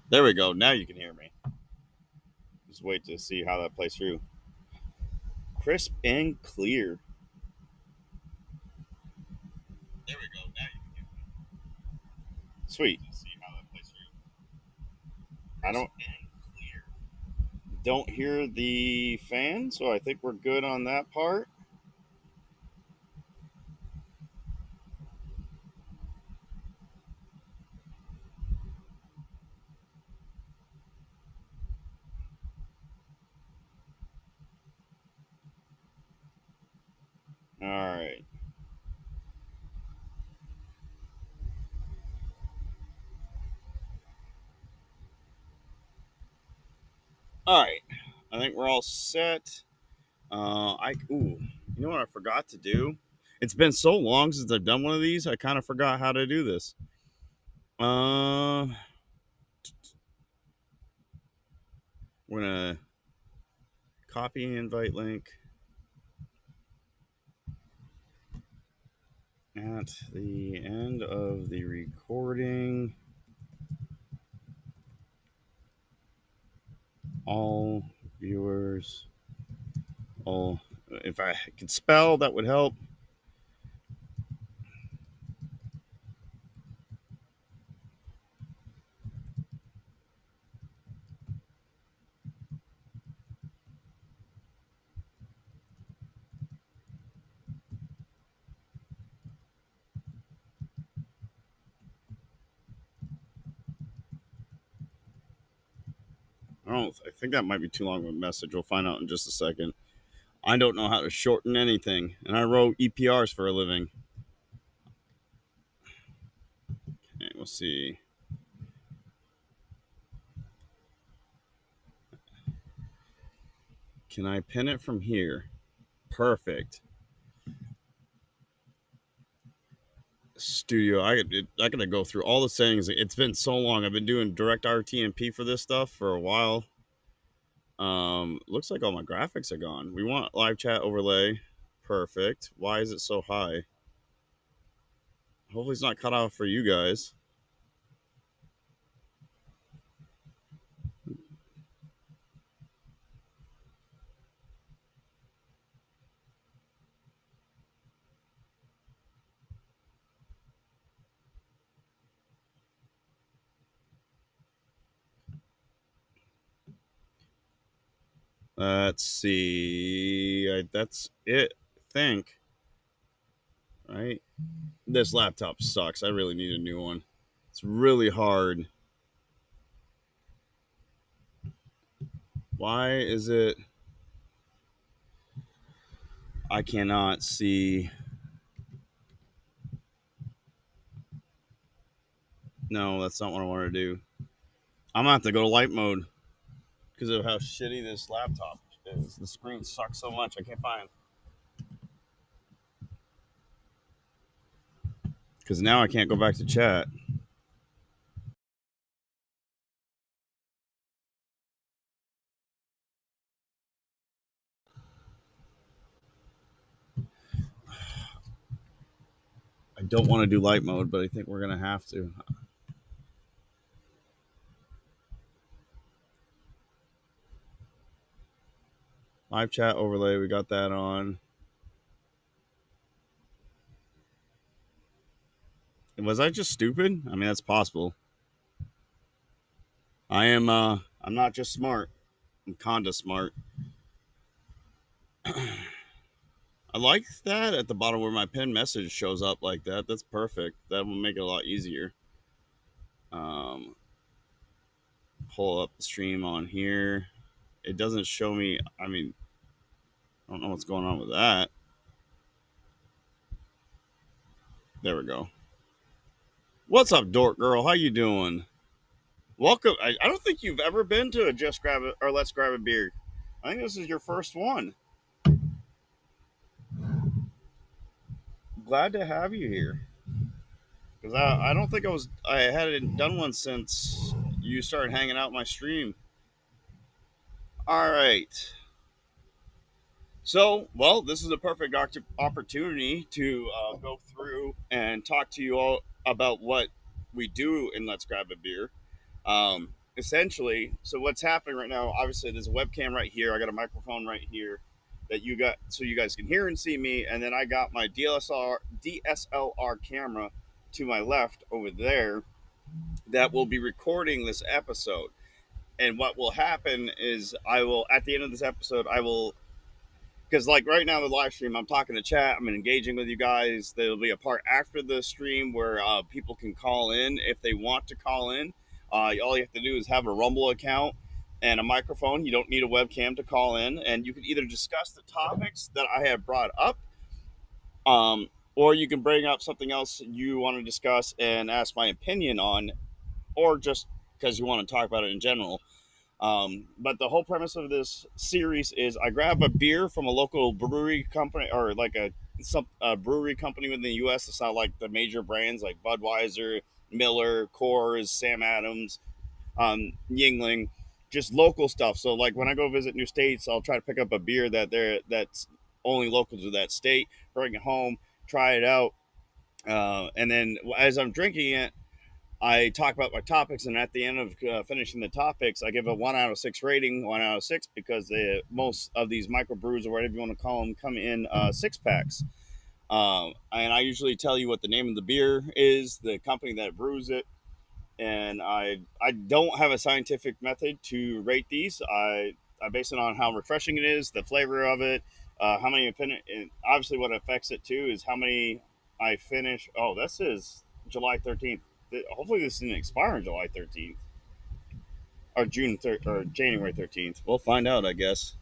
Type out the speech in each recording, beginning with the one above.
There we go. Now you can hear me. Just wait to see how that plays through. Crisp and clear. There we go. Now you can hear me. Sweet. See how that plays through. I don't hear the fan, so I think we're good on that part. All right. All right. I think we're all set. You know what I forgot to do? It's been so long since I've done one of these. I kind of forgot how to do this. Uh, we're gonna copy invite link at the end of the recording. All viewers, all. If I could spell, that would help. I think that might be too long of a message. We'll find out in just a second. I don't know how to shorten anything, and I wrote EPRs for a living. Okay, we'll see. Can I pin it from here? Perfect. Studio. I gotta go through all the settings. It's been so long. I've been doing direct RTMP for this stuff for a while. Looks like all my graphics are gone. We want live chat overlay. Perfect. Why is it so high? Hopefully it's not cut off for you guys. Let's see. That's it. I think. Right. This laptop sucks. I really need a new one. It's really hard. Why is it? I cannot see. No, that's not what I want to do. I'm gonna have to go to light mode because of how shitty this laptop is. The screen sucks so much. I can't find. Because now I can't go back to chat. I don't want to do light mode, but I think we're gonna have to. Live chat overlay, we got that on. Was I just stupid? I mean, that's possible. I'm not just smart. I'm kinda smart. I like that at the bottom where my pin message shows up like that. That's perfect. That will make it a lot easier. Um, Pull up the stream on here. It doesn't show me. I mean, I don't know what's going on with that. There we go. What's up, Dork Girl? How you doing? Welcome. I don't think you've ever been to a Just Grab it or Let's Grab a Beer. I think this is your first one. Glad to have you here. Because I don't think I hadn't done one since you started hanging out my stream. All right. So, well, this is a perfect opportunity to go through and talk to you all about what we do in Let's Grab a Beer. Um, essentially, so what's happening right now? Obviously, there's a webcam right here. I got a microphone right here that you got, so you guys can hear and see me. And then I got my DSLR camera to my left over there that will be recording this episode. And what will happen is I will, at the end of this episode, I will, because like right now the live stream, I'm talking to chat, I'm engaging with you guys. There'll be a part after the stream where people can call in if they want to call in. All you have to do is have a Rumble account and a microphone. You don't need a webcam to call in, and you can either discuss the topics that I have brought up, or you can bring up something else you want to discuss and ask my opinion on, or just because you want to talk about it in general. But the whole premise of this series is I grab a beer from a local brewery company, or like a brewery company within the U.S. It's not like the major brands like Budweiser, Miller, Coors, Sam Adams, Yingling, just local stuff. So like when I go visit new states, I'll try to pick up a beer that's only local to that state, bring it home, try it out, and then as I'm drinking it, I talk about my topics, and at the end of finishing the topics, I give a 1 out of 6 rating, 1 out of 6, because most of these microbrews, or whatever you want to call them, come in 6 packs. And I usually tell you what the name of the beer is, the company that brews it, and I don't have a scientific method to rate these. I base it on how refreshing it is, the flavor of it, how many and obviously what affects it too is how many I finish. Oh, this is July 13th. Hopefully this didn't expire on July 13th or or January 13th. We'll find out, I guess.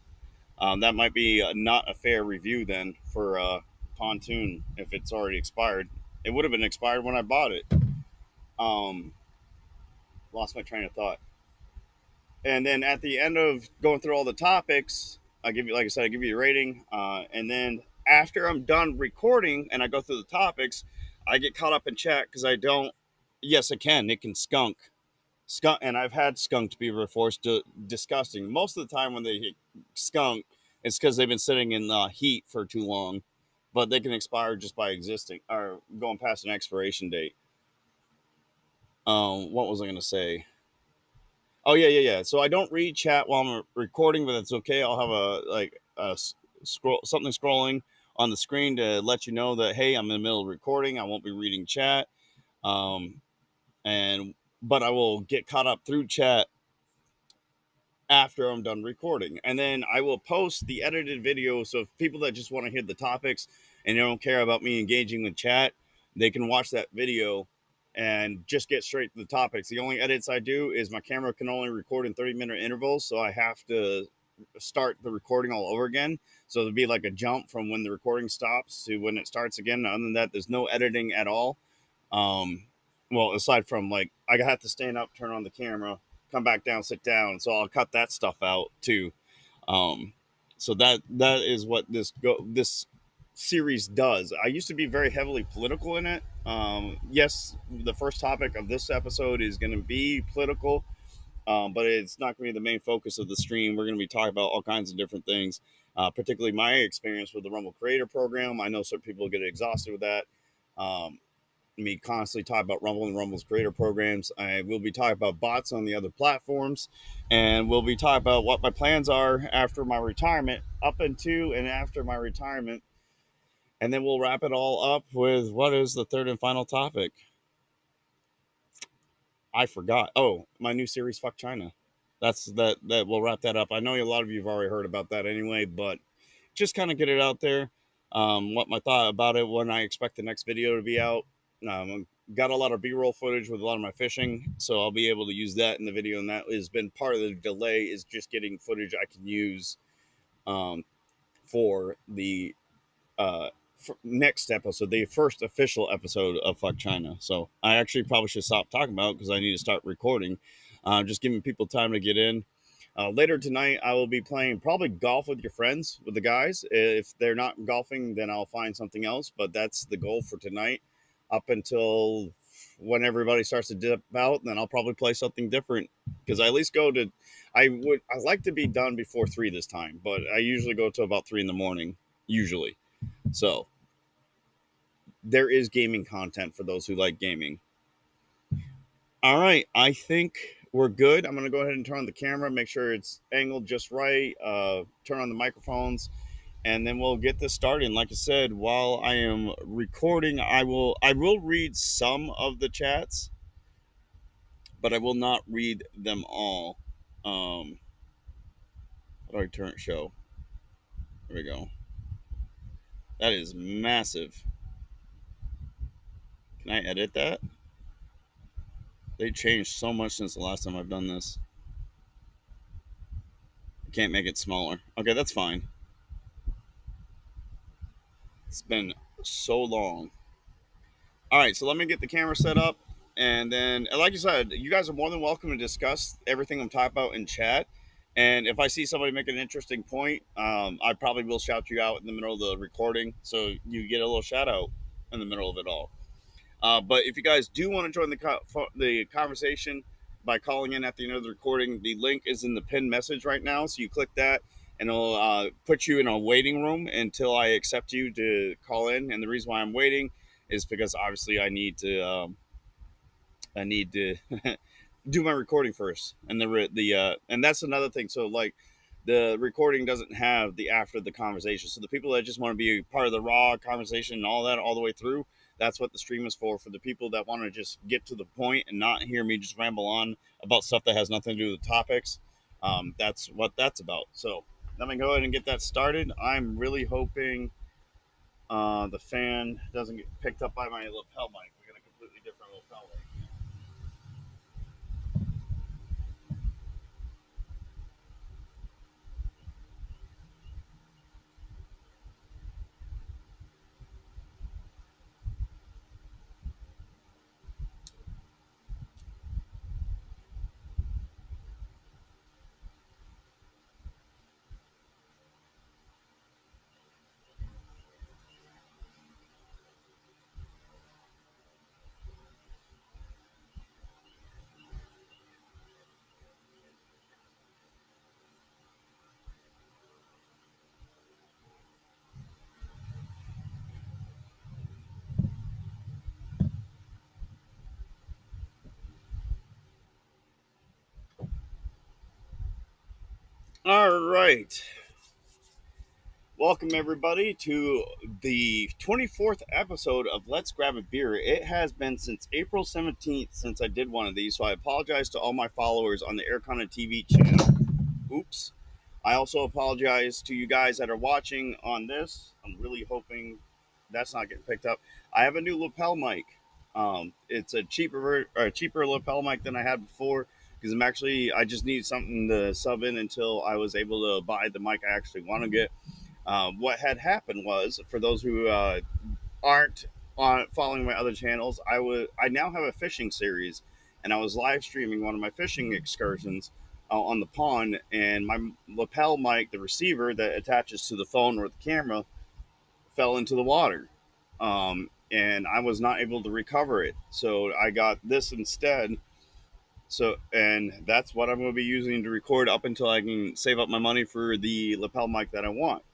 That might be not a fair review then for Pontoon if it's already expired. It would have been expired when I bought it. Um, Lost my train of thought. And then at the end of going through all the topics, I give you, like I said, I give you a rating. And then after I'm done recording and I go through the topics, I get caught up in chat because I don't. Yes, I can. It can skunk, and I've had skunk to be reinforced to disgusting. Most of the time when they hit skunk, it's because they've been sitting in the heat for too long, but they can expire just by existing or going past an expiration date. What was I going to say? Oh yeah. So I don't read chat while I'm recording, but that's okay. I'll have a scroll something scrolling on the screen to let you know that hey, I'm in the middle of recording. I won't be reading chat. Um, and but I will get caught up through chat after I'm done recording. And then I will post the edited video. So if people that just want to hear the topics and they don't care about me engaging with chat, they can watch that video and just get straight to the topics. The only edits I do is my camera can only record in 30-minute intervals. So I have to start the recording all over again. So there'll be like a jump from when the recording stops to when it starts again. Other than that, there's no editing at all. Um, well, aside from like I have to stand up, turn on the camera, come back down, sit down. So I'll cut that stuff out too. Um, so that is what this series does. I used to be very heavily political in it. Yes, the first topic of this episode is going to be political, but it's not going to be the main focus of the stream. We're going to be talking about all kinds of different things, particularly my experience with the Rumble Creator Program. I know certain people get exhausted with that. Me constantly talk about Rumble and Rumble's creator programs. I will be talking about bots on the other platforms, and we'll be talking about what my plans are after my retirement, up into and after my retirement, and then we'll wrap it all up with what is the third and final topic. I forgot. Oh, my new series, Fuck China. That's that. That we'll wrap that up. I know a lot of you have already heard about that anyway, but just kind of get it out there. What my thought about it, when I expect the next video to be out. Got a lot of B-roll footage with a lot of my fishing, so I'll be able to use that in the video, and that has been part of the delay is just getting footage I can use for the next episode, the first official episode of Fuck China. So I actually probably should stop talking about it because I need to start recording. Just giving people time to get in. Later tonight, I will be playing probably golf with your friends, with the guys. If they're not golfing, then I'll find something else. But that's the goal for tonight, up until when everybody starts to dip out. Then I'll probably play something different because I at least go to. I like to be done before 3 this time, but I usually go to about 3 in the morning, usually. So there is gaming content for those who like gaming. All right, I think we're good. I'm going to go ahead and turn on the camera, make sure it's angled just right, turn on the microphones, and then we'll get this started. And like I said, while I am recording, I will read some of the chats, but I will not read them all. How do I turn show? There we go. That is massive. Can I edit that? They changed so much since the last time I've done this. I can't make it smaller. Okay, that's fine. It's been so long. All right, so let me get the camera set up. And then, like you said, you guys are more than welcome to discuss everything I'm talking about in chat. And if I see somebody make an interesting point, I probably will shout you out in the middle of the recording. So you get a little shout out in the middle of it all. But if you guys do want to join the conversation by calling in at the end of the recording, the link is in the pinned message right now. So you click that, and it'll put you in a waiting room until I accept you to call in. And the reason why I'm waiting is because obviously I need to do my recording first, and and that's another thing. So like the recording doesn't have the after the conversation. So the people that just want to be part of the raw conversation and all that all the way through, that's what the stream is for. For the people that want to just get to the point and not hear me just ramble on about stuff that has nothing to do with the topics, that's what that's about. So let me go ahead and get that started. I'm really hoping the fan doesn't get picked up by my lapel mic. We got a completely different lapel mic. All right. Welcome, everybody, to the 24th episode of Let's Grab a Beer. It has been since April 17th since I did one of these, so I apologize to all my followers on the Aircon TV channel. Oops. I also apologize to you guys that are watching on this. I'm really hoping that's not getting picked up. I have a new lapel mic. It's a cheaper lapel mic than I had before because I just need something to sub in until I was able to buy the mic I actually want to get. What had happened was, for those who aren't on following my other channels, I now have a fishing series, and I was live streaming one of my fishing excursions on the pond, and my lapel mic, the receiver that attaches to the phone or the camera, fell into the water, and I was not able to recover it. So I got this instead. So, and that's what I'm going to be using to record up until I can save up my money for the lapel mic that I want.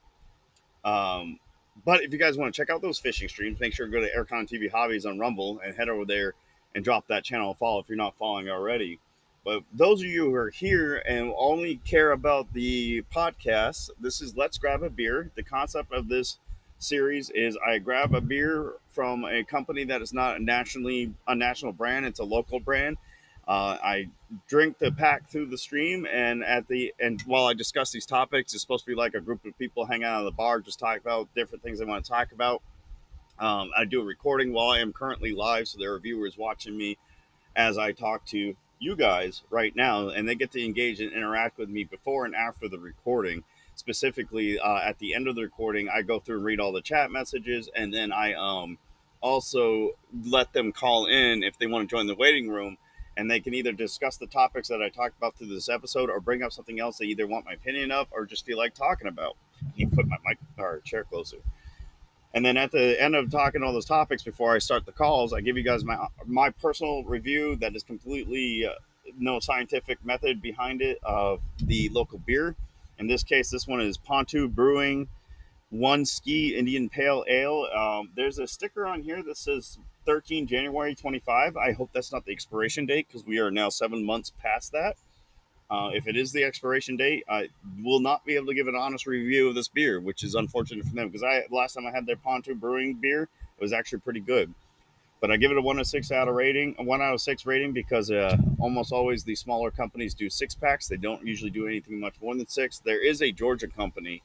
Um, but if you guys want to check out those fishing streams, make sure to go to Aircon TV Hobbies on Rumble and head over there and drop that channel a follow if you're not following already. But those of you who are here and only care about the podcast, this is Let's Grab a Beer. The concept of this series is I grab a beer from a company that is not a national brand, it's a local brand. I drink the pack through the stream, and while I discuss these topics, it's supposed to be like a group of people hanging out at the bar, just talk about different things they want to talk about. I do a recording while I am currently live, so there are viewers watching me as I talk to you guys right now, and they get to engage and interact with me before and after the recording. Specifically, at the end of the recording, I go through and read all the chat messages, and then I also let them call in if they want to join the waiting room, and they can either discuss the topics that I talked about through this episode or bring up something else they either want my opinion of or just feel like talking about. You put my mic or chair closer. And then at the end of talking all those topics before I start the calls, I give you guys my personal review that is completely no scientific method behind it of the local beer. In this case, this one is Pontoon Brewing One Ski Indian Pale Ale. There's a sticker on here that says 13 January 25. I hope that's not the expiration date because we are now 7 months past that. If it is the expiration date, I will not be able to give an honest review of this beer, which is unfortunate for them because I last time I had their Pontoon Brewing beer, it was actually pretty good. But I give it a 1 out of 6 out of rating, a 1 out of 6 rating because almost always the smaller companies do 6 packs. They don't usually do anything much more than six. There is a Georgia company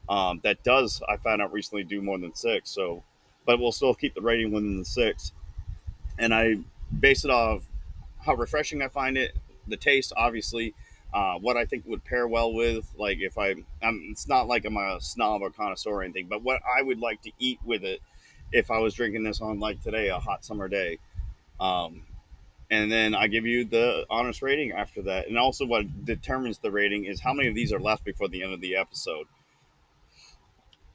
that does, I found out recently, do more than six. So, but we'll still keep the rating within the six. And I base it off how refreshing I find it, the taste, obviously, what I think would pair well with, like if it's not like I'm a snob or connoisseur or anything, but what I would like to eat with it if I was drinking this on like today, a hot summer day. Um, and then I give you the honest rating after that. And also, what determines the rating is how many of these are left before the end of the episode.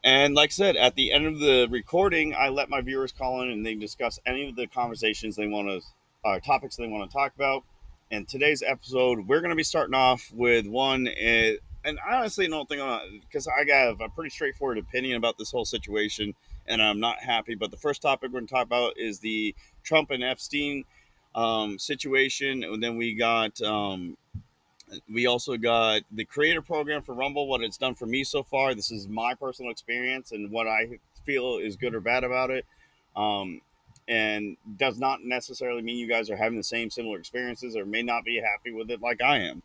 And like I said, at the end of the recording, I let my viewers call in and they discuss any of the conversations they want to, topics they want to talk about. And today's episode, we're going to be starting off with one, and I honestly don't think, because I have a pretty straightforward opinion about this whole situation, and I'm not happy. But the first topic we're going to talk about is the Trump and Epstein situation. And then we also got the creator program for Rumble, what it's done for me so far. This is my personal experience and what I feel is good or bad about it. Um, and does not necessarily mean you guys are having the same similar experiences or may not be happy with it like I am.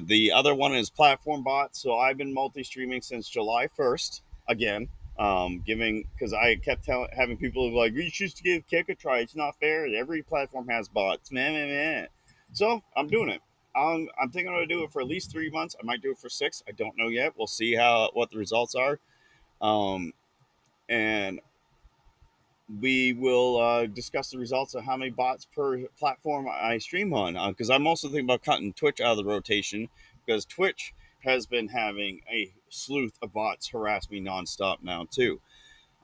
The other one is platform bots. So I've been multi streaming since July 1st. Again, giving because I kept having people like, you should give Kick a try. It's not fair. Every platform has bots. Man, man, man. So I'm doing it. I'm thinking I'm gonna do it for at least 3 months. I might do it for six. I don't know yet. We'll see what the results are. Um, and we will discuss the results of how many bots per platform I stream on. Because I'm also thinking about cutting Twitch out of the rotation because Twitch has been having a sleuth of bots harass me nonstop now too.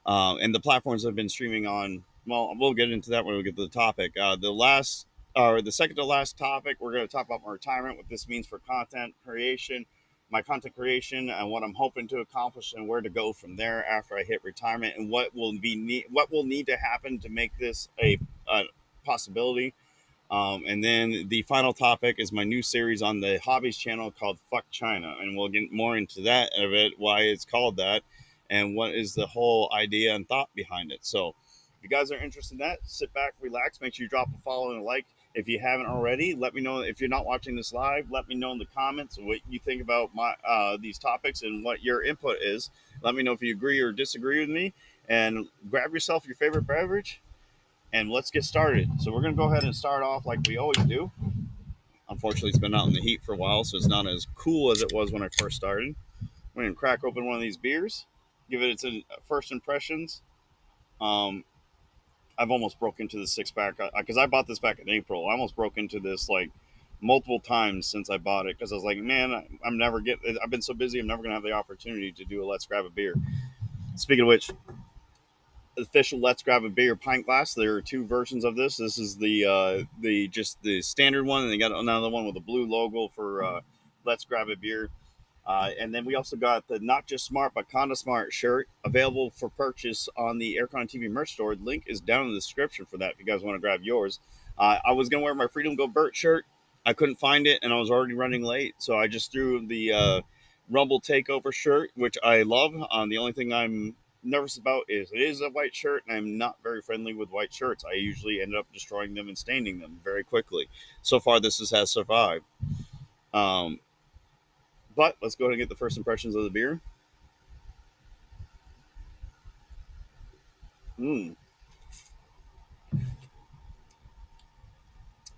And the platforms I've been streaming on. Well, we'll get into that when we get to the topic. The second to last topic, we're going to talk about my retirement, what this means for content creation, my content creation, and what I'm hoping to accomplish, and where to go from there after I hit retirement, and what will need to happen to make this a possibility. And then the final topic is my new series on the Hobbies channel called Fuck China. And we'll get more into that of it, why it's called that, and what is the whole idea and thought behind it. So if you guys are interested in that, sit back, relax, make sure you drop a follow and a like. If you haven't already, let me know. If you're not watching this live, let me know in the comments what you think about my these topics and what your input is. Let me know if you agree or disagree with me. And grab yourself your favorite beverage and let's get started. So we're going to go ahead and start off like we always do. Unfortunately, it's been out in the heat for a while, so it's not as cool as it was when I first started. We're going to crack open one of these beers, give it its first impressions. Um, I've almost broke into the six pack because I bought this back in April. I almost broke into this like multiple times since I bought it because I was like, man, I'm never getting. I've been so busy, I'm never going to have the opportunity to do a let's grab a beer. Speaking of which, official Let's Grab a Beer pint glass. There are two versions of this. This is the just the standard one, and they got another one with a blue logo for Let's Grab a Beer. And then we also got the Not Just Smart but Kinda Smart shirt available for purchase on the Aircon TV merch store. The link is down in the description for that if you guys want to grab yours. I was gonna wear my Freedom Go Burt shirt. I couldn't find it, and I was already running late, so I just threw the Rumble Takeover shirt, which I love. The only thing I'm nervous about is it is a white shirt, and I'm not very friendly with white shirts. I usually end up destroying them and staining them very quickly. So far, has survived. Um, but let's go ahead and get the first impressions of the beer. Mm.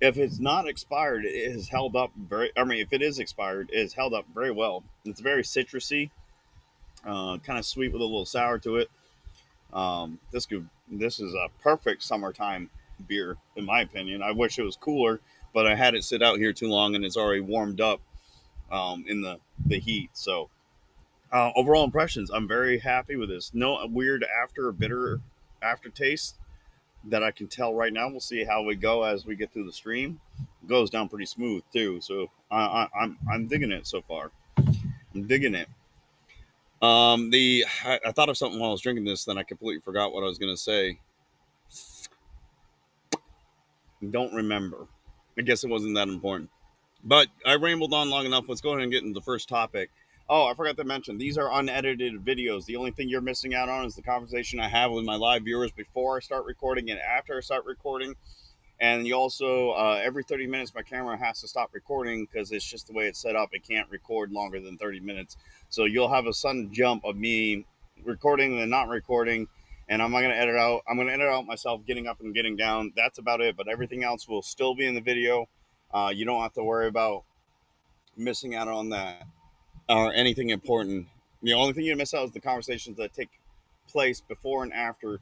If it's not expired, it has held up very. I mean, if it is expired, it has held up very well. It's very citrusy, kind of sweet with a little sour to it. This is a perfect summertime beer, in my opinion. I wish it was cooler, but I had it sit out here too long, and it's already warmed up in the heat. So overall impressions, I'm very happy with this. No weird after or bitter aftertaste that I can tell right now. We'll see how we go as we get through the stream. It goes down pretty smooth too, so I'm digging it so far. I'm digging it. I thought of something while I was drinking this, then I completely forgot what I was going to say. Don't remember. I guess it wasn't that important. But I rambled on long enough. Let's go ahead and get into the first topic. Oh, I forgot to mention, these are unedited videos. The only thing you're missing out on is the conversation I have with my live viewers before I start recording and after I start recording. And you also, every 30 minutes, my camera has to stop recording because it's just the way it's set up. It can't record longer than 30 minutes. So you'll have a sudden jump of me recording and then not recording. And I'm not going to edit out. I'm going to edit out myself getting up and getting down. That's about it. But everything else will still be in the video. You don't have to worry about missing out on that or anything important. The only thing you miss out is the conversations that take place before and after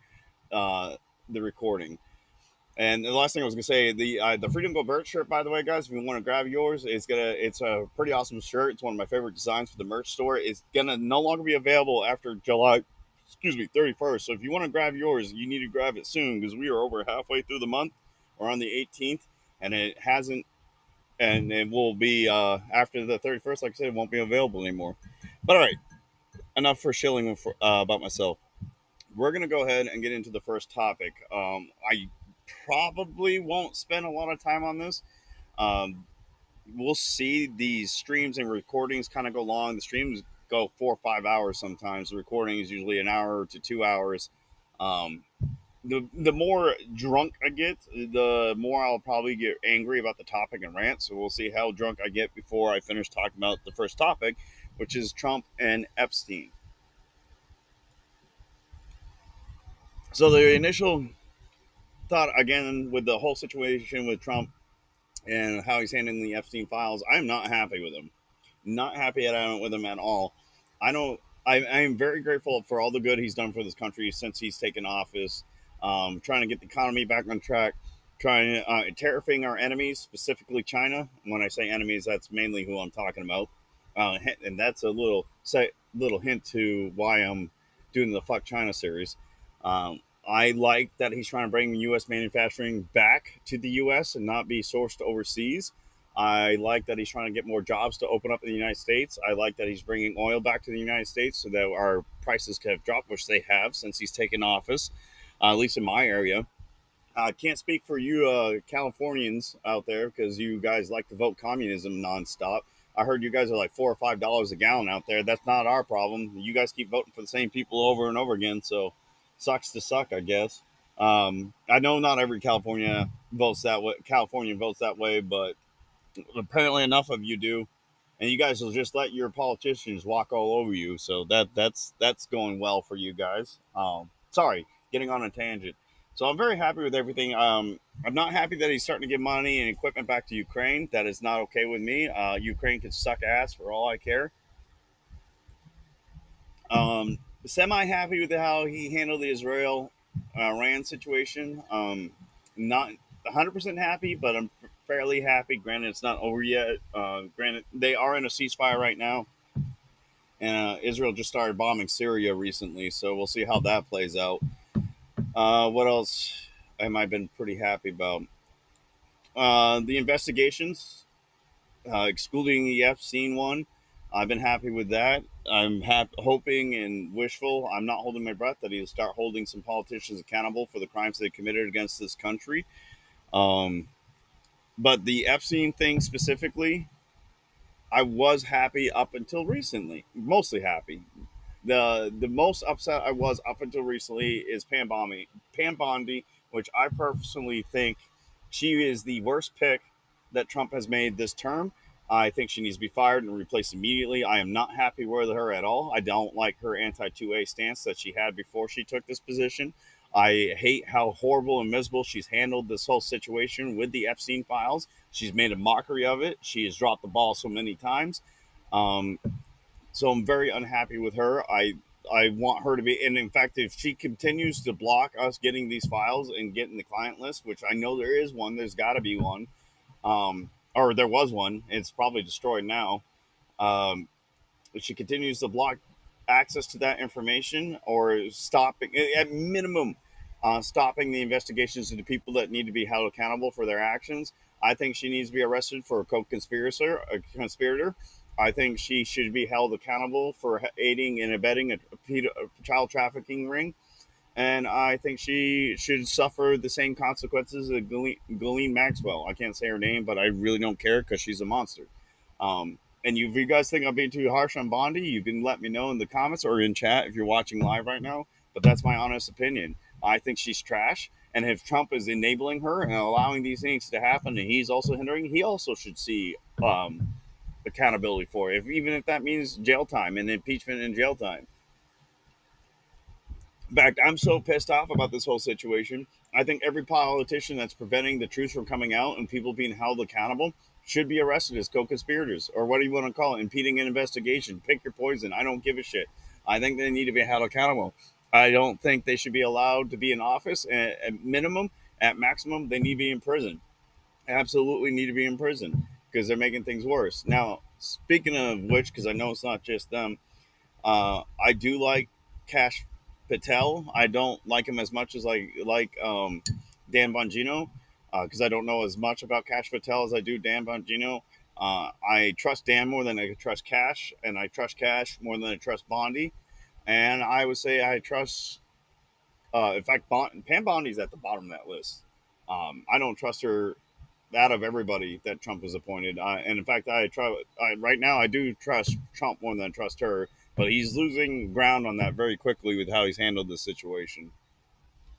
uh, the recording. And the last thing I was gonna say, the Freedom Go Bird shirt, by the way, guys, if you want to grab yours, it's a pretty awesome shirt. It's one of my favorite designs for the merch store. It's gonna no longer be available after July, 31st. So if you want to grab yours, you need to grab it soon because we are over halfway through the month. We're on the 18th, and it hasn't, and it will be after the 31st. Like I said, it won't be available anymore. But all right, enough for shilling about myself. We're gonna go ahead and get into the first topic. I probably won't spend a lot of time on this. Um, we'll see these streams and recordings kind of go long. The streams go 4 or 5 hours sometimes. The recording is usually an hour to 2 hours. Um, the more drunk I get, the more I'll probably get angry about the topic and rant. So we'll see how drunk I get before I finish talking about the first topic, which is Trump and Epstein. So the initial thought, again, with the whole situation with Trump and how he's handling the Epstein files, I'm not happy with him. Not happy with him at all. I don't. I am very grateful for all the good he's done for this country since he's taken office. Trying to get the economy back on track, trying terrifying our enemies, specifically China. When I say enemies, that's mainly who I'm talking about, and that's a little hint to why I'm doing the Fuck China series. I like that he's trying to bring U.S. manufacturing back to the U.S. and not be sourced overseas. I like that he's trying to get more jobs to open up in the United States. I like that he's bringing oil back to the United States so that our prices have dropped, which they have since he's taken office, at least in my area. I can't speak for you Californians out there because you guys like to vote communism nonstop. I heard you guys are like $4 or $5 a gallon out there. That's not our problem. You guys keep voting for the same people over and over again, so sucks to suck, I guess. I know not every Californian votes that way, but apparently enough of you do, and you guys will just let your politicians walk all over you. So that's going well for you guys. Sorry, getting on a tangent. So I'm very happy with everything. I'm not happy that he's starting to give money and equipment back to Ukraine. That is not okay with me. Ukraine could suck ass for all I care. Semi happy with how he handled the Israel Iran situation. Not 100% happy, but I'm fairly happy. Granted, it's not over yet. Granted, they are in a ceasefire right now, and Israel just started bombing Syria recently, so we'll see how that plays out. What else am I been pretty happy about? The investigations, excluding the Epstein one. I've been happy with that. Hoping and wishful. I'm not holding my breath that he'll start holding some politicians accountable for the crimes they committed against this country. Um, but the Epstein thing specifically, I was happy up until recently. Mostly happy. The most upset I was up until recently is Pam Bondi, which I personally think she is the worst pick that Trump has made this term. I think she needs to be fired and replaced immediately. I am not happy with her at all. I don't like her anti 2A stance that she had before she took this position. I hate how horrible and miserable she's handled this whole situation with the Epstein files. She's made a mockery of it. She has dropped the ball so many times. Um, so I'm very unhappy with her. I want her to be, and in fact, if she continues to block us getting these files and getting the client list, which I know there is one, there's got to be one, or there was one. It's probably destroyed now. Um, if she continues to block access to that information or stopping, at minimum, stopping the investigations into people that need to be held accountable for their actions, I think she needs to be arrested for a co-conspirator. A conspirator. I think she should be held accountable for aiding and abetting a child trafficking ring, and I think she should suffer the same consequences of Ghislaine Maxwell. I can't say her name, but I really don't care because she's a monster. And if you guys think I'm being too harsh on Bondi, you can let me know in the comments or in chat if you're watching live right now. But that's my honest opinion. I think she's trash. And if Trump is enabling her and allowing these things to happen, and he's also hindering, he also should see accountability for it, even if that means jail time and impeachment and jail time. In fact, I'm so pissed off about this whole situation. I think every politician that's preventing the truth from coming out and people being held accountable should be arrested as co-conspirators, or what do you want to call it, impeding an investigation. Pick your poison. I don't give a shit. I think they need to be held accountable. I don't think they should be allowed to be in office. At minimum, at maximum, they need to be in prison. Absolutely need to be in prison because they're making things worse. Now, speaking of which, because I know it's not just them, I do like Cash Patel. I don't like him as much as Dan Bongino because I don't know as much about Cash Patel as I do Dan Bongino. I trust Dan more than I trust Cash, and I trust Cash more than I trust Bondi. And I would say I trust. In fact, Pam Bondi's at the bottom of that list. I don't trust her out of everybody that Trump has appointed. And in fact, right now I do trust Trump more than I trust her, but he's losing ground on that very quickly with how he's handled this situation.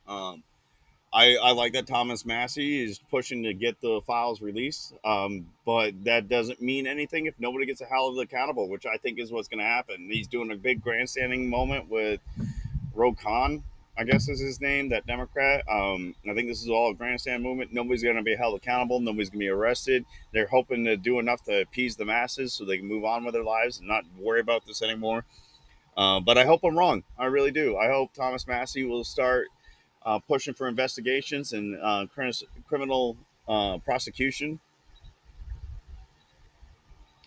Um, I like that Thomas Massey is pushing to get the files released, but that doesn't mean anything if nobody gets held accountable, which I think is what's going to happen. He's doing a big grandstanding moment with Khan, I guess is his name, that Democrat. I think this is all a grandstand movement. Nobody's going to be held accountable. Nobody's going to be arrested. They're hoping to do enough to appease the masses so they can move on with their lives and not worry about this anymore. But I hope I'm wrong. I really do. I hope Thomas Massey will start pushing for investigations and criminal prosecution.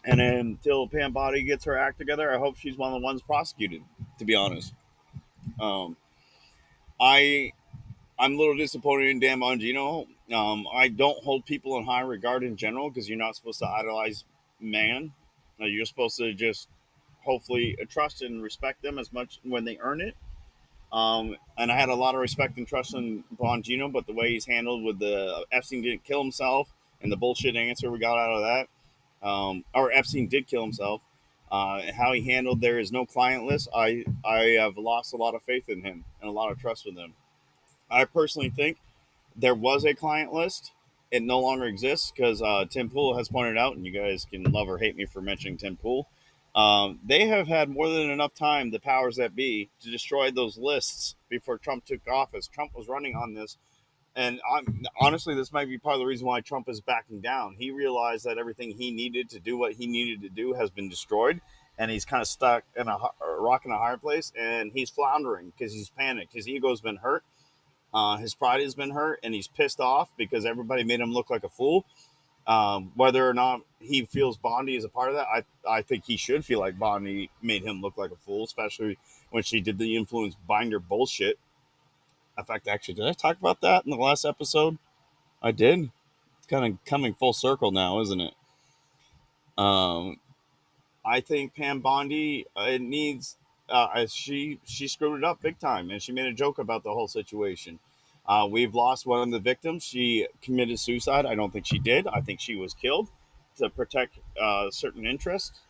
And then until Pam Bondi gets her act together, I hope she's one of the ones prosecuted, to be honest. Um, I I'm a little disappointed in Dan Bongino. I don't hold people in high regard in general because you're not supposed to idolize man. You're supposed to just hopefully trust and respect them as much when they earn it. And I had a lot of respect and trust in Bongino, but the way he's handled with the Epstein didn't kill himself and the bullshit answer we got out of that, or Epstein did kill himself, how he handled there is no client list. I have lost a lot of faith in him and a lot of trust with him. I personally think there was a client list. It no longer exists because Tim Pool has pointed out, and you guys can love or hate me for mentioning Tim Pool. They have had more than enough time, the powers that be, to destroy those lists before Trump took office. Trump was running on this, and honestly, this might be part of the reason why Trump is backing down. He realized that everything he needed to do what he needed to do has been destroyed, and he's kind of stuck in a rock in a hard place, and he's floundering because he's panicked. His ego's been hurt, his pride has been hurt, and he's pissed off because everybody made him look like a fool. Whether or not he feels Bondi is a part of that, I think he should feel like Bondi made him look like a fool, especially when she did the influence binder bullshit. In fact, actually, did I talk about that in the last episode? I did. It's kind of coming full circle now, isn't it? Um, I think Pam Bondi it needs she screwed it up big time, and she made a joke about the whole situation. We've lost one of the victims. She committed suicide. I don't think she did. I think she was killed to protect certain interests.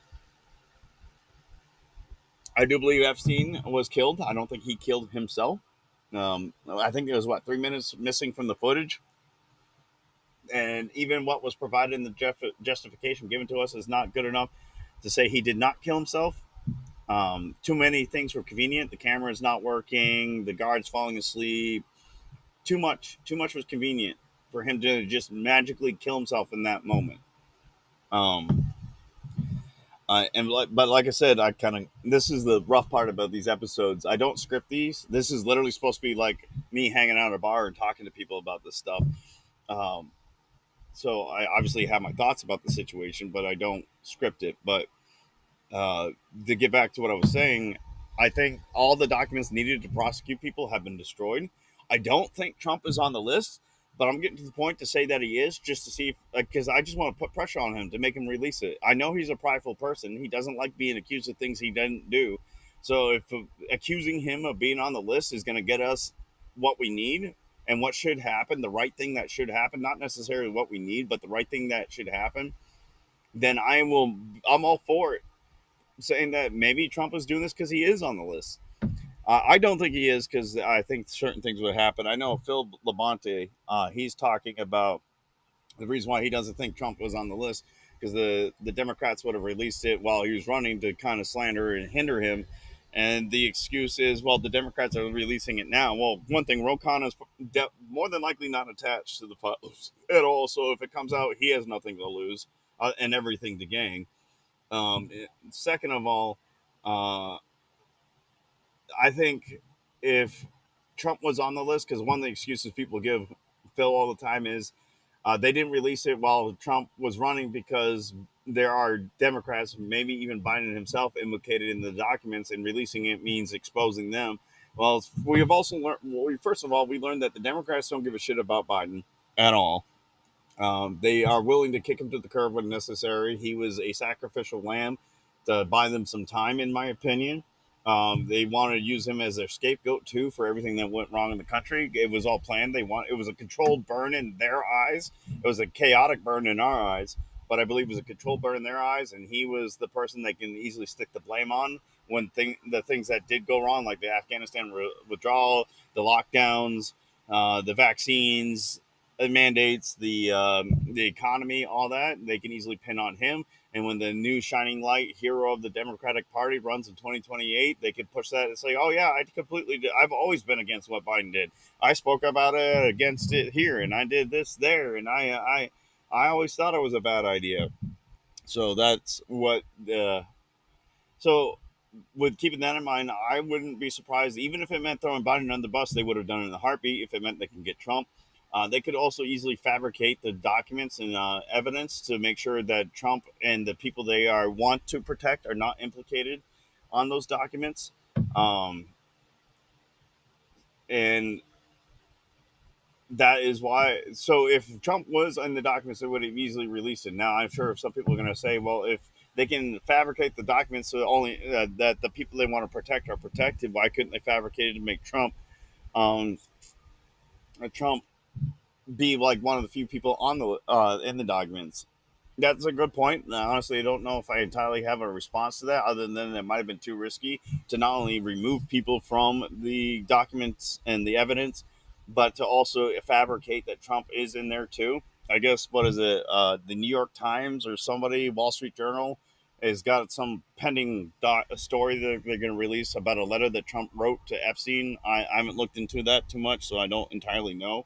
I do believe Epstein was killed. I don't think he killed himself. I think there was 3 minutes missing from the footage, and even what was provided in the justification given to us is not good enough to say he did not kill himself. Too many things were convenient. The camera is not working. The guard's falling asleep. Too much was convenient for him to just magically kill himself in that moment. Um, but like I said, I kind of this is the rough part about these episodes. I don't script these. This is literally supposed to be like me hanging out at a bar and talking to people about this stuff. Um, so I obviously have my thoughts about the situation, but I don't script it. But uh, to get back to what I was saying, I think all the documents needed to prosecute people have been destroyed. I don't think Trump is on the list, But I'm getting to the point to say that he is, just to see if, because I just want to put pressure on him to make him release it. I know he's a prideful person. He doesn't like being accused of things he didn't do. So if accusing him of being on the list is going to get us what we need and what should happen, the right thing that should happen, not necessarily what we need, but the right thing that should happen, then I'm all for it. Saying that maybe Trump is doing this because he is on the list. I don't think he is, because I think certain things would happen. I know Phil Labonte, he's talking about the reason why he doesn't think Trump was on the list, because the Democrats would have released it while he was running to kind of slander and hinder him. And the excuse is, well, the Democrats are releasing it now. Well, one thing, Ro Khanna is more than likely not attached to the files at all. So if it comes out, he has nothing to lose and everything to gain. Second of all, uh, I think if Trump was on the list, because one of the excuses people give Phil all the time is they didn't release it while Trump was running because there are Democrats, maybe even Biden himself, implicated in the documents, and releasing it means exposing them. Well, we have also learned. Well, first of all, we learned that the Democrats don't give a shit about Biden at all. They are willing to kick him to the curb when necessary. He was a sacrificial lamb to buy them some time, in my opinion. They wanted to use him as their scapegoat too for everything that went wrong in the country. It was all planned. It was a controlled burn in their eyes. It was a chaotic burn in our eyes, but I believe it was a controlled burn in their eyes. And he was the person they can easily stick the blame on when the things that did go wrong, like the Afghanistan withdrawal, the lockdowns, the vaccines, mandates, the economy, all that they can easily pin on him. And when the new shining light hero of the Democratic Party runs in 2028, they could push that and say, "Oh yeah, I've always been against what Biden did. I spoke about it against it here, and I did this there, and I always thought it was a bad idea." So that's what. So with keeping that in mind, I wouldn't be surprised, even if it meant throwing Biden on the bus, they would have done it in a heartbeat. If it meant they can get Trump, they could also easily fabricate the documents and evidence to make sure that Trump and the people they are want to protect are not implicated on those documents. Um, and that is why. So if Trump was in the documents, they would have easily released it. Now I'm sure some people are going to say, well, if they can fabricate the documents so only that the people they want to protect are protected, why couldn't they fabricate it to make um, Trump be like one of the few people on the in the documents? That's a good point. Now, honestly, I don't know if I entirely have a response to that, other than it might have been too risky to not only remove people from the documents and the evidence, but to also fabricate that Trump is in there too. I guess what is it? The New York Times or somebody, Wall Street Journal, has got some pending a story that they're going to release about a letter that Trump wrote to Epstein. I haven't looked into that too much, so I don't entirely know.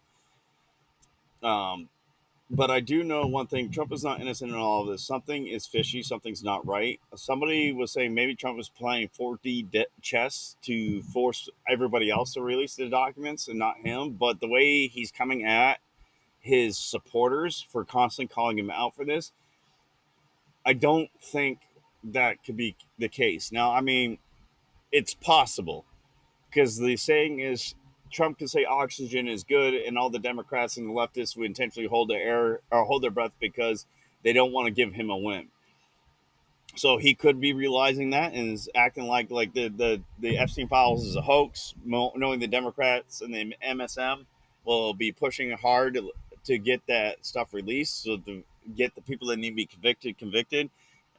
Um, but I do know one thing: Trump is not innocent in all of this. Something is fishy. Something's not right. Somebody was saying maybe Trump was playing 4D chess to force everybody else to release the documents and not him. But the way he's coming at his supporters for constantly calling him out for this, I don't think that could be the case. Now, I mean, it's possible, because the saying is Trump can say oxygen is good, and all the Democrats and the leftists would intentionally hold their air or hold their breath because they don't want to give him a win. So he could be realizing that and is acting like the Epstein files is a hoax, knowing the Democrats and the MSM will be pushing hard to get that stuff released, so to get the people that need to be convicted,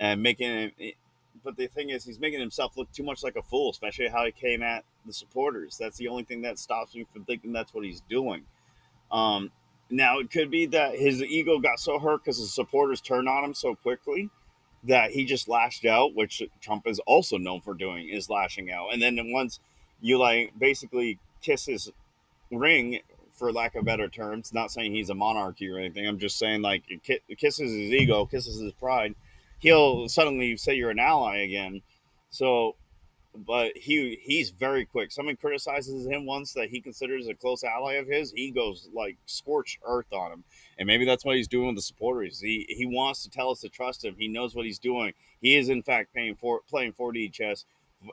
and making it. But the thing is, he's making himself look too much like a fool, especially how he came at the supporters. That's the only thing that stops me from thinking that's what he's doing. Um, Now, it could be that his ego got so hurt because his supporters turned on him so quickly that he just lashed out, which Trump is also known for doing, is lashing out. And then once you like basically kiss his ring, for lack of better terms, not saying he's a monarchy or anything, I'm just saying like it kisses his ego, kisses his pride, he'll suddenly say you're an ally again. So but he's very quick. Someone criticizes him once that he considers a close ally of his, he goes like scorched earth on him. And maybe that's what he's doing with the supporters. He wants to tell us to trust him. He knows what he's doing. He is in fact playing 4D chess,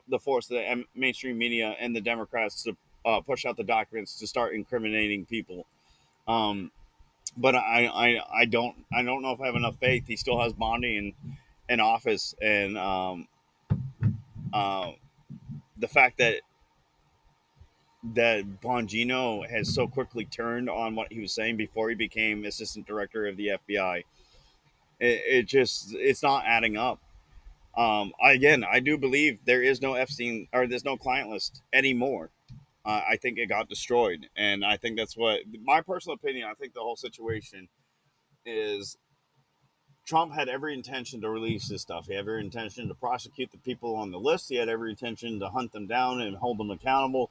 the force of the mainstream media and the Democrats to push out the documents to start incriminating people. Um, but I don't know if I have enough faith. He still has Bondi in office, and uh, the fact that Bongino has so quickly turned on what he was saying before he became assistant director of the FBI, it just it's not adding up. Again, I do believe there is no Epstein or there's no client list anymore. I think it got destroyed, and I think that's what my personal opinion. I think the whole situation is Trump had every intention to release this stuff. He had every intention to prosecute the people on the list. He had every intention to hunt them down and hold them accountable.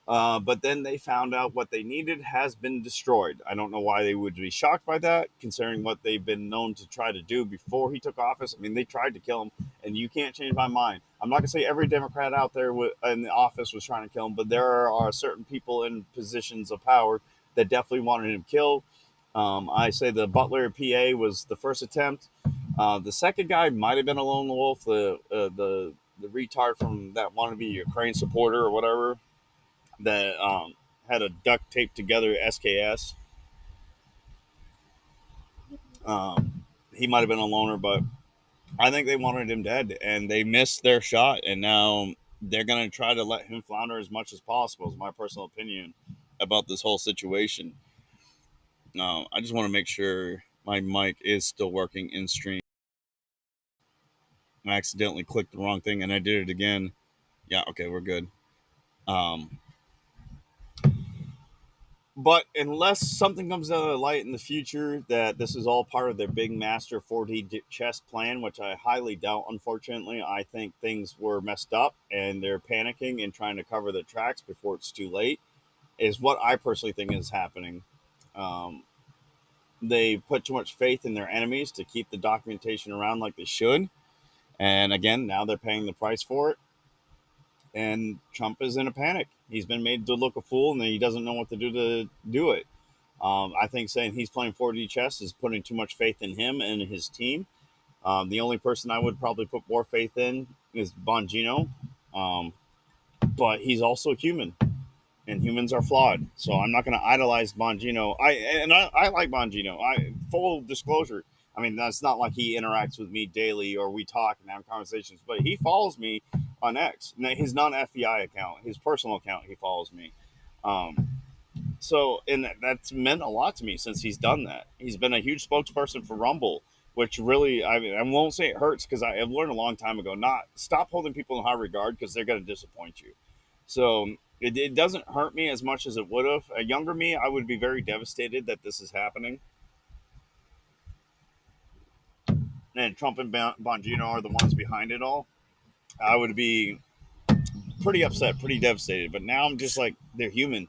But then they found out what they needed has been destroyed. I don't know why they would be shocked by that, considering what they've been known to try to do before he took office. I mean, they tried to kill him, and you can't change my mind. I'm not going to say every Democrat out there in the office was trying to kill him, but there are certain people in positions of power that definitely wanted him killed. I say the Butler PA was the first attempt. The second guy might have been a lone wolf, the retard from that wannabe Ukraine supporter or whatever that had a duct taped together SKS. He might have been a loner, but I think they wanted him dead, and they missed their shot, and now they're going to try to let him flounder as much as possible. Is my personal opinion about this whole situation. I just want to make sure my mic is still working in stream. I accidentally clicked the wrong thing, and I did it again. Yeah, okay, we're good. Um, But unless something comes out of the light in the future that this is all part of their big master 4D chess plan, which I highly doubt, unfortunately, I think things were messed up and they're panicking and trying to cover the tracks before it's too late, is what I personally think is happening. Um, they put too much faith in their enemies to keep the documentation around like they should. And again, now they're paying the price for it. And Trump is in a panic. He's been made to look a fool and he doesn't know what to do it. I think saying he's playing 4D chess is putting too much faith in him and his team. The only person I would probably put more faith in is Bongino, um, but he's also human, and humans are flawed. So I'm not going to idolize Bongino. I like Bongino. I full disclosure. I mean, that's not like he interacts with me daily or we talk and have conversations, but he follows me on X, his non FBI account, his personal account. He follows me. Um, and that's meant a lot to me since he's done that. He's been a huge spokesperson for Rumble, which really, I mean, I won't say it hurts because I've learned a long time ago not stop holding people in high regard because they're going to disappoint you. So it doesn't hurt me as much as it would have. A younger me, I would be very devastated that this is happening. And Trump and Bongino are the ones behind it all. I would be pretty upset, pretty devastated. But now I'm just like, they're human.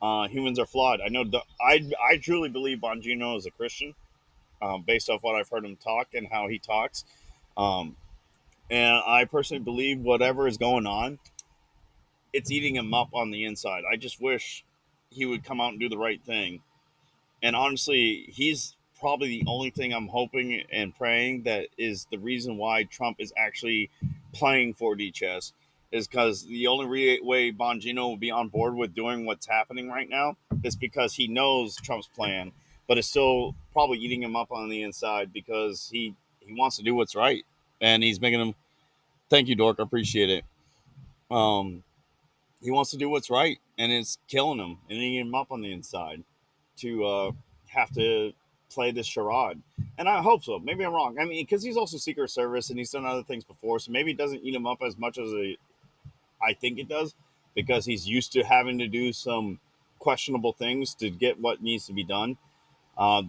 Humans are flawed. I know. I truly believe Bongino is a Christian, based off what I've heard him talk and how he talks. Um, and I personally believe whatever is going on, it's eating him up on the inside. I just wish he would come out and do the right thing. And honestly, he's probably the only thing I'm hoping and praying that is the reason why Trump is actually playing 4D chess is because the only way Bongino will be on board with doing what's happening right now is because he knows Trump's plan, but is still probably eating him up on the inside because he wants to do what's right, and he's making him. Thank you, Dork. I appreciate it. Um, he wants to do what's right, and it's killing him and eating him up on the inside to have to play this charade. And I hope so. Maybe I'm wrong. I mean, because he's also Secret Service and he's done other things before, so maybe it doesn't eat him up as much as I think it does, because he's used to having to do some questionable things to get what needs to be done.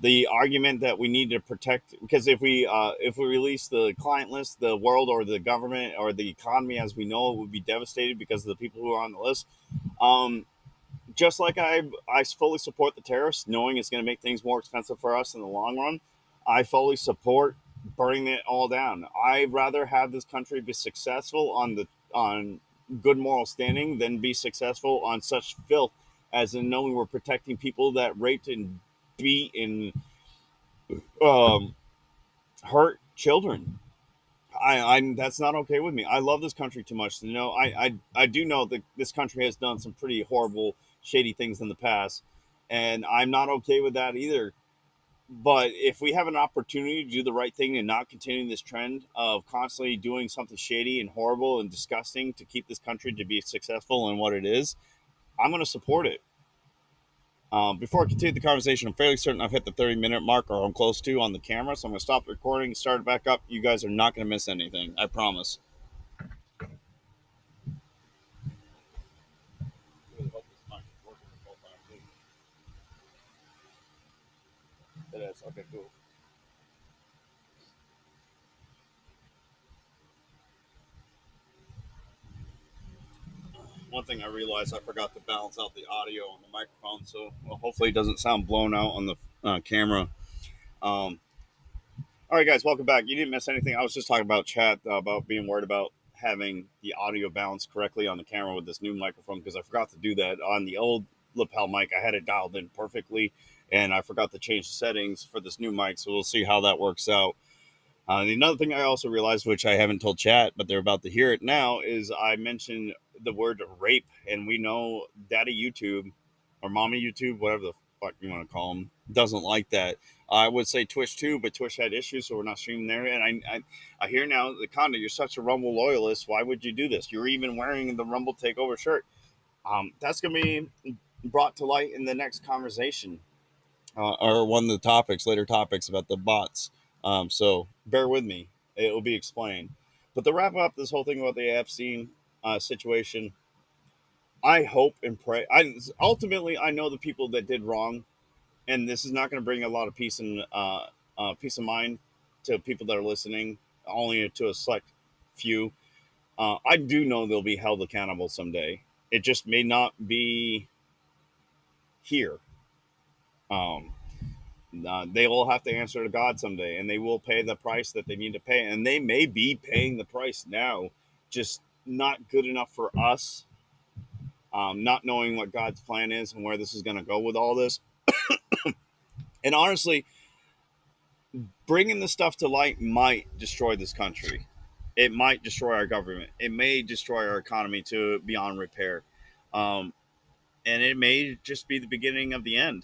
The argument that we need to protect, because if we release the client list, the world or the government or the economy as we know it would be devastated because of the people who are on the list. Um, just like I fully support the tariffs, knowing it's going to make things more expensive for us in the long run. I fully support burning it all down. I'd rather have this country be successful on good moral standing than be successful on such filth as in knowing we're protecting people that raped and beat and um, hurt children. I'm that's not okay with me. I love this country too much to know. I do know that this country has done some pretty horrible, shady things in the past, and I'm not okay with that either. But if we have an opportunity to do the right thing and not continue this trend of constantly doing something shady and horrible and disgusting to keep this country to be successful in what it is, I'm going to support it. Before I continue the conversation, I'm fairly certain I've hit the 30-minute mark or I'm close to on the camera. So I'm going to stop the recording, start it back up. You guys are not going to miss anything. I promise. It is. Okay, cool. One thing I realized, I forgot to balance out the audio on the microphone, so well, hopefully it doesn't sound blown out on the camera. Um, all right, guys, welcome back. You didn't miss anything. I was just talking about chat about being worried about having the audio balanced correctly on the camera with this new microphone because I forgot to do that on the old lapel mic. I had it dialed in perfectly, and I forgot to change the settings for this new mic. So we'll see how that works out. Another thing I also realized, which I haven't told chat, but they're about to hear it now, is I mentioned the word rape, and we know Daddy YouTube or Mommy YouTube, whatever the fuck you want to call them, doesn't like that. I would say Twitch too, but Twitch had issues, so we're not streaming there. And I hear now the Conda, you're such a Rumble loyalist. Why would you do this? You're even wearing the Rumble Takeover shirt. That's gonna be brought to light in the next conversation or one of the topics, later topics about the bots. So bear with me; it will be explained. But to wrap up this whole thing about the Epstein situation, I hope and pray. Ultimately I know the people that did wrong, and this is not going to bring a lot of peace of mind to people that are listening. Only to a select few. I do know they'll be held accountable someday. It just may not be here. Um, they will have to answer to God someday, and they will pay the price that they need to pay. And they may be paying the price now, just not good enough for us, not knowing what God's plan is and where this is going to go with all this. And honestly, bringing the stuff to light might destroy this country. It might destroy our government. It may destroy our economy to beyond repair. Um, and it may just be the beginning of the end.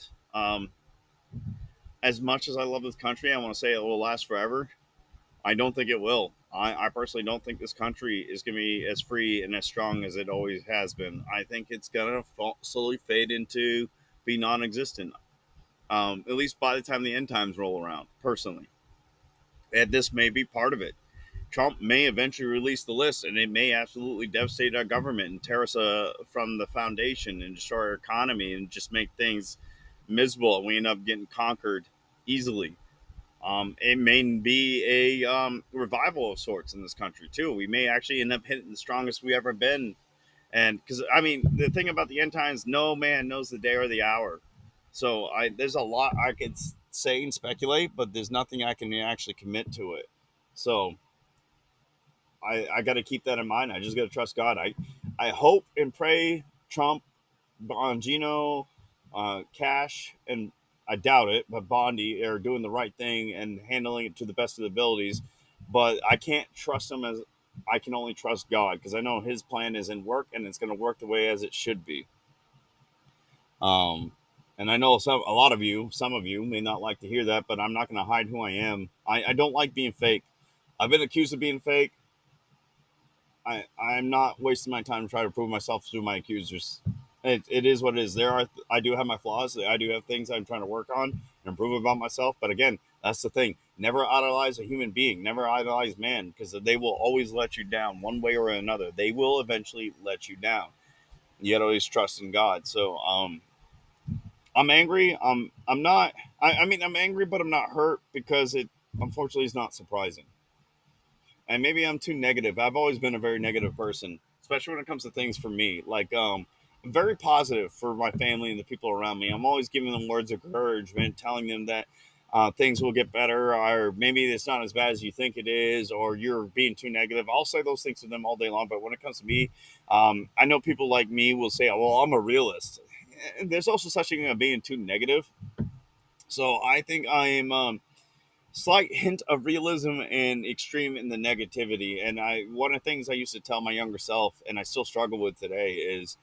As much as I love this country, I want to say it will last forever. I don't think it will. I personally don't think this country is going to be as free and as strong as it always has been. I think it's going to slowly fade into be non existent, at least by the time the end times roll around, personally. And this may be part of it. Trump may eventually release the list, and it may absolutely devastate our government and tear us from the foundation and destroy our economy and just make things miserable. And we end up getting conquered easily. It may be a revival of sorts in this country too. We may actually end up hitting the strongest we ever been. And because I mean, the thing about the end times, no man knows the day or the hour. So there's a lot I could say and speculate, but there's nothing I can actually commit to it. So I got to keep that in mind. I just got to trust God. I hope and pray Trump, Bongino, Cash, and I doubt it, but Bondi are doing the right thing and handling it to the best of their abilities. But I can't trust them as I can only trust God because I know His plan is in work and it's going to work the way as it should be. Um, and I know some of you may not like to hear that, but I'm not going to hide who I am. I don't like being fake. I've been accused of being fake. I'm not wasting my time to try to prove myself to my accusers. It is what it is. I do have my flaws. I do have things I'm trying to work on and improve about myself. But again, that's the thing. Never idolize a human being. Never idolize man because they will always let you down one way or another. They will eventually let you down. You got to always trust in God. So I'm angry. I'm not. I mean, I'm angry, but I'm not hurt because it unfortunately is not surprising. And maybe I'm too negative. I've always been a very negative person, especially when it comes to things for me. Like, I'm very positive for my family and the people around me. I'm always giving them words of encouragement, telling them that things will get better, or maybe it's not as bad as you think it is, or you're being too negative. I'll say those things to them all day long. But when it comes to me, I know people like me will say, "Well, I'm a realist." And there's also such a thing as being too negative. So I think I am. Slight hint of realism and extreme in the negativity. And one of the things I used to tell my younger self, and I still struggle with today, is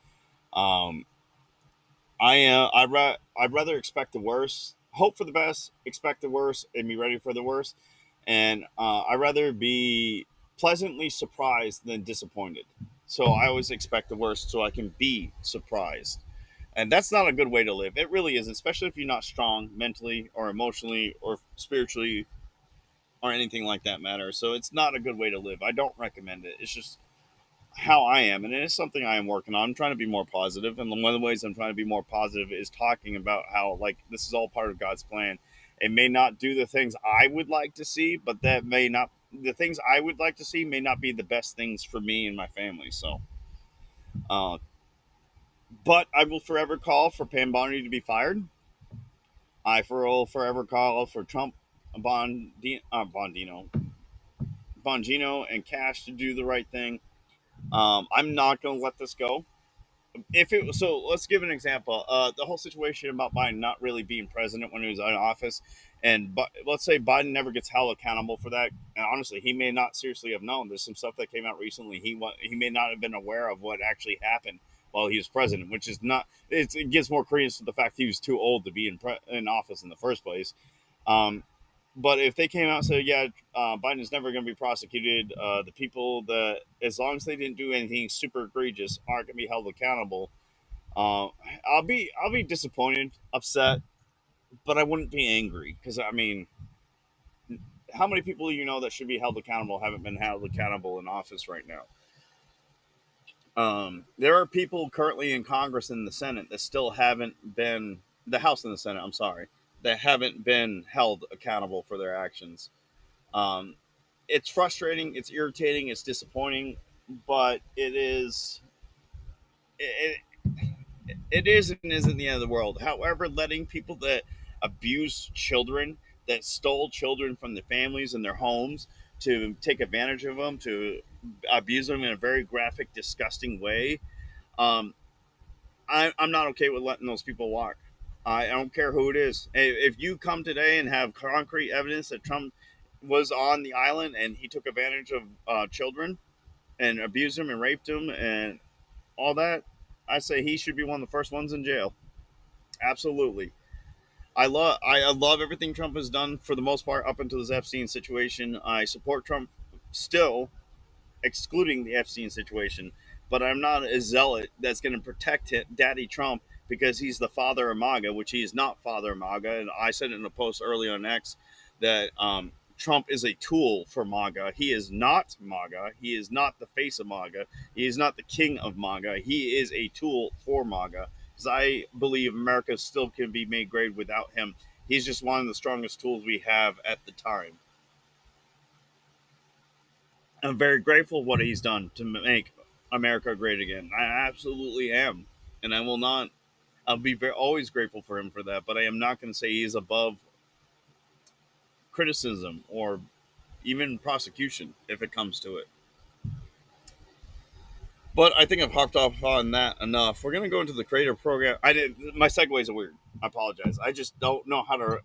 um, I'd rather expect the worst, hope for the best, expect the worst, and be ready for the worst. And I'd rather be pleasantly surprised than disappointed. So I always expect the worst so I can be surprised. And that's not a good way to live. It really is, especially if you're not strong mentally or emotionally or spiritually or anything like that matter. So it's not a good way to live. I don't recommend it. It's just how I am, and it is something I am working on. I'm trying to be more positive, and one of the ways I'm trying to be more positive is talking about how like this is all part of God's plan. It may not do the things I would like to see, but that may not the things I would like to see may not be the best things for me and my family. So, uh, but I will forever call for Pam Bondi to be fired. Will forever call for Trump, Bondino, Bongino, and Cash to do the right thing. I'm not going to let this go. If it so, let's give an example. The whole situation about Biden not really being president when he was in office, and but let's say Biden never gets held accountable for that. And honestly, he may not seriously have known. There's some stuff that came out recently. He may not have been aware of what actually happened while he was president, which is not. It gives more credence to the fact he was too old to be in office in the first place. Um, but if they came out and said, "Yeah, Biden is never going to be prosecuted," the people that, as long as they didn't do anything super egregious, aren't going to be held accountable. Uh, I'll be disappointed, upset, but I wouldn't be angry because I mean, how many people you know that should be held accountable haven't been held accountable in office right now? There are people currently in Congress and the Senate that still haven't been the House and the Senate. I'm sorry, that haven't been held accountable for their actions. Um, it's frustrating, it's irritating, it's disappointing, but it, it is and isn't the end of the world. However, letting people that abuse children, that stole children from their families and their homes, to take advantage of them, to abuse them in a very graphic, disgusting way, um, I'm not okay with letting those people walk. I don't care who it is. If you come today and have concrete evidence that Trump was on the island and he took advantage of children and abused them and raped them and all that, I say he should be one of the first ones in jail. Absolutely. I love everything Trump has done for the most part up until this Epstein situation. I support Trump still, excluding the Epstein situation, but I'm not a zealot that's going to protect Daddy Trump because he's the father of MAGA, which he is not father of MAGA. And I said it in a post early on X that Trump is a tool for MAGA. He is not MAGA. He is not the face of MAGA. He is not the king of MAGA. He is a tool for MAGA. Because I believe America still can be made great without him. He's just one of the strongest tools we have at the time. I'm very grateful for what he's done to make America great again. I absolutely am, and I will not. I'll be always grateful for him for that. But I am not going to say he is above criticism or even prosecution if it comes to it. But I think I've hopped off on that enough. We're going to go into the creator program. I did my segues are weird. I apologize. I just don't know how to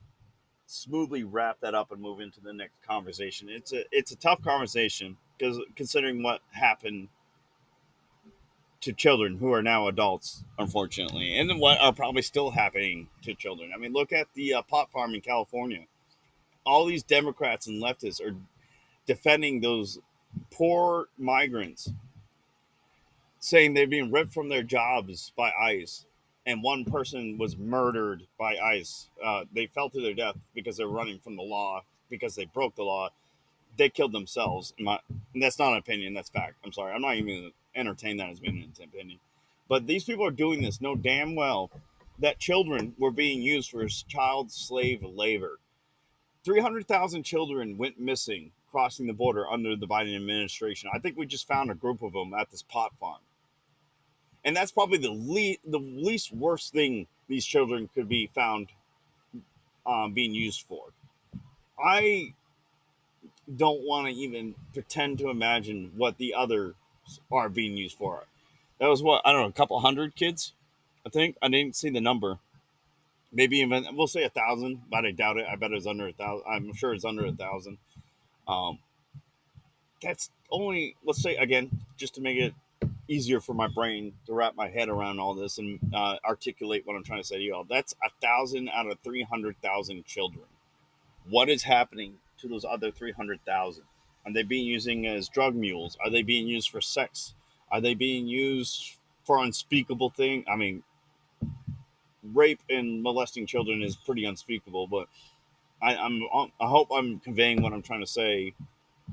smoothly wrap that up and move into the next conversation. It's a tough conversation because considering what happened to children who are now adults, unfortunately, and what are probably still happening to children. I mean, look at the pot farm in California. All these Democrats and leftists are defending those poor migrants, saying they're being ripped from their jobs by ICE. And one person was murdered by ICE. They fell to their death because they're running from the law, because they broke the law. They killed themselves. And that's not an opinion, that's fact. I'm sorry. I'm not even going to entertain that as being an opinion. But these people are doing this, know damn well that children were being used for child slave labor. 300,000 children went missing crossing the border under the Biden administration. I think we just found a group of them at this pot farm. And that's probably the least worst thing these children could be found being used for. I don't want to even pretend to imagine what the others are being used for. That was what, I don't know, a couple hundred kids. I think I didn't see the number. Maybe even we'll say 1,000, but I doubt it. I bet it's under 1,000. I'm sure it's under 1,000. Um, that's only, let's say again, just to make it easier for my brain to wrap my head around all this and articulate what I'm trying to say to you all. That's 1,000 out of 300,000 children. What is happening to those other 300,000? Are they being used as drug mules? Are they being used for sex? Are they being used for unspeakable things? I mean, rape and molesting children is pretty unspeakable, but I hope I'm conveying what I'm trying to say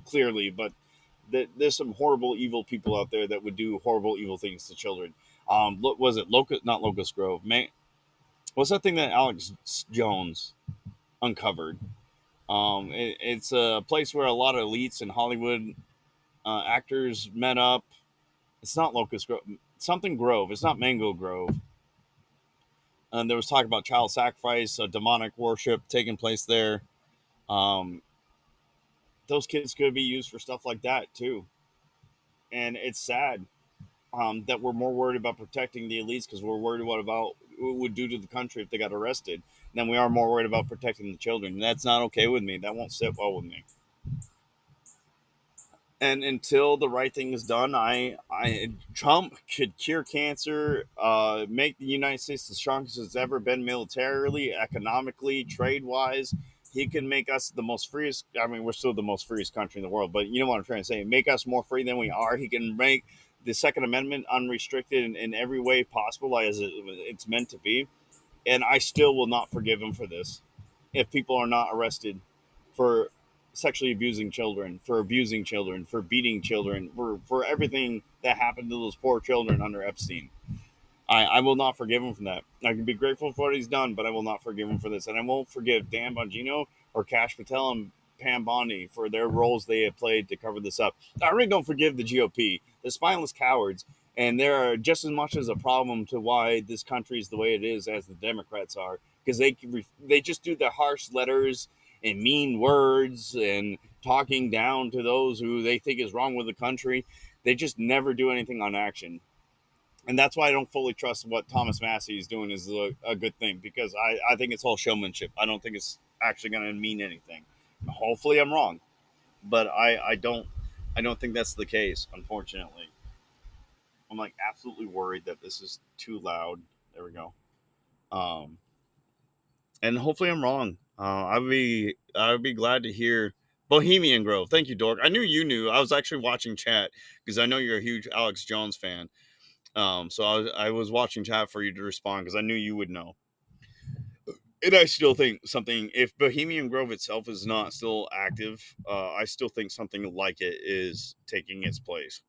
clearly. But there's some horrible, evil people out there that would do horrible, evil things to children. Was it Locust? Not Locust Grove. Man, what's that thing that Alex Jones uncovered? It's a place where a lot of elites and Hollywood actors met up. It's not Locust Grove. Something Grove. It's not Mango Grove. And there was talk about child sacrifice, demonic worship taking place there. Um, those kids could be used for stuff like that too. And it's sad that we're more worried about protecting the elites because we're worried about what it would do to the country if they got arrested than we are more worried about protecting the children. And that's not okay with me. That won't sit well with me. And until the right thing is done, I Trump could cure cancer, make the United States the strongest it's ever been militarily, economically, trade wise. He can make us the most freest. I mean, we're still the most freest country in the world, but you know what I'm trying to say. Make us more free than we are. He can make the Second Amendment unrestricted in every way possible, as it's meant to be. And I still will not forgive him for this. If people are not arrested for sexually abusing children, for beating children, for everything that happened to those poor children under Epstein. I will not forgive him for that. I can be grateful for what he's done, but I will not forgive him for this. And I won't forgive Dan Bongino or Cash Patel and Pam Bondi for their roles they have played to cover this up. I really don't forgive the GOP. They're spineless cowards. And they're just as much as a problem to why this country is the way it is as the Democrats are. Because they just do the harsh letters and mean words and talking down to those who they think is wrong with the country. They just never do anything on action, and that's why I don't fully trust what Thomas Massey is doing is a good thing because I think it's all showmanship. I don't think it's actually going to mean anything. Hopefully, I'm wrong, but I don't think that's the case. Unfortunately, I'm like absolutely worried that this is too loud. There we go. Um, and hopefully, I'm wrong. I would be glad to hear Bohemian Grove. Thank you, Dork. I knew you knew. I was actually watching chat because I know you're a huge Alex Jones fan. So I was watching chat for you to respond because I knew you would know. And I still think something, if Bohemian Grove itself is not still active, I still think something like it is taking its place.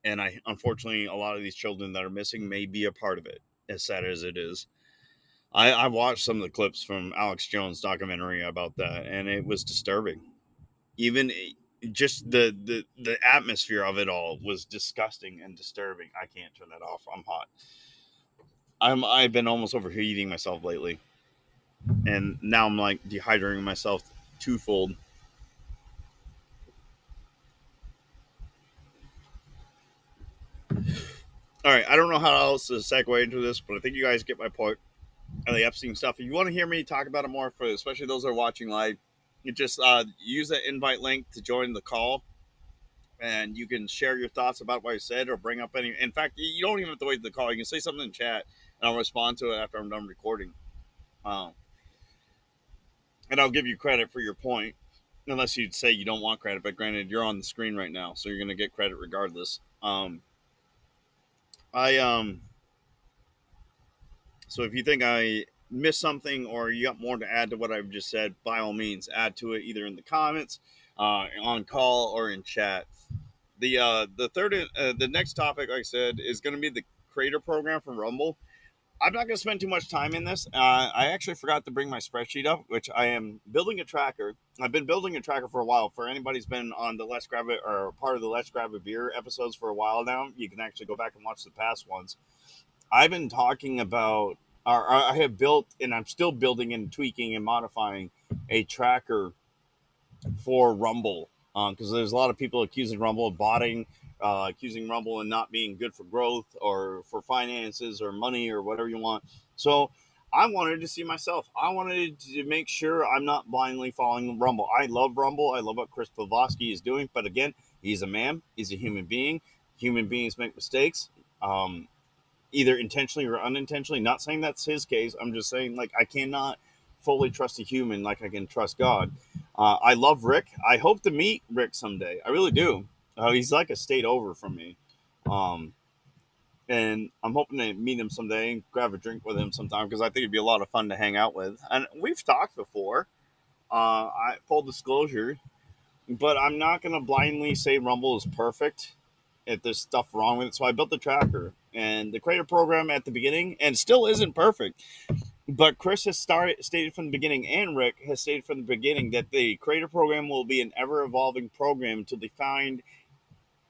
And unfortunately, a lot of these children that are missing may be a part of it, as sad as it is. I watched some of the clips from Alex Jones' documentary about that, and it was disturbing. Even just the atmosphere of it all was disgusting and disturbing. I can't turn that off. I'm hot. I've been almost overheating myself lately, and now I'm like dehydrating myself twofold. All right, I don't know how else to segue into this, but I think you guys get my point on the Epstein stuff. If you want to hear me talk about it more, for especially those that are watching live, you just use that invite link to join the call, and you can share your thoughts about what I said or bring up any. In fact, you don't even have to wait for the call. You can say something in chat, and I'll respond to it after I'm done recording. Um, and I'll give you credit for your point, unless you'd say you don't want credit. But granted, you're on the screen right now, so you're going to get credit regardless. I So if you think I missed something or you got more to add to what I've just said, by all means, add to it either in the comments, on call, or in chat. The next topic, like I said, is going to be the creator program for Rumble. I'm not going to spend too much time in this. I actually forgot to bring my spreadsheet up, which I am building a tracker. I've been building a tracker for a while. For anybody who's been on the Let's Grab It or part of the Let's Grab a Beer episodes for a while now, you can actually go back and watch the past ones. I've been talking about, or I have built, and I'm still building and tweaking and modifying a tracker for Rumble, because there's a lot of people accusing Rumble of botting, accusing Rumble and not being good for growth or for finances or money or whatever you want. So I wanted to see myself. I wanted to make sure I'm not blindly following Rumble. I love Rumble. I love what Chris Pavlovsky is doing. But again, he's a man. He's a human being. human beings make mistakes, um, either intentionally or unintentionally. Not saying that's his case. I'm just saying, like, I cannot fully trust a human like I can trust God. I love Rick. I hope to meet Rick someday. I really do. He's like a state over from me. Um, and I'm hoping to meet him someday and grab a drink with him sometime because I think it'd be a lot of fun to hang out with. And we've talked before. I full disclosure, but I'm not gonna blindly say Rumble is perfect if there's stuff wrong with it. So I built the tracker and the creator program at the beginning, and still isn't perfect. But Chris has stated from the beginning, and Rick has stated from the beginning that the creator program will be an ever evolving program until they find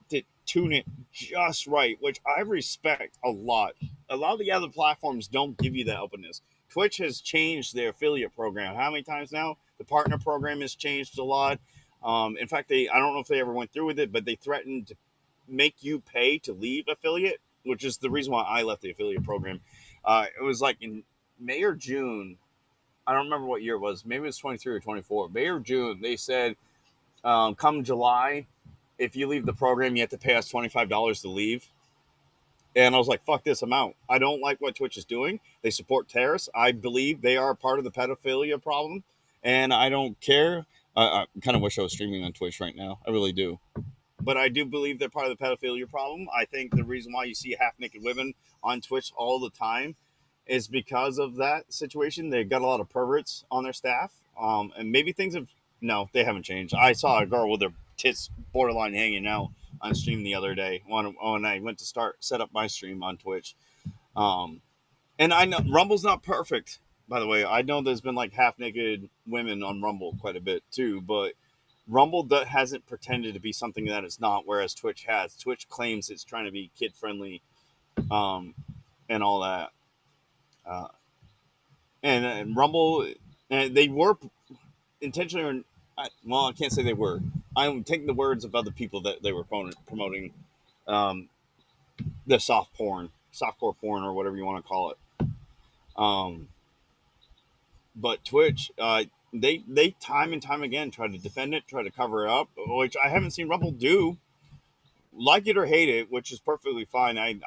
to tune it just right, which I respect a lot. A lot of the other platforms don't give you that openness. Twitch has changed their affiliate program. How many times now? The partner program has changed a lot. In fact, I don't know if they ever went through with it, but they threatened to make you pay to leave affiliate, which is the reason why I left the affiliate program. It was like in May or June. I don't remember what year it was. Maybe it was 23 or 24. May or June, they said, come July, if you leave the program, you have to pay us $25 to leave. And I was like, fuck this amount. I don't like what Twitch is doing. They support terrorists. I believe they are part of the pedophilia problem. And I don't care. I kind of wish I was streaming on Twitch right now. I really do. But I do believe they're part of the pedophilia problem. I think the reason why you see half naked women on Twitch all the time is because of that situation. They've got a lot of perverts on their staff. And maybe things have, no, they haven't changed. I saw a girl with her tits borderline hanging out on stream the other day when I went to set up my stream on Twitch. Um, and I know Rumble's not perfect, by the way. I know there's been like half naked women on Rumble quite a bit too, but Rumble hasn't pretended to be something that it's not, whereas Twitch has. Twitch claims it's trying to be kid friendly, um, and all that. Uh, and Rumble, and they were intentionally, well, I can't say they were. I'm taking the words of other people that they were promoting um, the softcore porn, or whatever you want to call it. Um, but Twitch, they time and time again try to defend it, try to cover it up, which I haven't seen Rumble do. Like it or hate it, which is perfectly fine. I'm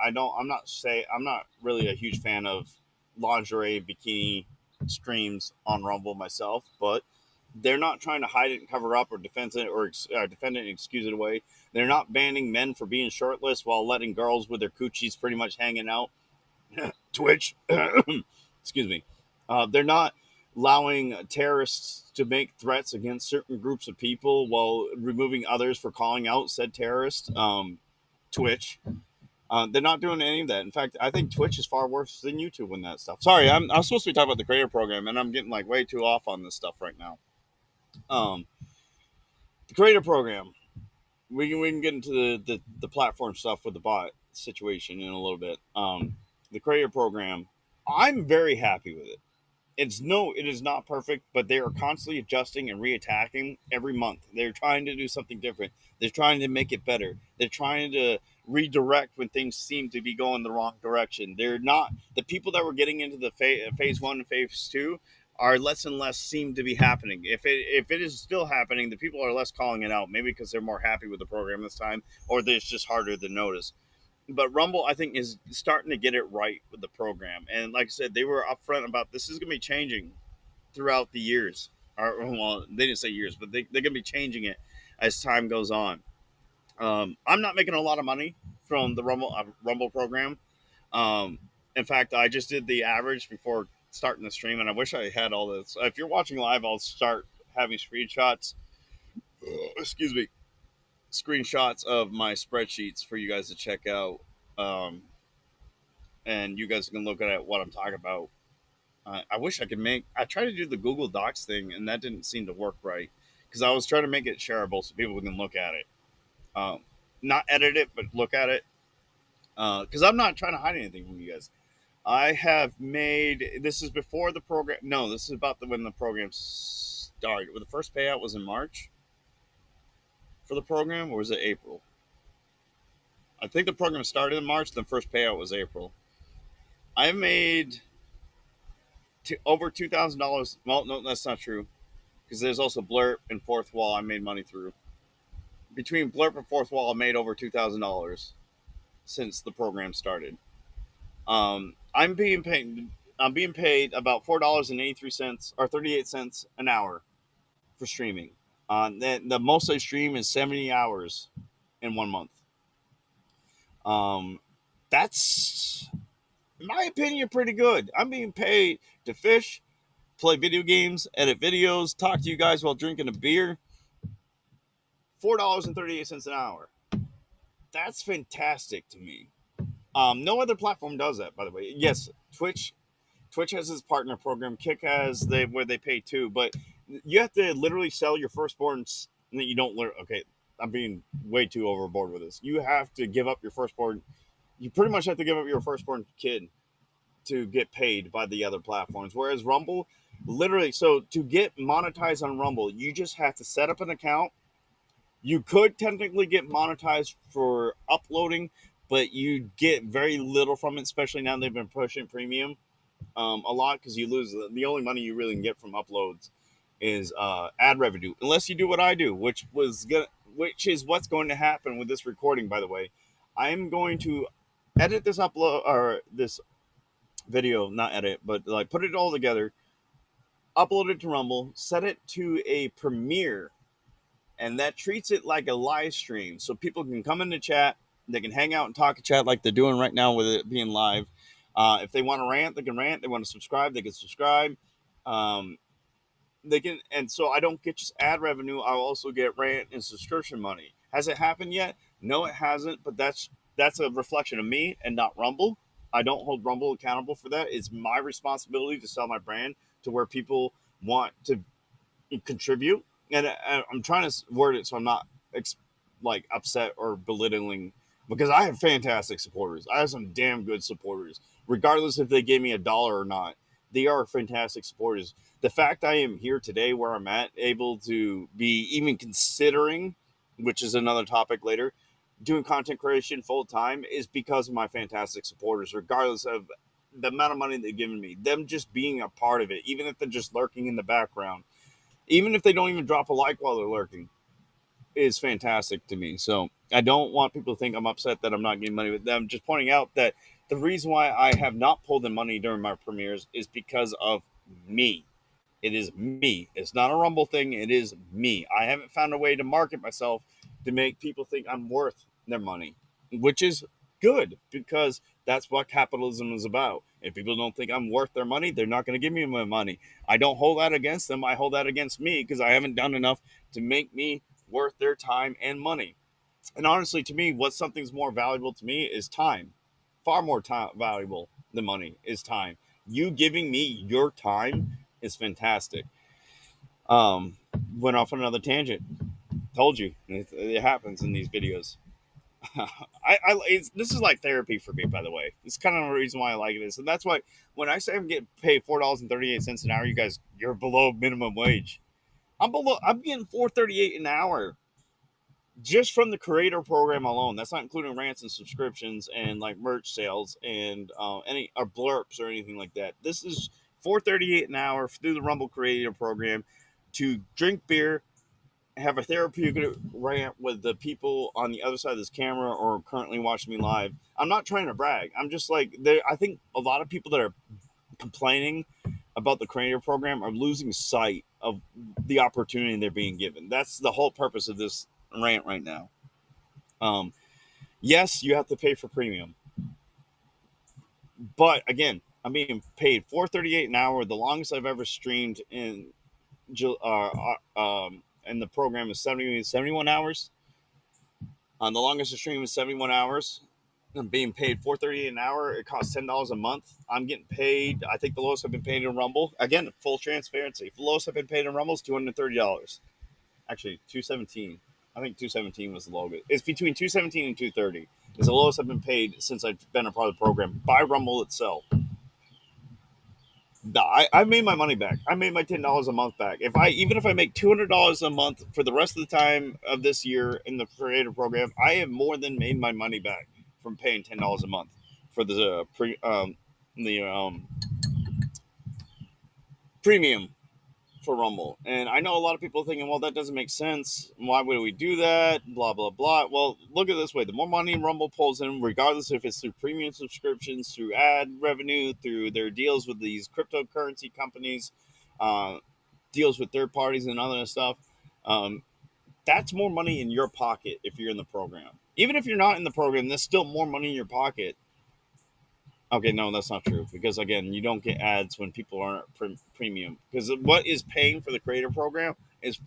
not really a huge fan of lingerie bikini streams on Rumble myself, but they're not trying to hide it and cover up or defend it defend it and excuse it away. They're not banning men for being shirtless while letting girls with their coochies pretty much hanging out. Twitch, excuse me. They're not allowing terrorists to make threats against certain groups of people while removing others for calling out said terrorist. Twitch. They're not doing any of that. In fact, I think Twitch is far worse than YouTube in that stuff. Sorry, I'm supposed to be talking about the creator program, and I'm getting like way too off on this stuff right now. Um, the creator program. We can get into the platform stuff with the bot situation in a little bit. The creator program. I'm very happy with it. It is not perfect, but they are constantly adjusting and reattacking every month. They're trying to do something different. They're trying to make it better. They're trying to redirect when things seem to be going the wrong direction. They're not the people that were getting into the phase one and phase two are less and less seem to be happening. If it is still happening, the people are less calling it out. Maybe because they're more happy with the program this time, or it's just harder to notice. But Rumble, I think, is starting to get it right with the program. And like I said, they were upfront about this is going to be changing throughout the years. Or, well, they didn't say years, but they're going to be changing it as time goes on. I'm not making a lot of money from the Rumble program. Um, in fact, I just did the average before starting the stream, and I wish I had all this. If you're watching live, I'll start having screenshots. Excuse me, screenshots of my spreadsheets for you guys to check out. Um, and you guys can look at what I'm talking about. I wish I could make. I tried to do the Google Docs thing, and that didn't seem to work right because I was trying to make it shareable so people can look at it, um, not edit it, but look at it. Because I'm not trying to hide anything from you guys. I have made. This is before the program. No, this is about when the program started. Well, the first payout was in March for the program, or was it April? I think the program started in March. The first payout was April. I made over $2,000. Well, no, that's not true because there's also Blurp and Fourth Wall. I made money through between Blurp and Fourth Wall. I made over $2,000. since the program started. I'm being paid. I'm being paid about $4.83 or 38 cents an hour for streaming. The most I stream is 70 hours in 1 month. Um, that's, in my opinion, pretty good. I'm being paid to fish, play video games, edit videos, talk to you guys while drinking a beer. $4.38 an hour. That's fantastic to me. No other platform does that, by the way. Yes, Twitch has his partner program. Kick has where they pay too, but you have to literally sell your firstborn. That you don't learn. Okay, I'm being way too overboard with this. You have to give up your firstborn. You pretty much have to give up your firstborn kid to get paid by the other platforms. Whereas Rumble, literally, so to get monetized on Rumble, you just have to set up an account. You could technically get monetized for uploading, but you get very little from it, especially now they've been pushing premium a lot because you lose the only money you really can get from uploads is ad revenue, unless you do what I do, which is what's going to happen with this recording. By the way, I am going to edit this upload or this video, not edit, but like put it all together, upload it to Rumble, set it to a premiere, and that treats it like a live stream, so people can come in the chat, they can hang out and talk to chat like they're doing right now with it being live. If they want to rant, they can rant. They want to subscribe, they can subscribe. Um, they can, and so I don't get just ad revenue. I'll also get rant and subscription money. Has it happened yet? No, it hasn't. But that's a reflection of me and not Rumble. I don't hold Rumble accountable for that. It's my responsibility to sell my brand to where people want to contribute. And I'm trying to word it so I'm not like upset or belittling, because I have fantastic supporters. I have some damn good supporters, regardless if they gave me $1 or not. They are fantastic supporters. The fact I am here today where I'm at, able to be even considering, which is another topic later, doing content creation full time is because of my fantastic supporters, regardless of the amount of money they've given me. Them just being a part of it, even if they're just lurking in the background, even if they don't even drop a like while they're lurking, is fantastic to me. So I don't want people to think I'm upset that I'm not getting money with them. Just pointing out that the reason why I have not pulled in money during my premieres is because of me. It is me. It's not a Rumble thing. It is me. I haven't found a way to market myself to make people think I'm worth their money, which is good because that's what capitalism is about. If people don't think I'm worth their money, they're not going to give me my money. I don't hold that against them. I hold that against me because I haven't done enough to make me worth their time and money. And honestly, to me, what something's more valuable to me is time. Far more time valuable than money is time. You giving me your time is fantastic. Um, Went off on another tangent. Told you it happens in these videos. This is like therapy for me, by the way. It's kind of the reason why I like this, and that's why when I say I'm getting paid $4.38 an hour, you guys, you're below minimum wage. I'm below. I'm getting $4.38 an hour just from the creator program alone. That's not including rants and subscriptions and like merch sales and any or blurps or anything like that. This is $4.38 an hour through the Rumble creator program to drink beer, have a therapeutic rant with the people on the other side of this camera or currently watching me live. I'm not trying to brag. I'm just like, I think a lot of people that are complaining about the creator program are losing sight of the opportunity they're being given. That's the whole purpose of this rant right now. Um, yes, you have to pay for premium, but again, I'm being paid $4.38 an hour. The longest I've ever streamed in the program is 71 hours. The longest stream is 71 hours. I'm being paid $4.38 an hour. It costs $10 a month. I'm getting paid. I think the lowest I've been paid in Rumble. Again, full transparency. The lowest I've been paid in Rumble is $230. Actually, 217. I think 217 was the lowest. It's between 217 and 230. It's the lowest I've been paid since I've been a part of the program by Rumble itself. I made my money back. I made my $10 a month back. Even if I make $200 a month for the rest of the time of this year in the creator program, I have more than made my money back from paying $10 a month for the premium for Rumble. And I know a lot of people thinking, well, that doesn't make sense. Why would we do that? Blah, blah, blah. Well, look at it this way. The more money Rumble pulls in, regardless if it's through premium subscriptions, through ad revenue, through their deals with these cryptocurrency companies, uh, deals with third parties and other stuff, um, that's more money in your pocket if you're in the program. Even if you're not in the program, there's still more money in your pocket. Okay, no, that's not true because again, you don't get ads when people aren't premium. Because what is paying for the creator program is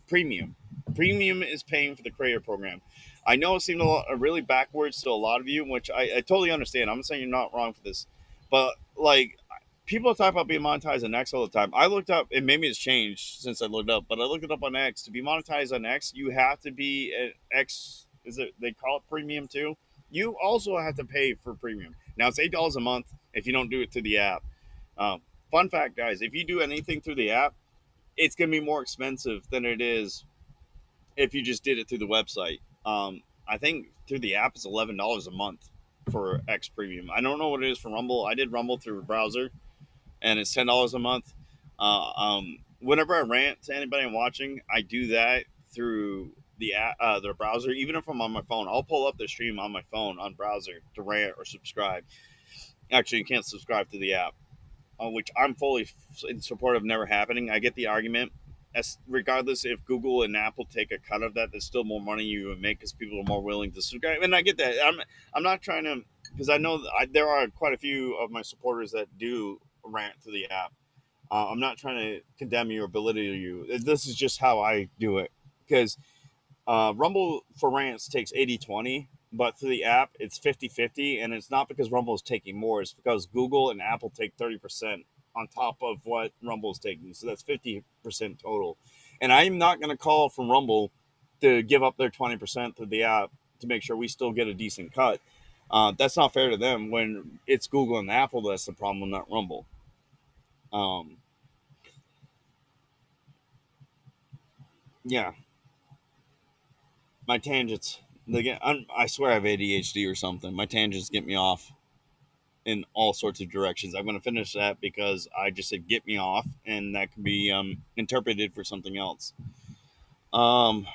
premium. Premium is paying for the creator program. I know it seemed really backwards to a lot of you, which I totally understand. I'm not saying you're not wrong for this, but like people talk about being monetized on X all the time. I looked up, and maybe it's changed since I looked up, but I looked it up on X. To be monetized on X, you have to be an X. Is it they call it premium too? You also have to pay for premium. Now it's $8 a month if you don't do it through the app. Fun fact, guys: if you do anything through the app, it's going to be more expensive than it is if you just did it through the website. I think through the app is $11 a month for X Premium. I don't know what it is for Rumble. I did Rumble through a browser, and it's $10 a month. Whenever I rant to anybody watching, I do that through the app, the browser. Even if I'm on my phone, I'll pull up the stream on my phone on browser to rant or subscribe. Actually, you can't subscribe to the app, which I'm fully in support of never happening. I get the argument. As regardless if Google and Apple take a cut of that, there's still more money you would make because people are more willing to subscribe. And I get that. I'm not trying to because I know there are quite a few of my supporters that do rant to the app. I'm not trying to condemn your ability to you. This is just how I do it because Rumble for rants takes 80-20, but through the app, it's 50-50. And it's not because Rumble is taking more, it's because Google and Apple take 30% on top of what Rumble is taking. So that's 50% total. And I'm not going to call from Rumble to give up their 20% through the app to make sure we still get a decent cut. That's not fair to them when it's Google and Apple that's the problem, not Rumble. Um, yeah, my tangents. I swear I have ADHD or something. My tangents get me off in all sorts of directions. I'm going to finish that because I just said get me off, and that can be interpreted for something else. Um,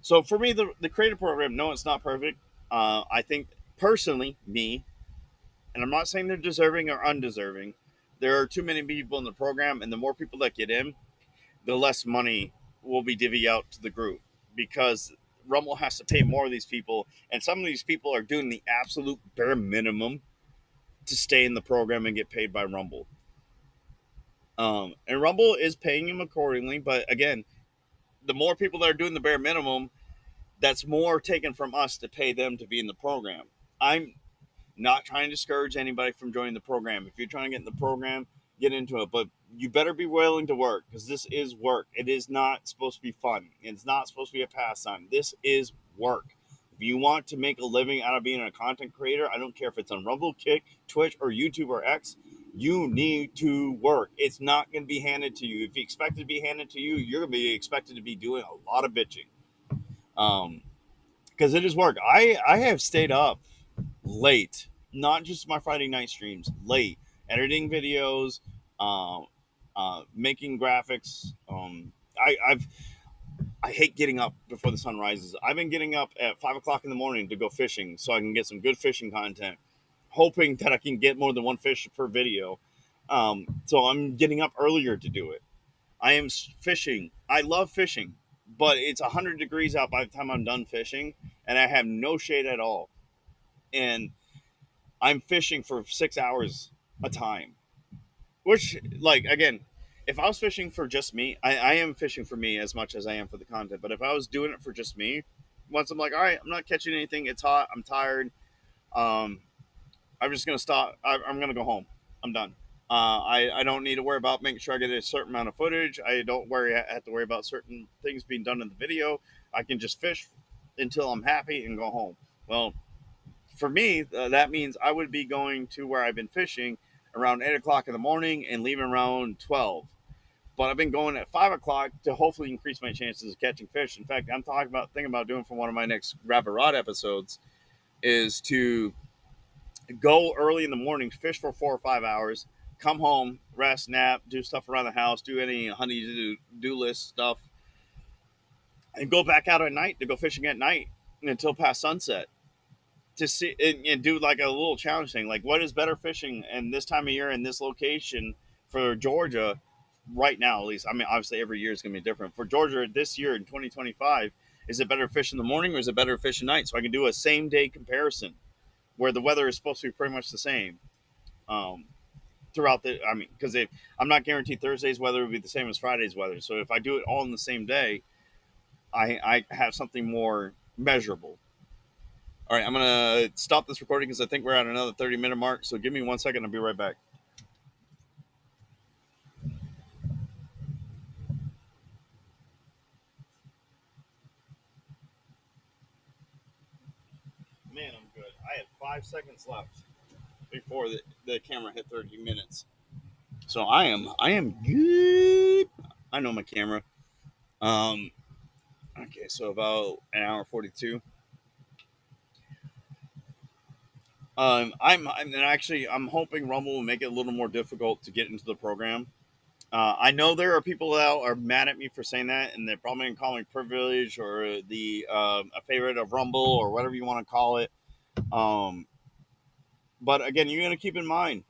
so for me, the creative program, no, it's not perfect. I think personally, me, and I'm not saying they're deserving or undeserving. There are too many people in the program, and the more people that get in, the less money will be divvied out to the group because Rumble has to pay more of these people, and some of these people are doing the absolute bare minimum to stay in the program and get paid by Rumble. And Rumble is paying them accordingly, but again, the more people that are doing the bare minimum, that's more taken from us to pay them to be in the program. I'm not trying to discourage anybody from joining the program. If you're trying to get in the program, get into it, but you better be willing to work because this is work. It is not supposed to be fun. It's not supposed to be a pastime. This is work. If you want to make a living out of being a content creator, I don't care if it's on Rumble, Kick, Twitch, or YouTube or X, you need to work. It's not going to be handed to you. If you expect it to be handed to you, you're going to be expected to be doing a lot of bitching. Because it is work. I have stayed up late, not just my Friday night streams, late, editing videos, making graphics. I hate getting up before the sun rises. I've been getting up at 5 o'clock in the morning to go fishing so I can get some good fishing content, hoping that I can get more than one fish per video. So I'm getting up earlier to do it. I am fishing. I love fishing, but it's 100 degrees out by the time I'm done fishing, and I have no shade at all. And I'm fishing for 6 hours a time. Which, like, again, if I was fishing for just me, I am fishing for me as much as I am for the content. But if I was doing it for just me, once I'm like, all right, I'm not catching anything. It's hot. I'm tired. Um, I'm just gonna stop. I'm gonna go home. I'm done. I don't need to worry about making sure I get a certain amount of footage. I don't have to worry about certain things being done in the video. I can just fish until I'm happy and go home. Well, for me, that means I would be going to where I've been fishing around 8 o'clock in the morning and leaving around 12. But I've been going at 5 o'clock to hopefully increase my chances of catching fish. In fact, I'm thinking about doing for one of my next grab a rod episodes is to go early in the morning, fish for 4 or 5 hours, come home, rest, nap, do stuff around the house, do any honey do list stuff, and go back out at night to go fishing at night until past sunset to see and do like a little challenge thing. Like, what is better fishing in this time of year in this location for Georgia right now? At least, I mean, obviously every year is going to be different. For Georgia this year in 2025, is it better fish in the morning or is it better fish at night? So I can do a same day comparison where the weather is supposed to be pretty much the same. Um, Throughout the, I mean, because I'm not guaranteed Thursday's weather will be the same as Friday's weather. So if I do it all in the same day, I have something more measurable. All right, I'm gonna stop this recording because I think we're at another 30-minute mark. So give me 1 second. I'll be right back. Man, I'm good. I had 5 seconds left before the camera hit 30 minutes. So I am good. I know my camera. Um, okay, so about an hour 42. And actually I'm hoping Rumble will make it a little more difficult to get into the program. I know there are people that are mad at me for saying that, and they're probably going to call me privilege or the a favorite of Rumble or whatever you want to call it. Um, but again, you're going to keep in mind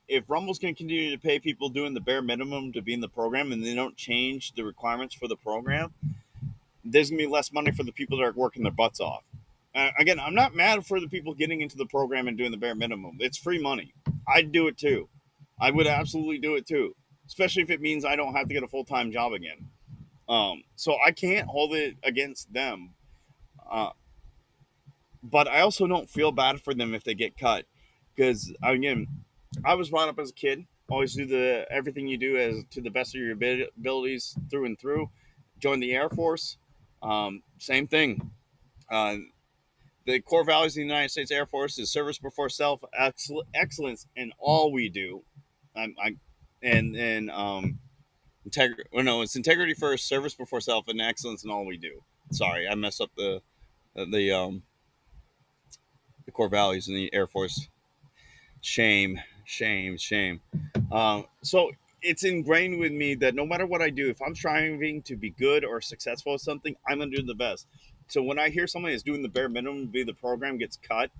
if Rumble's going to continue to pay people doing the bare minimum to be in the program, and they don't change the requirements for the program, there's going to be less money for the people that are working their butts off. Again, I'm not mad for the people getting into the program and doing the bare minimum. It's free money. I'd do it too. I would absolutely do it too, especially if it means I don't have to get a full time job again. So I can't hold it against them. Uh, but I also don't feel bad for them if they get cut, because again, I was brought up as a kid. Always do the everything you do as to the best of your abilities through and through. Join the Air Force. Same thing. Uh, the core values of the United States Air Force is service before self, excellence in all we do. I and integrity. Well, no, it's integrity first, service before self, and excellence in all we do. Sorry, I messed up the the core values in the Air Force. Shame, shame, shame. So it's ingrained with me that no matter what I do, if I'm striving to be good or successful at something, I'm gonna do the best. So when I hear somebody is doing the bare minimum to be the program gets cut,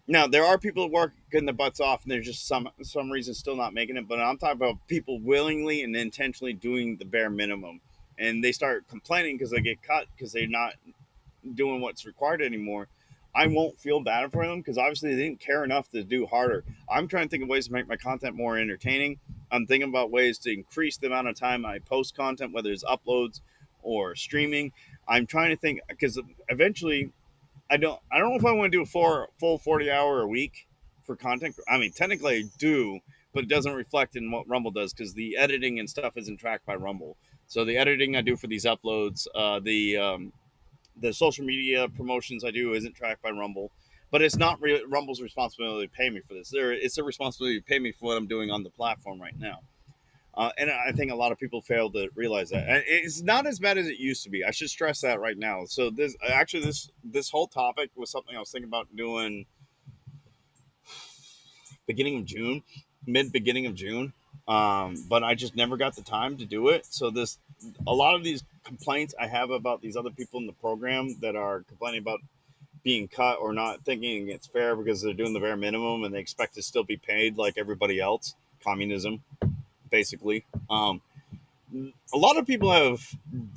now there are people that work getting their butts off, and there's just some reason still not making it. But I'm talking about people willingly and intentionally doing the bare minimum, and they start complaining because they get cut because they're not doing what's required anymore. I won't feel bad for them because obviously they didn't care enough to do harder. I'm trying to think of ways to make my content more entertaining. I'm thinking about ways to increase the amount of time I post content, whether it's uploads or streaming. I'm trying to think because eventually I don't know if I want to do a full 40-hour a week for content. I mean, technically I do, but it doesn't reflect in what Rumble does because the editing and stuff isn't tracked by Rumble. So the editing I do for these uploads, the social media promotions I do isn't tracked by Rumble, but it's not Rumble's responsibility to pay me for this. It's a responsibility to pay me for what I'm doing on the platform right now. And I think a lot of people fail to realize that. And it's not as bad as it used to be. I should stress that right now. So this whole topic was something I was thinking about doing beginning of June, mid beginning of June. But I just never got the time to do it. So this a lot of these complaints I have about these other people in the program that are complaining about being cut or not thinking it's fair because they're doing the bare minimum and they expect to still be paid like everybody else. Communism, basically. A lot of people have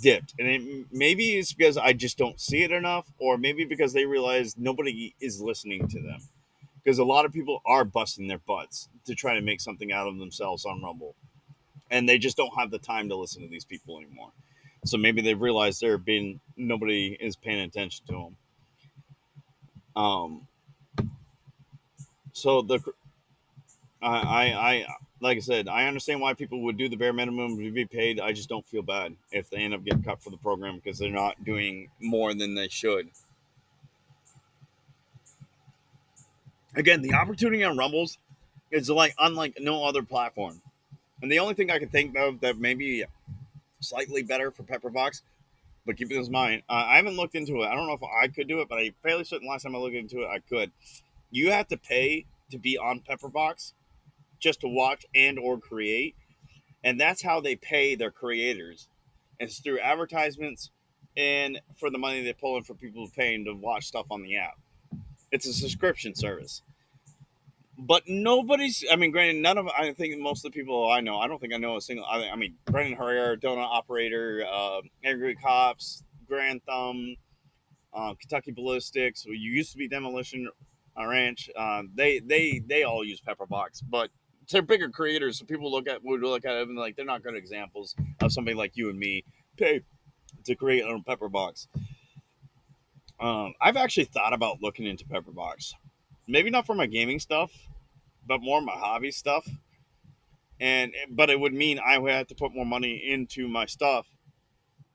dipped, and maybe it's because I just don't see it enough, or maybe because they realize nobody is listening to them. Because a lot of people are busting their butts to try to make something out of themselves on Rumble, and they just don't have the time to listen to these people anymore. So maybe they've realized nobody is paying attention to them. Um, so I like I said, I understand why people would do the bare minimum to be paid. I just don't feel bad if they end up getting cut for the program because they're not doing more than they should. Again, the opportunity on Rumbles is like unlike no other platform. And the only thing I can think of that may be slightly better for Pepperbox, but keep this in mind, I haven't looked into it. I don't know if I could do it, but I fairly certain last time I looked into it, I could. You have to pay to be on Pepperbox, just to watch and or create, and that's how they pay their creators. It's through advertisements and for the money they pull in for people paying to watch stuff on the app. It's a subscription service. But nobody's. I mean, granted, none of. I think most of the people I know. I don't think I know a single. I mean, Brendan Herrera, Donut Operator, Angry Cops, Grand Thumb, Kentucky Ballistics. Who used to be Demolition Ranch. They all use Pepperbox, but they're bigger creators. So people would look at it and like they're not good examples of somebody like you and me pay to create on Pepperbox. I've actually thought about looking into Pepperbox. Maybe not for my gaming stuff, but more my hobby stuff. And but it would mean I would have to put more money into my stuff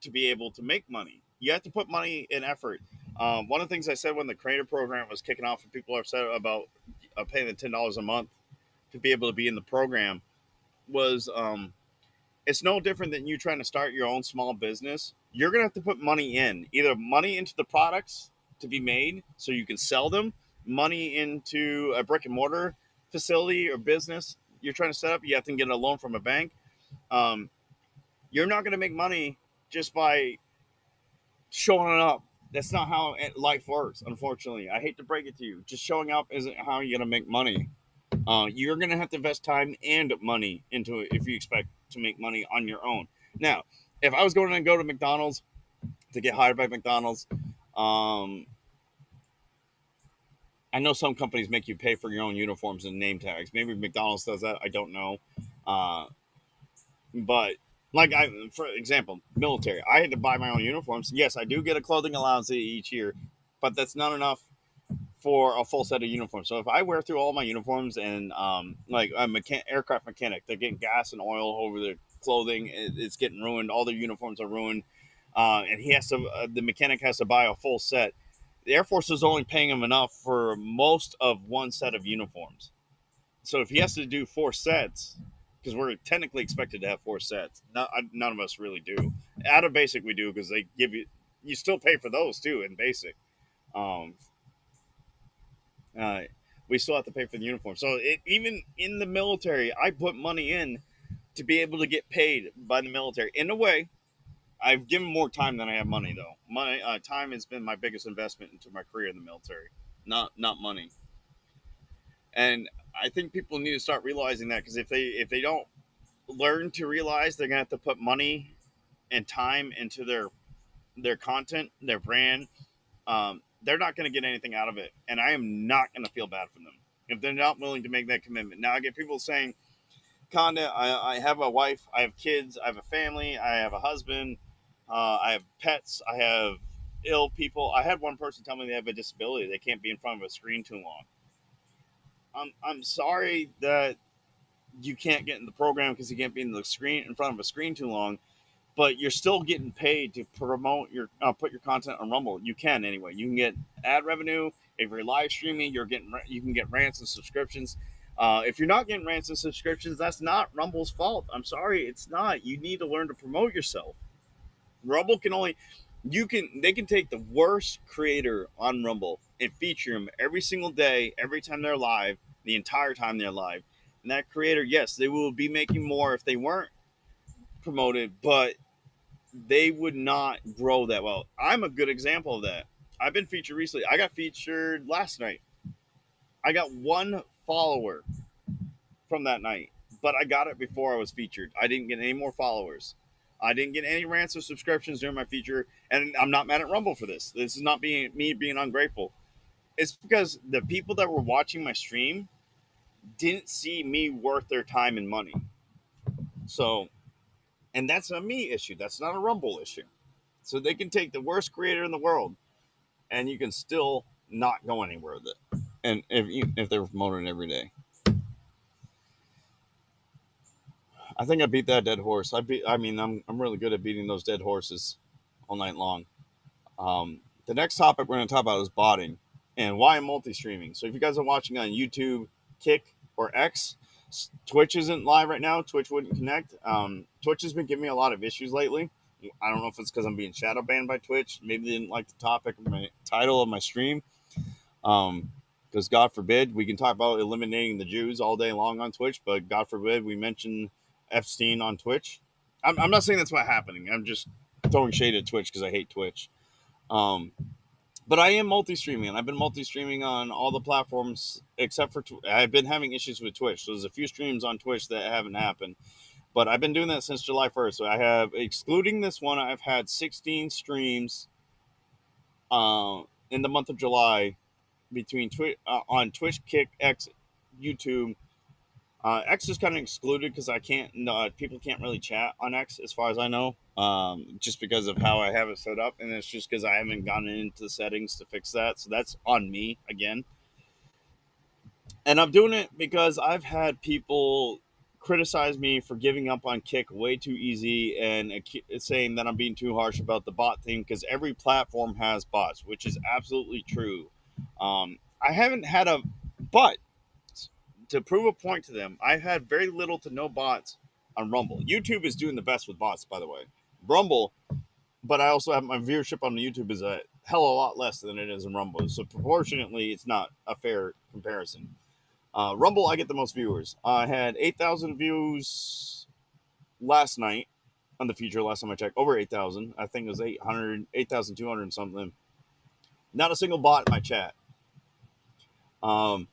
to be able to make money. You have to put money and effort. One of the things I said when the creator program was kicking off, and people are upset about paying the $10 a month to be able to be in the program, was it's no different than you trying to start your own small business. You're gonna have to put money in, either money into the products to be made so you can sell them, money into a brick and mortar facility or business you're trying to set up. You have to get a loan from a bank. Um, you're not going to make money just by showing up. That's not how life works, unfortunately. I hate to break it to you. Just showing up isn't how you're going to make money. You're going to have to invest time and money into it if you expect to make money on your own. Now, if I was going to go to McDonald's to get hired by McDonald's, um, I know some companies make you pay for your own uniforms and name tags. Maybe McDonald's does that. I don't know. Uh, but like for example, military, I had to buy my own uniforms. Yes, I do get a clothing allowance each year, but that's not enough for a full set of uniforms. So if I wear through all my uniforms and like a aircraft mechanic, they're getting gas and oil over their clothing. It's getting ruined. All their uniforms are ruined, and he has to. The mechanic has to buy a full set. The Air Force is only paying him enough for most of one set of uniforms. So if he has to do four sets, because we're technically expected to have four sets, none of us really do. Out of basic, we do because they give you. You still pay for those too in basic. Um, uh, we still have to pay for the uniform. So even in the military, I put money in to be able to get paid by the military. In a way, I've given more time than I have money though. My time has been my biggest investment into my career in the military, not money. And I think people need to start realizing that because if they don't learn to realize they're gonna have to put money and time into their content, their brand, they're not gonna get anything out of it. And I am not gonna feel bad for them if they're not willing to make that commitment. Now I get people saying, "Conda, I have a wife, I have kids, I have a family, I have a husband, I have pets, I have ill people." I had one person tell me they have a disability; they can't be in front of a screen too long. I'm sorry that you can't get in the program because you can't be in front of a screen too long, but you're still getting paid to promote your put your content on Rumble. You can anyway. You can get ad revenue if you're live streaming. You can get rants and subscriptions. If you're not getting rants and subscriptions, that's not Rumble's fault. I'm sorry, it's not. You need to learn to promote yourself. Rumble can only they can take the worst creator on Rumble and feature them every single day, every time they're live, the entire time they're live. And that creator, yes, they will be making more if they weren't promoted, but they would not grow that well. I'm a good example of that. I've been featured recently. I got featured last night. I got one follower from that night, but I got it before I was featured. I didn't get any more followers. I didn't get any rants or subscriptions during my feature, and I'm not mad at Rumble for this. This is not being me being ungrateful. It's because the people that were watching my stream didn't see me worth their time and money. So, and that's a me issue. That's not a Rumble issue. So they can take the worst creator in the world, and you can still not go anywhere with it. And if they're promoting every day, I think I beat that dead horse. I mean, I'm really good at beating those dead horses all night long. The next topic we're going to talk about is botting and why I'm multi-streaming. So if you guys are watching on YouTube, Kick, or X, Twitch isn't live right now. Twitch wouldn't connect. Twitch has been giving me a lot of issues lately. I don't know if it's because I'm being shadow banned by Twitch. Maybe they didn't like the topic of my title of my stream. Um, Because God forbid, we can talk about eliminating the Jews all day long on Twitch, but God forbid we mention Epstein on Twitch. I'm not saying that's what's happening. I'm just throwing shade at Twitch because I hate Twitch. Um, but I am multi-streaming, and I've been multi-streaming on all the platforms except for I've been having issues with Twitch. So there's a few streams on Twitch that haven't happened, but I've been doing that since July 1st. So I have, excluding this one, I've had 16 streams in the month of July between on Twitch, Kick, X, YouTube. X is kind of excluded because I can't. No, people can't really chat on X, as far as I know, just because of how I have it set up, and it's just because I haven't gone into the settings to fix that. So that's on me again. And I'm doing it because I've had people criticize me for giving up on Kick way too easy and saying that I'm being too harsh about the bot thing because every platform has bots, which is absolutely true. I haven't had a but to prove a point to them, I've had very little to no bots on Rumble. YouTube is doing the best with bots, by the way. Rumble, but I also have my viewership on YouTube is a hell of a lot less than it is in Rumble. So proportionately, it's not a fair comparison. Rumble, I get the most viewers. I had 8,000 views last night on the feature. Last time I checked, over 8,000. I think it was 8,200 something. Not a single bot in my chat. Um,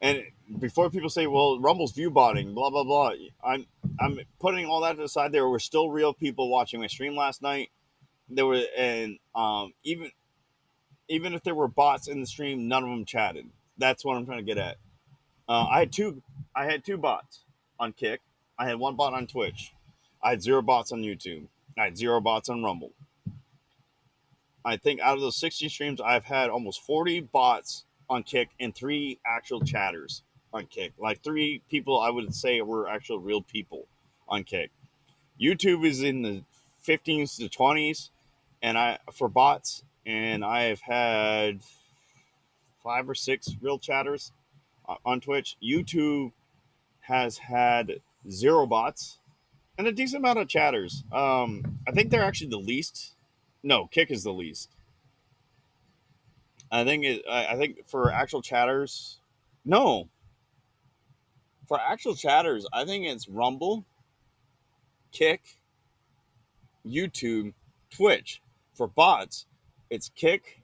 and before people say, "Well, Rumble's view botting," blah blah blah, I'm putting all that to the side. There were still real people watching my stream last night. There were, and even if there were bots in the stream, none of them chatted. That's what I'm trying to get at. I had two. I had two bots on Kick. I had one bot on Twitch. I had zero bots on YouTube. I had zero bots on Rumble. I think out of those 60 streams, I've had almost 40 bots on Kick and three actual chatters on Kick. Like three people I would say were actual real people on Kick. YouTube is in the 15s to 20s, and I for bots, and I have had 5 or 6 real chatters on Twitch. YouTube has had zero bots and a decent amount of chatters. I think they're actually the least. No, Kick is the least. I think for actual chatters, no, for actual chatters, I think it's Rumble, Kick, YouTube, Twitch. For bots, it's Kick,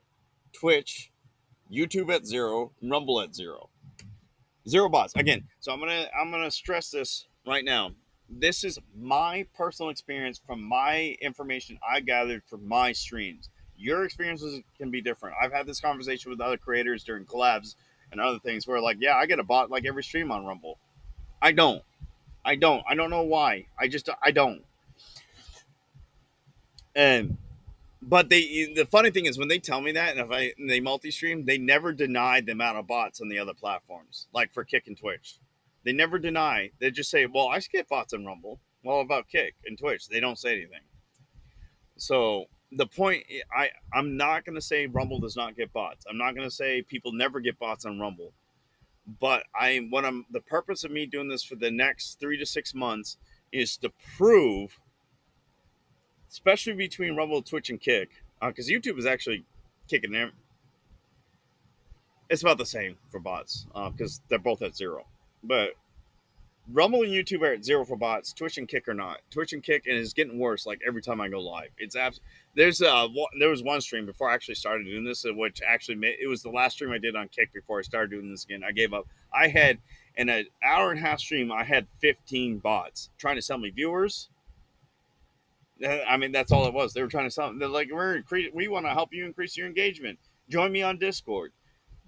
Twitch, YouTube at zero, Rumble at zero. Zero bots again. So I'm gonna stress this right now. This is my personal experience from my information I gathered from my streams. Your experiences can be different. I've had this conversation with other creators during collabs and other things where like, yeah, I get a bot like every stream on Rumble. I don't. I don't know why. I don't. And but the funny thing is when they tell me that and they multi-stream, they never deny the amount of bots on the other platforms, like for Kick and Twitch. They never deny. They just say, "Well, I get bots on Rumble." Well, about Kick and Twitch, they don't say anything. So the point, I'm not going to say Rumble does not get bots. I'm not going to say people never get bots on Rumble. But the purpose of me doing this for the next 3 to 6 months is to prove, especially between Rumble, Twitch, and Kick, because YouTube is actually kicking them. It's about the same for bots because they're both at zero. But Rumble and YouTube are at zero for bots. Twitch and Kick are not. Twitch and Kick, and it's getting worse. Like every time I go live, there was one stream before I actually started doing this, which actually it was the last stream I did on Kick before I started doing this again. I gave up. I had in an hour and a half stream, I had 15 bots trying to sell me viewers. I mean, that's all it was. They were trying to sell. They're like, we want to help you increase your engagement. Join me on Discord.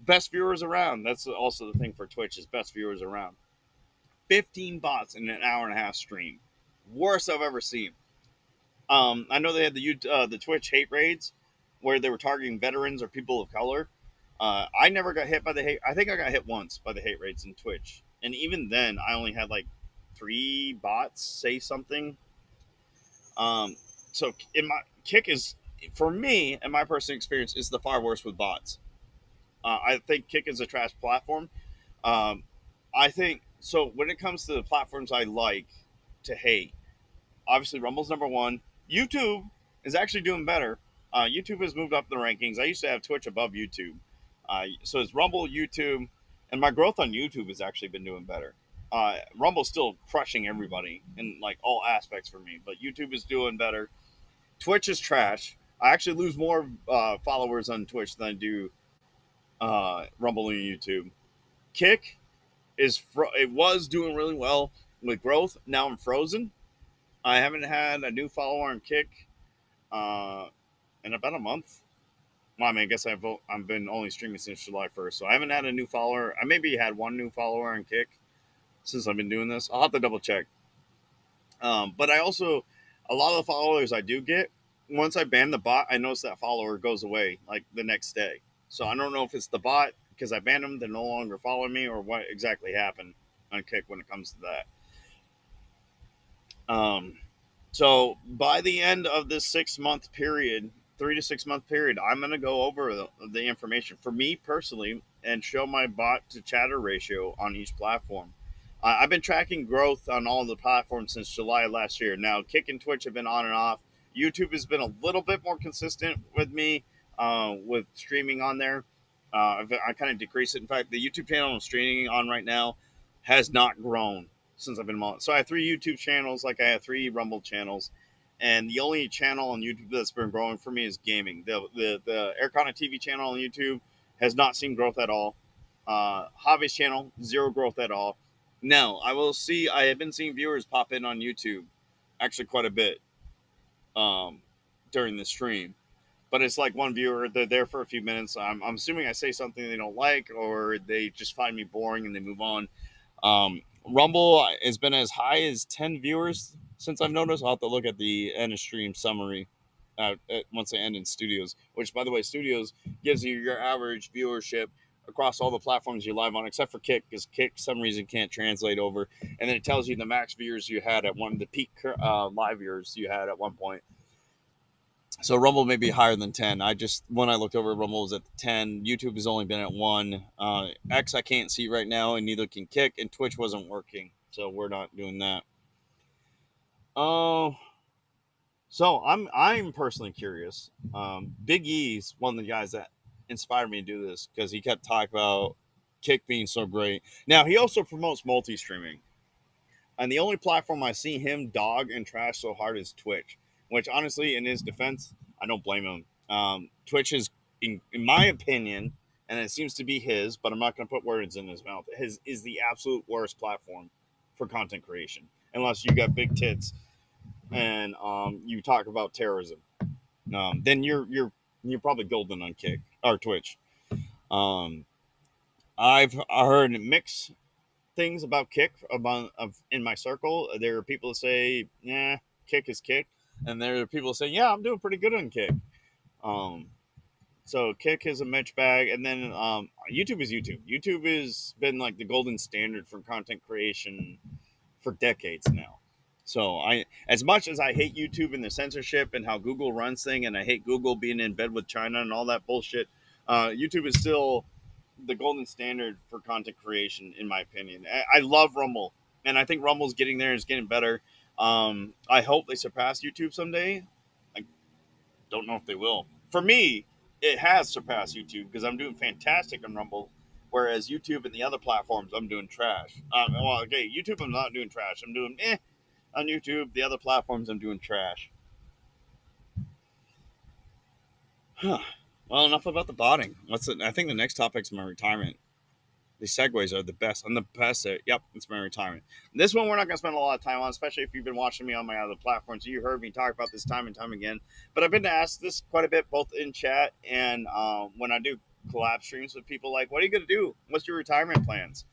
Best viewers around. That's also the thing for Twitch is best viewers around. 15 bots in an hour and a half stream. Worst I've ever seen. I know they had the Twitch hate raids where they were targeting veterans or people of color. I never got hit by the hate. I think I got hit once by the hate raids in Twitch. And even then, I only had like 3 bots say something. So in my Kick is, for me, in my personal experience, is the far worst with bots. I think Kick is a trash platform. I think so. When it comes to the platforms I like to hate, obviously Rumble's number one. YouTube is actually doing better. YouTube has moved up the rankings. I used to have Twitch above YouTube. So it's Rumble, YouTube, and my growth on YouTube has actually been doing better. Rumble's still crushing everybody in like all aspects for me, but YouTube is doing better. Twitch is trash. I actually lose more followers on Twitch than I do Rumble and YouTube. Kick it was doing really well with growth. Now I'm frozen. I haven't had a new follower on Kick uh, in about a month. Well, I mean, I guess I've been only streaming since July 1st, so I haven't had a new follower. I maybe had one new follower on Kick since I've been doing this. I'll have to double check. But I also, a lot of the followers I do get, once I ban the bot, I notice that follower goes away like the next day. So I don't know if it's the bot because I banned them, they're no longer following me, or what exactly happened on Kick when it comes to that. So by the end of this 6 month period, 3 to 6 month period, I'm going to go over the information for me personally and show my bot to chatter ratio on each platform. I've been tracking growth on all of the platforms since July of last year. Now, Kick and Twitch have been on and off. YouTube has been a little bit more consistent with me with streaming on there. I kind of decreased it. In fact, the YouTube channel I'm streaming on right now has not grown since I've been on. So I have 3 YouTube channels, like I have 3 Rumble channels, and the only channel on YouTube that's been growing for me is gaming. The Aircon TV channel on YouTube has not seen growth at all. Hobby's channel, zero growth at all. Now I will see. I have been seeing viewers pop in on YouTube, actually quite a bit um, during the stream. But it's like one viewer, they're there for a few minutes. I'm assuming I say something they don't like, or they just find me boring and they move on. Rumble has been as high as 10 viewers since I've noticed. I'll have to look at the end of stream summary once I end in Studios, which, by the way, Studios gives you your average viewership across all the platforms you live on, except for Kick, because Kick, for some reason, can't translate over. And then it tells you the max viewers you had at the peak live viewers you had at one point. So Rumble may be higher than 10. When I looked over, Rumble was at 10. YouTube has only been at 1. X I can't see right now, and neither can Kick, and Twitch wasn't working, so we're not doing that. Oh, so I'm personally curious. Big E's one of the guys that inspired me to do this because he kept talking about Kick being so great. Now he also promotes multi-streaming. And the only platform I see him dog and trash so hard is Twitch, which honestly, in his defense, I don't blame him. Twitch is, in my opinion, and it seems to be his, but I'm not going to put words in his mouth, is the absolute worst platform for content creation, unless you got big tits and you talk about terrorism. Then you're probably golden on Kick or Twitch. Um, I've heard mixed things about Kick in my circle. There are people that say, "Yeah, Kick is Kick," and there are people that say, "Yeah, I'm doing pretty good on Kick." Um, so Kick is a mixed bag, and then YouTube is YouTube. YouTube has been like the golden standard for content creation for decades now. So as much as I hate YouTube and the censorship and how Google runs things, and I hate Google being in bed with China and all that bullshit, YouTube is still the golden standard for content creation, in my opinion. I love Rumble, and I think Rumble's getting there and it's getting better. I hope they surpass YouTube someday. I don't know if they will. For me, it has surpassed YouTube because I'm doing fantastic on Rumble, whereas YouTube and the other platforms, I'm doing trash. Well, okay, YouTube, I'm not doing trash. I'm doing on YouTube. The other platforms, I'm doing trash. Huh. Well, enough about the botting. I think the next topic is my retirement. The segues are the best. I'm the best at, yep, it's my retirement. This one we're not going to spend a lot of time on, especially if you've been watching me on my other platforms. You heard me talk about this time and time again. But I've been asked this quite a bit, both in chat and when I do collab streams with people, like, what are you going to do? What's your retirement plans?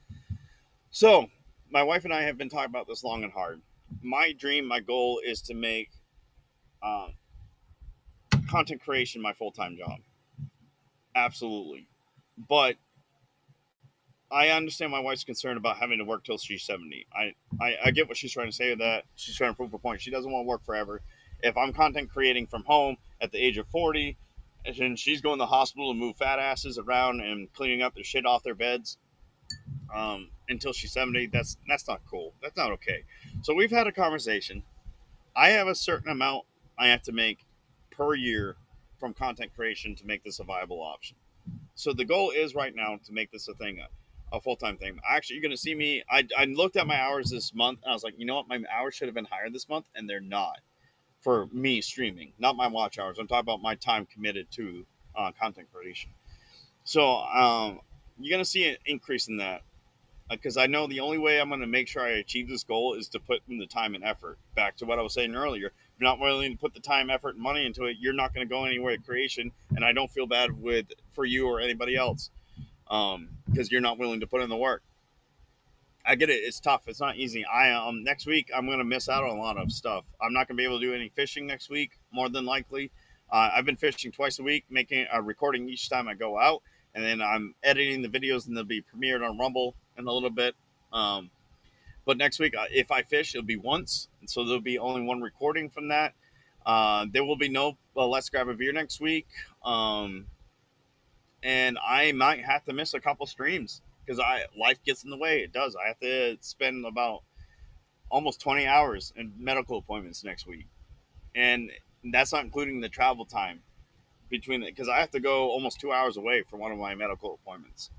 So my wife and I have been talking about this long and hard. My dream, my goal is to make content creation my full-time job. Absolutely. But I understand my wife's concerned about having to work till she's 70. I get what she's trying to say with that. She's trying to prove a point. She doesn't want to work forever. If I'm content creating from home at the age of 40, and she's going to the hospital to move fat asses around and cleaning up their shit off their beds until she's 70, that's not cool. That's not okay. So we've had a conversation. I have a certain amount I have to make per year from content creation to make this a viable option. So the goal is right now to make this a thing, a full time thing. Actually, you're going to see me. I looked at my hours this month, and I was like, you know what, my hours should have been higher this month, and they're not for me streaming, not my watch hours. I'm talking about my time committed to content creation. So you're going to see an increase in that because I know the only way I'm going to make sure I achieve this goal is to put in the time and effort. Back to what I was saying earlier, if you're not willing to put the time, effort, and money into it, you're not going to go anywhere with creation. And I don't feel bad with for you or anybody else because you're not willing to put in the work. I get it. It's tough. It's not easy. I next week I'm going to miss out on a lot of stuff. I'm not going to be able to do any fishing next week, more than likely. I've been fishing twice a week, making recording each time I go out, and then I'm editing the videos, and they'll be premiered on Rumble in a little bit. Um, but next week, if I fish, it'll be once, and so there'll be only one recording from that. There will be no Let's Grab a Beer next week, and I might have to miss a couple streams because I life gets in the way. It does. I have to spend about almost 20 hours in medical appointments next week, and that's not including the travel time between it because I have to go almost 2 hours away for one of my medical appointments.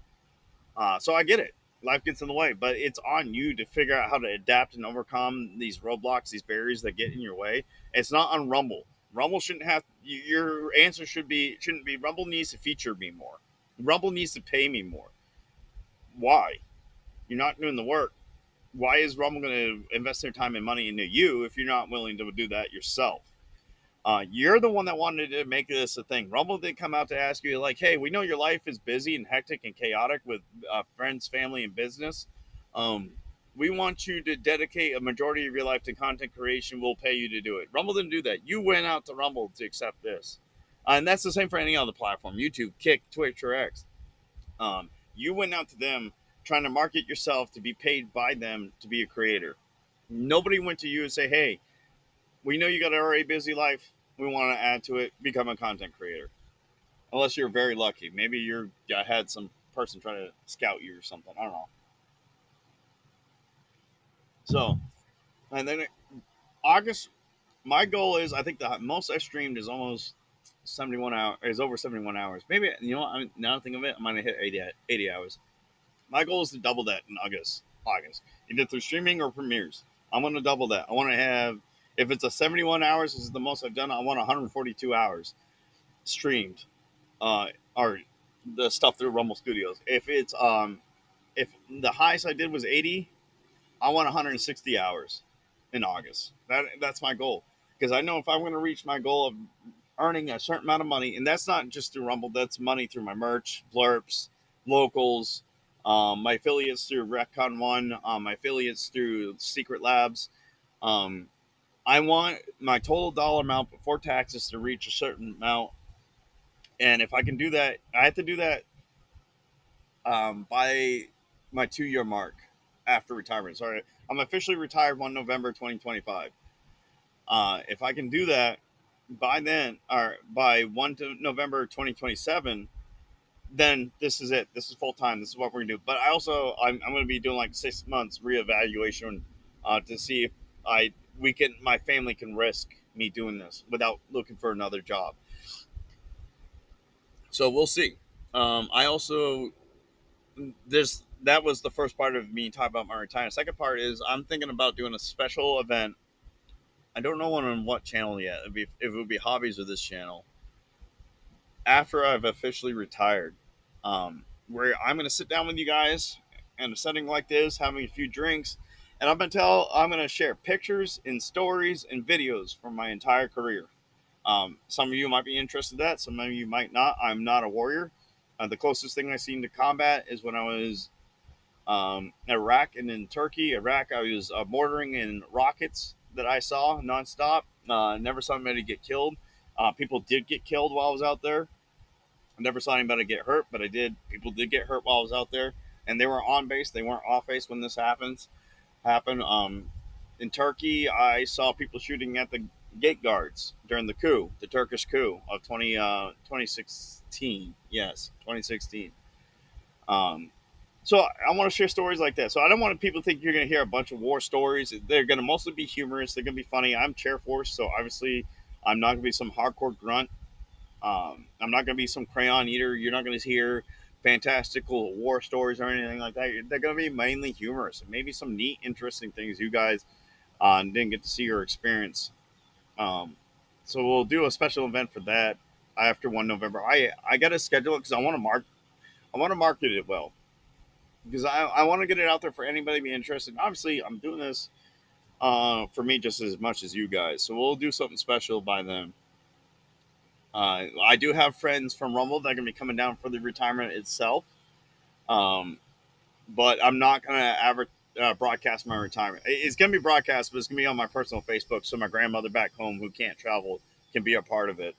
So I get it. Life gets in the way, but it's on you to figure out how to adapt and overcome these roadblocks, these barriers that get in your way. It's not on Rumble. Rumble shouldn't have your answer shouldn't be Rumble needs to feature me more. Rumble needs to pay me more. Why? You're not doing the work. Why is Rumble going to invest their time and money into you if you're not willing to do that yourself? You're the one that wanted to make this a thing. Rumble did come out to ask you, like, hey, we know your life is busy and hectic and chaotic with friends, family, and business. Um, we want you to dedicate a majority of your life to content creation. We'll pay you to do it. Rumble didn't do that. You went out to Rumble to accept this. And that's the same for any other platform YouTube, Kick, Twitch, or X. You went out to them trying to market yourself to be paid by them to be a creator. Nobody went to you and say, hey, we know you got an already busy life. We want to add to it. Become a content creator. Unless you're very lucky. Maybe you had some person trying to scout you or something. I don't know. So, and then August, my goal is I think the most I streamed is almost 71 hours. Is over 71 hours. Maybe you know what? Now I think of it, I'm gonna hit 80 hours. My goal is to double that in August. Either through streaming or premieres. I'm gonna double that. I want to have if it's a 71 hours, this is the most I've done. I want 142 hours streamed, or the stuff through Rumble Studios. If the highest I did was 80, I want 160 hours in August. That's my goal because I know if I'm going to reach my goal of earning a certain amount of money, and that's not just through Rumble, that's money through my merch, blurps, locals, my affiliates through Recon One, my affiliates through Secret Labs. Um, I want my total dollar amount before taxes to reach a certain amount, and if I can do that, I have to do that by my 2 year mark after retirement. Sorry, I'm officially retired 1 November 2025. If I can do that by then, or by 1 to November 2027, then this is it. This is full time. This is what we're gonna do. But I'm going to be doing like 6 months reevaluation to see if my family can risk me doing this without looking for another job. So we'll see. I also this that was the first part of me talking about my retirement. Second part is I'm thinking about doing a special event. I don't know on what channel yet. If it would be hobbies or this channel. After I've officially retired, where I'm going to sit down with you guys in a setting like this, having a few drinks, and I'm going to share pictures and stories and videos from my entire career. Some of you might be interested in that. Some of you might not. I'm not a warrior. The closest thing I've seen to combat is when I was Iraq and in Turkey. Iraq, I was mortaring in rockets that I saw nonstop. Never saw anybody get killed. People did get killed while I was out there. I never saw anybody get hurt, but I did. People did get hurt while I was out there, and they were on base. They weren't off base when this happened. In Turkey, I saw people shooting at the gate guards during the Turkish coup of 2016. Yes, 2016. Um, so I want to share stories like that. So I don't want people to think you're going to hear a bunch of war stories. They're going to mostly be humorous. They're going to be funny. I'm Chair Force, so obviously I'm not going to be some hardcore grunt. I'm not going to be some crayon eater. You're not going to hear fantastical war stories or anything like that. They're going to be mainly humorous and maybe some neat, interesting things you guys didn't get to see or experience. Um, so we'll do a special event for that after 1 November. I got to schedule it because I want to market it well because I want to get it out there for anybody to be interested. Obviously, I'm doing this for me just as much as you guys. So we'll do something special by then. I do have friends from Rumble that are going to be coming down for the retirement itself. Um, but I'm not going to broadcast my retirement. It's going to be broadcast, but it's going to be on my personal Facebook, so my grandmother back home who can't travel can be a part of it.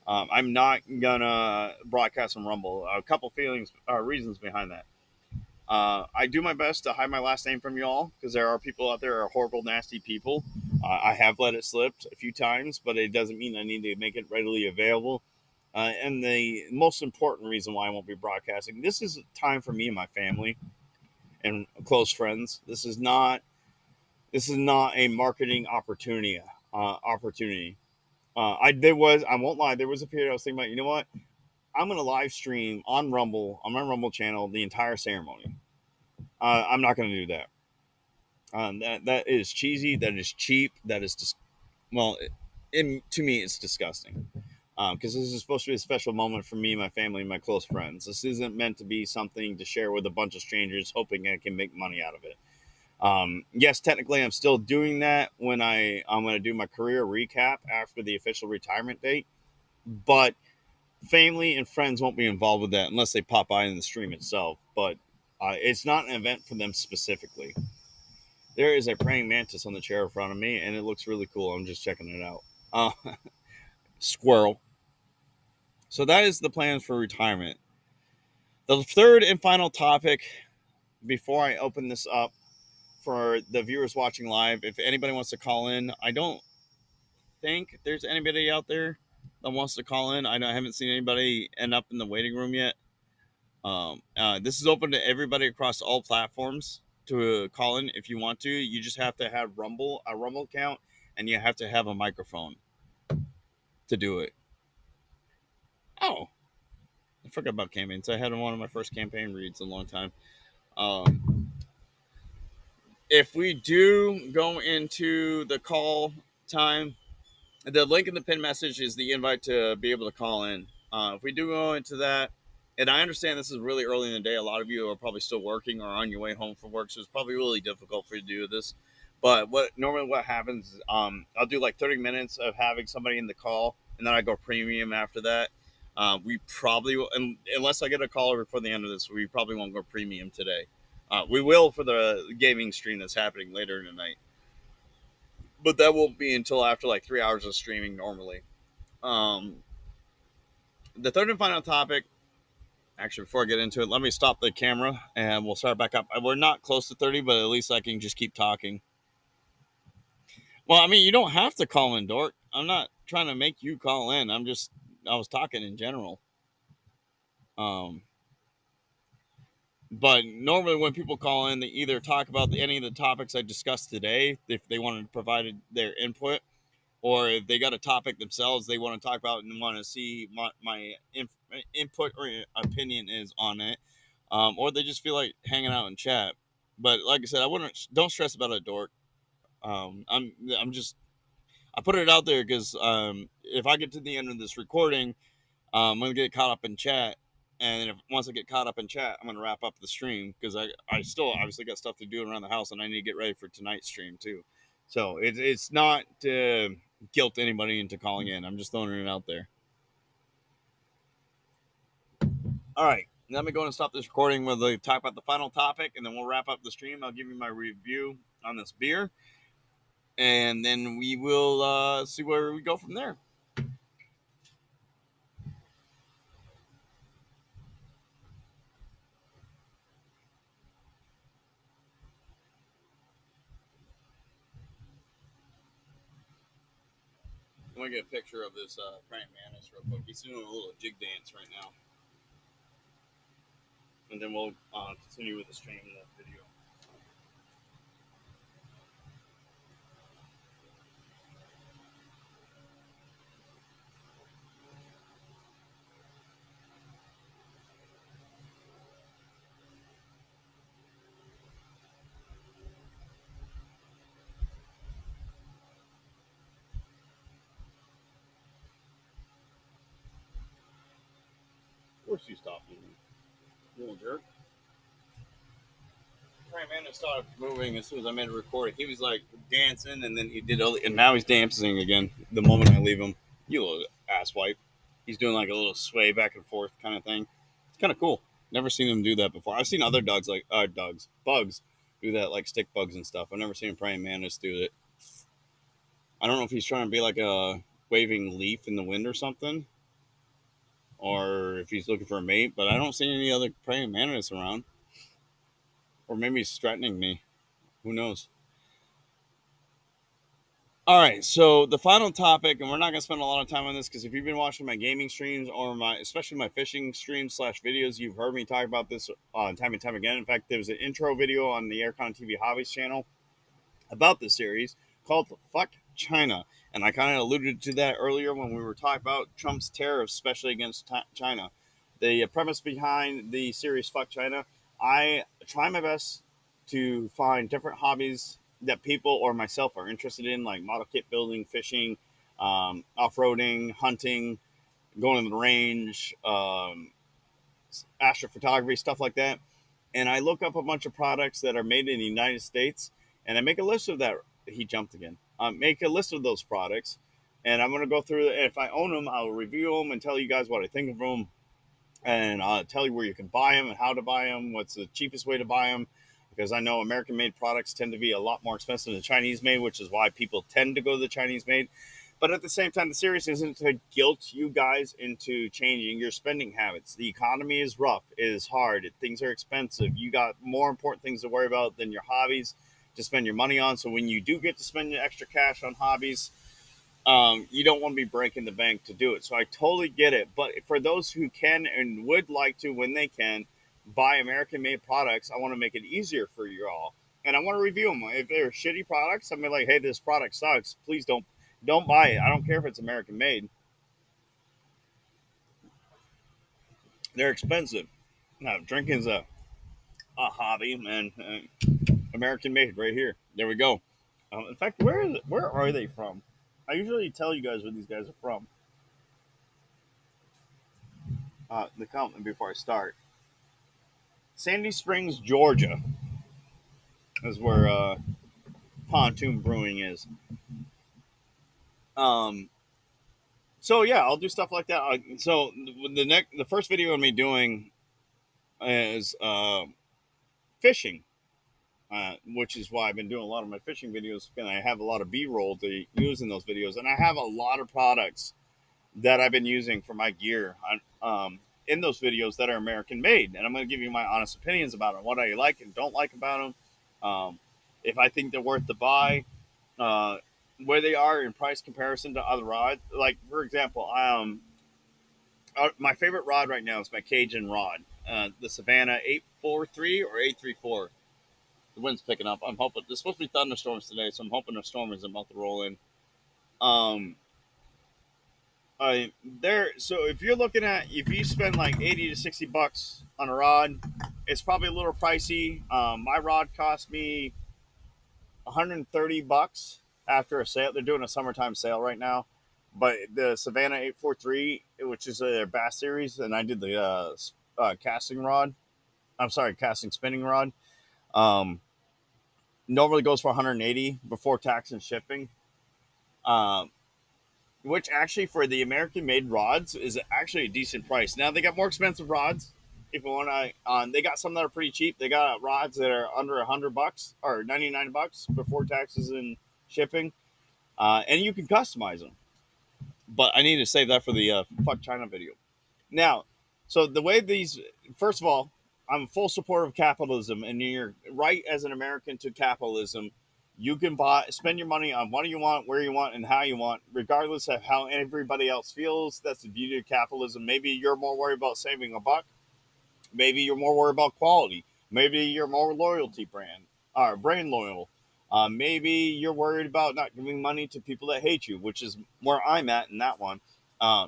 I'm not going to broadcast on Rumble. A couple reasons behind that. I do my best to hide my last name from you all because there are people out there who are horrible, nasty people. I have let it slip a few times, but it doesn't mean I need to make it readily available. And the most important reason why I won't be broadcasting, this is time for me and my family and close friends. This is not a marketing opportunity. Opportunity. I won't lie. There was a period I was thinking about. You know what? I'm going to live stream on Rumble on my Rumble channel the entire ceremony. I'm not going to do that. That is cheesy. That is cheap. That is well, to me, it's disgusting. Because this is supposed to be a special moment for me, my family, and my close friends. This isn't meant to be something to share with a bunch of strangers, hoping I can make money out of it. Yes, technically, I'm still doing that when I'm going to do my career recap after the official retirement date, but family and friends won't be involved with that unless they pop by in the stream itself. But it's not an event for them specifically. There is a praying mantis on the chair in front of me, and it looks really cool. I'm just checking it out. Squirrel. So that is the plans for retirement. The third and final topic before I open this up for the viewers watching live, if anybody wants to call in, I don't think there's anybody out there that wants to call in. I haven't seen anybody end up in the waiting room yet. This is open to everybody across all platforms to call in if you want to. You just have to have a Rumble account, and you have to have a microphone to do it. Oh, I forgot about campaigns. I had one of my first campaign reads in a long time. If we do go into the call time, the link in the pin message is the invite to be able to call in. If we do go into that, and I understand this is really early in the day, a lot of you are probably still working or on your way home from work, so it's probably really difficult for you to do this. But what happens is I'll do like 30 minutes of having somebody in the call, and then I go premium after that. We probably will, unless I get a caller before the end of this, we probably won't go premium today. We will for the gaming stream that's happening later in the night, but that won't be until after like 3 hours of streaming normally. Um, the third and final topic, actually, before I get into it, let me stop the camera and we'll start back up. We're not close to 30, but at least I can just keep talking. Well, I mean, you don't have to call in, Dork. I'm not trying to make you call in. I was talking in general. Um, but normally when people call in, they either talk about any of the topics I discussed today, if they wanted to provide their input, or if they got a topic themselves they want to talk about and want to see my input or opinion is on it, or they just feel like hanging out and chat. But like I said, don't stress about it, Dork. I'm just I put it out there because if I get to the end of this recording, I'm gonna get caught up in chat, and once I get caught up in chat, I'm gonna wrap up the stream because I still obviously got stuff to do around the house, and I need to get ready for tonight's stream too. So it's not to guilt anybody into calling in. I'm just throwing it out there. All right, let me go and stop this recording with the talk about the final topic, and then we'll wrap up the stream. I'll give you my review on this beer, and then we will see where we go from there. I'm gonna get a picture of this praying mantis real quick. He's doing a little jig dance right now, and then we'll continue with the stream in the video. course you stopped moving. You little jerk. Praying Mantis started moving as soon as I made a recording. He was like dancing, and then he did, and now he's dancing again. The moment I leave him, you little asswipe. He's doing like a little sway back and forth kind of thing. It's kind of cool. Never seen him do that before. I've seen other dogs like bugs do that, like stick bugs and stuff. I've never seen a praying mantis do it. I don't know if he's trying to be like a waving leaf in the wind or something, or if he's looking for a mate. But I don't see any other praying mantis around, or maybe he's threatening me. Who knows? All right, so the final topic, and we're not going to spend a lot of time on this because if you've been watching my gaming streams or especially my fishing streams slash videos, you've heard me talk about this time and time again. In fact, there was an intro video on the Aircon TV Hobbies channel about this series called Fck China, and I kind of alluded to that earlier when we were talking about Trump's tariffs, especially against China. The premise behind the series Fck China, I try my best to find different hobbies that people or myself are interested in, like model kit building, fishing, off-roading, hunting, going to the range, astrophotography, stuff like that. And I look up a bunch of products that are made in the United States, and I make a list of that. He jumped again. Make a list of those products, and I'm going to go through. If I own them, I'll review them and tell you guys what I think of them, and I'll tell you where you can buy them and how to buy them, what's the cheapest way to buy them, because I know American-made products tend to be a lot more expensive than Chinese-made, which is why people tend to go to the Chinese-made. But at the same time, the series isn't to guilt you guys into changing your spending habits. The economy is rough. It is hard. Things are expensive. You got more important things to worry about than your hobbies to spend your money on. So when you do get to spend your extra cash on hobbies, you don't want to be breaking the bank to do it. So I totally get it. But for those who can and would like to, when they can, buy American-made products, I want to make it easier for you all. And I want to review them. If they're shitty products, I'm like, hey, this product sucks. Please don't buy it. I don't care if it's American made. They're expensive. Now, drinking's a hobby, man. American made right here. There we go. In fact, where are they from? I usually tell you guys where these guys are from. The comment before I start. Sandy Springs, Georgia, is where Pontoon Brewing is. Um, so yeah, I'll do stuff like that. So the first video of me doing is fishing, which is why I've been doing a lot of my fishing videos, and I have a lot of B-roll to use in those videos, and I have a lot of products that I've been using for my gear in those videos that are American made, and I'm going to give you my honest opinions about them, what I like and don't like about them, if I think they're worth the buy, uh, where they are in price comparison to other rods. Like for example, my favorite rod right now is my Cajun rod, the Savannah 843 or 834. The wind's picking up. I'm hoping there's supposed to be thunderstorms today, so I'm hoping a storm is about to roll in. Um, there. So if you're looking at, if you spend like 80 to 60 bucks on a rod, it's probably a little pricey. My rod cost me 130 bucks after a sale. They're doing a summertime sale right now. But the Savannah 843, which is their Bass series, and I did the casting rod. I'm sorry, casting spinning rod. Um, Normally goes for 180 before tax and shipping. Um, which actually for the American made rods is actually a decent price. Now they got more expensive rods. If you want to, they got some that are pretty cheap. They got rods that are under $100 or 99 bucks before taxes and shipping, and you can customize them. But I need to save that for the Fuck China video. Now, so the way these, first of all, I'm a full supporter of capitalism, and you're right as an American to capitalism. You can spend your money on what you want, where you want, and how you want, regardless of how everybody else feels. That's the beauty of capitalism. Maybe you're more worried about saving a buck. Maybe you're more worried about quality. Maybe you're more loyalty brand or brand loyal. Maybe you're worried about not giving money to people that hate you, which is where I'm at in that one.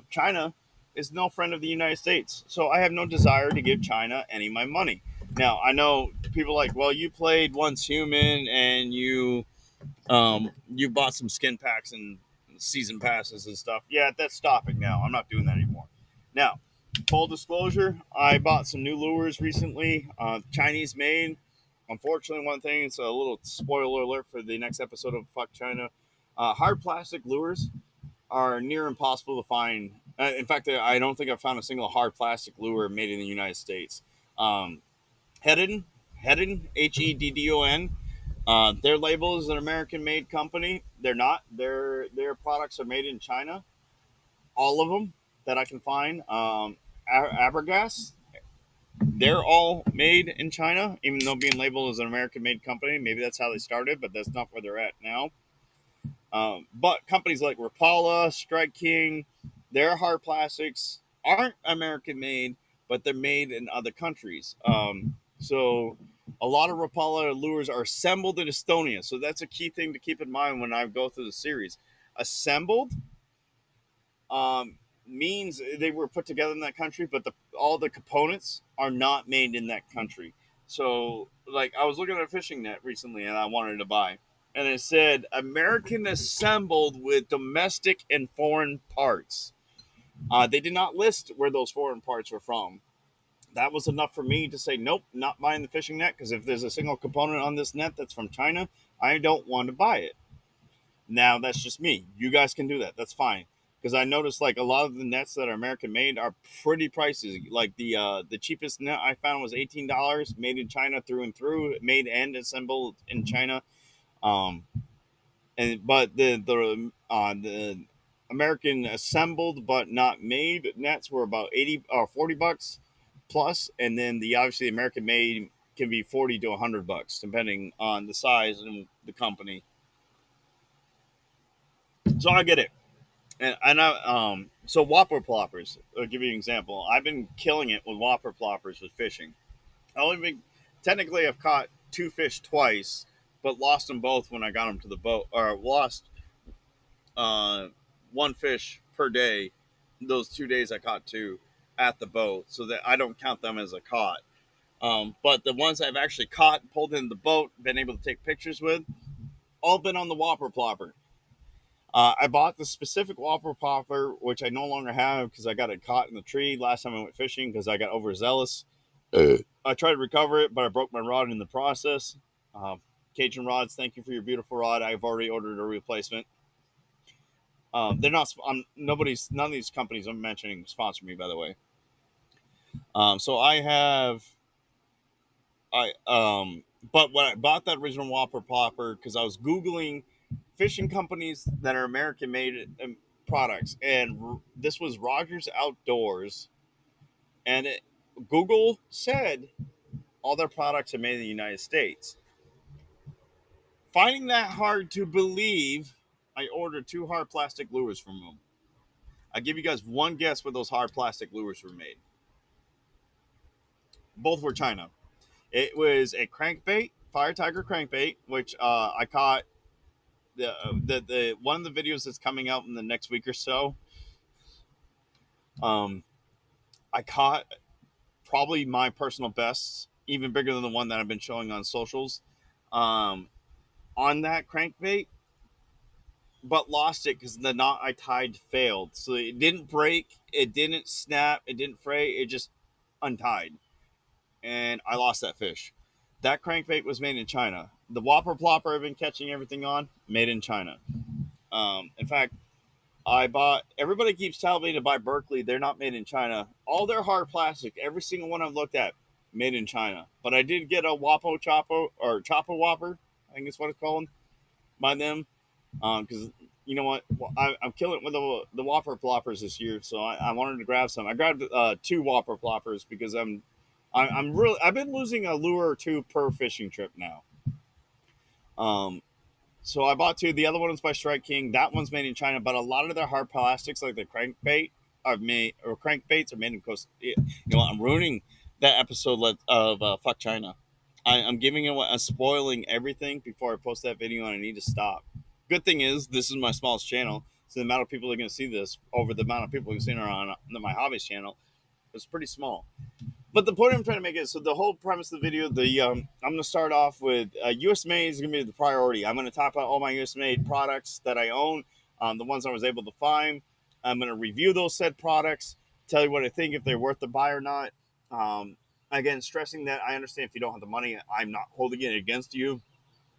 China is no friend of the United States, so I have no desire to give China any of my money. Now I know people are like, well, you played Once Human and you bought some skin packs and season passes and stuff. Yeah, that's stopping now. I'm not doing that anymore. Now, Full disclosure, I bought some new lures recently, Chinese made. Unfortunately, one thing, it's a little spoiler alert for the next episode of Fuck China. Hard plastic lures are near impossible to find. In fact, I don't think I've found a single hard plastic lure made in the United States. Um, Heddon, Heddon, Heddon. Their label is an American-made company. They're not. Their products are made in China. All of them that I can find. Abergas, they're all made in China, even though being labeled as an American-made company. Maybe that's how they started, but that's not where they're at now. But companies like Rapala, Strike King, their hard plastics aren't American made, but they're made in other countries. So a lot of Rapala lures are assembled in Estonia. So that's a key thing to keep in mind when I go through the series. Assembled um, means they were put together in that country, but all the components are not made in that country. So, like, I was looking at a fishing net recently, and I wanted to buy, and it said American assembled with domestic and foreign parts. They did not list where those foreign parts were from. That was enough for me to say, nope, not buying the fishing net, because if there's a single component on this net that's from China, I don't want to buy it. Now that's just me. You guys can do that. That's fine. Because I noticed like a lot of the nets that are American made are pretty pricey. Like the cheapest net I found was $18, made in China through and through, made and assembled in China. Um, and but the American assembled but not made nets were about 80 or $40 plus, and then the obviously American made can be 40 to $100 depending on the size and the company. So I get it. And so whopper ploppers. I'll give you an example. I've been killing it with whopper ploppers with fishing. I only been, technically I've caught two fish twice, but lost them both when I got them to the boat, or lost uh, one fish per day. Those 2 days I caught two at the boat, so that I don't count them as a caught. But the ones I've actually caught, pulled in the boat, been able to take pictures with, all been on the whopper plopper. I bought the specific whopper popper, which I no longer have because I got it caught in the tree last time I went fishing because I got overzealous. I tried to recover it, but I broke my rod in the process. Cajun Rods, thank you for your beautiful rod. I've already ordered a replacement. They're not. Nobody's. None of these companies I'm mentioning sponsor me, by the way. So I have. But when I bought that original Whopper Plopper, because I was googling fishing companies that are American made products, and this was Rogers Outdoors, and Google said all their products are made in the United States. Finding that hard to believe, I ordered two hard plastic lures from them. I give you guys one guess where those hard plastic lures were made. Both were China. It was a crankbait, Fire Tiger crankbait, which I caught the one of the videos that's coming out in the next week or so. Um, I caught probably my personal best, even bigger than the one that I've been showing on socials, um, on that crankbait, but lost it because the knot I tied failed. So it didn't break, it didn't snap, it didn't fray, it just untied, and I lost that fish. That crankbait was made in China. The Whopper Plopper I've been catching everything on, made in China. In fact, I bought. Everybody keeps telling me to buy Berkeley. They're not made in China. All their hard plastic, every single one I've looked at, made in China. But I did get a Wapo Chapo or Chapo Whopper. I think it's what it's called by them. Because you know what, I'm killing it with the Whopper ploppers this year. So I wanted to grab some. I grabbed two Whopper ploppers because I'm really I've been losing a lure or two per fishing trip now. Um, So I bought two. The other one is by Strike King. That one's made in China, but a lot of their hard plastics, like the crankbait, are made or crankbaits are made in Costa. You know what? I'm ruining that episode of Fuck China. I'm giving it. I'm spoiling everything before I post that video, and I need to stop. Good thing is, this is my smallest channel, so the amount of people that are going to see this over the amount of people who see it on my hobbies channel is pretty small. But the point I'm trying to make is, so the whole premise of the video, I'm going to start off with U.S. made is going to be the priority. I'm going to talk about all my U.S. made products that I own, the ones I was able to find. I'm going to review those said products, tell you what I think, if they're worth the buy or not. Um, Again, stressing that I understand if you don't have the money, I'm not holding it against you.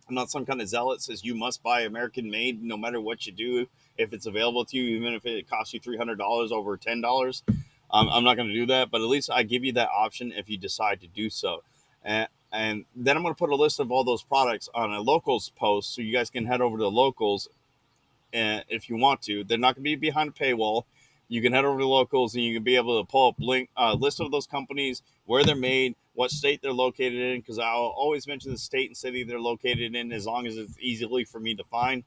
I'm not some kind of zealot that says you must buy American made no matter what you do if it's available to you, even if it costs you $300 over $10. I'm not going to do that, but at least I give you that option if you decide to do so. And then I'm going to put a list of all those products on a locals post so you guys can head over to the locals if you want to. They're not going to be behind a paywall. You can head over to locals and you can be able to pull up list of those companies, where they're made, what state they're located in, because I'll always mention the state and city they're located in as long as it's easily for me to find.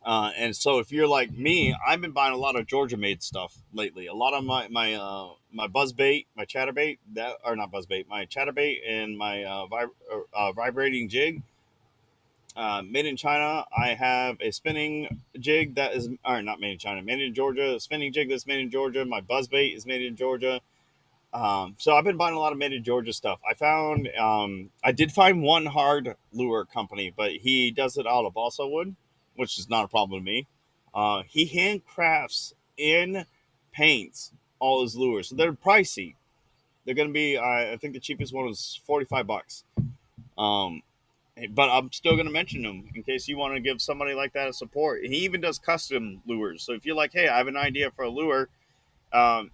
And so if you're like me, I've been buying a lot of Georgia made stuff lately. A lot of my buzz bait, my chatterbait, that or not buzz bait, my chatterbait and my vibrating jig, made in China. I have a spinning jig that is, or not made in China, made in Georgia. A spinning jig that's made in Georgia. My buzzbait is made in Georgia. So I've been buying a lot of made in Georgia stuff. I did find one hard lure company, but he does it out of balsa wood, which is not a problem to me. He handcrafts in paints all his lures, so they're pricey. They're going to be, I think the cheapest one was $45. Um, but I'm still going to mention him in case you want to give somebody like that a support. He even does custom lures. So if you're like, hey, I have an idea for a lure, um,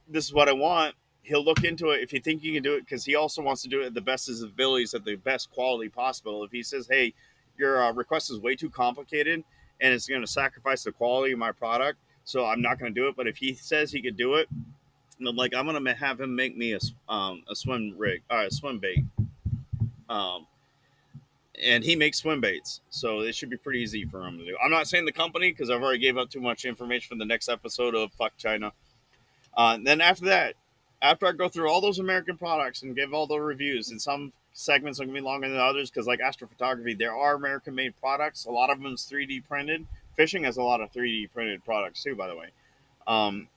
this is what I want. He'll look into it if you think you can do it, because he also wants to do it at the best of his abilities at the best quality possible. If he says, hey, your request is way too complicated and it's going to sacrifice the quality of my product, so I'm not going to do it. But if he says he could do it, I'm going to have him make me a swim rig, a swim bait. Um, and he makes swim baits, so it should be pretty easy for him to do. I'm not saying the company because I've already gave up too much information for the next episode of Fuck China. Then after that, after I go through all those American products and give all the reviews, and some segments are gonna be longer than others because, like astrophotography, there are American-made products. A lot of them is 3D printed. Fishing has a lot of 3D printed products too, by the way. Um,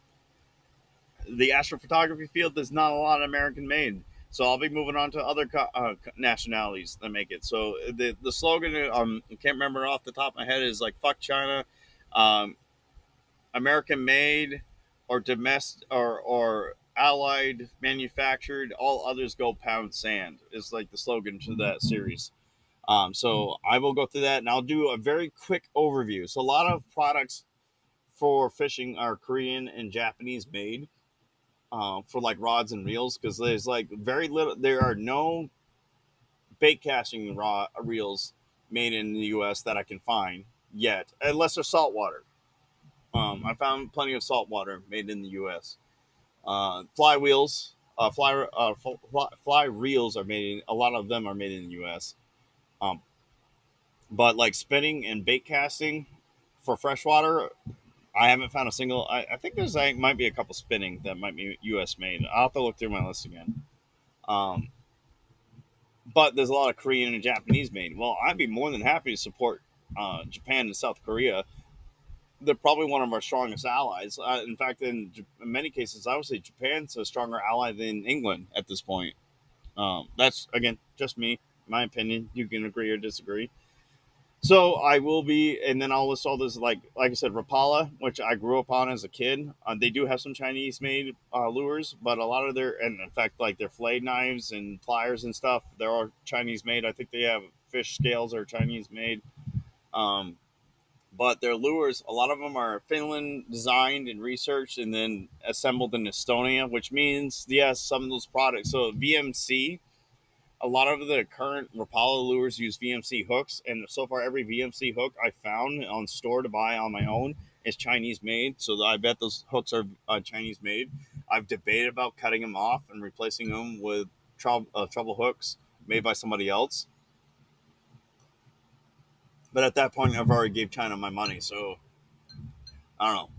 the astrophotography field, there's not a lot of American made. So I'll be moving on to other nationalities that make it. So the slogan, I can't remember off the top of my head, is like "Fuck China," um, American made, or domestic, or allied manufactured. All others go pound sand. Is like the slogan to that series. So I will go through that and I'll do a very quick overview. So a lot of products for fishing are Korean and Japanese made, for like rods and reels, because there's like very little. There are no bait casting reels made in the U.S. that I can find yet, unless they're saltwater. I found plenty of saltwater made in the U.S. Fly wheels, fly reels are made. A lot of them are made in the U.S. Um, but like spinning and bait casting for freshwater, I haven't found a single. I think there's like might be a couple spinning that might be U.S. made. I'll have to look through my list again. Um, but there's a lot of Korean and Japanese made. Well, I'd be more than happy to support Japan and South Korea. They're probably one of our strongest allies. In fact, in many cases, I would say Japan's a stronger ally than England at this point. That's again just me, my opinion. You can agree or disagree. So I will be, and then I'll list all this, like I said, Rapala, which I grew up on as a kid. They do have some Chinese made lures, but a lot of their, and in fact, like their fillet knives and pliers and stuff, they're all Chinese made. I think they have fish scales are Chinese made. Um, but their lures, a lot of them are Finland designed and researched and then assembled in Estonia, which means, yes, some of those products. So VMC, a lot of the current Rapala lures use VMC hooks, and so far every VMC hook I found on store to buy on my own is Chinese made. So I bet those hooks are Chinese made. I've debated about cutting them off and replacing them with trouble hooks made by somebody else, but at that point I've already gave China my money, so I don't know.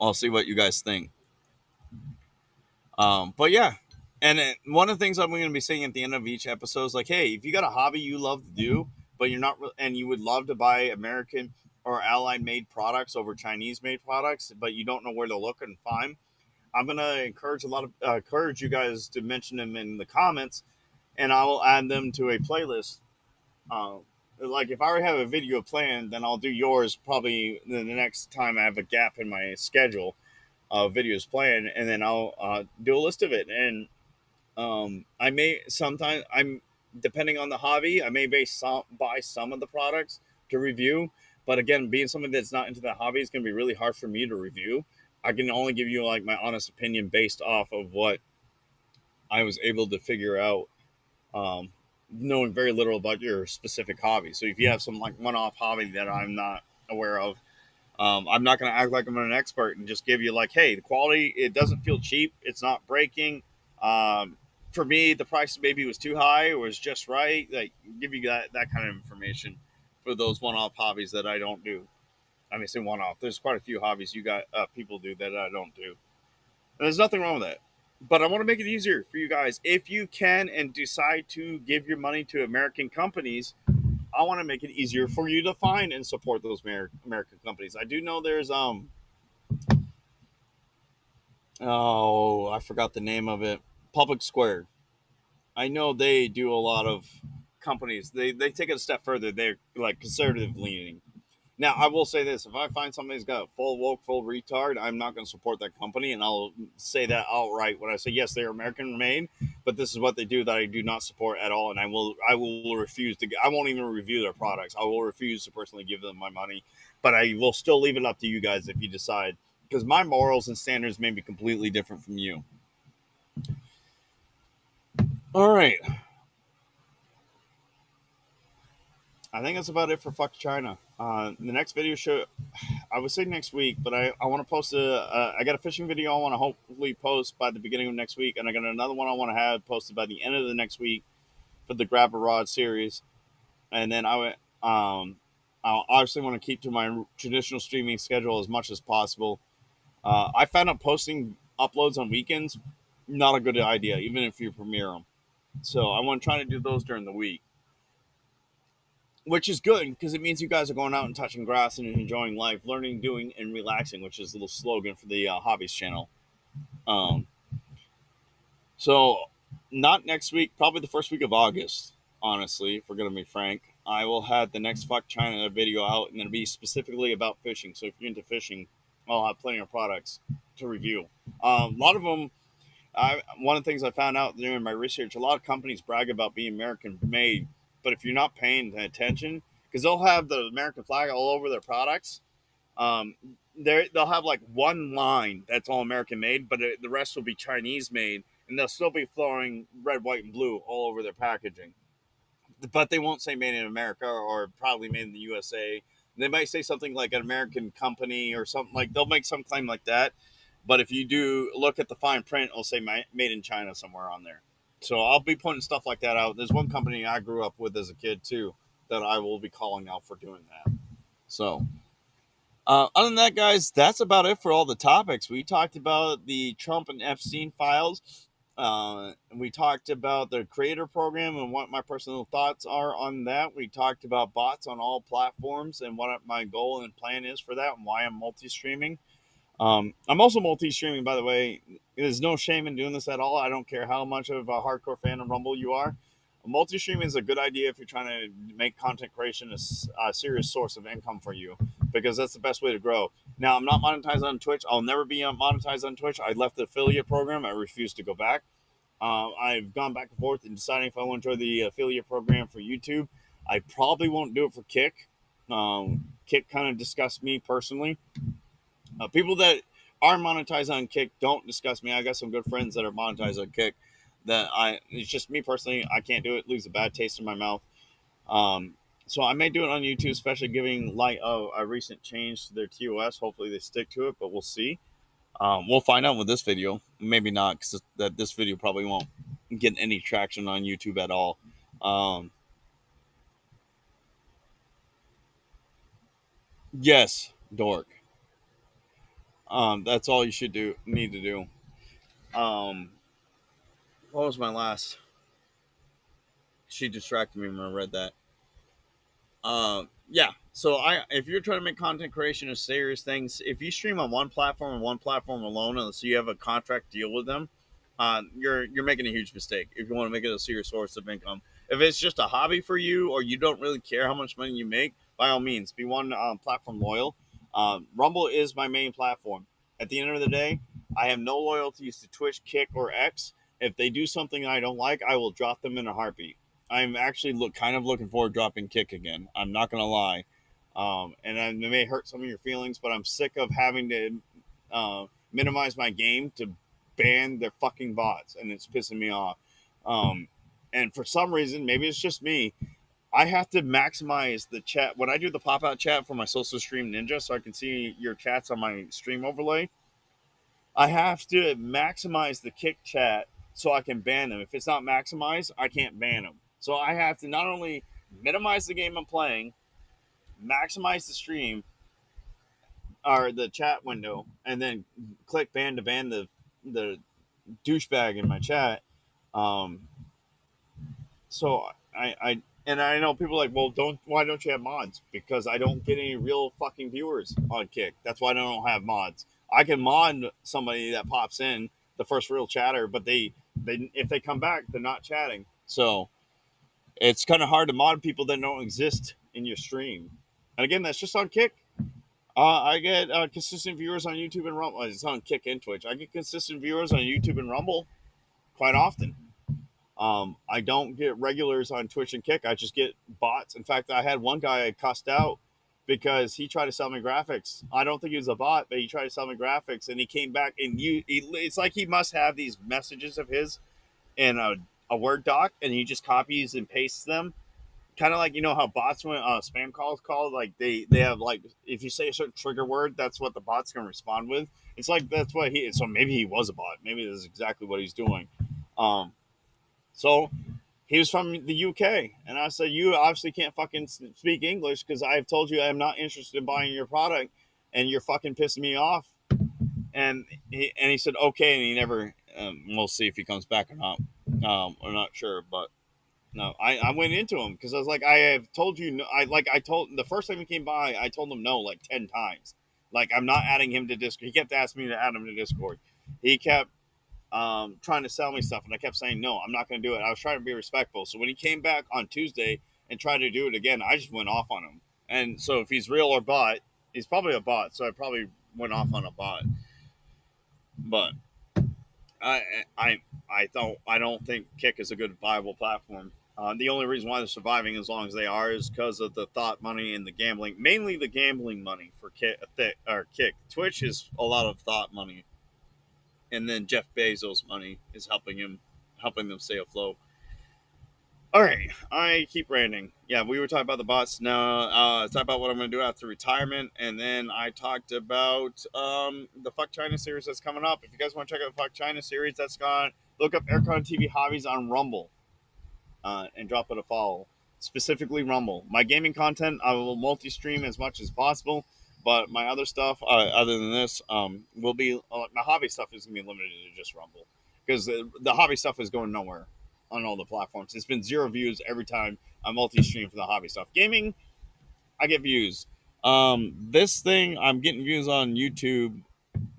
I'll see what you guys think. But yeah, and one of the things I'm going to be saying at the end of each episode is like, hey, if you got a hobby you love to do, but you're not, and you would love to buy American or Allied made products over Chinese made products, but you don't know where to look and find, I'm going to encourage you guys to mention them in the comments, and I will add them to a playlist. Uh, like if I already have a video planned, then I'll do yours probably the next time I have a gap in my schedule. videos playing, and then I'll do a list of it. And I may sometimes I'm depending on the hobby, I may buy some of the products to review. But again, being someone that's not into that hobby, it's going to be really hard for me to review. I can only give you like my honest opinion based off of what I was able to figure out, um, knowing very little about your specific hobby. So if you have some like one-off hobby that I'm not aware of, I'm not going to act like I'm an expert and just give you like, hey, the quality, it doesn't feel cheap. It's not breaking. Um, for me, the price maybe was too high or was just right. Like give you that kind of information for those one-off hobbies that I don't do. I mean, say one-off. There's quite a few hobbies you got people do that I don't do. And there's nothing wrong with that. But I want to make it easier for you guys. If you can and decide to give your money to American companies, I want to make it easier for you to find and support those American companies. I do know there's oh, I forgot the name of it. Public Square. I know they do a lot of companies. They take it a step further. They're like conservative leaning. Now, I will say this: if I find somebody's got full woke, full retard, I'm not going to support that company, and I'll say that outright when I say yes, they're American made, but this is what they do that I do not support at all, and I will refuse to. I won't even review their products. I will refuse to personally give them my money, but I will still leave it up to you guys if you decide, because my morals and standards may be completely different from you. All right, I think that's about it for Fuck China. The next video show I would say next week, but I want to post I got a fishing video I want to hopefully post by the beginning of next week, and I got another one I want to have posted by the end of the next week for the Grab a Rod series. And then I obviously want to keep to my traditional streaming schedule as much as possible. I found out posting uploads on weekends not a good idea, even if you premiere them. So I want to try to do those during the week, which is good because it means you guys are going out and touching grass and enjoying life, learning, doing, and relaxing, which is a little slogan for the Hobbies channel. Um, so, not next week, probably the first week of August, honestly, if we're going to be frank. I will have the next Fuck China video out, and it'll be specifically about fishing. So, if you're into fishing, I'll have plenty of products to review. A lot of them, one of the things I found out during my research, a lot of companies brag about being American made, but if you're not paying attention, because they'll have the American flag all over their products, um, they'll have like one line that's all American made, but the rest will be Chinese made, and they'll still be throwing red, white, and blue all over their packaging. But they won't say made in America or probably made in the USA. They might say something like an American company or something like they'll make some claim like that. But if you do look at the fine print, it'll say made in China somewhere on there. So I'll be putting stuff like that out. There's one company I grew up with as a kid too that I will be calling out for doing that. So other than that, guys, that's about it for all the topics. We talked about the Trump and Epstein files. We talked about the creator program and what my personal thoughts are on that. We talked about bots on all platforms and what my goal and plan is for that and why I'm multi streaming. I'm also multi-streaming, by the way. There's no shame in doing this at all. I don't care how much of a hardcore fan of Rumble you are. Multi-streaming is a good idea if you're trying to make content creation a serious source of income for you, because that's the best way to grow. Now, I'm not monetized on Twitch. I'll never be monetized on Twitch. I left the affiliate program. I refuse to go back. I've gone back and forth in deciding if I want to join the affiliate program for YouTube. I probably won't do it for Kick. Kick kind of disgusts me personally. People that are monetized on Kick don't discuss me. I got some good friends that are monetized on Kick. It's just me personally. I can't do it. It leaves a bad taste in my mouth. So I may do it on YouTube, especially giving light of a recent change to their TOS. Hopefully they stick to it, but we'll see. We'll find out with this video. Maybe not, because this video probably won't get any traction on YouTube at all. Yes, dork. That's all you should need to do. What was my last? She distracted me when I read that. Yeah. So if you're trying to make content creation a serious thing, if you stream on one platform and one platform alone, unless you have a contract deal with them, you're making a huge mistake. If you want to make it a serious source of income, if it's just a hobby for you or you don't really care how much money you make, by all means, be one platform loyal. Rumble is my main platform. At the end of the day, I have no loyalties to Twitch, Kick, or X. If they do something I don't like, I will drop them in a heartbeat. I'm actually kind of looking forward to dropping Kick again. I'm not gonna lie, and it may hurt some of your feelings, but I'm sick of having to minimize my game to ban their fucking bots, and it's pissing me off. Um, and for some reason, maybe it's just me, I have to maximize the chat when I do the pop out chat for my social stream ninja, so I can see your chats on my stream overlay. I have to maximize the kick chat so I can ban them. If it's not maximized, I can't ban them. So I have to not only minimize the game I'm playing, maximize the stream or the chat window, and then click ban to ban the douchebag in my chat. Um, so I know people are like, well, don't why don't you have mods? Because I don't get any real fucking viewers on Kick. That's why I don't have mods. I can mod somebody that pops in, the first real chatter, but they if they come back, they're not chatting. So it's kind of hard to mod people that don't exist in your stream. And again, that's just on Kick. I get consistent viewers on YouTube and Rumble. It's on Kick and Twitch. I get consistent viewers on YouTube and Rumble quite often. I don't get regulars on Twitch and Kick. I just get bots. In fact, I had one guy I cussed out because he tried to sell me graphics. I don't think he was a bot, but he tried to sell me graphics, and he came back and it's like he must have these messages of his in a Word doc, and he just copies and pastes them. Kind of like, you know how bots when spam calls called, like they have, like, if you say a certain trigger word, that's what the bot's gonna respond with. It's like that's what he. So maybe he was a bot. Maybe this is exactly what he's doing. Um, so he was from the UK, and I said, "You obviously can't fucking speak English because I've told you I'm not interested in buying your product, and you're fucking pissing me off." And he said, "Okay," and he never. We'll see if he comes back or not. I'm not sure, but no, I went into him because I was like, I have told you, no, I told the first time he came by, I told him no like 10 times. Like, I'm not adding him to Discord. He kept asking me to add him to Discord. He kept trying to sell me stuff, and I kept saying no, I'm not going to do it. I was trying to be respectful. So when he came back on Tuesday and tried to do it again, I just went off on him. And so if he's real or bot, he's probably a bot. So I probably went off on a bot. But I I don't think Kick is a good viable platform. The only reason why they're surviving as long as they are is because of the thought money and the gambling, mainly the gambling money for Kick. Twitch is a lot of thought money, and then Jeff Bezos' money is helping them stay afloat. All right, I keep ranting. Yeah, we were talking about the bots. Now, talk about what I'm going to do after retirement, and then I talked about the Fck China series that's coming up. If you guys want to check out the Fck China series, that's gone. Look up Aircon TV Hobbies on Rumble, and drop it a follow. Specifically Rumble. My gaming content, I will multi-stream as much as possible, but my other stuff, other than this, will be my hobby stuff is going to be limited to just Rumble because the hobby stuff is going nowhere on all the platforms. It's been 0 views every time I multi-stream for the hobby stuff. Gaming, I get views. This thing, I'm getting views on YouTube.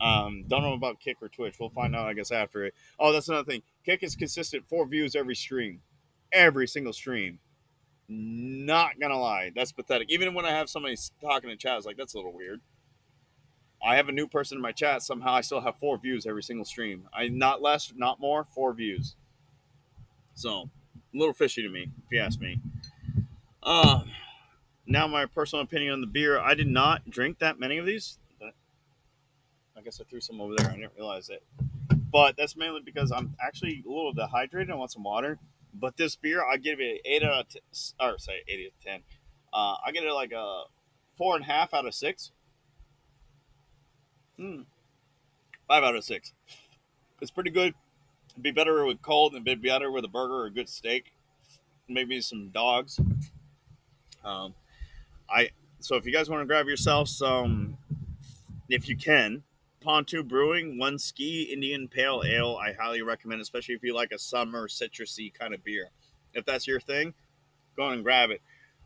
Don't know about Kick or Twitch. We'll find out, I guess, after it. Oh, that's another thing. Kick is consistent 4 views every stream, every single stream. Not gonna lie, that's pathetic. Even when I have somebody talking in chat, it's like, that's a little weird. I have a new person in my chat. Somehow, I still have 4 views every single stream. Not less, not more. 4 views. So, a little fishy to me, if you ask me. Uh, Now, my personal opinion on the beer. I did not drink that many of these. I guess I threw some over there. I didn't realize it. But that's mainly because I'm actually a little dehydrated. I want some water. But this beer, I give it 8 out of 10. Or say 8 out of 10. I get it like a 4.5 out of 6. 5 out of 6. It's pretty good. It'd be better with cold, and it'd be better with a burger or a good steak. Maybe some dogs. Um, I So if you guys want to grab yourself some, if you can, Pontoon Brewing One Ski Indian Pale Ale, I highly recommend, especially if you like a summer citrusy kind of beer. If that's your thing, go and grab it.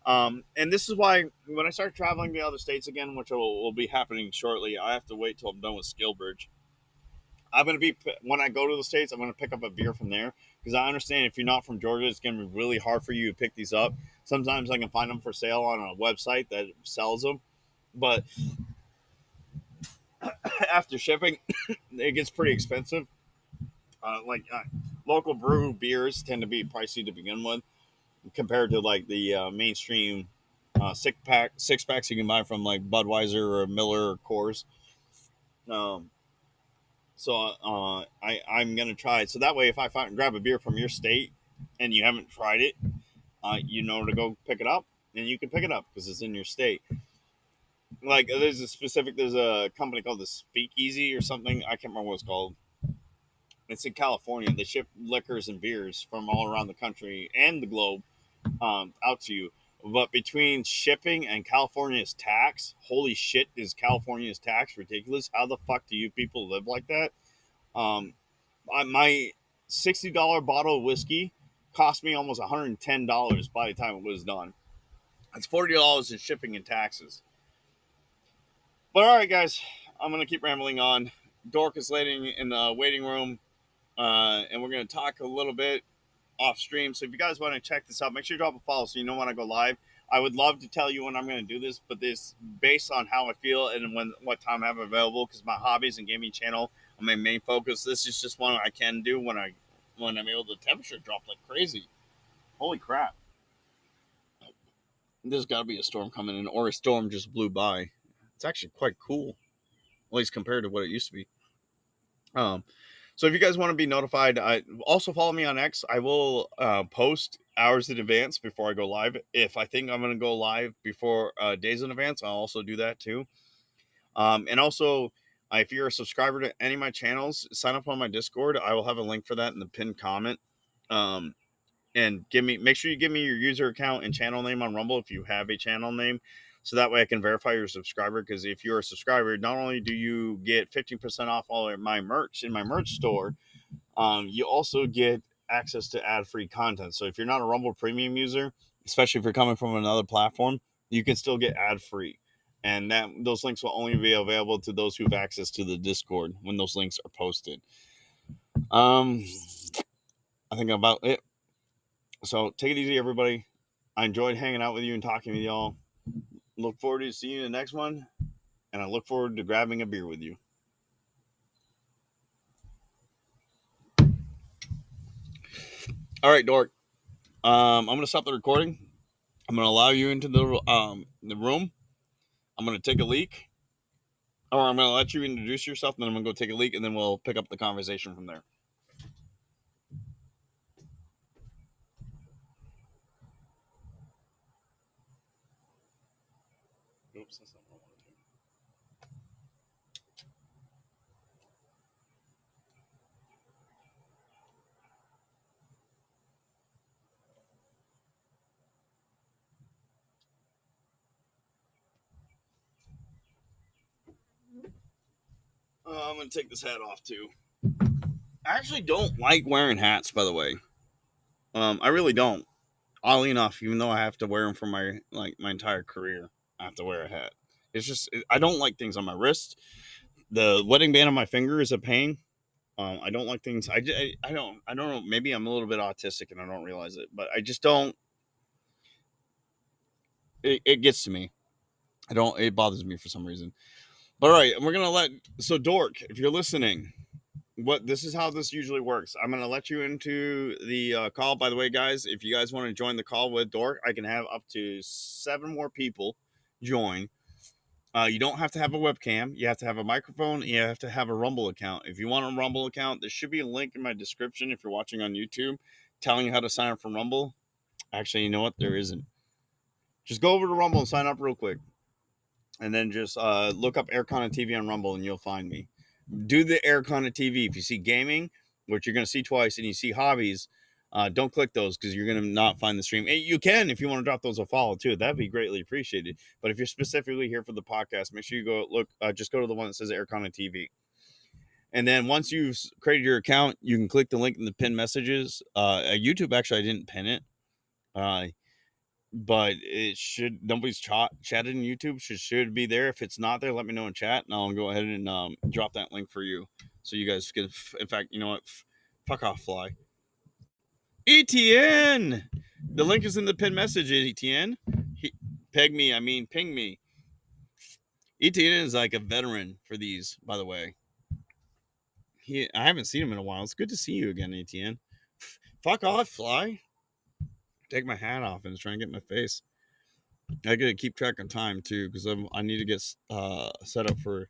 And this is why when I start traveling to other states again, which will be happening shortly, I have to wait till I'm done with Skillbridge. I'm going to be, when I go to the States, I'm going to pick up a beer from there because I understand if you're not from Georgia, it's going to be really hard for you to pick these up. Sometimes I can find them for sale on a website that sells them, but after shipping, it gets pretty expensive. Local brew beers tend to be pricey to begin with compared to like the mainstream six packs you can buy from like Budweiser or Miller or Coors. Um, I'm gonna try it. So that way, if I grab a beer from your state and you haven't tried it, you know to go pick it up, and you can pick it up because it's in your state. Like there's a company called the Speakeasy or something. I can't remember what it's called. It's in California. They ship liquors and beers from all around the country and the globe out to you. But between shipping and California's tax, holy shit, is California's tax ridiculous? How the fuck do you people live like that? Um, my $60 bottle of whiskey cost me almost $110 by the time it was done. That's $40 in shipping and taxes. But all right, guys, I'm gonna keep rambling on. Dork is waiting in the waiting room, and we're gonna talk a little bit off stream. So if you guys want to check this out, make sure you drop a follow so you know when I go live. I would love to tell you when I'm going to do this, but this based on how I feel and what time I have available because my hobbies and gaming channel are my main focus. This is just one I can do when I'm able to temperature drop like crazy. Holy crap! There's got to be a storm coming in, or a storm just blew by. It's actually quite cool, at least compared to what it used to be. Um, So if you guys want to be notified, also follow me on X. I will post hours in advance before I go live. If I think I'm going to go live before days in advance, I'll also do that too. And also, if you're a subscriber to any of my channels, sign up on my Discord. I will have a link for that in the pinned comment. Um, and make sure you give me your user account and channel name on Rumble if you have a channel name. So that way I can verify you're a subscriber. Because if you're a subscriber, not only do you get 15% off all of my merch in my merch store, you also get access to ad-free content. So if you're not a Rumble Premium user, especially if you're coming from another platform, you can still get ad-free. And those links will only be available to those who have access to the Discord when those links are posted. Um, I think about it. So take it easy, everybody. I enjoyed hanging out with you and talking with y'all. Look forward to seeing you in the next one, and I look forward to grabbing a beer with you. All right, Dork. I'm gonna stop the recording. I'm gonna allow you into the room. I'm gonna take a leak, or I'm gonna let you introduce yourself, and then I'm gonna go take a leak, and then we'll pick up the conversation from there. Oops, that's not what I want to do. I'm gonna take this hat off too. I actually don't like wearing hats, by the way. I really don't. Oddly enough, even though I have to wear them for my entire career, I have to wear a hat. It's just I don't like things on my wrist. The wedding band on my finger is a pain. I don't like things. I don't know. Maybe I'm a little bit autistic and I don't realize it, but I just don't. It gets to me. I don't. It bothers me for some reason. But all right, we're gonna let. So Dork, if you're listening, this is how this usually works. I'm gonna let you into the call. By the way, guys, if you guys want to join the call with Dork, I can have up to 7 more people join. You don't have to have a webcam. You have to have a microphone. You have to have a Rumble account. If you want a Rumble account, there should be a link in my description if you're watching on YouTube telling you how to sign up for Rumble. Actually, you know what? There isn't. Just go over to Rumble and sign up real quick. And then just look up Aircon TV on Rumble and you'll find me. Do the Aircon TV. If you see gaming, which you're going to see twice, and you see hobbies, don't click those because you're going to not find the stream. You can if you want to drop those a follow too. That'd be greatly appreciated. But if you're specifically here for the podcast, make sure you go look. Just go to the one that says Aircon TV. And then once you've created your account, you can click the link in the pin messages. YouTube, actually, I didn't pin it. But it should nobody's chatted in YouTube should be there. If it's not there, let me know in chat, and I'll go ahead and drop that link for you, so you guys can. In fact, you know what? Fuck off, fly. ETN. The link is in the pin message. ETN. Peg me. I mean, ping me. ETN is like a veteran for these, by the way. I haven't seen him in a while. It's good to see you again, ETN. Fuck off, Fly. Take my hat off and try and get in my face. I gotta keep track of time too because I need to get set up for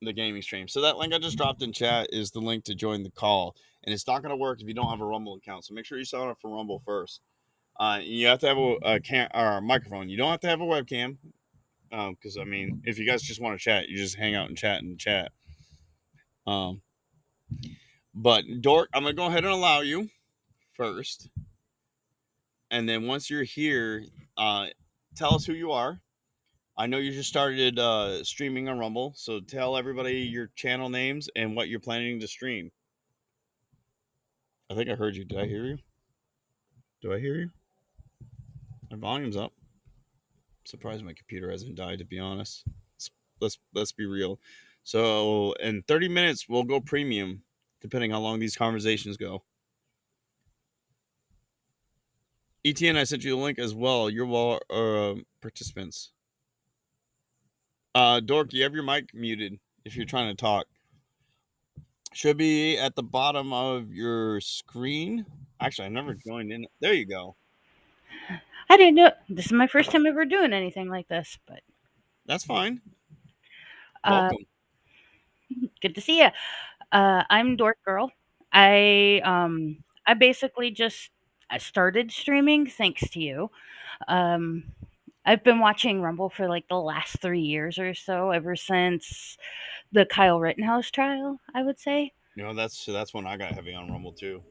the gaming stream. So that link I just dropped in chat is the link to join the call, and it's not gonna work if you don't have a Rumble account. So make sure you sign up for Rumble first. You have to have a microphone. You don't have to have a webcam because I mean, if you guys just want to chat, you just hang out and chat in chat. Um, but Dork, I'm gonna go ahead and allow you first, and then once you're here, tell us who you are. I know you just started streaming on Rumble, so tell everybody your channel names and what you're planning to stream. I think I heard you. Did I hear you? Do I hear you? My volume's up. Surprised my computer hasn't died. To be honest, let's be real. So in 30 minutes we'll go premium, depending how long these conversations go. ETN, I sent you the link as well. You're well participants. Dork, you have your mic muted if you're trying to talk. Should be at the bottom of your screen. Actually, I never joined in. There you go. I didn't know. This is my first time ever doing anything like this, but That's fine. uh, Welcome. good to see you. I'm Dork Girl. I basically just I started streaming thanks to you. Um, I've been watching Rumble for like the last 3 years or so, ever since the Kyle Rittenhouse trial. I would say. You know, that's when I got heavy on Rumble too.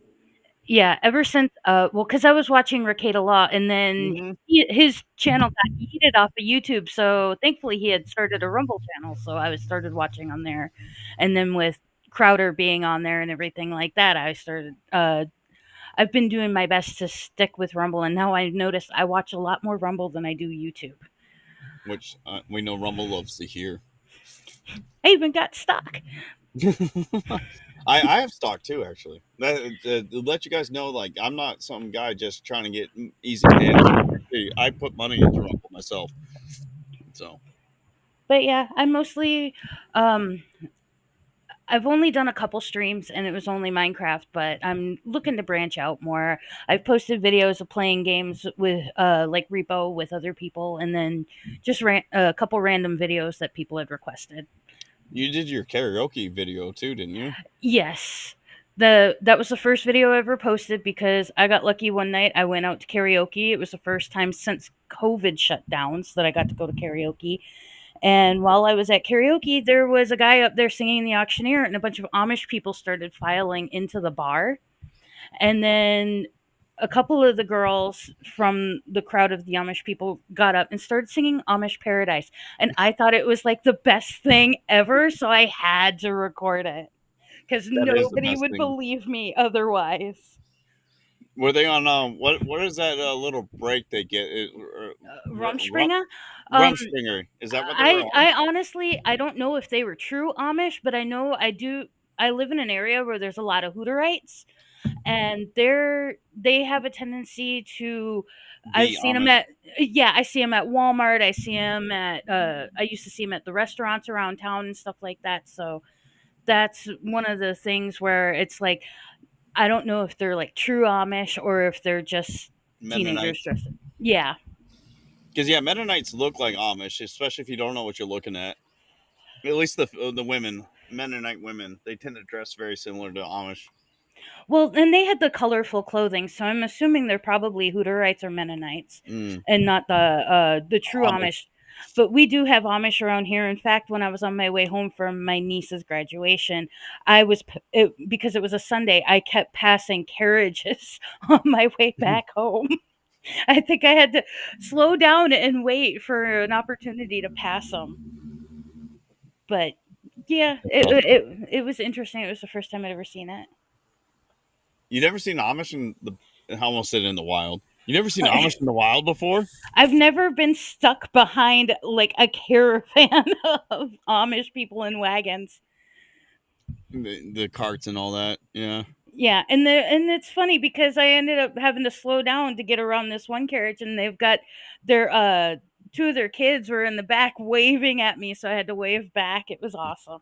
Yeah, ever since, well, because I was watching Ricada Law, and then Mm-hmm. his channel got yeeted off of YouTube, so thankfully he had started a Rumble channel, so I was started watching on there, and then with Crowder being on there and everything like that, I've been doing my best to stick with Rumble, and now I've noticed I watch a lot more Rumble than I do YouTube. Which we know Rumble loves to hear. I even got stock. I have stock too, actually. To let you guys know, like I'm not some guy just trying to get easy payouts. I put money into Rumble myself, so But yeah, um I've only done a couple streams and it was only Minecraft, but I'm looking to branch out more. I've posted videos of playing games with like Repo with other people, and then just a couple random videos that people had requested. you did your karaoke video too, didn't you? Yes. That was the first video I ever posted because I got lucky one night. I went out to karaoke. It was the first time since COVID shut down so that I got to go to karaoke. And while I was at karaoke, there was a guy up there singing the auctioneer, and a bunch of Amish people started filing into the bar. And then a couple of the girls from the crowd of the Amish people got up and started singing Amish Paradise. And I thought it was like the best thing ever. So I had to record it because That is the nobody best would thing. believe me otherwise. Were they on what is that little break they get? Rumspringa. Um, Rumspringer. Is that what they were on? I honestly I don't know if they were true Amish, but I know I live in an area where there's a lot of Hutterites, and they have a tendency to I've Be seen them Amish. at yeah, I see them at Walmart, I see them at I used to see them at the restaurants around town and stuff like that. So that's one of the things where it's like I don't know if they're like true Amish or if they're just teenagers Mennonites. dressed. Yeah. Because yeah, Mennonites look like Amish, especially if you don't know what you're looking at. At least the women, Mennonite women, they tend to dress very similar to Amish. Well, and they had the colorful clothing, so I'm assuming they're probably Hutterites or Mennonites, Mm, and not the true Amish. Amish. But we do have Amish around here. In fact, when I was on my way home from my niece's graduation, because it was a Sunday. I kept passing carriages on my way back home. I think I had to slow down and wait for an opportunity to pass them. But yeah, Awesome. it was interesting. It was the first time I'd ever seen it. You never seen Amish in the? I almost said in the wild. You never seen Amish in the wild before? I've never been stuck behind like a caravan of Amish people in wagons. The carts and all that. Yeah. Yeah, and it's funny because I ended up having to slow down to get around this one carriage, and they've got their two of their kids were in the back waving at me, so I had to wave back. It was awesome.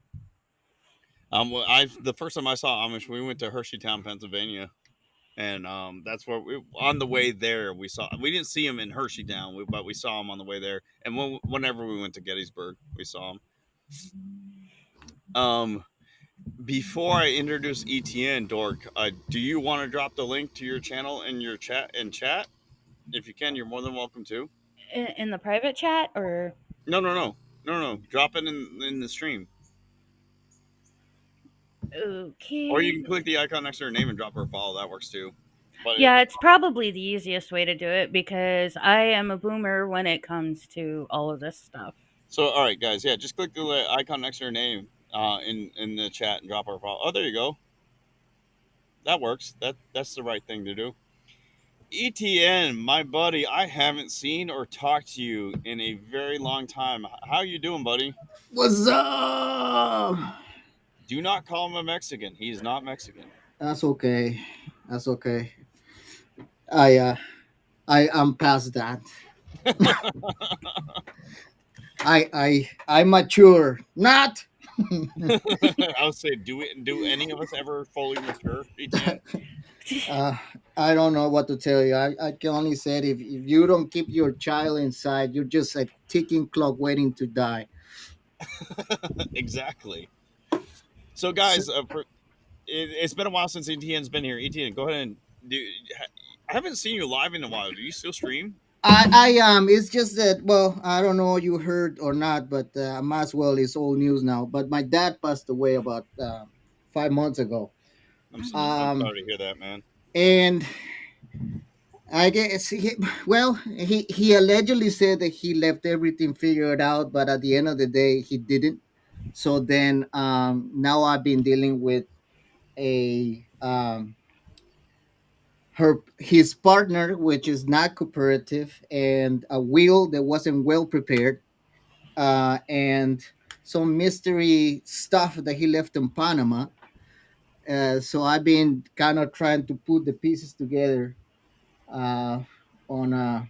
Well, I the first time I saw Amish, we went to Hersheytown, Pennsylvania, and that's where on the way there we didn't see him in Hersheytown, but we saw him on the way there, and whenever we went to Gettysburg, we saw him. Um, Before I introduce ETN, Dork, do you want to drop the link to your channel in your chat? If you can, you're more than welcome to. In the private chat, or No, no, no, no, no. Drop it in the stream, or you okay. can click the icon next to her name and drop her a follow. That works too. But Yeah, it's probably the easiest way to do it because I am a boomer when it comes to all of this stuff. so, all right, guys, yeah, just click the icon next to her name in the chat and drop her a follow. Oh, there you go. That works. That's the right thing to do. ETN, my buddy, I haven't seen or talked to you in a very long time. How you doing, buddy? What's up? Do not call him a Mexican. He's not Mexican. That's okay. That's okay. I uh I am past that. I mature. Not. I would say, do any of us ever fully mature, ETN? uh, I don't know what to tell you. I can only say if you don't keep your child inside, you're just a ticking clock waiting to die. Exactly. So, So, guys, it's been a while since ETN's been here. ETN, go ahead and do. I haven't seen you live in a while. Do you still stream? I am. It's just that, well, I don't know you heard or not, but Maswell is old news now. But my dad passed away about 5 months ago. I'm Um, sorry to hear that, man. and I guess he allegedly said that he left everything figured out, but at the end of the day, he didn't. So then now I've been dealing with a his partner, which is not cooperative, and a will that wasn't well prepared, and some mystery stuff that he left in Panama. So I've been kind of trying to put the pieces together uh, on a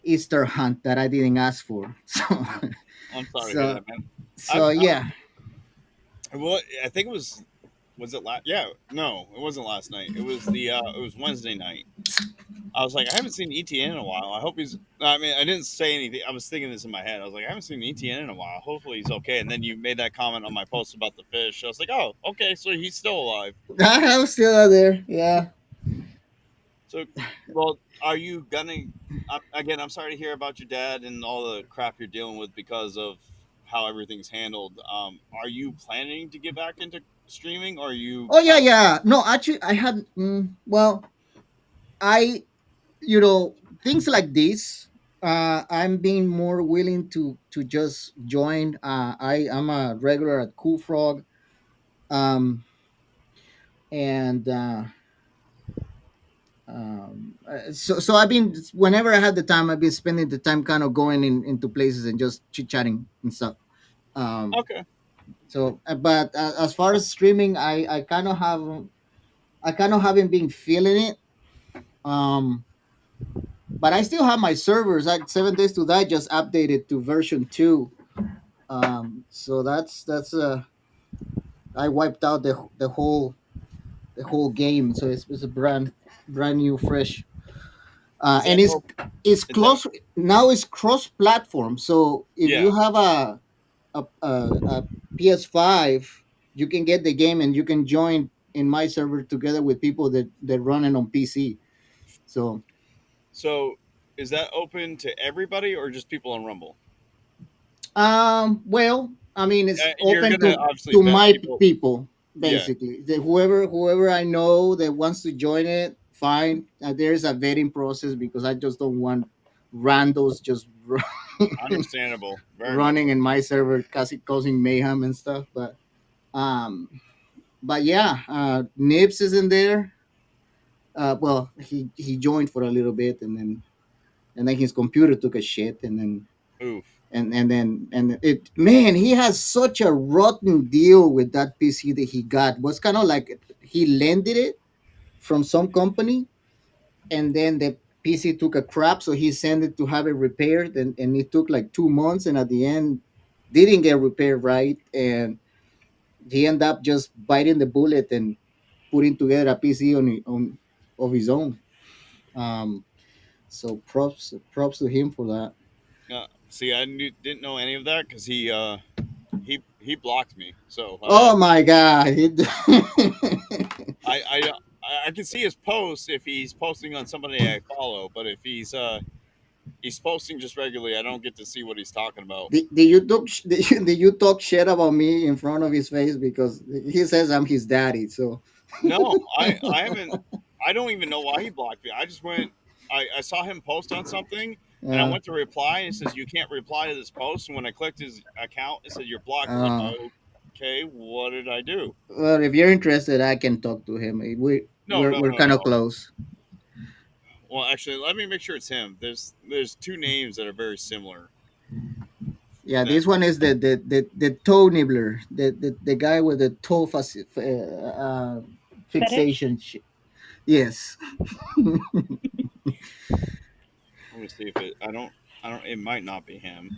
Easter hunt that I didn't ask for. I'm sorry to hear So that, man. so yeah. Well, I think it was it last? Yeah, no, it wasn't last night. It was it was Wednesday night. I was like, I haven't seen ETN in a while. I hope he's. I mean, I didn't say anything. I was thinking this in my head. I was like, I haven't seen ETN in a while. Hopefully he's okay. And then you made that comment on my post about the fish. I was like, oh, okay, so he's still alive. I'm still out there. Yeah. So, well, are you gonna? Again, I'm sorry to hear about your dad and all the crap you're dealing with because of how everything's handled. Are you planning to get back into streaming, or are you Oh yeah, kind of? yeah. No, actually, I had. Well, I things like this. I'm being more willing to just join. I'm a regular at Cool Frog, and so I've been, whenever I had the time, I've been spending the time kind of going into places and just chit chatting and stuff. Um, Okay, but as far as streaming, I kind of haven't been feeling it. Um, but I still have my servers. Like 7 Days to Die just updated to version 2. So that's I wiped out the whole game. So it's a brand new fresh. is And that hope? it's Is that close now. It's cross platform. So if yeah? you have a PS5, you can get the game and you can join in my server together with people that run it on PC. So So, is that open to everybody or just people on Rumble? well, I mean, it's You're open gonna to obviously vet my people. people Yeah, basically. Whoever I know that wants to join it, fine. There's a vetting process because I just don't want randos just understandable. Very much running so. in my server, causing mayhem and stuff. Um, but yeah, Nips is in there. Well, he joined for a little bit, and then his computer took a shit, and then Oof. and it man, he has such a rotten deal with that PC that he got. Was kind of like he lended it from some company, and then PC took a crap, so he sent it to have it repaired, and it took like 2 months, and at the end, didn't get repaired right, and he ended up just biting the bullet and putting together a PC on of his own. Um, so props to him for that. See, didn't know any of that because he blocked me. So Oh my god! I I I can see his posts if he's posting on somebody I follow, but if he's posting just regularly, I don't get to see what he's talking about. Did you talk shit about me in front of his face because he says I'm his daddy? So No, I haven't. I don't even know why he blocked me. I just went. I saw him post on something, and I yeah. went to reply. And it says you can't reply to this post. And when I clicked his account, it said you're blocked. I was like, Uh, okay, what did I do? well, if you're interested, I can talk to him. No, no, We're no, kind of no. close. Well, actually, let me make sure it's him. There's two names that are very similar. Yeah, That this one is the toe nibbler, the guy with the toe Fetish. fixation. Yes. let me see if it. I don't. It might not be him.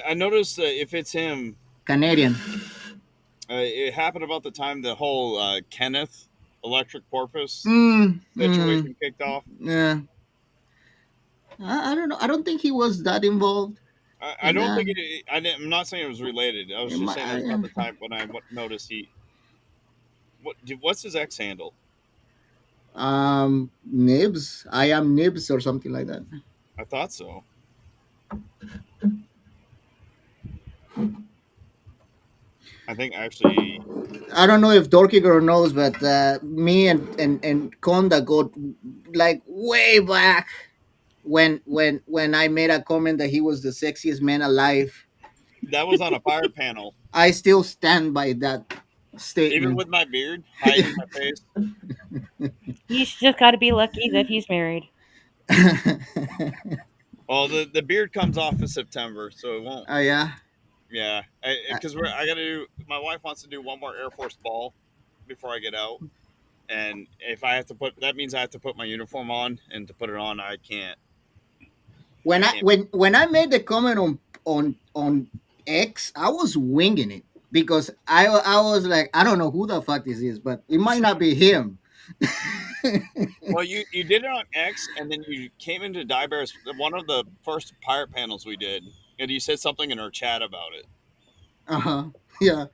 I noticed that if it's him, Canadian. it happened about the time the whole Kenneth electric porpoise Mm, mm, situation kicked off. yeah. I don't know. I don't think he was that involved I in don't that. think I'm not saying it was related. I was It just might, saying it was about the time when I noticed he. What's his X handle? Nibs. I am Nibs or something like that. I thought so. I think actually I don't know if Dorky Girl knows, but me and Konda go like way back when I made a comment that he was the sexiest man alive. that was on a fire panel. I still stand by that Even statement. with my beard hiding my face. He's just got to be lucky that he's married. Well, the beard comes off in September, so it won't. Oh yeah. Yeah, Uh, because I got to do. My wife wants to do one more Air Force ball before I get out, and if I have to put that means I have to put my uniform on, and to put it on, I can't. I can't. when I made the comment on X, I was winging it because I was like, I don't know who the fuck this is, but it might not be him. Well, you did it on X, and then you came into Diebear's one of the first pirate panels we did, and you said something in our chat about it. Uh-huh. Yeah.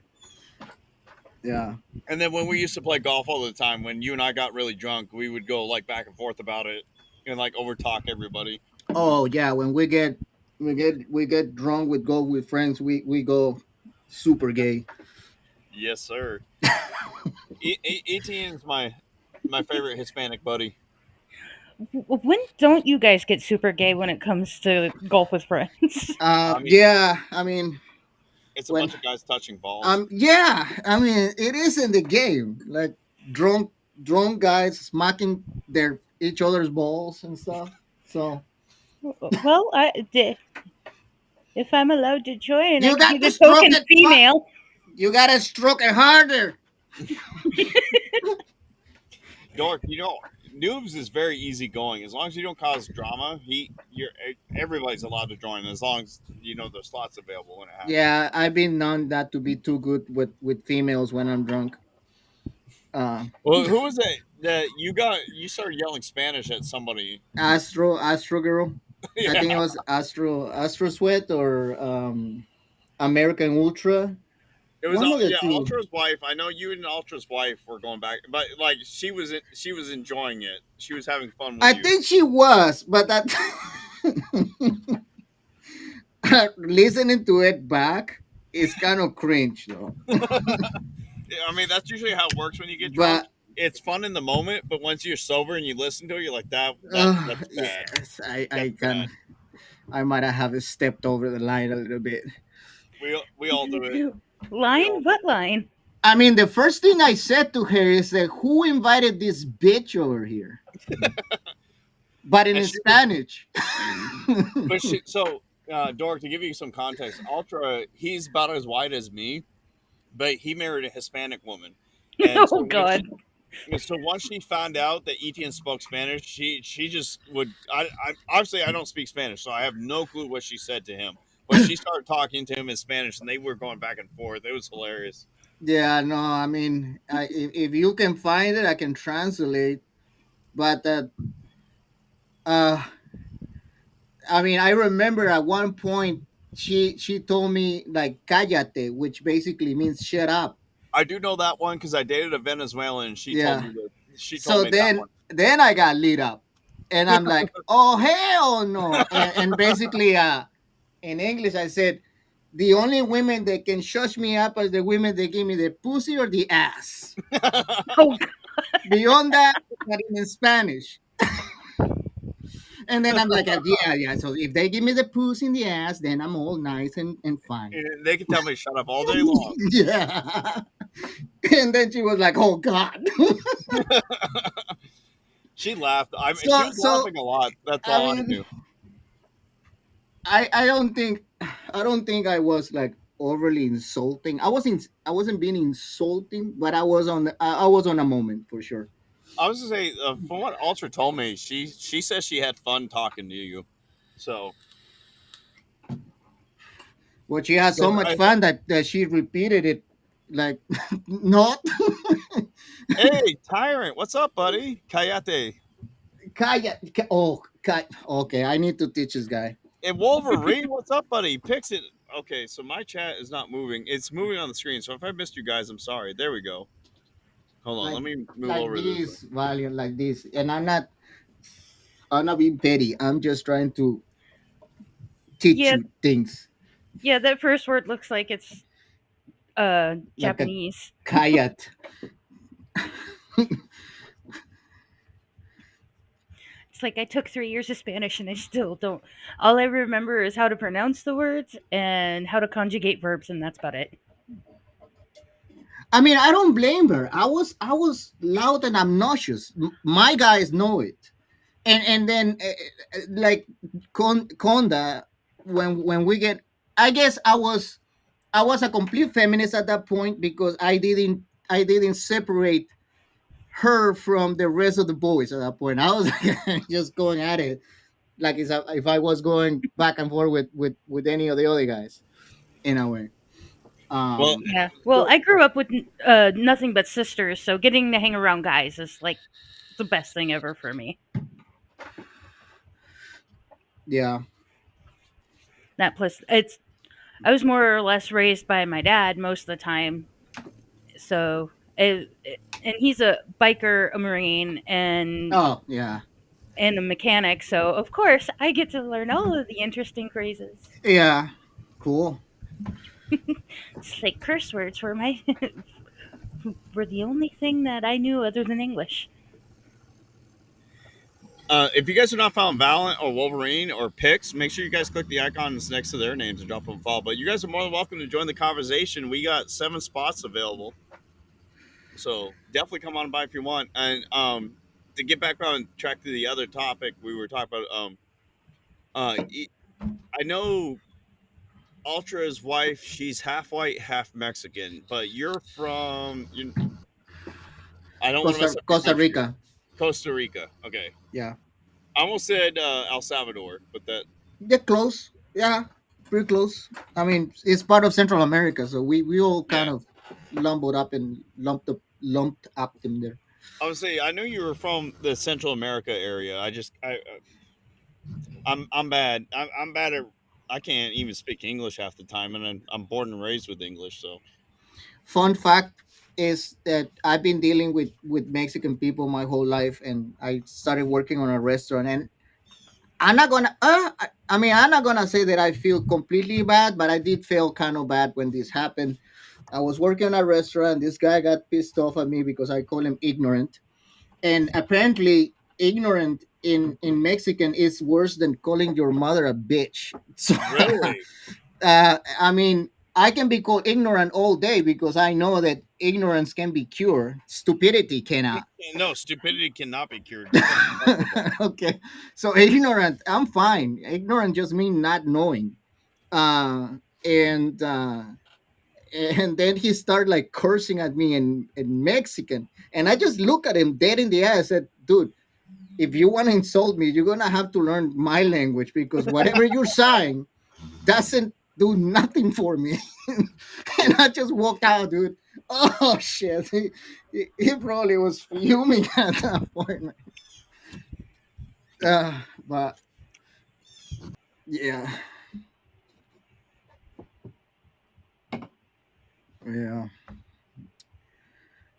Yeah. And then when we used to play golf all the time, when you and I got really drunk, we would go like back and forth about it, and like over talk everybody. Oh yeah, when we get drunk with go with friends, we go super gay. Yes, sir. 18 is my favorite Hispanic buddy. When don't you guys get super gay when it comes to golf with friends? I mean, Yeah, I mean it's a when bunch of guys touching balls. yeah, I mean it is in the game. Like drunk drunk guys smacking their each other's balls and stuff. So Well, if I'm allowed to join, I you could be got to the stroke token it female. you gotta stroke it harder. Dork, Noobs is very easygoing. As long as you don't cause drama, everybody's allowed to join as long as the slots available when it happens. Yeah, I've been known not to be too good with females when I'm drunk. Uh, Well, who was it that you started yelling Spanish at somebody? Astro Girl. I Yeah, think it was Astro Sweat or American Ultra. it was One of the yeah, two. Ultra's wife. I know you and Ultra's wife were going back, but like she was enjoying it. She was having fun with I you. think she was, but that listening to it back is kind of cringe though. I mean, that's usually how it works when you get drunk. But It's fun in the moment, but once you're sober and you listen to it, you're like that's bad. yes, That's bad. I might have stepped over the line a little bit. We all do it. We all Line? do What line? I mean, the first thing I said to her is that who invited this bitch over here? But And in she was, Spanish. but Dork, to give you some context, Ultra, he's about as white as me, but he married a Hispanic woman, and so Oh God. So once she found out that Etienne spoke Spanish, she just would. I obviously I don't speak Spanish, so I have no clue what she said to him. But she started talking to him in Spanish, and they were going back and forth. It was hilarious. Yeah, no, I mean, if you can find it, I can translate. But uh, I mean, I remember at one point she told me like "cállate," which basically means "shut up." I do know that one because I dated a Venezuelan, and Yeah. she told So me that one. then I got lit up, and I'm like, "Oh hell no!" And basically, in English, I said, "The only women that can shush me up are the women that give me the pussy or the ass. Oh, Beyond that, not even Spanish." And then I'm like, "Yeah, yeah." So if they give me the pussy in the ass, then I'm all nice and fine. And they can tell me to shut up all day long. Yeah. And then she was like, "Oh God." She laughed. I mean, she so was so laughing a lot. That's I all I mean, knew. I don't think I was like overly insulting. I wasn't being insulting, but I was on a moment for sure. I was gonna say, from what Ultra told me, she says she had fun talking to you. So, But she had so 'cause much fun that she repeated it like not hey, Tyrant, what's up, buddy? Kayate. Kaya. Okay, I need to teach this guy. And Wolverine, what's up, buddy? Picks it. Okay, so my chat is not moving. It's moving on the screen. So if I missed you guys, I'm sorry. There we go. Hold on. Like Let me move like over this way. this, Valiant, like this. And I'm not being petty. I'm just trying to teach yeah, you things yeah. That first word looks like it's like a Japanese. kayat. It's like I took 3 years of Spanish and I still don't. All I remember is how to pronounce the words and how to conjugate verbs, and that's about it. I mean, I don't blame her. I was loud and obnoxious. My guys know it. And then like Conda, when we get, I guess I was a complete feminist at that point because I didn't separate her from the rest of the boys at that point. I was just going at it like if I was going back and forth with any of the other guys in a way. Well, Yeah. Well, so I grew up with nothing but sisters, so getting to hang around guys is like the best thing ever for me. Yeah. That plus, it's I was more or less raised by my dad most of the time, so and he's a biker, a marine, Oh yeah. and a mechanic. So of course, I get to learn all of the interesting phrases. Yeah. Cool. It's like curse words were my were the only thing that I knew other than English. if you guys have not found Valent or Wolverine or Pix, make sure you guys click the icons next to their names and drop them a follow. But you guys are more than welcome to join the conversation. We got 7 spots available. So definitely come on by if you want. And to get back on track to the other topic we were talking about, uh, I know Ultra's wife, she's half white, half Mexican, but you're from, I don't want to mess up your Costa country. Rica. Costa Rica. Okay. Yeah. I almost said El Salvador, but that, They're close. Yeah. Pretty close. I mean, it's part of Central America, so we all kind yeah. of lumped up in there. I would say I knew you were from the Central America area. I'm bad. I'm bad at. I can't even speak English half the time, and I'm born and raised with English. So Fun fact is that I've been dealing with Mexican people my whole life, and I started working on a restaurant. And I'm not gonna. I mean, I'm not gonna say that I feel completely bad, but I did feel kind of bad when this happened. I was working on a restaurant. This guy got pissed off at me because I call him ignorant, and apparently, ignorant in Mexican is worse than calling your mother a bitch. So, really, I mean, I can be called ignorant all day because I know that ignorance can be cured. Stupidity cannot. no, stupidity cannot be cured. You can help with that. Okay, so ignorant, I'm fine. Ignorant just means not knowing. And And then he started like cursing at me in Mexican. And I just look at him dead in the eye. I said, dude, if you want to insult me, you're gonna have to learn my language because whatever you're saying doesn't do nothing for me. And I just walked out, dude. Oh shit. He probably was fuming at that point. But yeah. Yeah.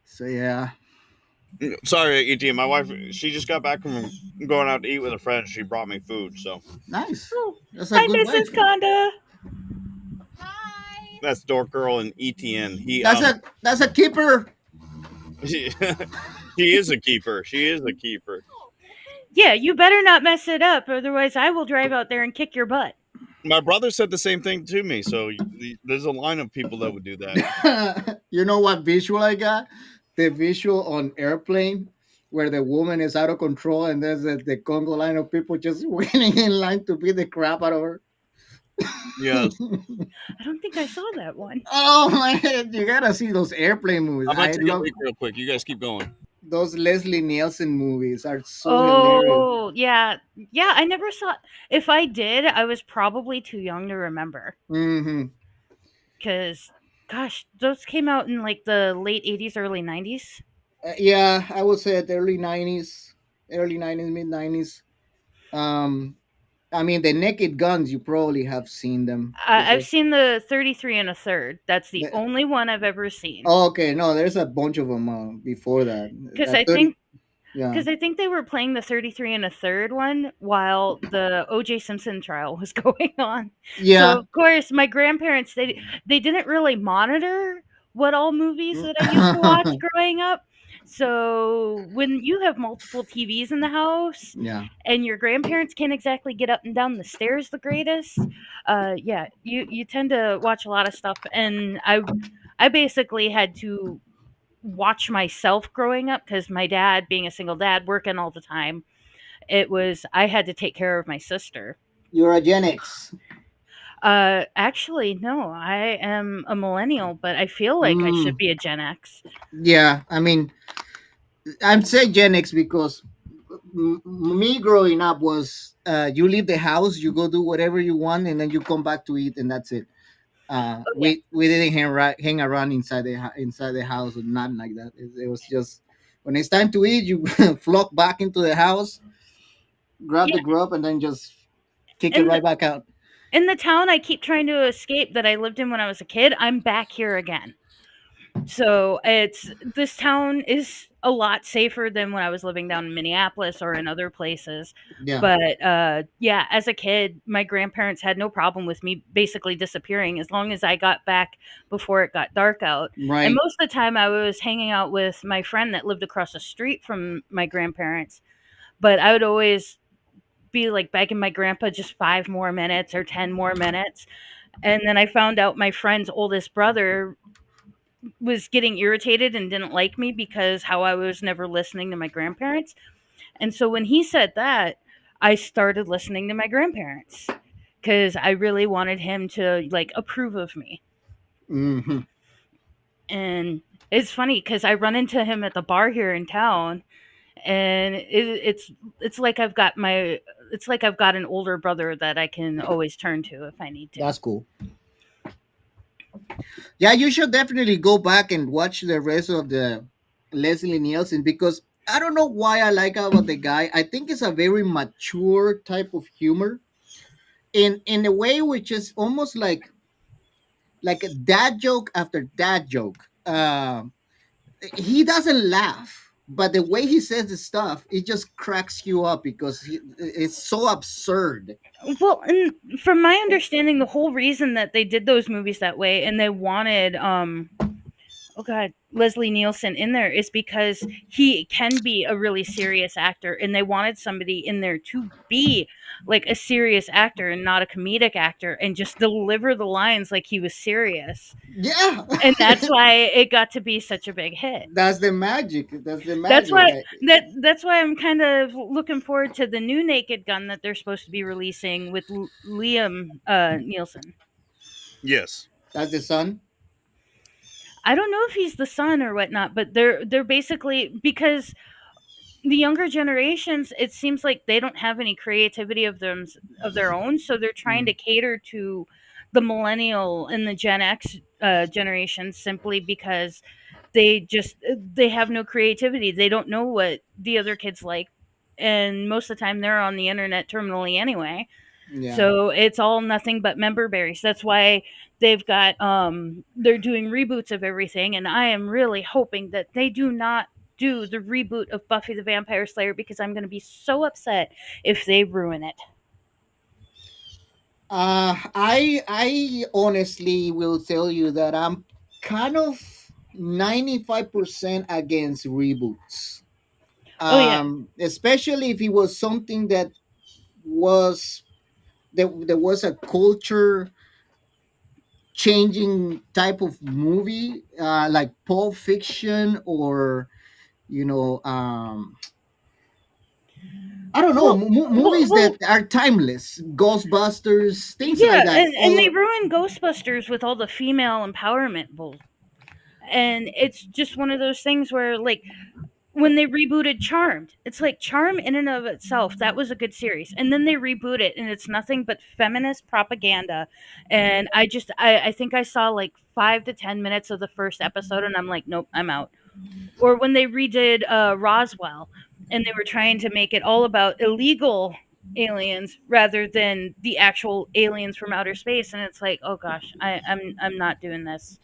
So yeah. Sorry, ET. My wife, she just got back from going out to eat with a friend. She brought me food, so Nice. Oh, That's a hi, good Mrs. wife. Conda. that's Dork Girl and ETN. That's a keeper. She, she is a keeper. She is a keeper. Yeah, you better not mess it up, otherwise I will drive out there and kick your butt. My brother said the same thing to me. So there's a line of people that would do that. You know what visual I got? The visual on Airplane where the woman is out of control and there's the Congo line of people just waiting in line to beat the crap out of her. Yes. I don't think I saw that one. Oh man, you gotta see those Airplane movies. I'm about I to take a love break real quick. You guys keep going. those Leslie Nielsen movies are so hilarious. Oh, yeah. Yeah, I never saw. If I did, I was probably too young to remember. Hmm. Because, gosh, those came out in like the late 80s, early 90s. Yeah, I would say at the early 90s, mid 90s. Um, I mean, the Naked Guns, you probably have seen them because I've seen the 33 and a third. That's the the, only one I've ever seen. oh, okay, no, there's a bunch of them before that. Because That I 30, think yeah, Because I think they were playing the 33 and a third one while the O.J. Simpson trial was going on. So yeah. of course, my grandparents they didn't really monitor what all movies that I used to watch growing up. So when you have multiple TVs in the house Yeah, and your grandparents can't exactly get up and down the stairs the greatest, yeah, you tend to watch a lot of stuff. And I basically had to watch myself growing up because my dad, being a single dad, working all the time, I had to take care of my sister. you're a Gen X. Actually, no, I am a millennial, but I feel like I should Mm, be a Gen X. yeah, I mean, I'm saying Gen X because me growing up was you leave the house, you go do whatever you want, and then you come back to eat, and that's it. Oh yeah, We didn't hang around inside the house or nothing like that. It was just when it's time to eat, you flock back into the house, grab yeah. the grub, and then just kick it In the right back out. in the town I keep trying to escape that I lived in when I was a kid, I'm back here again. So it's this town is a lot safer than when I was living down in Minneapolis or in other places. Yeah, But yeah, as a kid, my grandparents had no problem with me basically disappearing as long as I got back before it got dark out. And right. most of the time, I was hanging out with my friend that lived across the street from my grandparents. But I would always be like begging my grandpa just 5 more minutes or 10 more minutes. And then I found out my friend's oldest brother was getting irritated and didn't like me because how I was never listening to my grandparents. And so when he said that, I started listening to my grandparents because I really wanted him to like approve of me. Hmm. And it's funny because I run into him at the bar here in town, and it's like it's like I've got an older brother that I can always turn to if I need to. That's cool. Yeah, you should definitely go back and watch the rest of the Leslie Nielsen because I don't know why I like about the guy. I think it's a very mature type of humor in a way which is almost like a dad joke after dad joke. He doesn't laugh, but the way he says the stuff, it just cracks you up because it's so absurd. Well, and from my understanding, the whole reason that they did those movies that way and they wanted oh god, Leslie Nielsen in there is because he can be a really serious actor and they wanted somebody in there to be like a serious actor and not a comedic actor and just deliver the lines like he was serious. Yeah, And that's why it got to be such a big hit. that's the magic. That's the That's magic. why that's why I'm kind of looking forward to the new Naked Gun that they're supposed to be releasing with Liam Nielsen. Yes. That's the son. I don't know if he's the son or whatnot, but they're basically because the younger generations, it seems like they don't have any creativity of their own, so they're trying Mm, to cater to the millennial and the Gen X generation simply because they have no creativity. They don't know what the other kids like, and most of the time they're on the internet terminally anyway. yeah. So it's all nothing but member berries. That's why they're doing reboots of everything, and I am really hoping that they do not do the reboot of Buffy the Vampire Slayer because I'm going to be so upset if they ruin it. I honestly will tell you that I'm kind of 95% against reboots. Oh yeah. Especially if it was something that was there was a culture changing type of movie, like Pulp Fiction, or you know, I don't know, Well, well, movies well that are timeless, Ghostbusters, things like yeah, that. and they ruined Ghostbusters with all the female empowerment bull. And it's just one of those things where, like, when they rebooted Charmed, it's like Charm in and of itself, that was a good series. And then they reboot it and it's nothing but feminist propaganda. And I think I saw like 5 to 10 minutes of the first episode and I'm like, nope, I'm out. Or when they redid Roswell and they were trying to make it all about illegal aliens rather than the actual aliens from outer space. And it's like, oh gosh, I'm not doing this.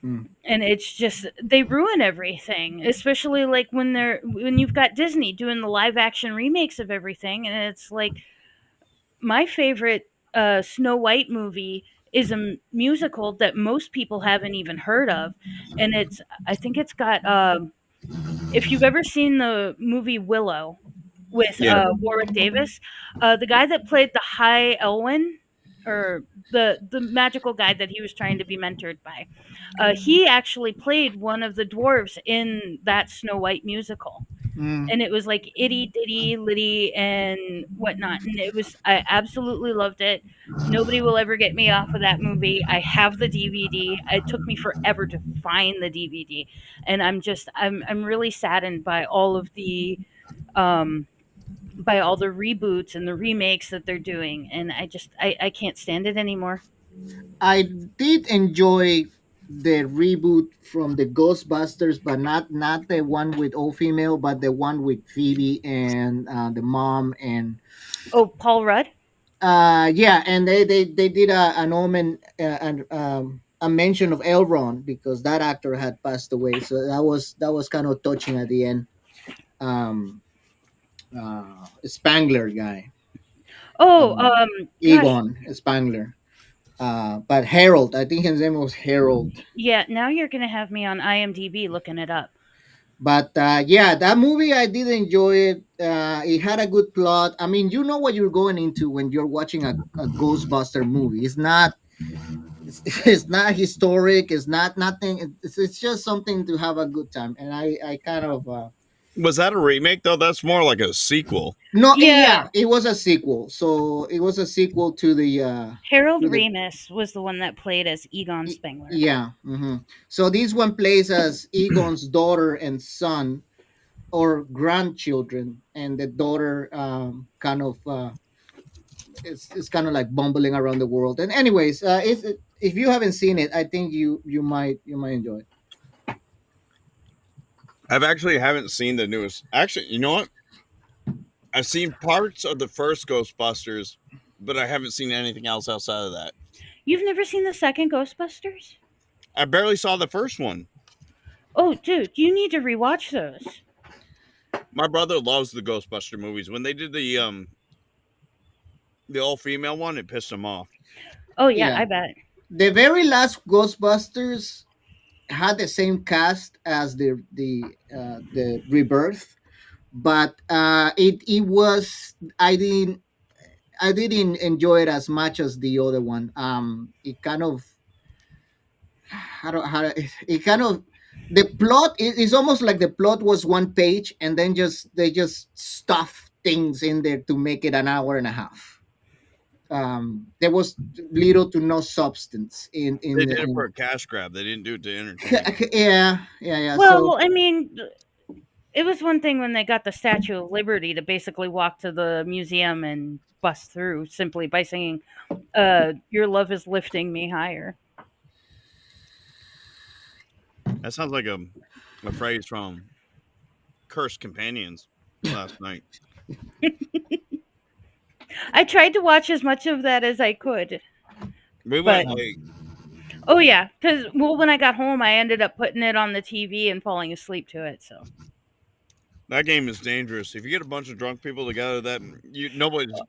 Mm. And it's just they ruin everything, especially like when you've got Disney doing the live action remakes of everything, and it's like my favorite Snow White movie is a musical that most people haven't even heard of, and it's I think it's got if you've ever seen the movie Willow with Yeah. Warwick Davis, the guy that played the High Elwyn, or the magical guy that he was trying to be mentored by, he actually played one of the dwarves in that Snow White musical. Mm. And it was like itty ditty litty and whatnot. And I absolutely loved it. Nobody will ever get me off of that movie. I have the DVD. It took me forever to find the DVD. And I'm really saddened um, by all the reboots and the remakes that they're doing. And I can't stand it anymore. I did enjoy the reboot from the Ghostbusters, but not the one with all female, but the one with Phoebe and the mom, and Oh, Paul Rudd? yeah, and they did an omen, and a mention of Elrond because that actor had passed away, so that was kind of touching at the end. Spangler guy, Oh, um, gosh. Egon Spangler, but Harold, I think his name was Harold. Yeah, now you're gonna have me on IMDb looking it up. But yeah, that movie I did enjoy it. It had a good plot. I mean, you know what you're going into when you're watching a Ghostbuster movie. It's not historic. It's not nothing. It's just something to have a good time. And I kind of Was that a remake though? That's more like a sequel. no, Yeah, yeah, it was a sequel. So it was a sequel Harold to the Ramis was the one that played as Egon Spengler. yeah. So this one plays as Egon's daughter and son, or grandchildren, and the daughter kind of is kind of like bumbling around the world. And anyways, if you haven't seen it, I think you might enjoy it. I've actually haven't seen the newest. Actually, you know what? I've seen parts of the first Ghostbusters, but I haven't seen anything else outside of that. You've never seen the second Ghostbusters? I barely saw the first one. Oh, dude, you need to rewatch those. My brother loves the Ghostbuster movies. When they did the all female one, it pissed him off. Oh yeah, Yeah, I bet. the very last Ghostbusters had the same cast as the Rebirth, but it was I didn't enjoy it as much as the other one. It kind of how it kind of the plot is almost like the plot was one page, and then just they just stuff things in there to make it an hour and a half. there was little to no substance They did it for a cash grab. They didn't do it to entertain. yeah. So Well, I mean, it was one thing when they got the Statue of Liberty to basically walk to the museum and bust through simply by singing, "Your love is lifting me higher." That sounds like a phrase from Cursed Companions last night. I tried to watch as much of that as I could, We but went late. oh yeah, because well, when I got home, I ended up putting it on the TV and falling asleep to it. So That game is dangerous. If you get a bunch of drunk people together,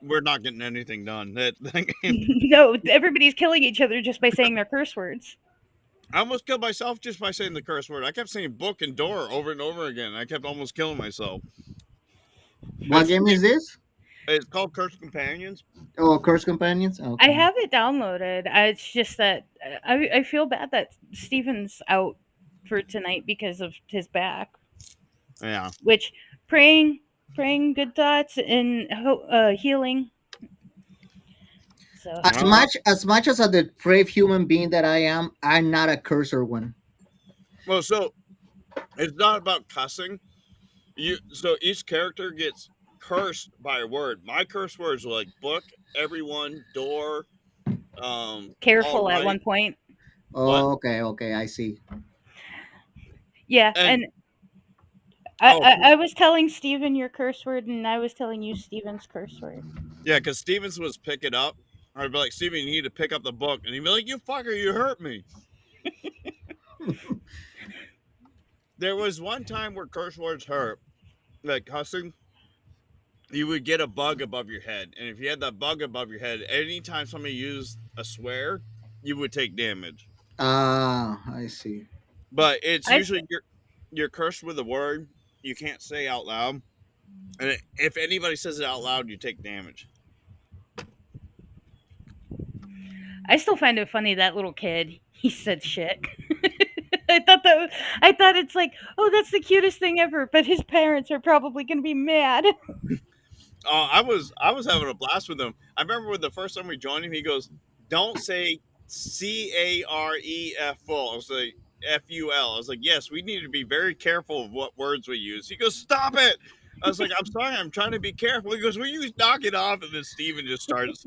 we're not getting anything done. That game. no, everybody's killing each other just by saying their curse words. I almost killed myself just by saying the curse word. I kept saying book and door over and over again. I kept almost killing myself. what game is this? It's called Cursed Companions. Oh, Curse Companions. I Okay. have it downloaded. It's just that I feel bad that Steven's out for tonight because of his back. Yeah. Which praying good thoughts and healing. So As Well, much as a depraved human being that I am, I'm not a cursor one. so it's not about cussing. So each character gets cursed by a word. My curse words are like book, everyone, door, all careful at right. one point. What? Oh, okay, I see. Yeah, And and oh I was telling Steven your curse word, and I was telling you Steven's curse word. yeah, because Stevens was pick it up. I'd be like, Steven, you need to pick up the book, and he'd be like, you fucker, you hurt me. There was one time where curse words hurt, like cussing. You would get a bug above your head, and if you had that bug above your head, anytime somebody used a swear, you would take damage. Ah, I see. But it's I usually you're cursed with a word you can't say out loud, and if anybody says it out loud, you take damage. I still find it funny that little kid. He said shit. I thought it's like, oh, that's the cutest thing ever. But his parents are probably going to be mad. I was having a blast with him. I remember when the first time we joined him, he goes, "Don't say CAREF full." I was like, FUL. I was like, "Yes, we need to be very careful of what words we use." He goes, "Stop it." I was like, "I'm sorry, I'm trying to be careful." He goes, "Will you knock it off?" And then Steven just starts.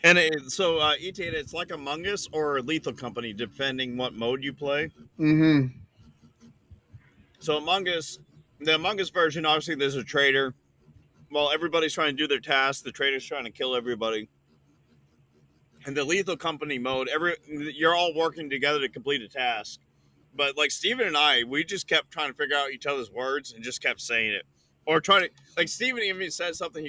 And Etain, it's like Among Us or Lethal Company, depending what mode you play. Mm-hmm. So the Among Us version, obviously, there's a traitor. While everybody's trying to do their task, the traitor's trying to kill everybody. And the Lethal Company mode, you're all working together to complete a task. But like Steven and I, we just kept trying to figure out each other's words and just kept saying it. Or trying to, like Steven even said something,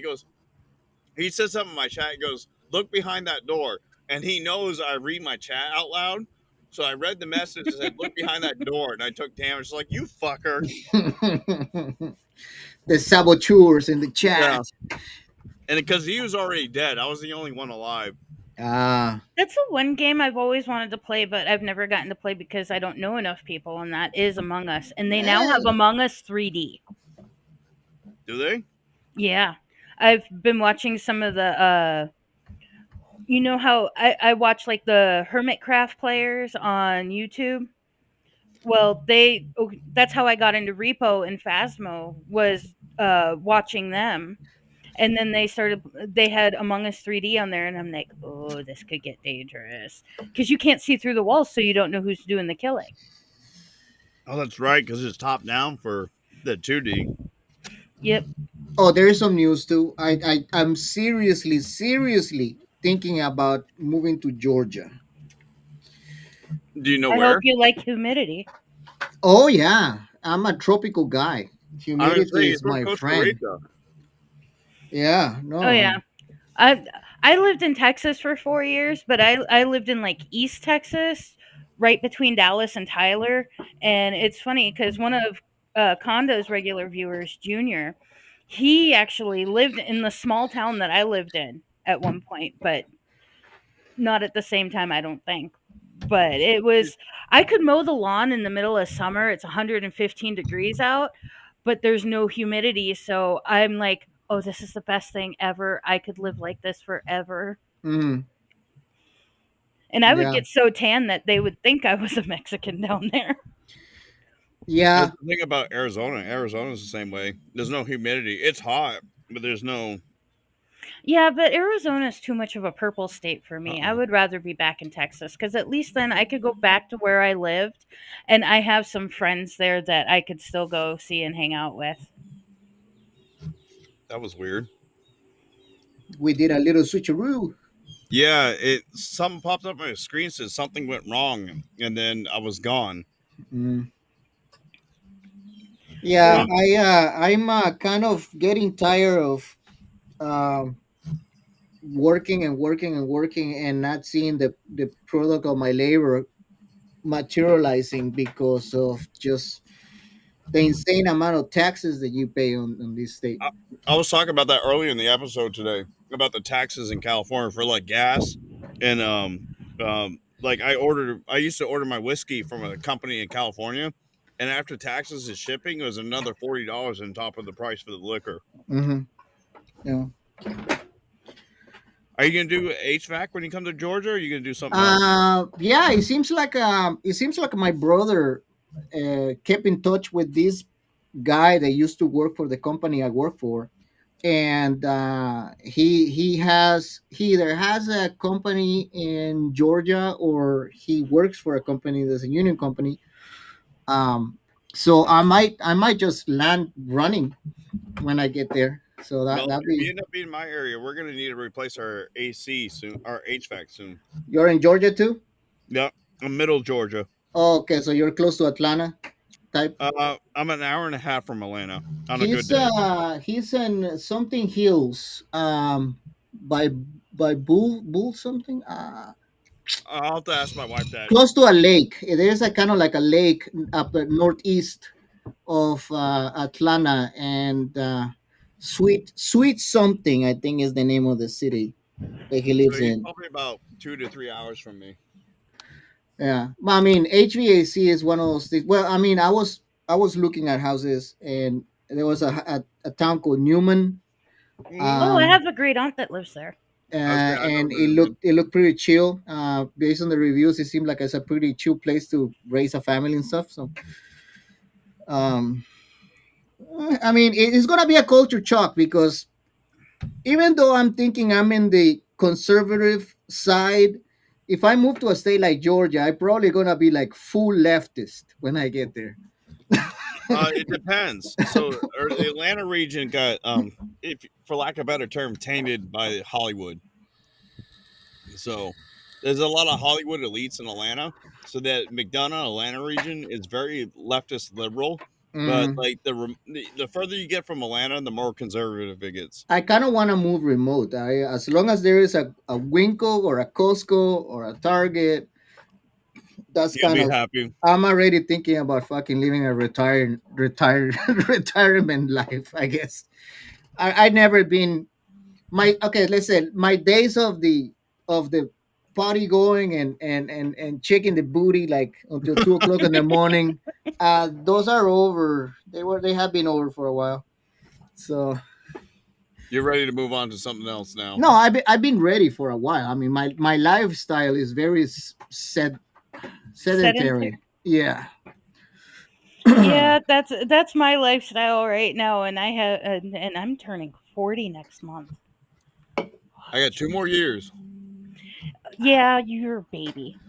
he said something in my chat, he goes, "Look behind that door." And he knows I read my chat out loud. So I read the message and said, "Look behind that door." And I took damage. Like, you fucker. The saboteurs in the chat. Yeah. And because he was already dead, I was the only one alive. Ah, That's the one game I've always wanted to play, but I've never gotten to play because I don't know enough people, and that is Among Us. And they now have eh, Among Us 3D. Do they? Yeah. I've been watching some of the you know how I watch like the Hermitcraft players on YouTube? Well, that's how I got into Repo and Phasmo was watching them. And then they had Among Us 3D on there, and I'm like, oh, this could get dangerous. Because you can't see through the walls, so you don't know who's doing the killing. Oh, that's right, because it's top down for the 2D. Yep. oh, there is some news too. I'm seriously thinking about moving to Georgia. Do you know I hope where? you like humidity. Oh yeah, I'm a tropical guy. I'm going to say Humidity he's is from my Costa friend. Rica. Yeah, Oh, no. yeah. I I lived in Texas for 4 years, but I lived in like East Texas, right between Dallas and Tyler. And it's funny because one of Condo's regular viewers, Junior, he actually lived in the small town that I lived in at one point, but not at the same time, I don't think. But it was, I could mow the lawn in the middle of summer. It's 115 degrees out, but there's no humidity. So I'm like, oh, this is the best thing ever. I could live like this forever. Mm, And I would yeah, get so tan that they would think I was a Mexican down there. yeah. That's the thing about Arizona. Arizona's the same way. There's no humidity. It's hot, but there's no. Yeah, but Arizona is too much of a purple state for me. I Uh-oh. would rather be back in Texas because at least then I could go back to where I lived and I have some friends there that I could still go see and hang out with. That was weird. We did a little switcheroo. Yeah, it something popped up on my screen says something went wrong, and then I was gone. Mm. Yeah, Well, Um, I'm kind of getting tired of um, working and working and working and not seeing the product of my labor materializing because of just the insane amount of taxes that you pay on this state. I, I was talking about that earlier in the episode today about the taxes in California for like gas, and like I used to order my whiskey from a company in California, and after taxes and shipping, it was another $40 on top of the price for the liquor. Hmm. Yeah. Are you gonna do HVAC when you come to Georgia, or are you gonna do something else? Yeah, it seems like my brother kept in touch with this guy that used to work for the company I work for, and he either has a company in Georgia or he works for a company that's a union company. Um, so I might just land running when I get there. So Well, that if you be end up being in my area, we're gonna need to replace our AC soon, our HVAC soon. you're in Georgia too. Yep, I'm middle Georgia. Oh, okay, so you're close to Atlanta type. I'm an hour and a half from Atlanta on a good He's day. he's in something hills by bull something I'll have to ask my wife that. close to a lake. There's a kind of like a lake up the northeast of Atlanta, and sweet something I think is the name of the city that he So lives he's in. probably about 2 to 3 hours from me. Yeah, I mean HVAC is one of those things. Well, I mean I was looking at houses, and there was a town called Newman. Hmm. oh, I Um, have a great aunt that lives there. I've never and been to him. it looked pretty chill. Based on the reviews, it seemed like it's a pretty chill place to raise a family and stuff. So, um, I mean, it's gonna be a culture shock because even though I'm thinking I'm in the conservative side, if I move to a state like Georgia, I'm probably gonna be like full leftist when I get there. It depends. So the Atlanta region got, if for lack of a better term, tainted by Hollywood. So there's a lot of Hollywood elites in Atlanta. So that McDonough Atlanta region is very leftist liberal. But Mm, like the further you get from Atlanta, the more conservative it gets. I kind of want to move remote. As long as there is a Winkle or a Costco or a Target, that's You'll kind be of happy. I'm already thinking about fucking living a retired retirement life, I guess. I never been my okay, let's say my days of the party going and checking the booty like until 2 o'clock in the morning. Those are over. They have been over for a while. So You're ready to move on to something else now. no, I've been ready for a while. I mean my lifestyle is very Sedentary. sedentary. Yeah. Yeah, that's my lifestyle right now, and I have, and I'm turning 40 next month. I got 2 more years. Yeah, you're a baby.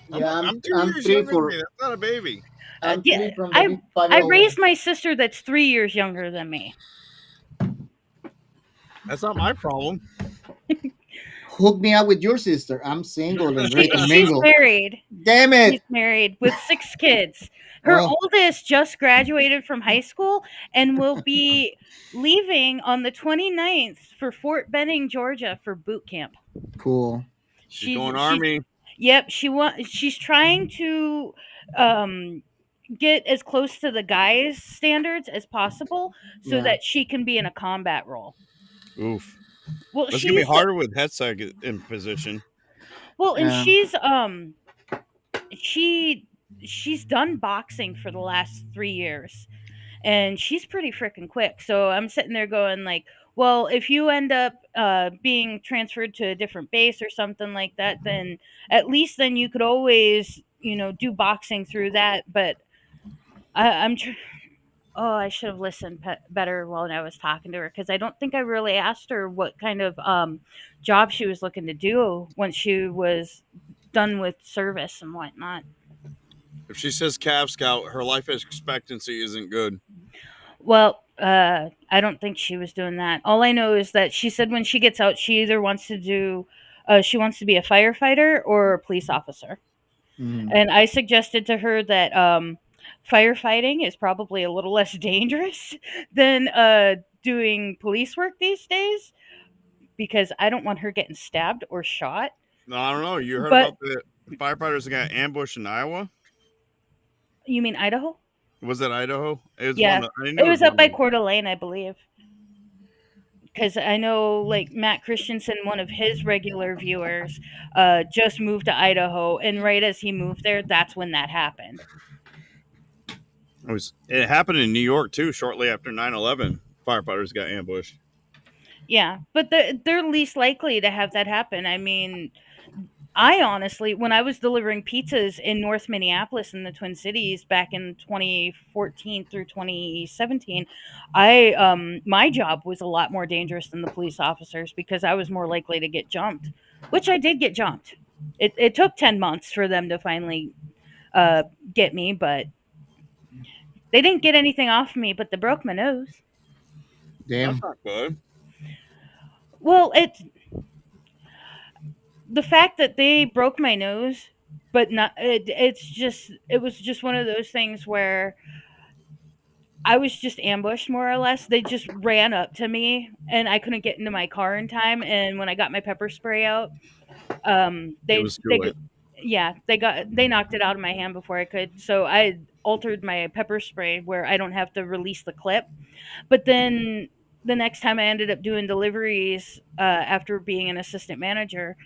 Yeah, I'm two I'm years three younger than for me. That's not a baby. I'm Yeah, three from the I big 5 I year old. raised my sister that's 3 years younger than me. That's not my problem. Hook me up with your sister. I'm single and ready to She's mingle. married. Damn She's it! married with 6 kids. Her Oh, oldest just graduated from high school and will be leaving on the 29th for Fort Benning, Georgia for boot camp. cool. She's going She's army. yep, she's trying to um get as close to the guys standards as possible so Yeah, that she can be in a combat role. Oof. Well, That's gonna be she's harder with headset in position. well and yeah, she she's done boxing for the last 3 years and she's pretty freaking quick. So I'm sitting there going like, Well, if you end up being transferred to a different base or something like that, then at least then you could always, do boxing through that. But I'm oh, I should have listened better while I was talking to her, because I don't think I really asked her what kind of job she was looking to do once she was done with service and whatnot. If she says Cav Scout, her life expectancy isn't good. Well, I don't think she was doing that. All I know is that she said when she gets out, she either wants to she wants to be a firefighter or a police officer. Mhm. And I suggested to her that firefighting is probably a little less dangerous than doing police work these days, because I don't want her getting stabbed or shot. No, I don't know. You heard But about the firefighters that got ambushed in Iowa? you mean Idaho? Was that Idaho? It was Yeah, one. I knew it it was was up one by of them. Coeur d'Alene, I believe. Because I know, like, Matt Christensen, one of his regular viewers, just moved to Idaho, and right as he moved there, that's when that happened. It happened in New York too. Shortly after 9/11, firefighters got ambushed. Yeah, but they're least likely to have that happen. I mean, I honestly, when I was delivering pizzas in North Minneapolis in the Twin Cities back in 2014 through 2017, I my job was a lot more dangerous than the police officers, because I was more likely to get jumped, which I did get jumped. It took 10 months for them to finally uh, get me, but they didn't get anything off me, but they broke my nose. That's Damn. not good. Well, the fact that they broke my nose, but not it was just one of those things where I was just ambushed, more or less. They just ran up to me and I couldn't get into my car in time, and when I got my pepper spray out, It was too late. yeah, they knocked it out of my hand before I could. So I altered my pepper spray where I don't have to release the clip. But then the next time I ended up doing deliveries, after being an assistant manager,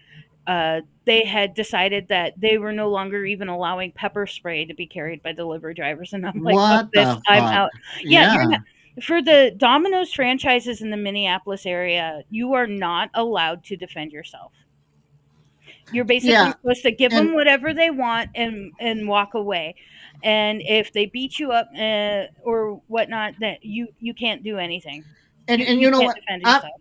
they had decided that they were no longer even allowing pepper spray to be carried by delivery drivers, and I'm like, "Fuck What this, the I'm fuck? out." Yeah, you're Yeah. not for the Domino's franchises in the Minneapolis area, you are not allowed to defend yourself. You're basically Yeah. supposed to give them And whatever they want and walk away. And if they beat you up, or whatnot, that you can't do anything. and You you know can't what? defend I yourself.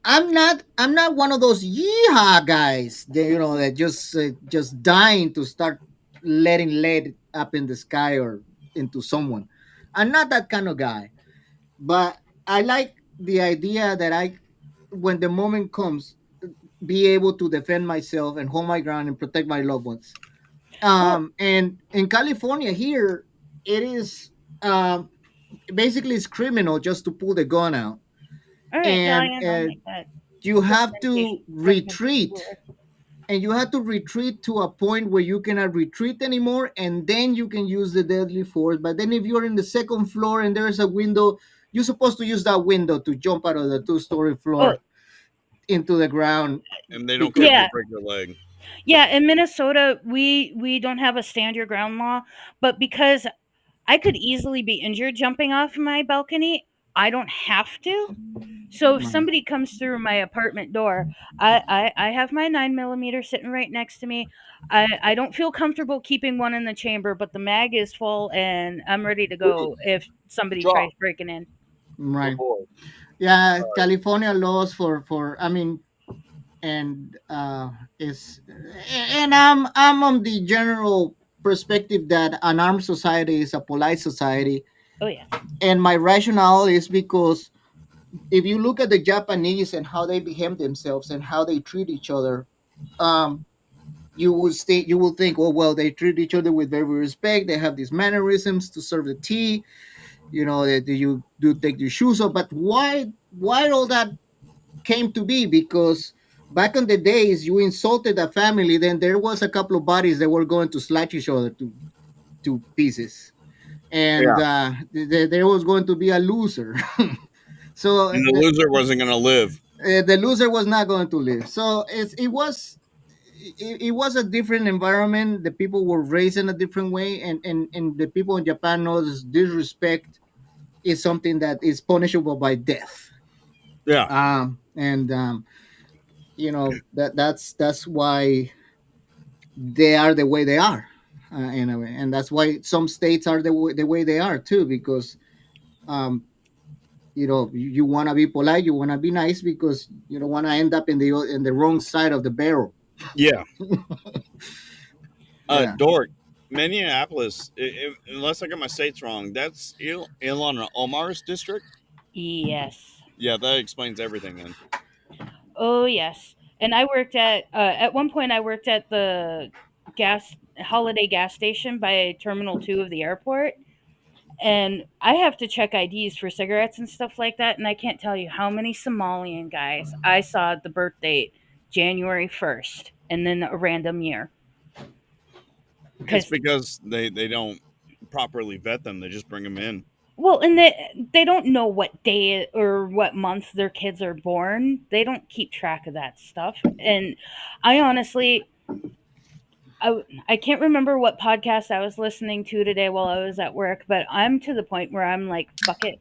I'm not one of those yeehaw guys that that just dying to start letting lead up in the sky or into someone. I'm not that kind of guy. But I like the idea that I, when the moment comes, be able to defend myself and hold my ground and protect my loved ones. Well, And in California here, it is basically it's criminal just to pull the gun out, all right, and Diane, I'll make that you have recommendation. to Recommendation retreat, to her. and you have to retreat to a point where you cannot retreat anymore, and then you can use the deadly force. But then if you're in the second floor and there's a window, you're supposed to use that window to jump out of the two-story Oh, floor into the ground And they don't care if because you yeah, break your leg. yeah. In Minnesota, we don't have a stand your ground law, but because I could easily be injured jumping off my balcony, I don't have to. So if right, somebody comes through my apartment door, I have my 9mm sitting right next to me. I don't feel comfortable keeping one in the chamber, but the mag is full and I'm ready to Ooh, go if somebody tries drop. breaking in. Oh right. boy. Yeah, Sorry. California laws for I mean, and is and I'm on the general perspective that an armed society is a polite society, Oh yeah. and my rationale is because if you look at the Japanese and how they behave themselves and how they treat each other, um, you will think, oh well, they treat each other with very respect. They have these mannerisms to serve the tea. That you do take your shoes off. But why all that came to be? Because back in the days, you insulted a family, then there was a couple of bodies that were going to slash each other to pieces, and Yeah. there was going to be a loser. So And the loser wasn't going to live. the loser was not going to live. So it was a different environment. The people were raised in a different way, and the people in Japan knows disrespect is something that is punishable by death. Yeah. and that's why they are the way they are, in a way, and that's why some states are the way they are too, because um, you want to be polite, you want to be nice, because you don't want to end up in the wrong side of the barrel. Yeah. Yeah. Dork, Minneapolis. Unless I got my states wrong, that's Ilhan Omar's district. Yes. Yeah, that explains everything. Then Oh yes. And I worked at one point I worked at the gas holiday gas station by Terminal 2 of the airport, and I have to check IDs for cigarettes and stuff like that, and I can't tell you how many Somalian guys I saw the birth date January 1st and then a random year. it's Cuz because they don't properly vet them. They just bring them in. well, and they don't know what day or what month their kids are born. They don't keep track of that stuff. And I honestly I can't remember what podcast I was listening to today while I was at work, but I'm to the point where I'm like, fuck it,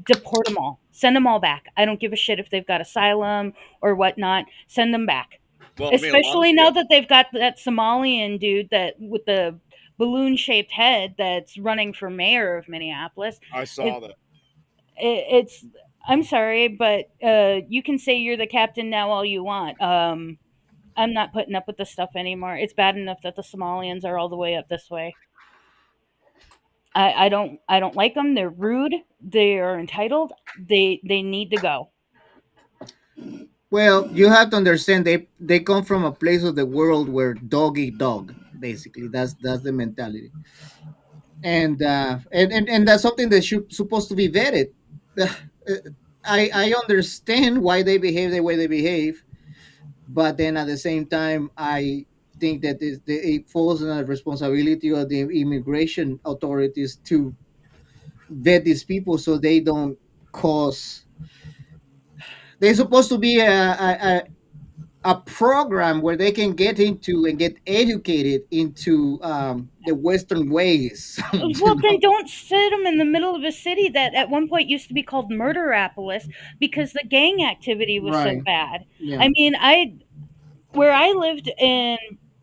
deport them all, send them all back. I don't give a shit if they've got asylum or whatnot. Send them back, Well, I mean, a lot of especially the now that they've got that Somalian dude that with the balloon shaped head that's running for mayor of Minneapolis. I saw It, that. it's I'm sorry, but you can say you're the captain now all you want. I'm not putting up with this stuff anymore. It's bad enough that the Somalians are all the way up this way. I don't like them. They're rude. They are entitled. They need to go. Well, you have to understand they come from a place of the world where dog eat dog. Basically, that's the mentality, and that's something that should supposed to be vetted. I understand why they behave the way they behave, but then at the same time, I think that it falls on the responsibility of the immigration authorities to vet these people so they don't cause. They're supposed to be a program where they can get into and get educated into the Western ways. Well, then don't sit them in the middle of a city that at one point used to be called Murderapolis because the gang activity was so Right. bad. Yeah. I mean, I where I lived in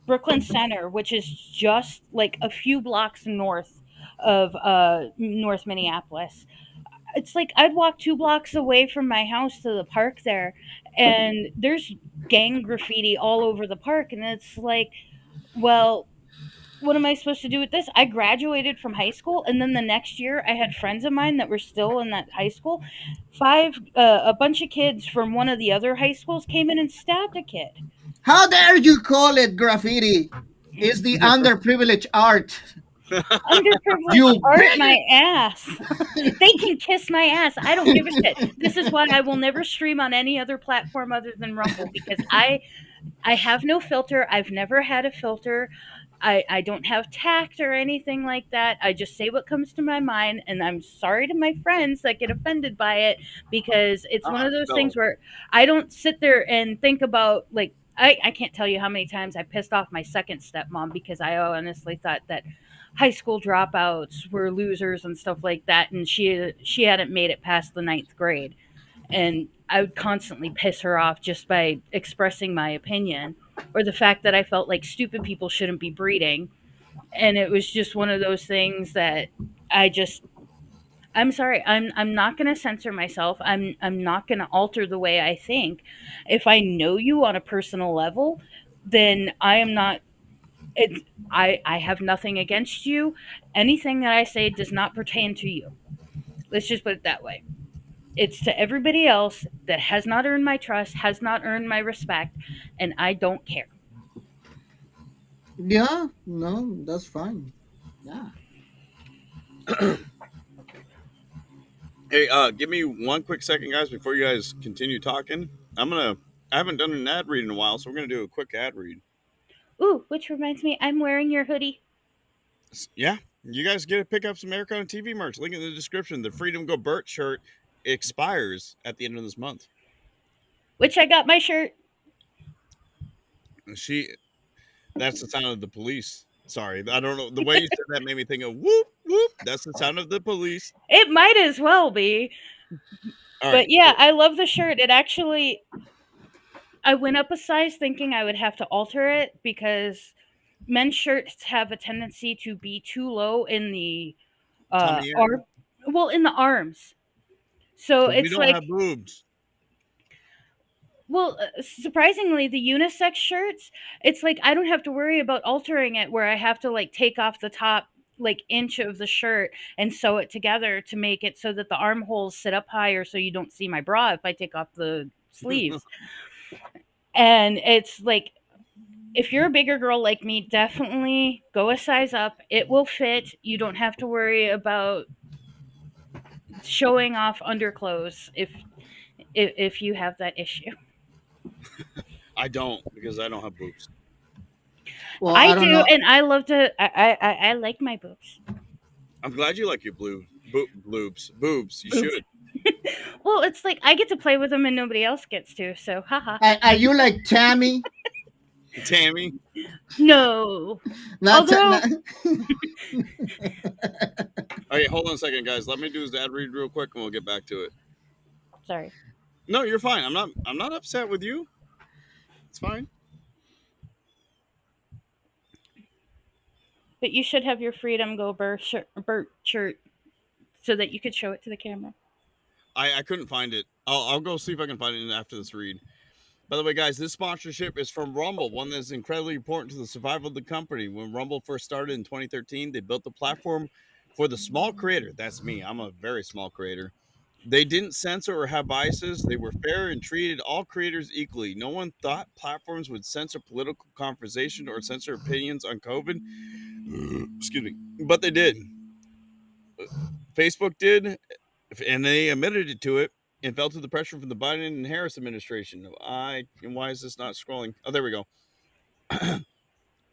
Brooklyn Center, which is just like a few blocks north of North Minneapolis. It's like I'd walk 2 blocks away from my house to the park there, and there's gang graffiti all over the park, and it's like, well, what am I supposed to do with this? I graduated from high school, and then the next year, I had friends of mine that were still in that high school. A bunch of kids from one of the other high schools came in and stabbed a kid. How dare you call it graffiti? It's the underprivileged art. Underprivileged You art my bigot! ass. They can kiss my ass. I don't give a shit. This is why I will never stream on any other platform other than Rumble because I have no filter. I've never had a filter. I don't have tact or anything like that. I just say what comes to my mind, and I'm sorry to my friends that get offended by it because it's one of those No, things where I don't sit there and think about like I can't tell you how many times I pissed off my second stepmom because I honestly thought that high school dropouts were losers and stuff like that, and she hadn't made it past the ninth grade, and I would constantly piss her off just by expressing my opinion or the fact that I felt like stupid people shouldn't be breeding. And it was just one of those things that I just I'm sorry. I'm not going to censor myself. I'm not going to alter the way I think. If I know you on a personal level, then I am not I have nothing against you. Anything that I say does not pertain to you. Let's just put it that way. It's to everybody else that has not earned my trust, has not earned my respect, and I don't care. Yeah, no, that's fine. Yeah. hey, give me one quick second, guys, before you guys continue talking. I haven't done an ad read in a while, so we're gonna do a quick ad read. Ooh, which reminds me, I'm wearing your hoodie. Yeah, you guys get to pick up some Aircon TV merch. Link in the description. The Freedom Go Burt shirt expires at the end of this month. Which I got my shirt. And that's the sound of the police. Sorry, I don't know. The way you said that made me think of whoop whoop. That's the sound of the police. It might as well be. All right. But yeah, I love the shirt. It actually, I went up a size thinking I would have to alter it because men's shirts have a tendency to be too low in the Tummy area. arm, well, in the arms. So Because we it's don't like, have boobs. well, surprisingly, the unisex shirts, it's like I don't have to worry about altering it where I have to like take off the top like inch of the shirt and sew it together to make it so that the armholes sit up higher so you don't see my bra if I take off the sleeves. And it's like, if you're a bigger girl like me, definitely go a size up. It will fit. You don't have to worry about showing off underclothes if you have that issue. I don't because I don't have boobs. Well, I I don't do, know. and I love to. I like my boobs. I'm glad you like your boobs. You Boobs. should. Well, it's like I get to play with them and nobody else gets to. So, haha. Are you like Tammy? Tammy, Not, No. not Although, okay, hold on a second, guys. Let me do this ad read real quick, and we'll get back to it. sorry, No, you're fine. I'm not. I'm not upset with you. It's fine. but you should have your Freedom Go Burt shirt so that you could show it to the camera. I couldn't find it. I'll go see if I can find it after this read. By the way, guys, this sponsorship is from Rumble, one that's incredibly important to the survival of the company. When Rumble first started in 2013, they built the platform for the small creator. That's me. I'm a very small creator. They didn't censor or have biases. They were fair and treated all creators equally. No one thought platforms would censor political conversation or censor opinions on COVID. Excuse me. But they did. Facebook did, and they admitted it to it and fell to the pressure from the Biden and Harris administration. Why is this not scrolling? Oh, there we go.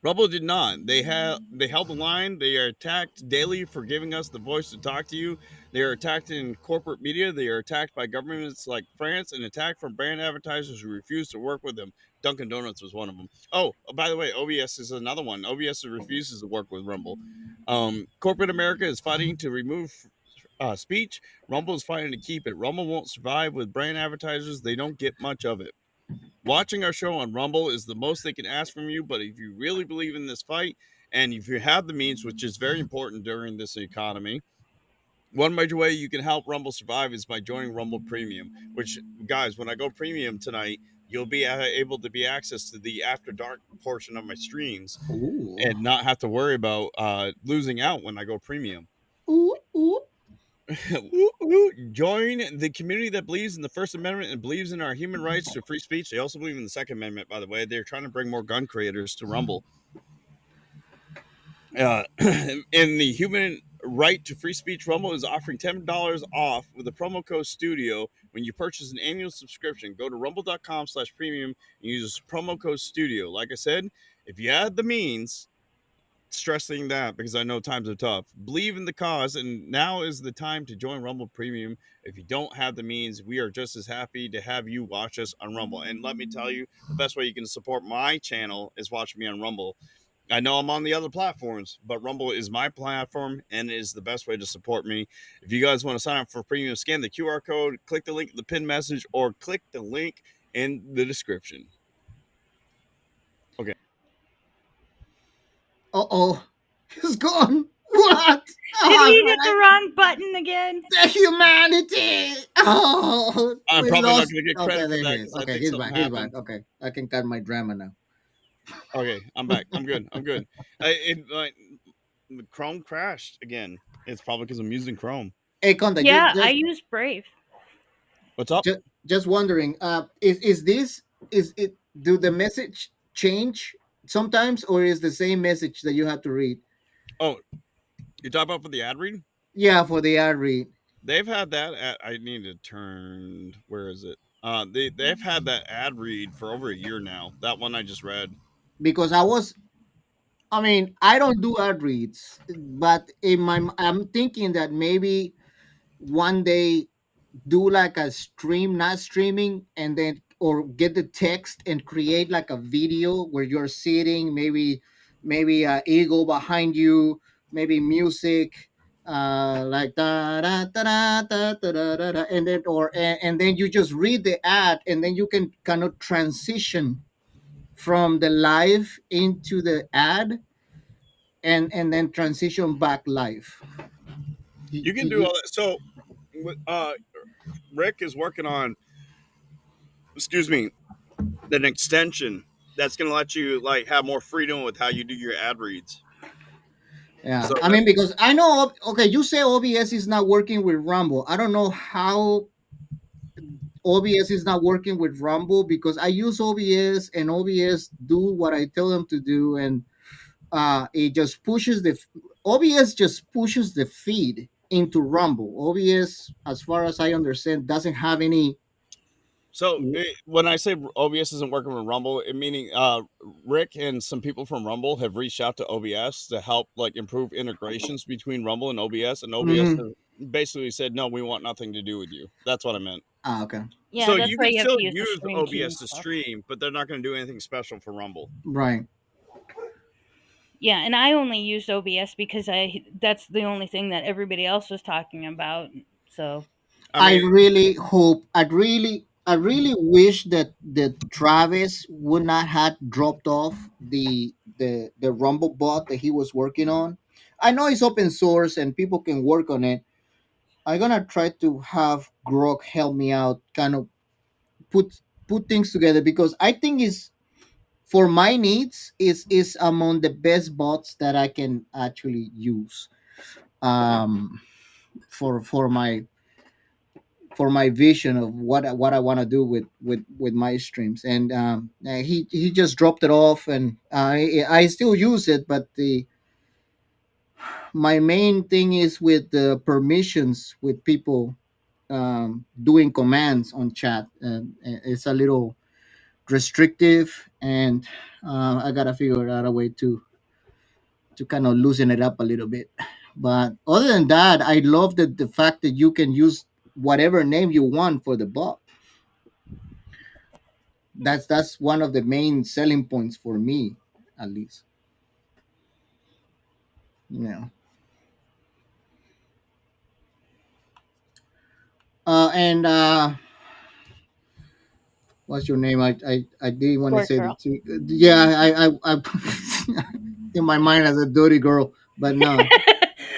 Rumble did not. They held the line. They are attacked daily for giving us the voice to talk to you. They are attacked in corporate media. They are attacked by governments like France and attacked from brand advertisers who refuse to work with them. Dunkin' Donuts was one of them. Oh, by the way, OBS is another one. OBS refuses to work with Rumble. Corporate America is fighting to remove speech. Rumble is fighting to keep it. Rumble won't survive with brand advertisers. They don't get much of it. Watching our show on Rumble is the most they can ask from you, but if you really believe in this fight and if you have the means, which is very important during this economy, one major way you can help Rumble survive is by joining Rumble Premium, which, guys, when I go premium tonight, you'll be able to be access to the after dark portion of my streams ooh, and not have to worry about losing out when I go premium. ooh, ooh. Join the community that believes in the First Amendment and believes in our human rights to free speech. They also believe in the Second Amendment, by the way. They're trying to bring more gun creators to Rumble. In the human right to free speech, Rumble is offering $10 off with the promo code STUDIO when you purchase an annual subscription. Go to rumble.com/premium and use promo code STUDIO. Like I said, if you had the means, stressing that because I know times are tough. Believe in the cause, and now is the time to join Rumble Premium. If you don't have the means, we are just as happy to have you watch us on Rumble. And let me tell you, the best way you can support my channel is watching me on Rumble. I know I'm on the other platforms, but Rumble is my platform and is the best way to support me. If you guys want to sign up for premium, scan the QR code, click the link in the pinned message, or click the link in the description. Okay. Uh oh, he's gone. What? did Oh we hit the man, wrong button again? the humanity. Oh, I'm we probably not lost. going to get Okay, credit for there he that is. because I Okay, think he's something back. He's back. happened. Okay, I can cut my drama now. Okay, I'm back. I'm good. I'm good. Like Chrome crashed again. It's probably because I'm using Chrome. Hey, Conda, Yeah, I use Brave. What's up? just wondering. Is this is it? Do the message change sometimes, or is the same message that you have to read? Oh, you're talking about for the ad read? Yeah, for the ad read. They've had that. I need to turn. Where is it? They've had that ad read for over a year now. That one I just read. Because I mean, I don't do ad reads, but I'm thinking that maybe one day do like a stream, not streaming, and then or get the text and create like a video where you're sitting, maybe eagle behind you, maybe music, like da da da da da da da da, da, and then and then you just read the ad, and then you can kind of transition from the live into the ad, and then transition back live. You can do all that. So, Rick is working on, excuse me, an extension that's going to let you like have more freedom with how you do your ad reads. Yeah, So I mean, because I know. Okay, you say OBS is not working with Rumble. I don't know how OBS is not working with Rumble, because I use OBS, and OBS do what I tell them to do, and it just pushes the OBS just pushes the feed into Rumble. OBS, as far as I understand, doesn't have any. when I say OBS isn't working with Rumble, it meaning Rick and some people from Rumble have reached out to OBS to help like improve integrations between Rumble and OBS, and OBS Mhm. has basically said no, we want nothing to do with you. That's what I meant. Okay, Yeah, So that's you why can you have still to use the use stream key and OBS to stuff. stream, but they're not going to do anything special for Rumble. right. Yeah, and I only used OBS because that's the only thing that everybody else was talking about. So I I mean, really hope. I really wish that Travis would not have dropped off the Rumble bot that he was working on. I know it's open source and people can work on it. I'm gonna try to have Grok help me out, kind of put put things together, because I think is for my needs is among the best bots that I can actually use. Um, for my vision of what I want to do with my streams, and he just dropped it off, and I still use it, but the my main thing is with the permissions with people doing commands on chat, and it's a little restrictive, and I gotta figure out a way to kind of loosen it up a little bit. But other than that, I love the fact that you can use whatever name you want for the bot. That's one of the main selling points for me, at least. Yeah. And what's your name? I didn't want to Dork say the girl. two. Yeah, I in my mind as a dirty girl, but no.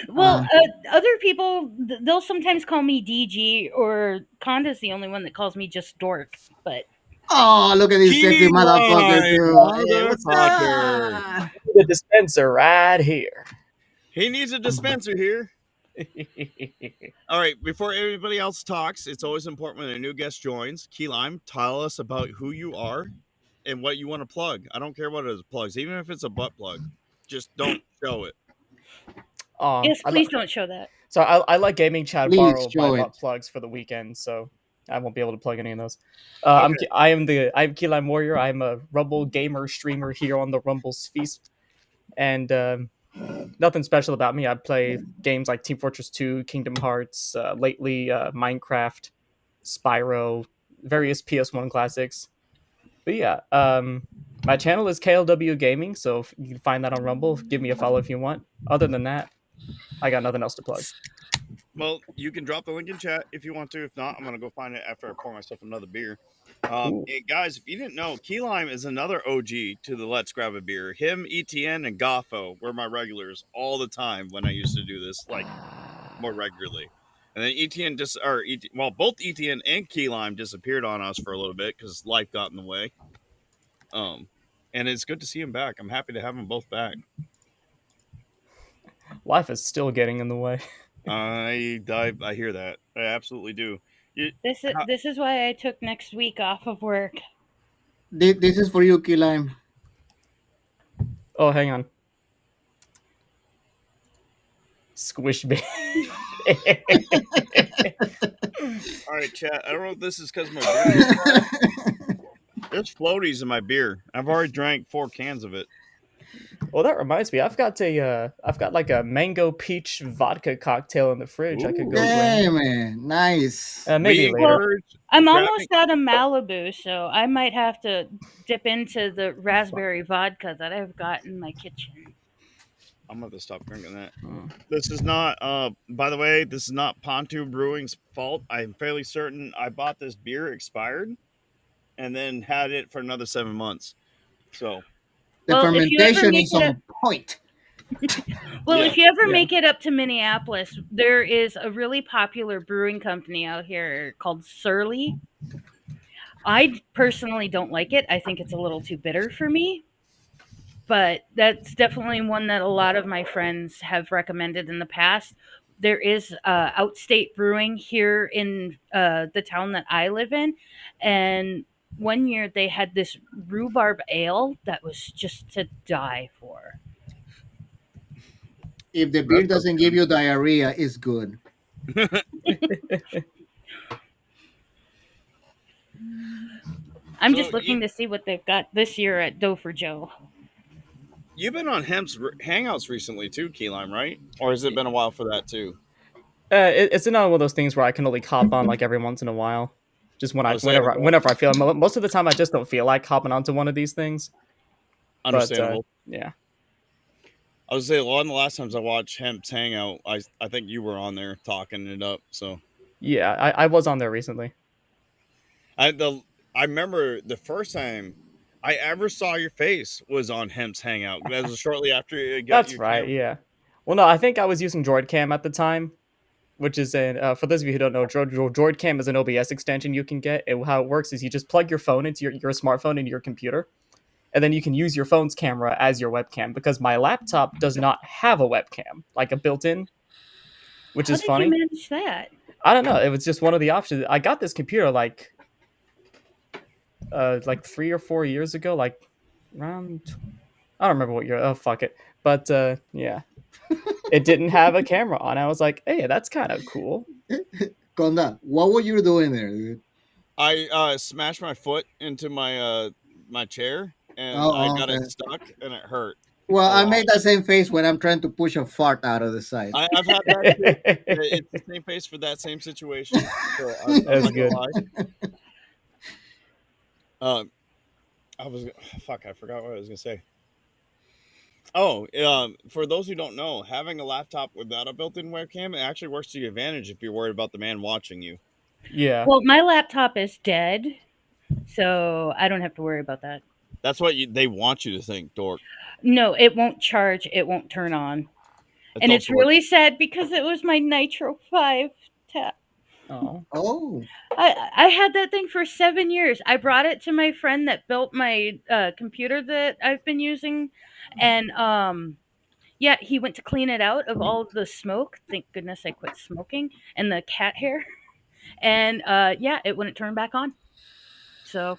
Well, Uh, other people they'll sometimes call me DG, or Conda's the only one that calls me just Dork. But oh, look at this sexy key motherfucker lime too. Hey, what's motherfucker. up? The dispenser right here. He needs a dispenser here. All right, before everybody else talks, it's always important when a new guest joins. Key lime, tell us about who you are and what you want to plug. I don't care what it is plugs, even if it's a butt plug. Just don't show it. yes, I please don't show that. so I let gaming chat Please borrow my show butt it. plugs for the weekend, so I won't be able to plug any of those. Okay. I'm Keyline Warrior. I'm a Rumble gamer streamer here on the Rumble's Feast, and nothing special about me. I play games like Team Fortress 2, Kingdom Hearts, lately Minecraft, Spyro, various PS1 classics. But yeah, my channel is KLW Gaming, so you can find that on Rumble. Give me a follow if you want. Other than that, I got nothing else to plug. Well, you can drop the link in chat if you want to. If not, I'm gonna go find it after I pour myself another beer. Ooh. Guys, if you didn't know, Key Lime is another OG to the Let's Grab a Beer. Him, ETN, and Goffo were my regulars all the time when I used to do this, like more regularly. And then ETN both ETN and Key Lime disappeared on us for a little bit because life got in the way. Um, and it's good to see him back. I'm happy to have them both back. Life is still getting in the way. I hear that. I absolutely do. You, This is why I took next week off of work. This is for you, Kilime. Oh, hang on. Squish me. all right, chat. I don't know if this is because my beer is cold. There's floaties in my beer. I've already drank 4 cans of it. Well, that reminds me. I've got like a mango peach vodka cocktail in the fridge. I could go Hey, grab. man, nice. Maybe We later. Well, encourage I'm grabbing. almost out of Malibu, so I might have to dip into the raspberry vodka that I've got in my kitchen. I'm gonna have to stop drinking that. Mm. This is not. By the way, this is not Pontoon Brewing's fault. I'm fairly certain I bought this beer expired, and then had it for another 7 months. So The Well, if you ever fermentation make is it up, on point. well, yeah, if you ever Yeah. make it up to Minneapolis, there is a really popular brewing company out here called Surly. I personally don't like it. I think it's a little too bitter for me, but that's definitely one that a lot of my friends have recommended in the past. There is Outstate Brewing here in the town that I live in, and one year they had this rhubarb ale that was just to die for. If the beer that sounds doesn't give you diarrhea, it's good. good. I'm So just looking to see what they've got this year at Dough for Joe. you've been on Hemp's Hangouts recently too, Keyline, right? Or has it been a while for that too? It's another one of those things where I can only hop on like every once in a while, just I was saying, whenever I feel. Most of the time, I just don't feel like hopping onto one of these things. But understandable. yeah, I was saying, one of the last times I watched Hemp's Hangout, I think you were on there talking it up. So yeah, I was on there recently. I the I remember the first time I ever saw your face was on Hemp's Hangout. That was shortly after you got That's your right. camera. Yeah. Well, no, I think I was using DroidCam at the time, which is an for those of you who don't know, DroidCam is an OBS extension you can get. How it works is you just plug your phone into your smartphone into your computer, and then you can use your phone's camera as your webcam. Because my laptop does not have a webcam, like a built-in, which How is did you funny. manage that? I don't know. It was just one of the options. I got this computer like 3 or 4 years ago, like around I don't remember what year. Oh fuck it. But yeah, it didn't have a camera on. I was like, hey, that's kind of cool. Conda, what were you doing there, dude? I smashed my foot into my chair and I Oh, got it okay. stuck and it hurt Well, a I lot. made that same face when I'm trying to push a fart out of the side. I've had that too. It's the same face for that same situation. So I'm That's not gonna good. lie. Um, I was fuck. I forgot what I was gonna say. Oh, for those who don't know, having a laptop without a built-in webcam it actually works to your advantage if you're worried about the man watching you. Yeah. Well, my laptop is dead, so I don't have to worry about that. That's what they want you to think, dork. No, it won't charge. It won't turn on. That's And all it's dork. really sad because it was my Nitro 5 tab. Oh. Oh, I had that thing for 7 years. I brought it to my friend that built my computer that I've been using, and yeah, he went to clean it out of all the smoke. Thank goodness I quit smoking and the cat hair, and yeah, it wouldn't turn back on. So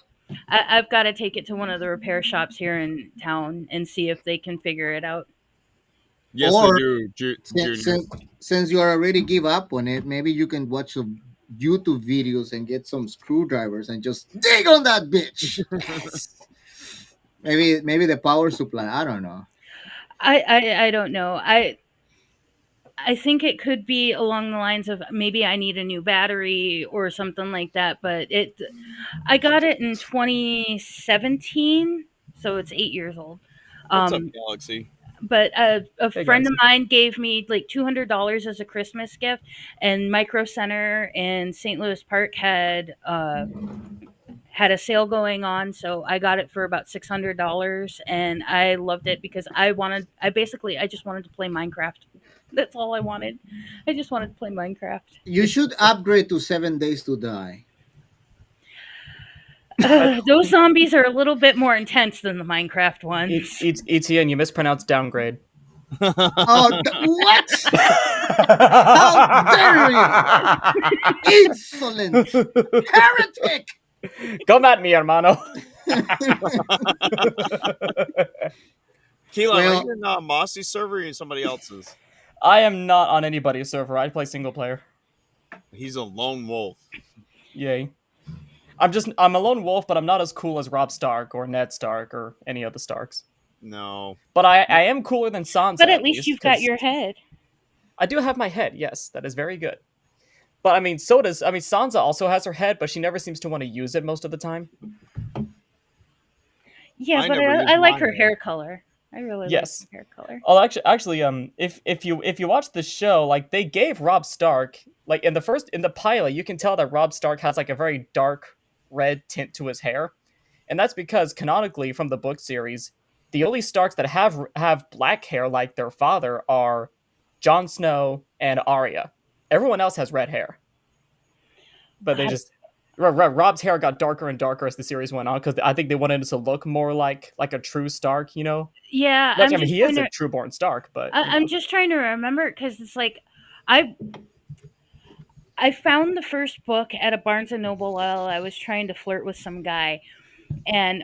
I've got to take it to one of the repair shops here in town and see if they can figure it out. Yes, they or do, since, Junior. since you already give up on it, maybe you can watch some YouTube videos and get some screwdrivers and just dig on that bitch. Yes. Maybe the power supply. I don't know. I don't know. I think it could be along the lines of maybe I need a new battery or something like that. But I got it in 2017, so it's 8 years old. What's up, Um, Galaxy? but a Hey friend guys. of mine gave me like $200 as a Christmas gift, and Micro Center in St. Louis Park had a sale going on, so I got it for about $600, and I loved it because I just wanted to play Minecraft. That's all I wanted. I just wanted to play Minecraft. You should upgrade to 7 Days to Die. Those zombies are a little bit more intense than the Minecraft ones. ETN, you mispronounced downgrade. Oh, what? How dare you! Insolent heretic! Come at me, hermano. Keelan, Well- are you in Mossy's server or in somebody else's? I am not on anybody's server. I play single player. He's a lone wolf. Yay. I'm a lone wolf, but I'm not as cool as Rob Stark or Ned Stark or any of the Starks. No. But I am cooler than Sansa. But at least you've got 'cause your head. I do have my head, yes, that is very good. But I mean, Sansa also has her head, but she never seems to want to use it most of the time. Yeah, I but never used I like my her head. hair color. I really like Yes. her hair color. Oh, actually, if you watch the show, like they gave Rob Stark, like in the pilot, you can tell that Rob Stark has like a very dark red tint to his hair, and that's because canonically from the book series, the only Starks that have black hair like their father are Jon Snow and Arya. Everyone else has red hair, but they God, just Rob's hair got darker and darker as the series went on because I think they wanted it to look more like a true Stark, you know. yeah, Which I mean, he is a true-born Stark, but you I'm know. just trying to remember because it's like I I found the first book at a Barnes and Noble while I was trying to flirt with some guy, and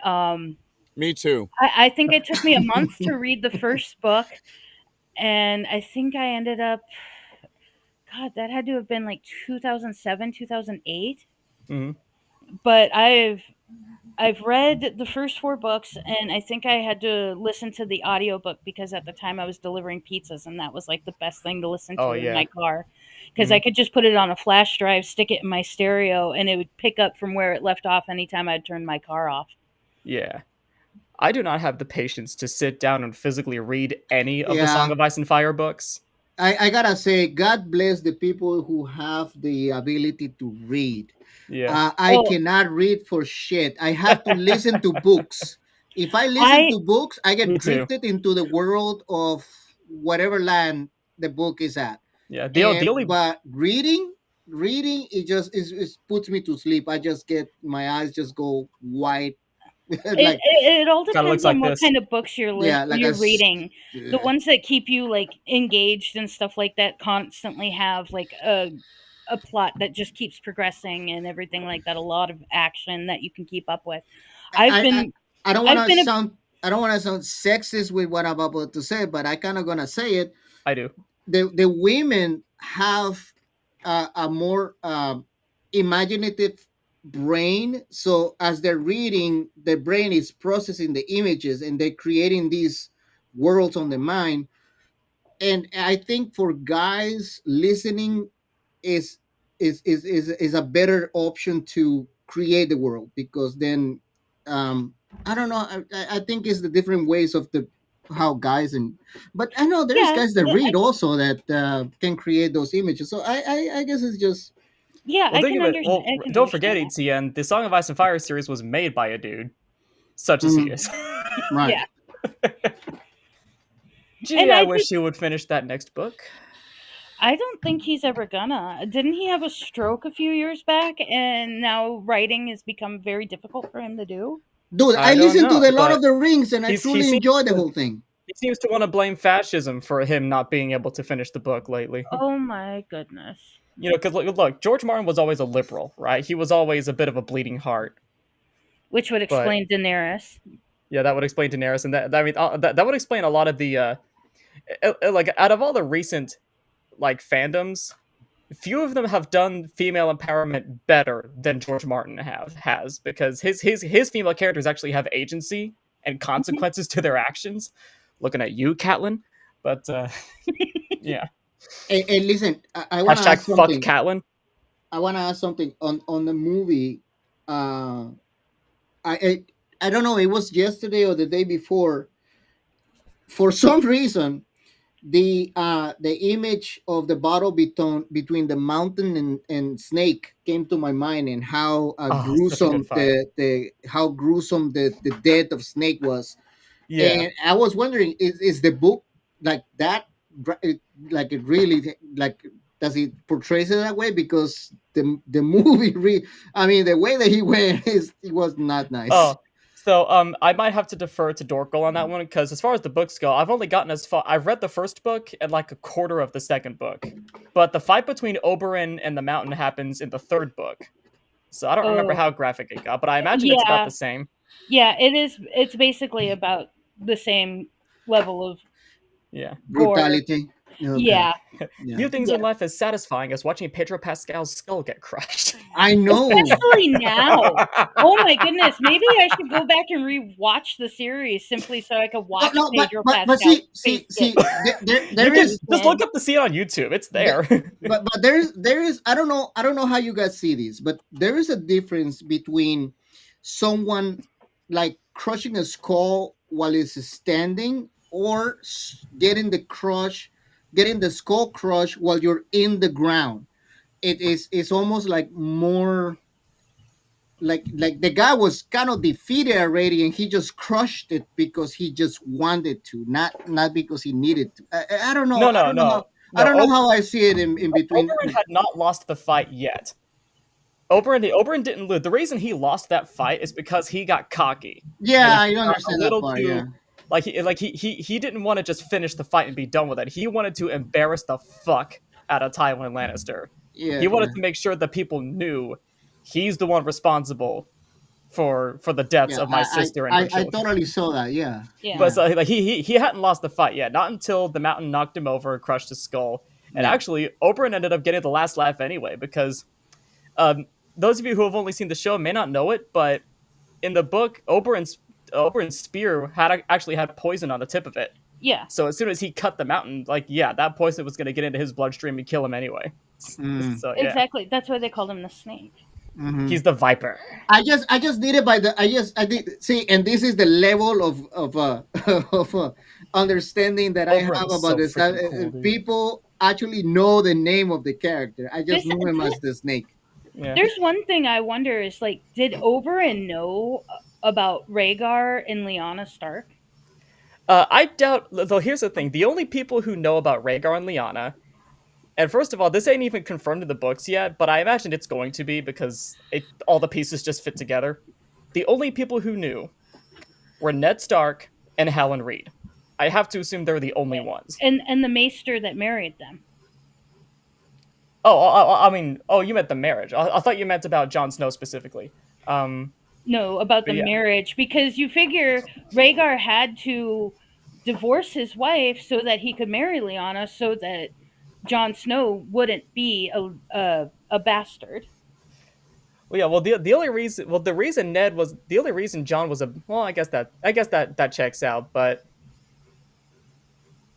Me too. I think it took me a month to read the first book, and I think I ended up. God, that had to have been like 2007, 2008. Mhm. But I've read the first 4 books, and I think I had to listen to the audiobook because at the time I was delivering pizzas, and that was like the best thing to listen Oh to in my yeah. car because I Mhm. could just put it on a flash drive, stick it in my stereo, and it would pick up from where it left off anytime I'd turn my car off. Yeah. I do not have the patience to sit down and physically read any of the Song Yeah, of Ice and Fire books. I gotta say, God bless the people who have the ability to read. Yeah. I Oh, cannot read for shit. I have to listen to books. If I listen I to books, I get Me too. drifted into the world of whatever land the book is at. Yeah. The And only but reading, it just it puts me to sleep. I just get my eyes just go white, like it all kind of looks depends on like what this. kind of books yeah, like you're reading. The yeah. ones that keep you like engaged and stuff like that constantly have like a plot that just keeps progressing and everything like that. A lot of action that you can keep up with. I've I, I been I don't want I've to been a sound I don't want to sound sexist with what I'm about to say, but I kind of gonna say it. I do. The women have a more imaginative brain. So as they're reading, the brain is processing the images and they're creating these worlds on the mind. And I think for guys listening is is a better option to create the world because then I don't know. I think it's the different ways of the how guys and but I know there's yeah guys that read also that can create those images. So I guess it's just yeah Well, think of it. Well, I can don't forget, understand that. ETN. The Song of Ice and Fire series was made by a dude, such as he mhm, is. right. Yeah, Gee, and I I think wish he would finish that next book. I don't think he's ever gonna. Didn't he have a stroke a few years back, and now writing has become very difficult for him to do? Dude, I I don't listened to know, the Lord of but the Rings and I he truly seems enjoyed the to, whole thing. he seems to want to blame fascism for him not being able to finish the book lately. Oh my goodness. You know, because look, George Martin was always a liberal, right? He was always a bit of a bleeding heart. Which would But explain Daenerys. yeah, that would explain Daenerys, and that I mean that would explain a lot of the like out of all the recent like fandoms, few of them have done female empowerment better than George Martin has because his female characters actually have agency and Mhm. consequences to their actions. Looking at you, Catelyn, but yeah, And listen, I want to hashtag ask fuck something. Catelyn. I want to ask something on the movie. I, I I don't know. It was yesterday or the day before. For some reason, the image of the battle between the mountain and snake came to my mind, and how Oh, such a good gruesome fight. the how gruesome the death of Snake was. Yeah. And I was wondering, is the book like that? Like it really like does it portrays it that way? Because the movie, I mean, the way that he went is it was not nice. Oh, so I might have to defer to Dorkle on that one because as far as the books go, I've only gotten as far. I've read the first book and like a quarter of the second book, but the fight between Oberyn and the Mountain happens in the third book. So I don't remember Oh, how graphic it got, but I imagine it's about yeah. the same. Yeah, it is. It's basically about the same level of Yeah. gore. Brutality. Okay. Yeah. Yeah. Few things in Yeah. life as satisfying as watching Pedro Pascal's skull get crushed. I know. Especially now. Oh my goodness. Maybe I should go back and rewatch the series simply so I could No, watch no, Pedro but Pascal's see, face see, get see. You There can is just look beaten. up the scene on YouTube. It's the, there. but there is I don't know how you guys see this, but there is a difference between someone like crushing a skull while it's standing or getting the skull crush while you're in the ground. It's almost like more like the guy was kind of defeated already, and he just crushed it because he just wanted to, not because he needed to. I don't know. No, no, no, I no. don't know how I see it in between. Oberyn had not lost the fight yet. Oberyn didn't lose. The reason he lost that fight is because he got cocky, and Yeah, he I got a understand that little part. too Yeah, he didn't want to just finish the fight and be done with it. He wanted to embarrass the fuck out of Tywin Lannister. yeah, He wanted yeah, to make sure that people knew he's the one responsible for the deaths yeah. of my sister and her I children. totally saw that. Yeah, Yeah. But yeah, so, like he hadn't lost the fight yet. Not until the mountain knocked him over, crushed his skull, and yeah. actually Oberyn ended up getting the last laugh anyway because those of you who have only seen the show may not know it, but in the book, Oberyn's spear actually had poison on the tip of it. Yeah. So as soon as he cut the mountain, like yeah, that poison was going to get into his bloodstream and kill him anyway. Mm, So yeah, Exactly. That's why they called him the snake. hmm. he's the Viper. I just did it by the I did see, and this is the level of of understanding that I Oberyn have was about so this. freaking cool, dude. People actually know the name of the character. I just This, knew him this as the snake. Yeah. There's one thing I wonder is like, did Oberyn know about Rhaegar and Lyanna Stark? I doubt. Though here's the thing: the only people who know about Rhaegar and Lyanna, and first of all, this ain't even confirmed in the books yet, but I imagine it's going to be because all the pieces just fit together. The only people who knew were Ned Stark and Helen Reed. I have to assume they're the only ones. And the maester that married them. Oh, I mean, oh, you meant the marriage. I thought you meant about Jon Snow specifically. No, about the But yeah. marriage, because you figure Rhaegar had to divorce his wife so that he could marry Lyanna, so that Jon Snow wouldn't be a bastard. Well, yeah. Well, the only reason, the reason Ned was the only reason John was a well, I guess that checks out. But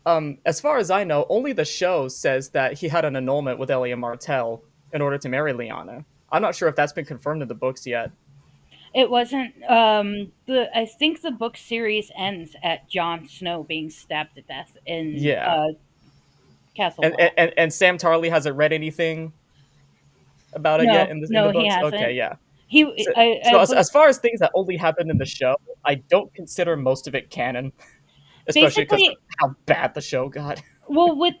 as far as I know, only the show says that he had an annulment with Elia Martell in order to marry Lyanna. I'm not sure if that's been confirmed in the books yet. It wasn't. I think the book series ends at Jon Snow being stabbed to death in Yeah. Castle And, Black. and Sam Tarley hasn't read anything about it yet in No, the he books. hasn't. Okay, yeah. He, So, as far as things that only happened in the show, I don't consider most of it canon, especially because of basically, how bad the show got. well, with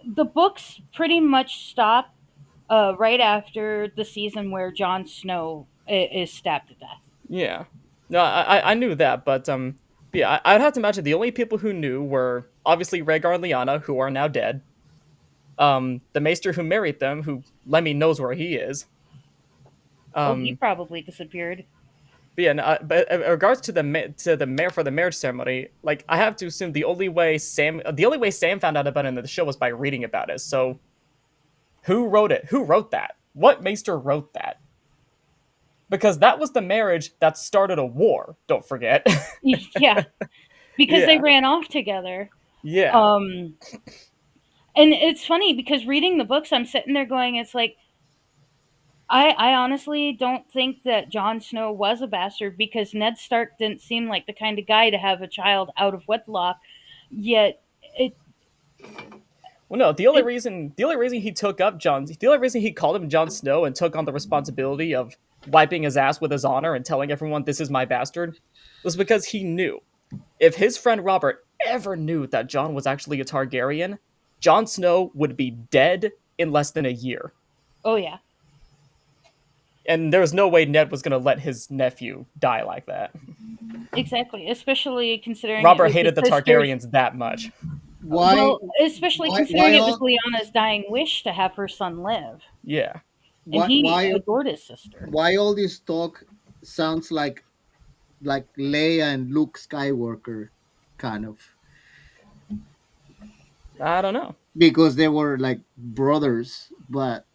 the books pretty much stop right after the season where Jon Snow is stabbed to death. Yeah, no, I knew that, but yeah, I'd have to imagine the only people who knew were obviously Rhaegar and Lyanna, who are now dead. The maester who married them, who Lemmy knows where he is. He probably disappeared. But yeah, no, but in regards to the mayor for the marriage ceremony, like I have to assume the only way Sam found out about it in the show was by reading about it. So, who wrote it? Who wrote that? What maester wrote that? Because that was the marriage that started a war. Don't forget. Yeah, because they Yeah. ran off together. Yeah. And it's funny because reading the books, I'm sitting there going, it's like, I honestly don't think that Jon Snow was a bastard, because Ned Stark didn't seem like the kind of guy to have a child out of wedlock. Yet it Well, no. The only reason the only reason he called him Jon Snow and took on the responsibility of wiping his ass with his honor and telling everyone this is my bastard was because he knew if his friend Robert ever knew that Jon was actually a Targaryen, Jon Snow would be dead in less than a year. oh yeah. And there was no way Ned was going to let his nephew die like that. Exactly, especially considering Robert it was hated the his sister's- Targaryens that much. Why? Well, especially why- considering why it was all- Lyanna's dying wish to have her son live, Yeah. and he why? adored his sister. Why all this talk sounds like Leia and Luke Skywalker, kind of, I don't know. because they were like brothers, but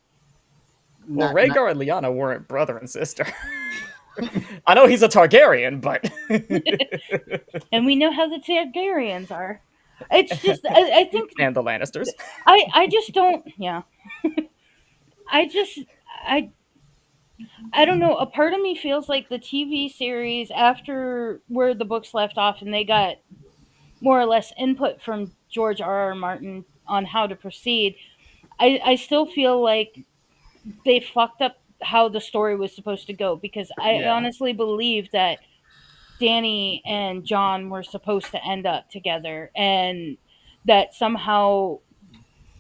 Well, not. Rhaegar and Lyanna weren't brother and sister. I know he's a Targaryen, but And we know how the Targaryens are. It's just, I think, and the Lannisters. I just don't, yeah. I just, I, I don't know. A part of me feels like the TV series, after where the books left off, and they got more or less input from George R. R. Martin on how to proceed, I still feel like they fucked up how the story was supposed to go, because I Yeah. honestly believe that Danny and John were supposed to end up together, and that somehow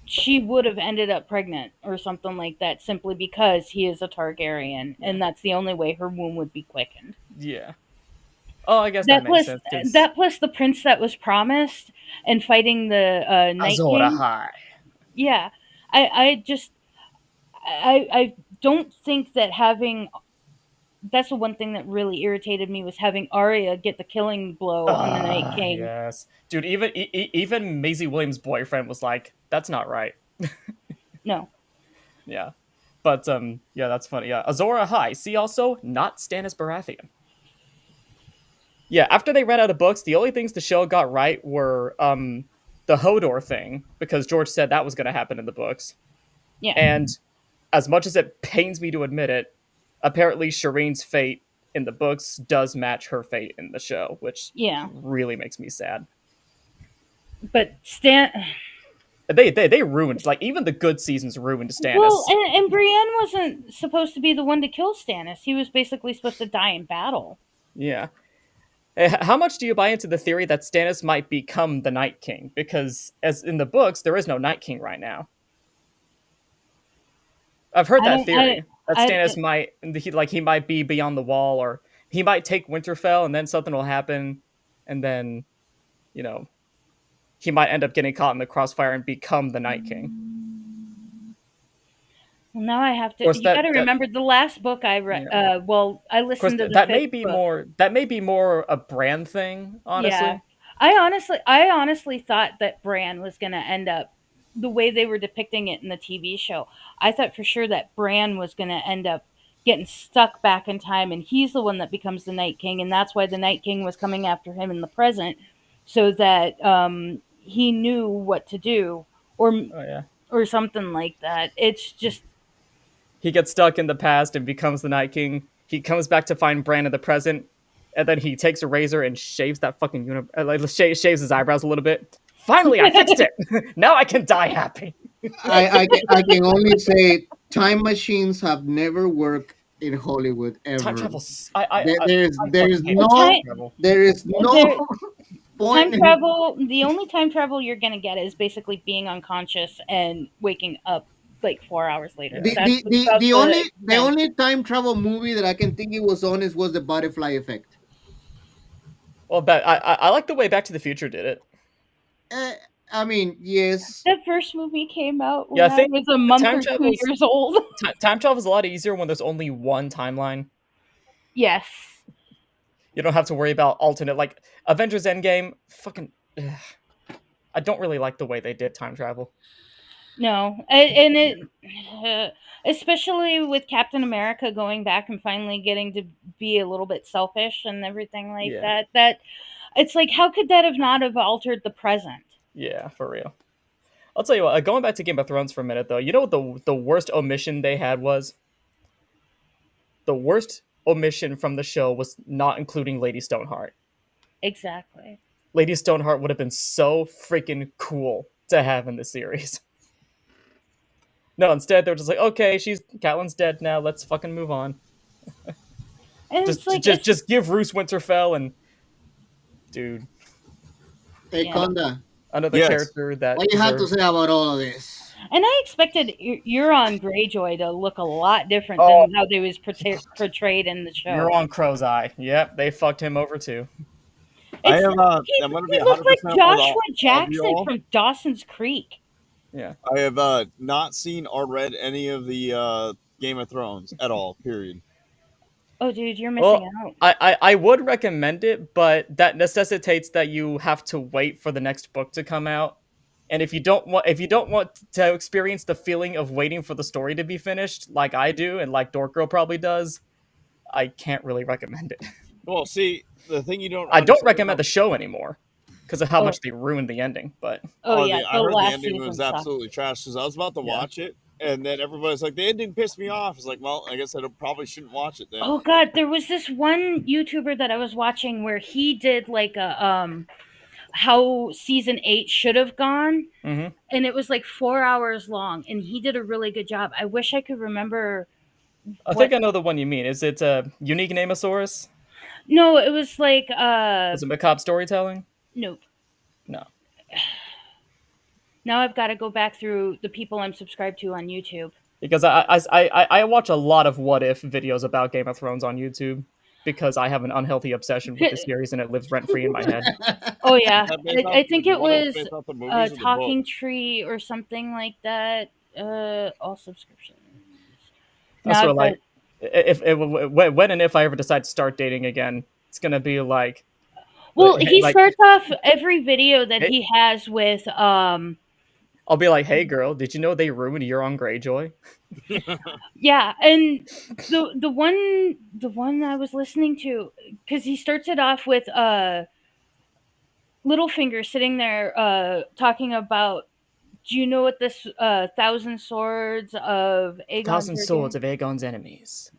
she would have ended up pregnant or something like that, simply because he is a Targaryen, Yeah. and that's the only way her womb would be quickened. Yeah. Oh, I guess that That makes plus sense because that plus the prince that was promised and fighting the Night Azor King. Ahai. Yeah, I just I don't think that having, that's the one thing that really irritated me, was having Arya get the killing blow on the Night King. Yes, dude. Even Maisie Williams' boyfriend was like, "That's not right." No. Yeah, but yeah, that's funny. Yeah, Azor Ahai. See, also not Stannis Baratheon. Yeah, after they ran out of books, the only things the show got right were the Hodor thing, because George said that was going to happen in the books. Yeah. And as much as it pains me to admit it, apparently Shireen's fate in the books does match her fate in the show, which Yeah. really makes me sad. But Stan. They ruined, like, even the good seasons ruined Stannis. Well, and Brienne wasn't supposed to be the one to kill Stannis. He was basically supposed to die in battle. Yeah. How much do you buy into the theory that Stannis might become the Night King? Because as in the books, there is no Night King right now. I've heard that theory that Stannis might, he might be beyond the wall, or he might take Winterfell, and then something will happen, and then, you know, he might end up getting caught in the crossfire and become the Night King. Well, now I have to. Course, You got to remember the last book I read. Yeah. Well, I Of course, listened to the that fifth may be book. more a Bran thing, honestly. Yeah, I honestly thought that Bran was going to end up the way they were depicting it in the TV show. I thought for sure that Bran was going to end up getting stuck back in time, and he's the one that becomes the Night King, and that's why the Night King was coming after him in the present, so that he knew what to do, or Oh yeah. or something like that. It's just, He gets stuck in the past and becomes the Night King. He comes back to find Bran in the present, and then he takes a razor and shaves that fucking shaves his eyebrows a little bit. Finally, I fixed it. Now I can die happy. I can only say time machines have never worked in Hollywood ever. Time travel. There is no time point. time travel. The only time travel you're gonna get is basically being unconscious and waking up like 4 hours later. The, That's the, the, about the the only the extent. only time travel movie that I can think it was honest was the Butterfly Effect. Well, but I like the way Back to the Future did it. I mean, yes. The first movie came out when Yeah, I I think was a month time or 2 travel's- years old. Time travel is a lot easier when there's only one timeline. Yes. You don't have to worry about alternate, like Avengers Endgame. Fucking, I don't really like the way they did time travel. No, and it, especially with Captain America going back and finally getting to be a little bit selfish and everything like Yeah. that. That it's like, how could that have not have altered the present? Yeah, for real. I'll tell you what. Going back to Game of Thrones for a minute, though, you know what the worst omission they had was? The worst omission from the show was not including Lady Stoneheart. Exactly. Lady Stoneheart would have been so freaking cool to have in the series. No, instead they're just like, okay, Catelyn's dead now. Let's fucking move on. And Just give Roose Winterfell and, dude, Hey, Yeah. Conda, another Yes. character that. what do you have to deserves- say about all of this? And I expected Euron Greyjoy to look a lot different Oh. than how they was portrayed in the show. You're on Crow's Eye. Yep, they fucked him over too. I have. He I'm going to be looks 100% like with Joshua all Jackson of you all. from Dawson's Creek. Yeah. I have not seen or read any of the Game of Thrones at all. Period. Oh, dude, you're missing out. I would recommend it, but that necessitates that you have to wait for the next book to come out. And if you don't want to experience the feeling of waiting for the story to be finished, like I do, and like Dork Girl probably does, I can't really recommend it. Well, see, the thing you don't. I don't understand recommend about- the show anymore because of how Oh. much they ruined the ending. But Oh, yeah, I the heard the last ending season was sucked. absolutely trash because I was about to Yeah. watch it, and then everybody's like, "The ending pissed me off." It's like, well, I guess I probably shouldn't watch it then. Oh god, there was this one YouTuber that I was watching where he did like how season 8 should have gone, Hmm. and it was like 4 hours long, and he did a really good job. I wish I could remember I what. think I know the one you mean. Is it Unique Namosaurus? No, it was like Was it macabre storytelling? nope. No. Now I've got to go back through the people I'm subscribed to on YouTube. Because I watch a lot of what if videos about Game of Thrones on YouTube because I have an unhealthy obsession with the series and it lives rent free in my head. Oh Is yeah, that based off I think it what is was based off the movies or the book? Talking Tree or something like that. All subscriptions. Now That's I've what got. like if when and if I ever decide to start dating again, it's gonna be Well, he like starts off every video that hey, he has with I'll be like, hey girl, did you know they ruined Euron Greyjoy? yeah, and the one I was listening to, because he starts it off with Littlefinger sitting there talking about, do you know what this thousand swords of Aegon's Thousand are Swords doing? of Aegon's Enemies.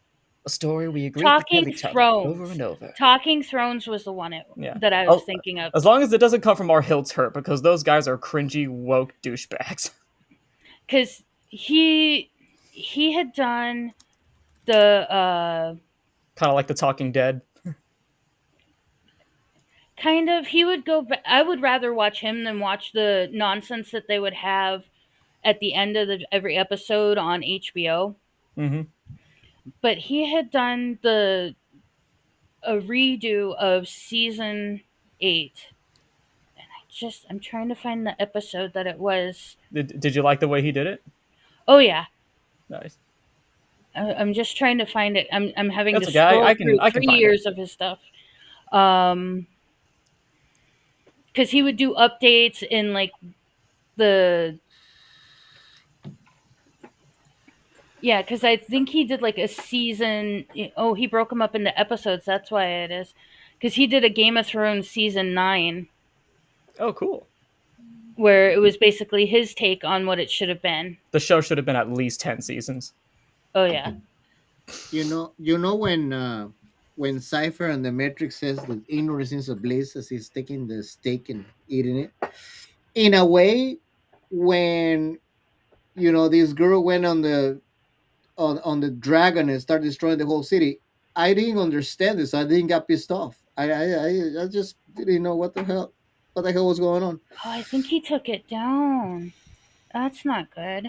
A story we agreed to tell Talking each other over and Thrones. over. Talking Thrones was the one Yeah. that I was Oh, thinking of. as long as it doesn't come from our Hilt's Hurt, because those guys are cringy, woke douchebags. Because he had done the Kind of like the Talking Dead. kind of, he would go I would rather watch him than watch the nonsense that they would have at the end of every episode on HBO. Hmm. But he had done the a redo of season 8. I'm trying to find the episode that it was. Did you like the way he did it? Oh yeah, Nice. I'm just trying to find it. I'm having to That's okay. I scroll can through I can three find it. years of his stuff. Um, because he would do updates in like the yeah, because I think he did like a season. Oh, he broke them up into episodes. That's why it is. Because he did a Game of Thrones season 9, Oh, cool. where it was basically his take on what it should have been. The show should have been at least 10 seasons. Oh yeah. You know when Cypher and the Matrix says that ignorance is a bliss as he's taking the steak and eating it. In a way, when this girl went on the dragon and started destroying the whole city, I didn't understand this. I didn't get pissed off. I just didn't know what the hell was going on. Oh, I think he took it down. That's not good.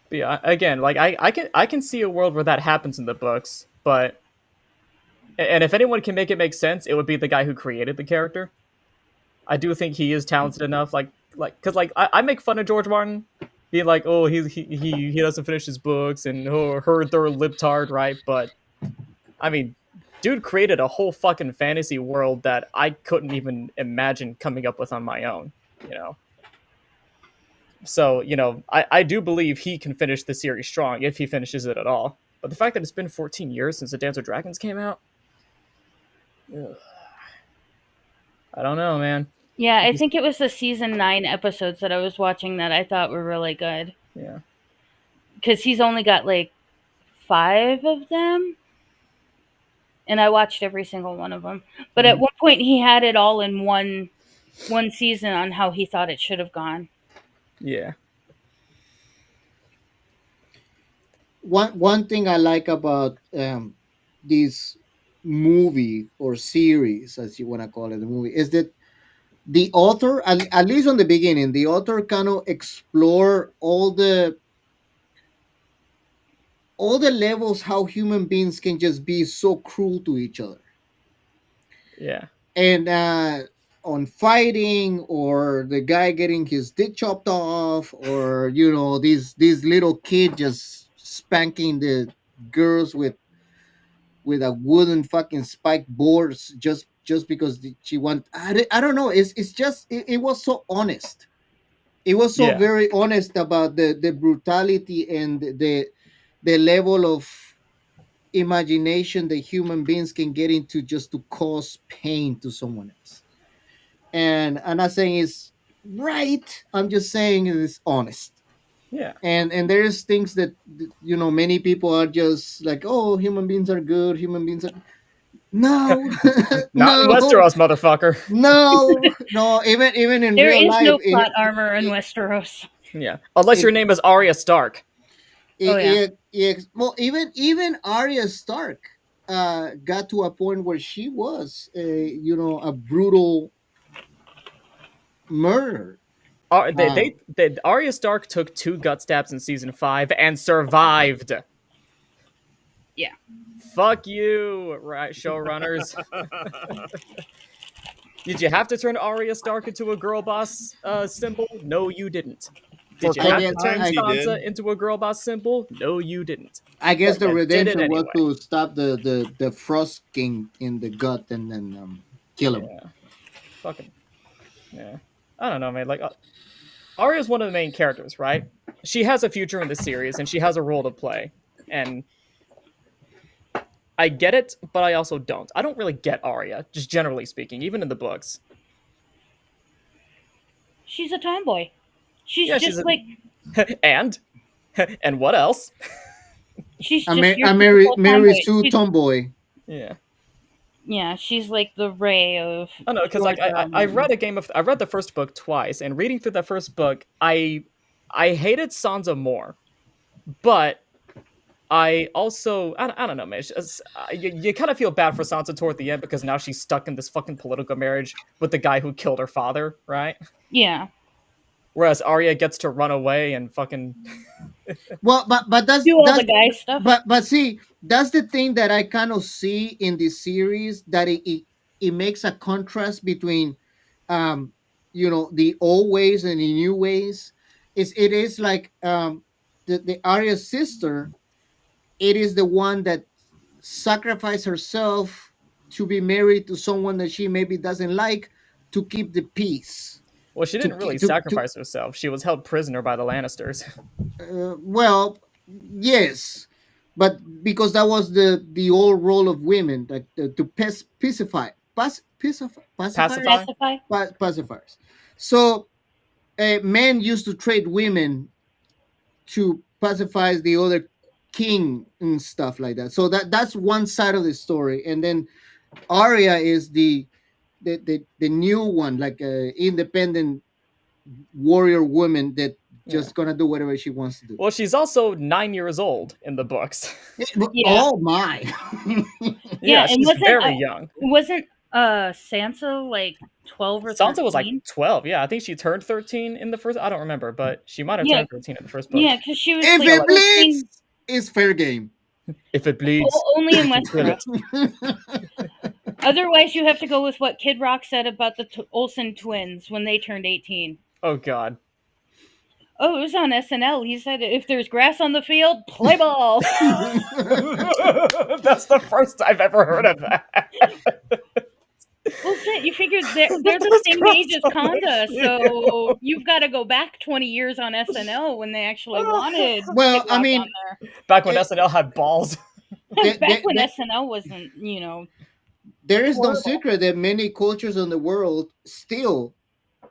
But yeah, again, like I can see a world where that happens in the books, but and if anyone can make it make sense, it would be the guy who created the character. I do think he is talented enough, because I make fun of George Martin, being like, oh, he doesn't finish his books and oh, heard they're libtard, right? But I mean, dude created a whole fucking fantasy world that I couldn't even imagine coming up with on my own, you know. So, I do believe he can finish the series strong if he finishes it at all. But the fact that it's been 14 years since the Dance with Dragons came out, ugh, I don't know, man. Yeah, I think it was the season 9 episodes that I was watching that I thought were really good. Yeah. Because he's only got like 5 of them. And I watched every single one of them. But at one point, he had it all in one season on how he thought it should have gone. Yeah. One thing I like about this movie or series, as you want to call it, the movie, is that the author, at least on the beginning, the author kind of explore all the levels how human beings can just be so cruel to each other, Yeah. and on fighting, or the guy getting his dick chopped off, or this little kid just spanking the girls with a wooden fucking spike boards just because she want. I don't know. It's just it was so honest. It was so Yeah. very honest about the brutality and the level of imagination that human beings can get into just to cause pain to someone else. And I'm not saying it's right. I'm just saying it's honest. Yeah. And there's things that many people are just like, oh, human beings are good. Human beings are. No, Not in no, Westeros, motherfucker. no. Even in There real is life, no plot armor in Westeros. Yeah, unless your it, name is Arya Stark. Oh yeah. well, even Arya Stark got to a point where she was, a brutal murderer. Uh, Arya Stark took 2 gut stabs in season 5 and survived. Yeah. Fuck you, right, showrunners. Did you have to turn Arya Stark into a girl boss symbol? No, you didn't. For Did you I have certain guess to turn times he Sansa did. into a girl boss symbol? No, you didn't. I guess But the you did it redemption was anyway. to stop the Frost King in the gut and then kill him. Yeah, fucking yeah. I don't know, man. Like, Arya's one of the main characters, right? She has a future in the series, and she has a role to play. And I get it, but I also don't. I don't really get Arya, just generally speaking, even in the books. She's a tomboy. She's Yeah, she's just like a and and what else? she's A, just your Mary typical Sue tomboy. tomboy. Yeah, Yeah, she's like the Rey of I don't know, because like George R. R. I Martin. I read the first book twice, and reading through the first book, I hated Sansa more, but I don't know, man. You kind of feel bad for Sansa toward the end because now she's stuck in this fucking political marriage with the guy who killed her father, right? Yeah. Whereas Arya gets to run away and fucking Well, but Do all that's the guy stuff. but see, that's the thing that I kind of see in this series, that it makes a contrast between the old ways and the new ways. It is like the Arya's sister. It is the one that sacrificed herself to be married to someone that she maybe doesn't like, to keep the peace. well, she To didn't really to sacrifice herself. She was held prisoner by the Lannisters. well, yes, but because that was the old role of women, like to pacify, pacifiers, Pacify? Pacify. pacifiers. So men used to trade women to pacify the other king and stuff like that. So that's one side of the story, and then Arya is the new one, like a independent warrior woman that Yeah. just gonna do whatever she wants to do. Well, she's also 9 years old in the books. Yeah. Oh my! Yeah, Yeah, and she's very young. wasn't Sansa like 12 or Sansa was like 13? 12. Yeah, I think she turned 13 in the first. I don't remember, but she might have Yeah. turned 13 in the first book. Yeah, because she was If like it 13. bleeds, it's fair game. If it bleeds, Only in kill Westeros. it. Otherwise, you have to go with what Kid Rock said about the Olsen twins when they turned 18. Oh god. Oh, it was on SNL. He said, if there's grass on the field, play ball. That's the first I've ever heard of that. Well, shit, you figured they're the same age as Conda, so you've got to go back 20 years on SNL when they actually wanted Well, Kid I Rock mean, on there. Back when SNL had balls. Back when there SNL wasn't, is no horrible. secret that many cultures in the world still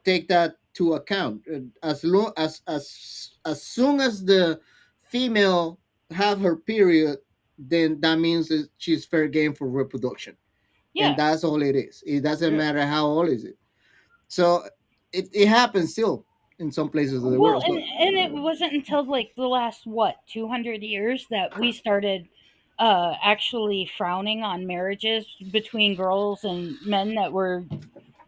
take that to account. As soon as the female have her period, then that means that she's fair game for reproduction, and Yeah. that's all it is. It doesn't Yeah. matter how old is it. So it happens still in some places of the Well, world. and it wasn't until like the last 200 years that we started actually frowning on marriages between girls and men that were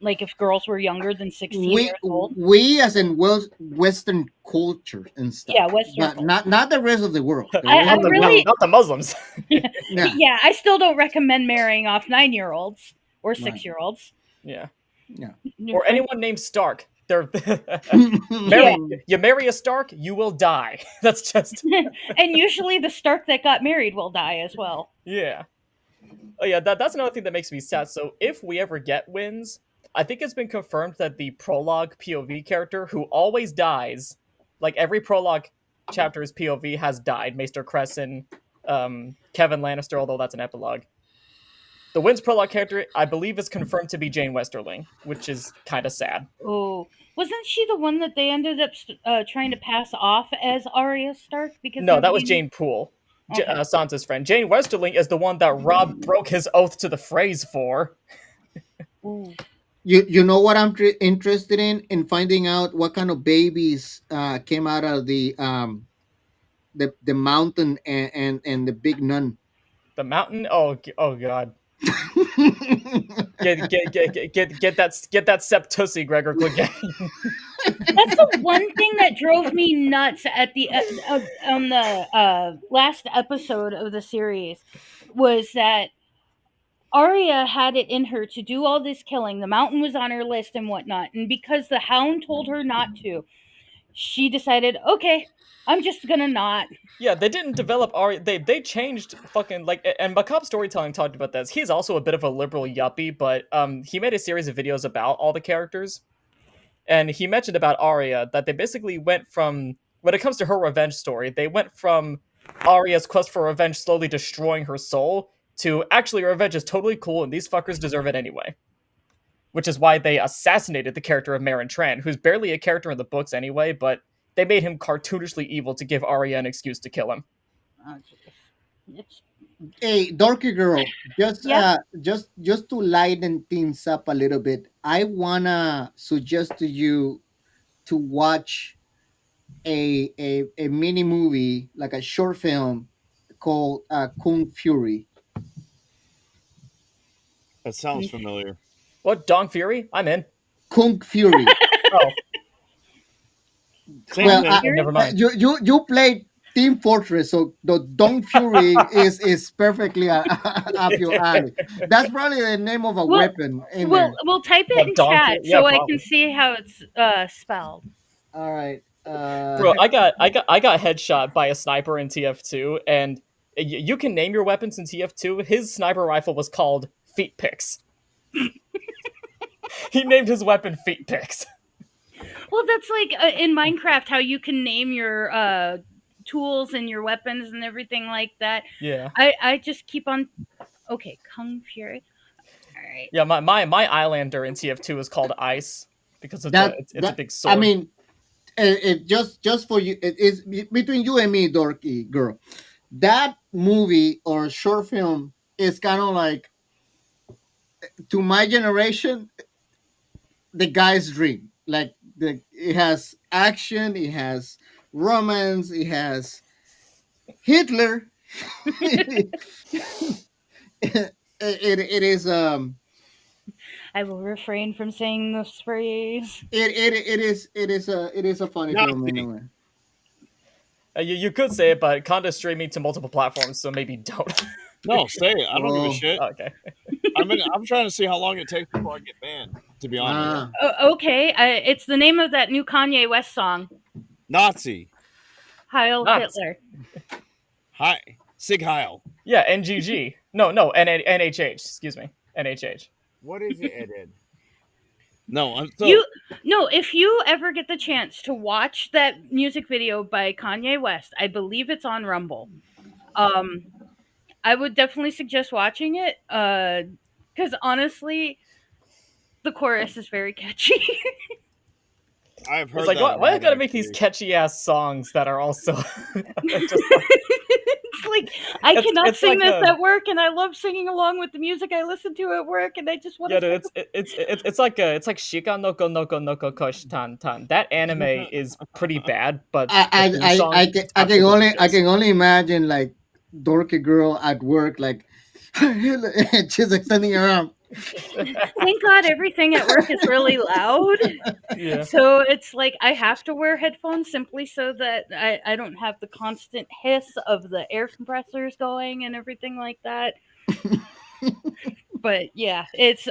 like if girls were younger than 16 we years old. we as in Western culture and stuff, Yeah, Western but culture. not the rest of the world. The I rest of the really- world, Not the Muslims. yeah. Yeah, I still don't recommend marrying off 9-year-olds or 6-year-olds. Yeah. Yeah. Or anyone named Stark. They're Yeah. you marry a Stark, you will die. That's just And usually the Stark that got married will die as well. yeah. Oh yeah, that's another thing that makes me sad. So if we ever get wins, I think it's been confirmed that the prologue POV character who always dies, like every prologue chapter's POV has died. Maester Crescent, Kevin Lannister, although that's an epilogue. The Wins prologue character, I believe, is confirmed to be Jane Westerling, which is kind of sad. Oh, wasn't she the one that they ended up trying to pass off as Arya Stark? Because No, they're that was being- Jane Poole. Okay. Sansa's friend. Jane Westerling is the one that Rob broke his oath to the phrase for. Ooh. You know what I'm interested in finding out what kind of babies came out of the mountain and the big nun. The mountain. Oh god. Get that septussy, Gregor Clegane. That's the one thing that drove me nuts at the on the last episode of the series was that Arya had it in her to do all this killing. The mountain was on her list and whatnot, and because the Hound told her not to, she decided, okay, I'm just gonna not. Yeah, they didn't develop Arya. They changed fucking like, and Macabre Storytelling talked about this. He's also a bit of a liberal yuppie, but he made a series of videos about all the characters, and he mentioned about Arya that they basically went from, when it comes to her revenge story, they went from Arya's quest for revenge slowly destroying her soul to actually revenge is totally cool and these fuckers deserve it anyway. Which is why they assassinated the character of Meryn Tran, who's barely a character in the books anyway, but they made him cartoonishly evil to give Arya an excuse to kill him. It's, Hey, dorky girl, just Yeah. just to lighten things up a little bit, I wanna suggest to you to watch a mini movie, like a short film called Kung Fury. That sounds familiar. What, Dong Fury? I'm in. Kung Fury. Oh, Same Well, thing. never mind. you played Team Fortress, so the Dong Fury is perfectly up your alley. That's probably the name of a Well, weapon in there. we'll type it What, in Dong chat Fury? Yeah, so I probably. can see how it's spelled. All right. Bro, I got headshot by a sniper in TF2, and you can name your weapons in TF2. His sniper rifle was called Feet Picks. He named his weapon Feet Picks. Well, that's like in Minecraft how you can name your tools and your weapons and everything like that. Yeah. I just keep on. Okay, Kung Fury. All right. Yeah, my Islander in TF2 is called Ice because it's a That big I sword. mean, it just for you. It is between you and me, dorky girl. That movie or short film is kind of like, to my generation, the guy's dream. Like it has action, it has romance, it has Hitler. It is I will refrain from saying this phrase. it is a funny film Nazi. anyway. You could say it, but Conda's streaming to multiple platforms, so maybe don't. No, say it. I don't give a Oh. shit. Okay. I'm trying to see how long it takes before I get banned. To be honest, Okay, it's the name of that new Kanye West song, Nazi. Heil Nazi. Hitler. Hi, Sig Heil. Yeah, NGG. No, NHH. Excuse me, NHH. What is it, Ed? No, If you ever get the chance to watch that music video by Kanye West, I believe it's on Rumble. I would definitely suggest watching it. Because honestly, the chorus is very catchy. I've heard It's like, that. why I gotta make these catchy ass songs that are also just It's like I cannot it's sing like this at work, and I love singing along with the music I listen to at work, and I just want yeah, to. dude, it's like Shika Noko Noko Noko Kosh Tan Tan. That anime is pretty bad, but the theme song I can only absolutely is. imagine like dorky girl at work, like she's extending her arm. Thank God everything at work is really loud. Yeah. So it's like I have to wear headphones simply so that I don't have the constant hiss of the air compressors going and everything like that. But yeah, it's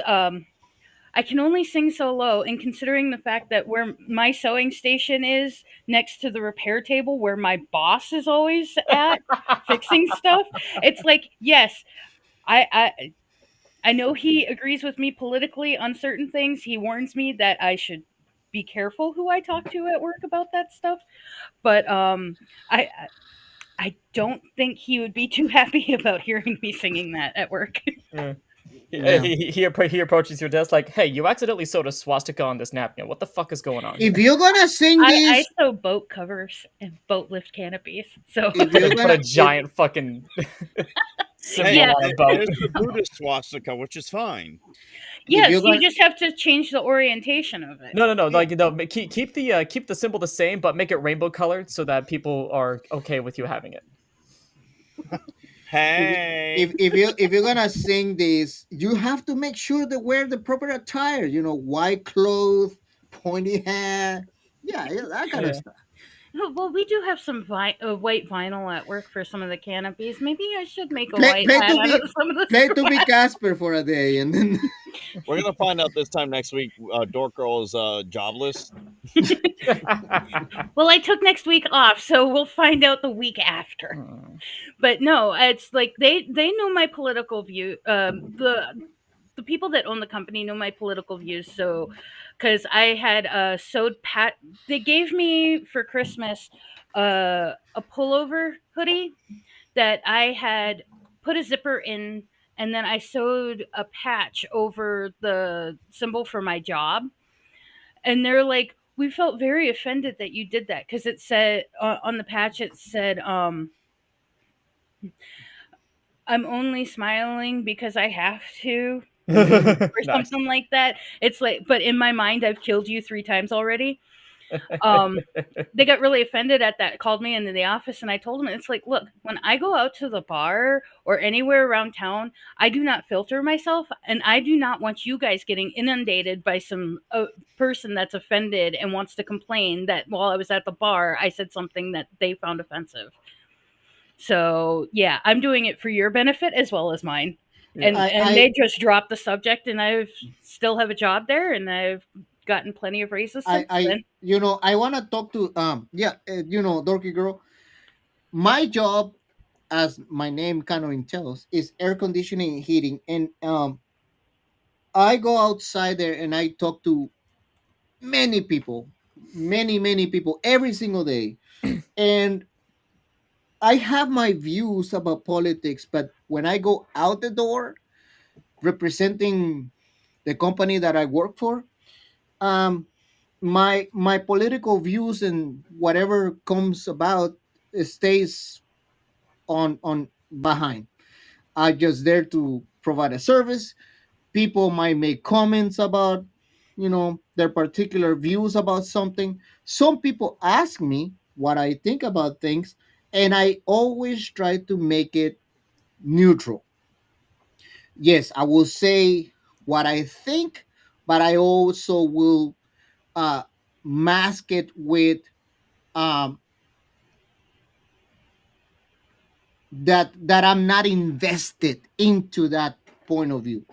I can only sing so low, and considering the fact that where my sewing station is next to the repair table where my boss is always at fixing stuff, it's like, yes, I know he agrees with me politically on certain things. He warns me that I should be careful who I talk to at work about that stuff. But I don't think he would be too happy about hearing me singing that at work. Yeah. Yeah. He approaches your desk like, "Hey, you accidentally sewed a swastika on this napkin. What the fuck is going on If here?" you're gonna sing I this, sew boat covers and boat lift canopies. So if Put you're a put a gonna, if giant fucking symbol Hey, yeah, on a boat. there's the Buddhist swastika, which is fine. if you're yes, you gonna, just have to change the orientation of it. No. yeah, Like, keep the symbol the same, but make it rainbow colored so that people are okay with you having it. if Hey, if you're gonna sing this, you have to make sure to wear the proper attire. You know, white clothes, pointy hat, yeah, that kind of Yeah. stuff. Oh, well, we do have some white vinyl at work for some of the canopies. Maybe I should make a Play white play hat to out of be some of the play to be scraps. Casper for a day, and then we're gonna find out this time next week. Dork Girl is jobless. Well, I took next week off, so we'll find out the week after. Hmm. But no, it's like they know my political view. The people that own the company know my political views. So, because I had sewed pat, they gave me for Christmas a pullover hoodie that I had put a zipper in, and then I sewed a patch over the symbol for my job. And they're like, we felt very offended that you did that because it said on the patch, it said, I'm only smiling because I have to, or Nice. something like that. It's like, but in my mind, I've killed you 3 times already. Um, they got really offended at that, called me into the office, and I told them, it's like, look, when I go out to the bar or anywhere around town, I do not filter myself, and I do not want you guys getting inundated by some person that's offended and wants to complain that while I was at the bar, I said something that they found offensive. So yeah, I'm doing it for your benefit as well as mine. Yeah. And they just dropped the subject, and I still have a job there, and I've gotten plenty of raises since then. you know, I want to talk to yeah, you know, dorky girl. My job, as my name kind of entails, is air conditioning and heating, and I go outside there and I talk to many people, many people every single day, and I have my views about politics. But when I go out the door representing the company that I work for, um, my political views and whatever comes about stays on behind. I just there to provide a service. People might make comments about, you know, their particular views about something. Some people ask me what I think about things, and I always try to make it neutral. Yes, I will say what I think, but I also will uh, mask it with um, that I'm not invested into that point of view.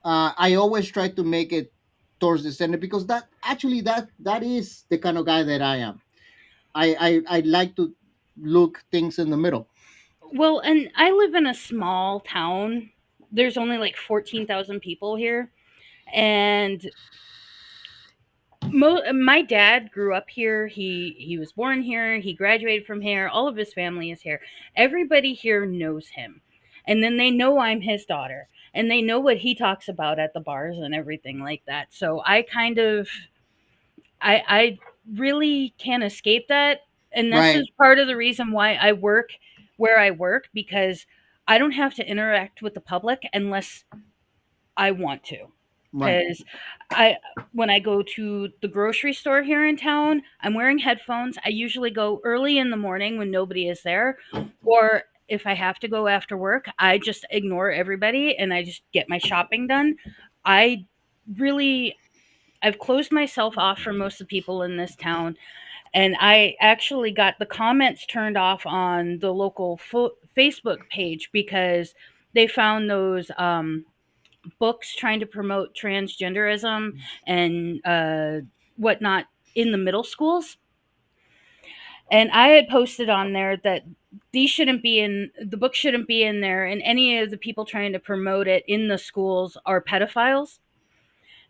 I always try to make it towards the center because that actually that is the kind of guy that I am. I like to look things in the middle. Well, and I live in a small town. There's only like 14,000 people here. And my dad grew up here. He was born here. He graduated from here. All of his family is here. Everybody here knows him. And then they know I'm his daughter. And they know what he talks about at the bars and everything like that. So I kind of I really can't escape that. And this Right, is part of the reason why I work where I work, because I don't have to interact with the public unless I want to. right, Because I when I go to the grocery store here in town, I'm wearing headphones. I usually go early in the morning when nobody is there, or if I have to go after work, I just ignore everybody and I just get my shopping done. I really I've closed myself off from most of the people in this town, and I actually got the comments turned off on the local Facebook page because they found those books trying to promote transgenderism and whatnot in the middle schools. And I had posted on there that these shouldn't be in the book, shouldn't be in there, and any of the people trying to promote it in the schools are pedophiles.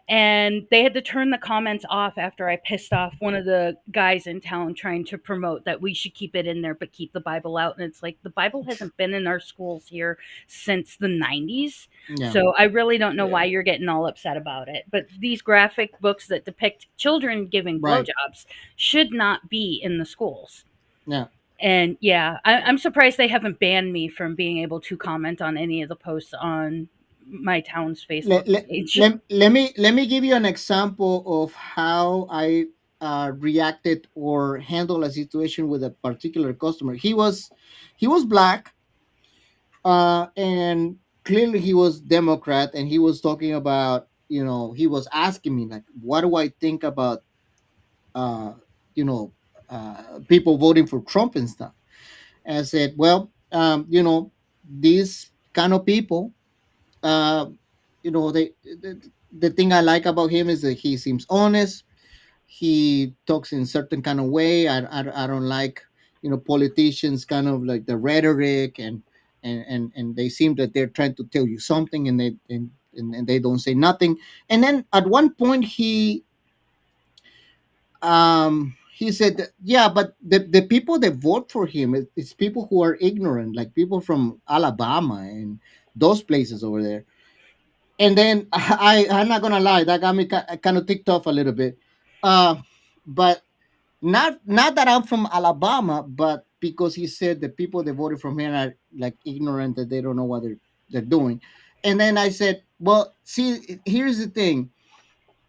and they had to turn the comments off after I pissed off one of the guys in town trying to promote that we should keep it in there but keep the Bible out. And it's like, the Bible hasn't been in our schools here since the 90s. Yeah. So I really don't know why you're getting all upset about it. But these graphic books that depict children giving Right. blowjobs should not be in the schools. Yeah. And yeah, I'm surprised they haven't banned me from being able to comment on any of the posts on my town's Facebook let, let, page. let me give you an example of how I reacted or handled a situation with a particular customer. He was black, and clearly he was Democrat, and he was talking about, he was asking me like, what do I think about uh, you know people voting for Trump and stuff. And I said, well, these kind of people, uh, the thing I like about him is that he seems honest. He talks in certain kind of way. I don't like, politicians kind of like the rhetoric, and they seem that they're trying to tell you something, and they don't say nothing. And then at one point he said that, yeah, but the people that vote for him is people who are ignorant, like people from Alabama and those places over there. And then I'm not gonna lie, that got me kind of ticked off a little bit. But not that I'm from Alabama, but because he said the people that voted from here are like ignorant, that they don't know what they're doing. And then I said, well, see, here's the thing: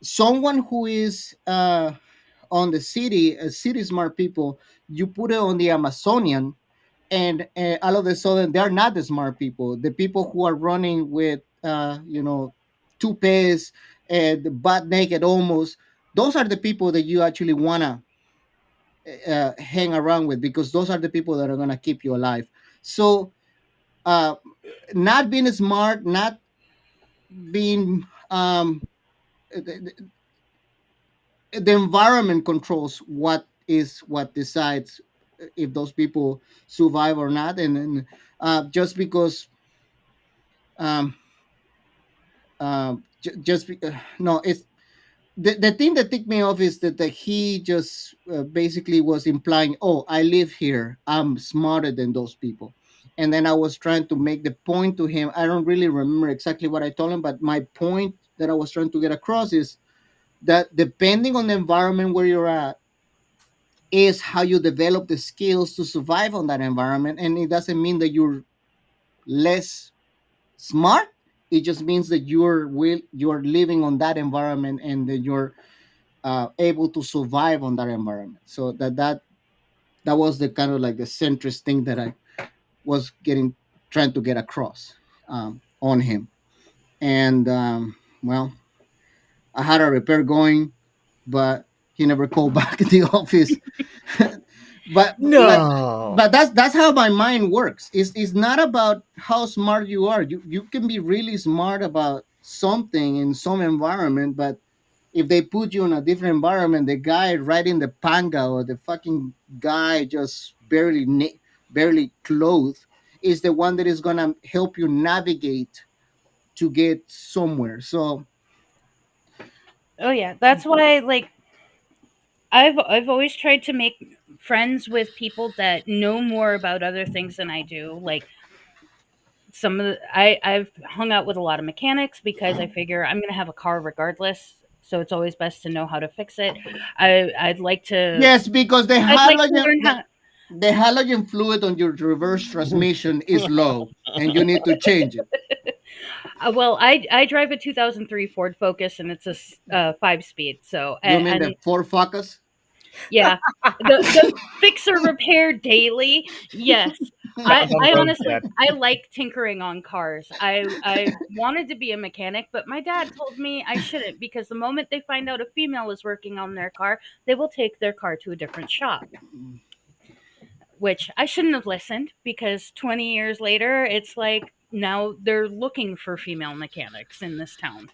someone who is on the city smart people, you put it on the Amazonian, and all of a sudden they're not the smart people. The people who are running with toupees and butt naked almost, those are the people that you actually wanna hang around with, because those are the people that are gonna keep you alive. So uh, not being smart, not being the environment controls what decides if those people survive or not. And just because um, no, it's the thing that ticked me off is that he just basically was implying, oh, I live here, I'm smarter than those people. And then I was trying to make the point to him. I don't really remember exactly what I told him, but my point that I was trying to get across is that depending on the environment where you're at is how you develop the skills to survive on that environment. And it doesn't mean that you're less smart. It just means that you're living on that environment, and that you're able to survive on that environment. So that was the kind of like the centrist thing that I was trying to get across on him. And well, I had a repair going, but he never called back at the office. but but No. but that's how my mind works. It's not about how smart you are. You can be really smart about something in some environment, but if they put you in a different environment, the guy riding the panga, or the fucking guy just barely clothed, is the one that is gonna help you navigate to get somewhere. So Oh yeah, that's why like I've always tried to make friends with people that know more about other things than I do. Like some of I've hung out with a lot of mechanics because I figure I'm gonna have a car regardless. So it's always best to know how to fix it. I'd like to yes, because I'd like to learn how. the halogen fluid on your reverse transmission is low, and you need to change it. Well, I drive a 2003 Ford Focus, and it's a 5 speed. So You mean and the Ford Focus? yeah, the fix or repair daily. Yes, That I was on I the road, honestly Dad. I like tinkering on cars. I wanted to be a mechanic, but my dad told me I shouldn't because the moment they find out a female is working on their car, they will take their car to a different shop. Which I shouldn't have listened because 20 years later, it's like now they're looking for female mechanics in this town.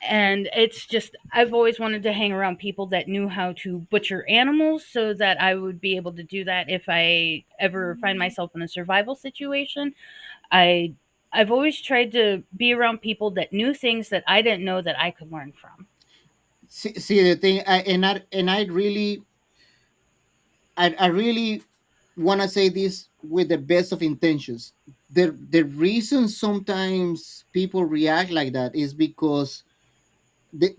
And it's just I've always wanted to hang around people that knew how to butcher animals so that I would be able to do that if I ever find myself in a survival situation. I I've always tried to be around people that knew things that I didn't know that I could learn from. See the thing, I really, I really want to say this with the best of intentions. The reason sometimes people react like that is because the,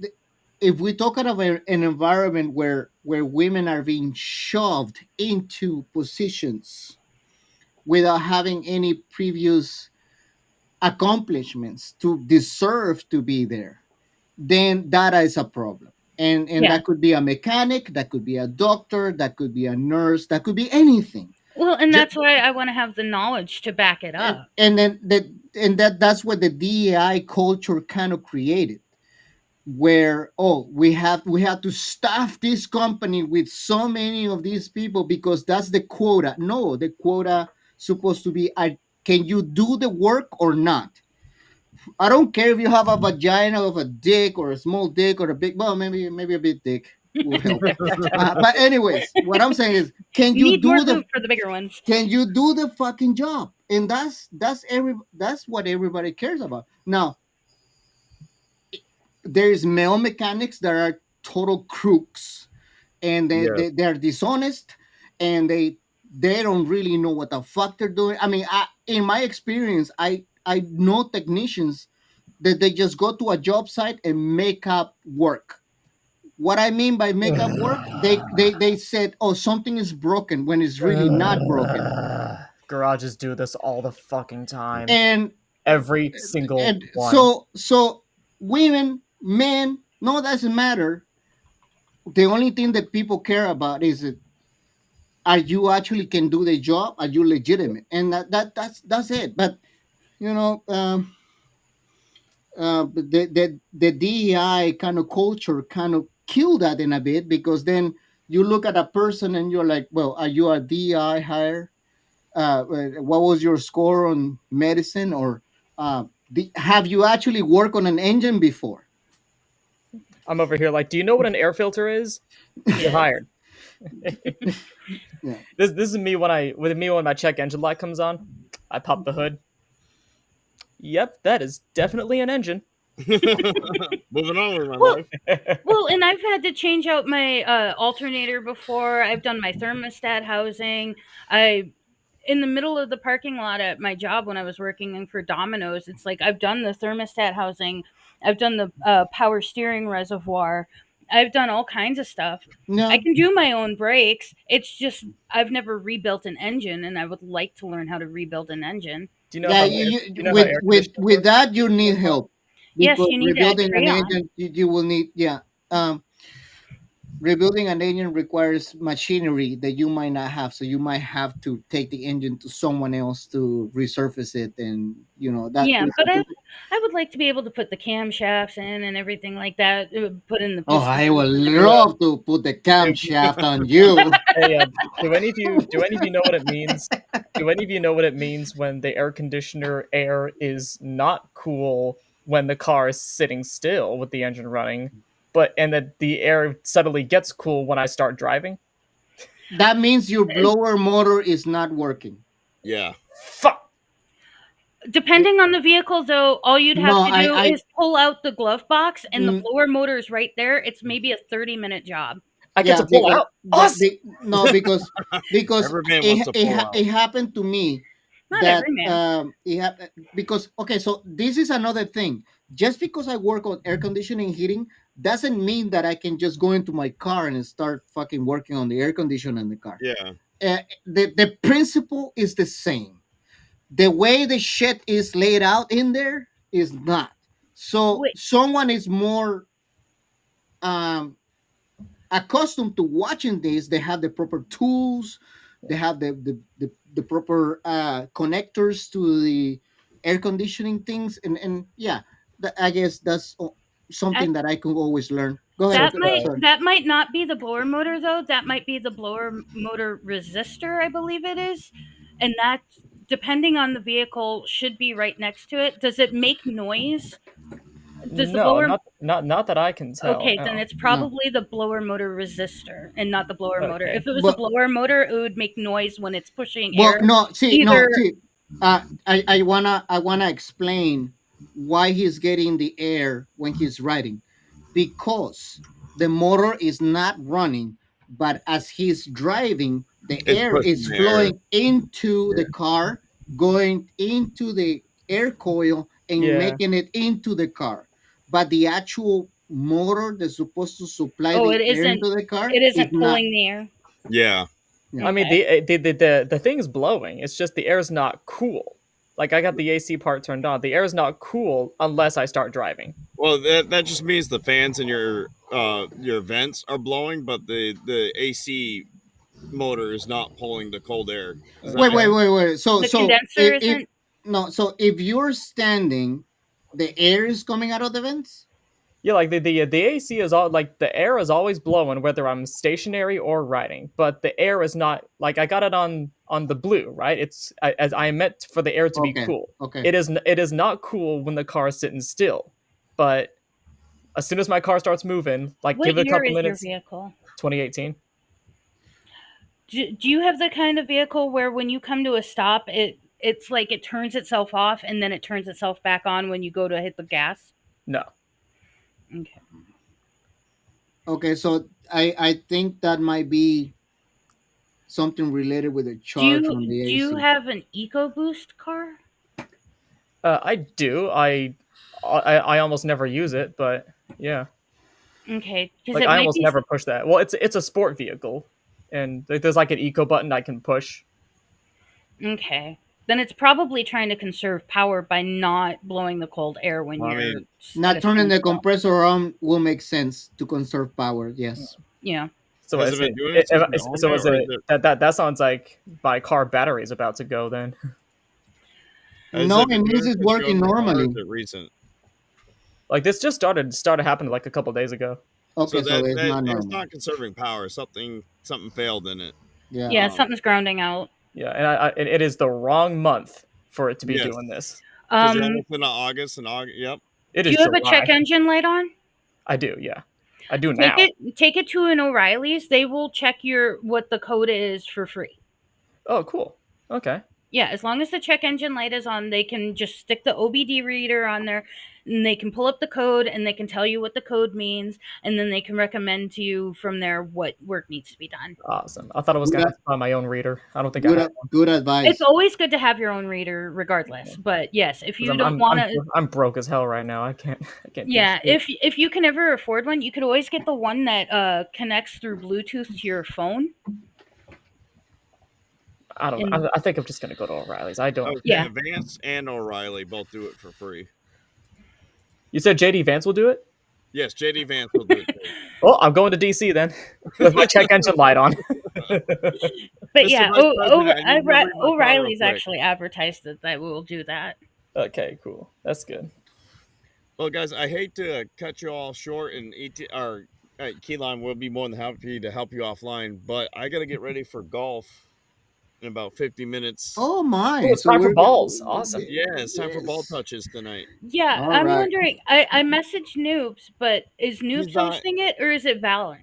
if we talk about an environment where women are being shoved into positions without having any previous accomplishments to deserve to be there, then that is a problem. And Yeah. that could be a mechanic, that could be a doctor, that could be a nurse, that could be anything. Well, and Ju- that's why I want to have the knowledge to back it up. and then that's what the DEI culture kind of created, where, oh, we have to staff this company with so many of these people because that's the quota. No, the quota supposed to be, can you do the work or not? I don't care if you have a vagina of a dick or a small dick or a big, well, maybe a big dick will help. But anyways, what I'm saying is, You need more lube for the bigger ones. can you do the fucking job? And that's what everybody cares about. Now, there's male mechanics that are total crooks, and Yeah. they're dishonest, and they don't really know what the fuck they're doing. I mean, in my experience, I know technicians that they just go to a job site and make up work. What I mean by make up work, they said, oh, something is broken when it's really not broken. Garages do this all the fucking time. And Every single one. so women, men, no, doesn't matter. The only thing that people care about is, are you actually can do the job? Are you legitimate? And that's it. But you know, the DEI kind of culture kind of killed that in a bit, because then you look at a person and you're like, well, are you a DEI hire? What was your score on medicine? Or have you actually worked on an engine before? I'm over here like, do you know what an air filter is? You're hired. Yeah. This is me when my check engine light comes on. I pop the hood. Yep, that is definitely an engine. Moving on with my Well, life. well, and I've had to change out my alternator before. I've done my thermostat housing. I In the middle of the parking lot at my job when I was working for Domino's, it's like I've done the thermostat housing, I've done the power steering reservoir, I've done all kinds of stuff. I No. can do my own brakes. It's just I've never rebuilt an engine, and I would like to learn how to rebuild an engine. Do you know Yeah, how do you know how with air conditioners with work? that you need help, Yes, because you need to rebuilding an agree on. engine, you will need, yeah. Rebuilding an engine requires machinery that you might not have, so you might have to take the engine to someone else to resurface it, and that Yeah, is but something. I would like to be able to put the camshafts in and everything like that. Put in the Oh, pistons. I would Do, love to put the camshaft on you. hey, do any of you know what it means? Do any of you know what it means when the air conditioner air is not cool when the car is sitting still with the engine running, and that the air suddenly gets cool when I start driving? That means your blower motor is not working. Yeah. Fuck. Depending on the vehicle, though, all you'd have No, to do I is pull out the glove box, and the mm, blower motor is right there. It's maybe a 30-minute job. I get yeah, to pull out. Awesome. no, because Every man wants to pull out. it happened to me Not that every man. because, okay, so this is another thing. Just because I work on air conditioning heating doesn't mean that I can just go into my car and start fucking working on the air conditioner in the car. Yeah. The principle is the same. The way the shit is laid out in there is not. So Wait, someone is more um accustomed to watching this. They have the proper tools, they have the proper connectors to the air conditioning things, and yeah, I guess that's I, something that I could always learn. Go So ahead. Sorry. that might not be the blower motor, though. That might be the blower motor resistor, I believe it is, and that, depending on the vehicle, should be right next to it. Does it make noise? Does the No, blower not that I can tell. Okay, then No. it's No, probably the blower motor resistor and not the blower motor. Okay. If it was a but blower motor, it would make noise when it's pushing well, air. no, see, no, Either see. I wanna explain why he's getting the air when he's riding, because the motor is not running, but as he's driving, the It's air pushing is the air. flowing into Yeah. the car, going into the air coil and Yeah. making it into the car. But the actual motor that's supposed to supply Oh, the air into the car it is isn't not. pulling the air. Yeah. Yeah. I mean, Okay. the thing's blowing. It's just the air's not cool. Like I got the AC part turned on. The air is not cool unless I start driving. Well, that just means the fans in your vents are blowing, but the AC motor is not pulling the cold air. Does that Wait, make wait, Okay. sense? wait, wait. So, The so condenser if isn't. no, so if you're standing, the air is coming out of the vents. Yeah, like the AC is all like the air is always blowing whether I'm stationary or riding, but the air is not like I got it on the blue, right? As I meant for the air to be Okay, cool. okay. It is not cool when the car is sitting still, but as soon as my car starts moving, like What give it a year couple is your minutes. vehicle? 2018. Do you have the kind of vehicle where when you come to a stop, it's like it turns itself off and then it turns itself back on when you go to hit the gas? No. Okay. Okay, so I think that might be something related with the Do charge on you the do you AC. have an EcoBoost car? I do. I almost never use it, but yeah. Okay, because Like it I might almost be never push that. Well, it's a sport vehicle, and there's like an eco button I can push. okay. Then it's probably trying to conserve power by not blowing the cold air when I you're mean, at Not a turning the standstill. compressor on will make sense to conserve power. Yes. Yeah. So has it is been it, doing it since you've owned so it, is or is it it that sounds like my car battery is about to go then. has No, it it been means doing it it's since you working owned the car, or is normally. it recent? Like this just started happening like a couple days ago. So Okay, so that it's that not it's normal. not conserving power. Something failed in it. Yeah. Yeah, Um, something's grounding out. Yeah, and it is the wrong month for it to be yes, doing this. because you're Um, almost in August and August. Yep. It do is you have a July. check engine light on? I do, yeah. I do Take now. it to an O'Reilly's. They will check your what the code is for free. Oh, cool. Okay. Yeah, as long as the check engine light is on, they can just stick the OBD reader on there and they can pull up the code and they can tell you what the code means and then they can recommend to you from there what work needs to be done. Awesome. I thought I was Good, gonna have to find my own reader. I don't think I have good, one. good It's advice. always good to have your own reader regardless. But yes, if Because you don't want to I'm broke as hell right now. I can't I can't do yeah, shit. if you can ever afford one, you could always get the one that connects through Bluetooth to your phone. I don't know. And I think I'm just gonna go to O'Reilly's. I don't. Okay, yeah. Advance and O'Reilly both do it for free. You said JD Vance will do it? Yes, JD Vance will do it too. Well, I'm going to DC then with my check engine light on. But Mr. yeah, Vice President, I need you to read my car real O'Reilly's quick. actually advertised that will do that. Okay, cool. That's good. Well, guys, I hate to cut you all short, and Keyline will be more than happy to help you offline, but I got to get ready for golf in about 50 minutes. Oh Oh, my! it's So time for we're balls. Awesome. Yeah, it's time for ball yes. touches tonight. Yeah, All I'm right. wondering. I messaged Noobs, but is He's Noobs not. hosting it or is it Valorant?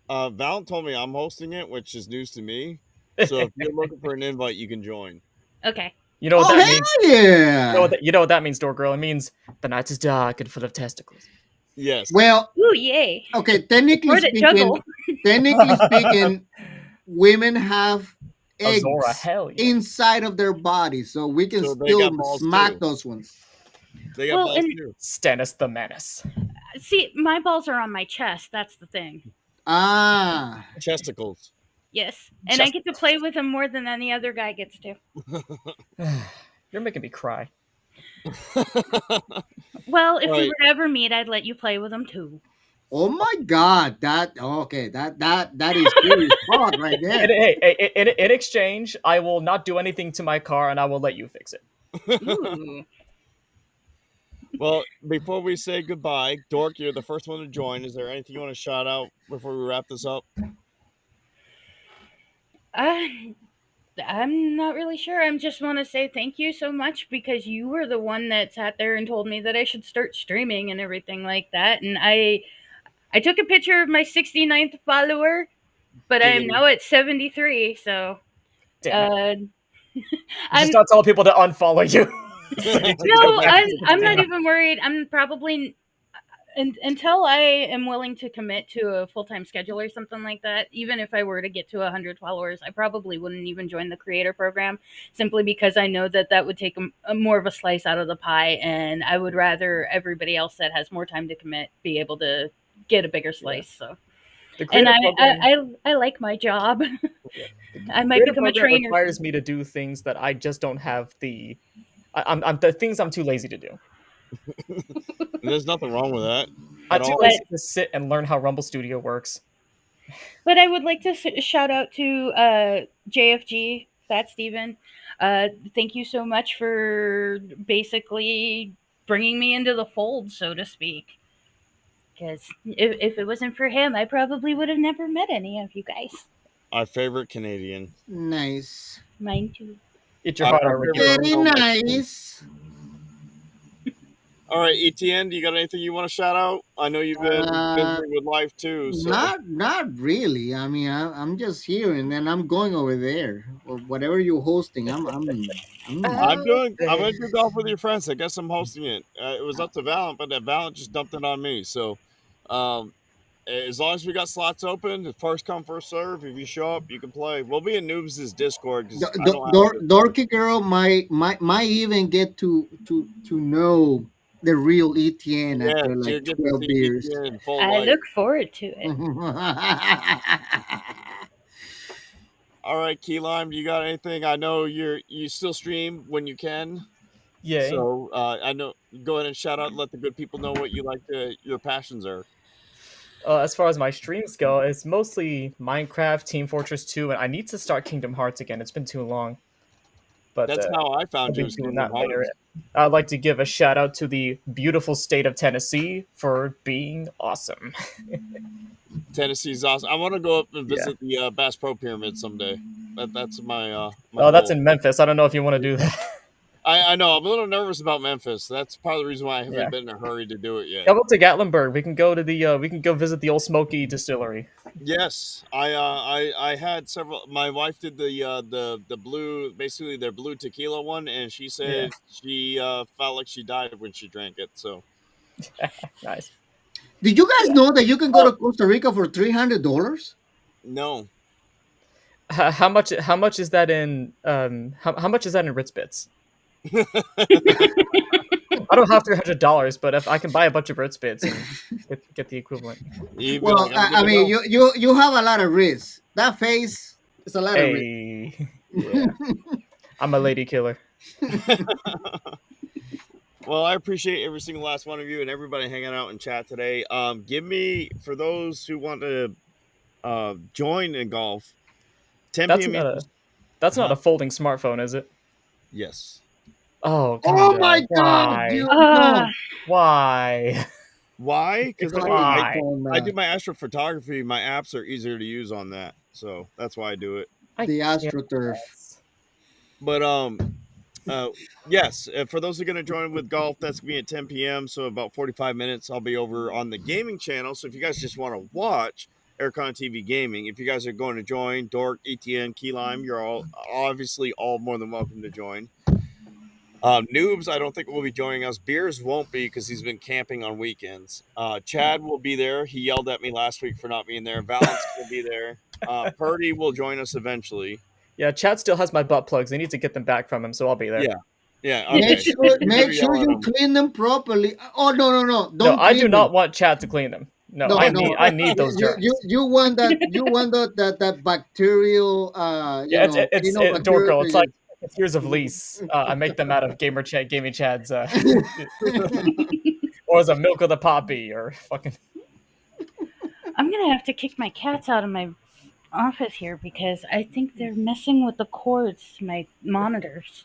Val told me I'm hosting it, which is news to me. So if you're looking for an invite, you can join. Okay. You know what Oh that hell means? yeah! You know what that means, door girl? It means the night is dark and full of testicles. Yes. Well, Ooh, yay! okay. Technically Or to juggle. speaking, women have Azora, eggs hell yeah. inside of their body, so we can So they got still balls smack too. those ones. They got Well, balls and too. Stannis the Menace. see, my balls are on my chest. That's the thing. Ah, Chesticles. Yes, and I get to play with them more than any other guy gets to. You're making me cry. Well, if we Right. were to ever meet, I'd let you play with them too. oh my God! That is serious talk right there. In exchange, I will not do anything to my car and I will let you fix it. Ooh. Well, before we say goodbye, Dork, you're the first one to join. Is there anything you want to shout out before we wrap this up? I'm not really sure. I just want to say thank you so much because you were the one that sat there and told me that I should start streaming and everything like that. And I took a picture of my 69th follower, but I am Giggity. now at 73. So, Damn it. I'm Just not tell people to unfollow you. So you can go no, back I'm to the I'm not game. even worried. I'm probably until I am willing to commit to a full time schedule or something like that. Even if I were to get to 100 followers, I probably wouldn't even join the creator program, simply because I know that that would take a more of a slice out of the pie, and I would rather everybody else that has more time to commit be able to get a bigger Yeah. slice. So, The and creator program, I like my job. yeah. The I might creator become a program trainer. requires me to do things that I just don't have the. I'm the things I'm too lazy to do. There's nothing wrong with that I'm at too all. But lazy to sit and learn how Rumble Studio works. But I would like to shout out to JFG, Fat Steven. Thank you so much for basically bringing me into the fold, so to speak. Because if it wasn't for him, I probably would have never met any of you guys. Our favorite Canadian. Nice. Mine too. Eat your heart Our out, Ricky favorite Bobby. Very fellow Mexican. nice. All right, ETN, do you got anything you want to shout out? I know you've been busy Uh, with life too, so not really. I mean, I'm just here, and then I'm going over there. Or whatever you're hosting, I'm. I'm gonna do golf with your friends. I guess I'm hosting it. It was up to Valent, but Valent just dumped it on me. So, um, as long as we got slots open, first come first serve. If you show up, you can play. We'll be in Noobs' Discord because I don't have a Discord. Dorky girl might even get to know the real ETN Yes, after like you get to 12 see beers. ETN in full I light. look forward to it. All right, Key Lime, you got anything? I know you still stream when you can. Yay. So I know. Go ahead and shout out. Let the good people know what you like. Your passions are. As far as my streams go, it's mostly Minecraft, Team Fortress 2, and I need to start Kingdom Hearts again. It's been too long. But That's how I I'll found you. be Was doing Kingdom that later. Hearts. I'd like to give a shout out to the beautiful state of Tennessee for being awesome. Tennessee's awesome. I want to go up and Yeah. visit the Bass Pro Pyramid someday. That's my Oh, that's goal. in Memphis. I don't know if you want to do that. I know I'm a little nervous about Memphis. That's part of the reason why I haven't Yeah. been in a hurry to do it yet. Come up to Gatlinburg. We can go to the we can go visit the Old Smoky Distillery. Yes, I had several. My wife did the blue, basically their blue tequila one, and she said she felt like she died when she drank it. So Nice. Did you guys Yeah. know that you can go to Costa Rica for $300? no, How much? How much is that in? How much is that in Ritz Bits? I don't have $300, but if I can buy a bunch of Ritz Bits and get the equivalent. you'd be Well, like, I'm good I to mean, go. you have a lot of risk. That face is a lot of risk. Hey, yeah, I'm a lady killer. Well, I appreciate every single last one of you and everybody hanging out in chat today. Give me, for those who want to join in golf, 10 That's p.m. not Eastern. a that's not a folding smartphone, is it? Yes. Oh, Oh kinda. my God, Why? dude! Uh, No, Why? Why? Because it's like Why? iPhone, I do my astrophotography. My apps are easier to use on that, so that's why I do it. I the AstroTurf. guess. But yes, for those who are going to join with golf, that's going to be at 10 p.m. So about 45 minutes, I'll be over on the gaming channel. So if you guys just want to watch Aircon TV Gaming, if you guys are going to join, Dork, ETN, Key Lime, you're all obviously all more than welcome to join. Noobs, I don't think will be joining us. Beers won't be because he's been camping on weekends. Chad will be there. He yelled at me last week for not being there. Valence will be there. Purdy will join us eventually. Yeah, Chad still has my butt plugs. I need to get them back from him, so I'll be there. Yeah. Yeah, Make okay. sure, You make better sure yell at you him. clean them properly. Oh no, No, don't I clean do them. not want Chad to clean them. No, No, I need those germs. you want that bacterial Yeah, it's door bacterial girl. It's like years of lease. I make them out of gaming Chad's, or as a milk of the poppy, or fucking. I'm gonna have to kick my cats out of my office here because I think they're messing with the cords to my monitors.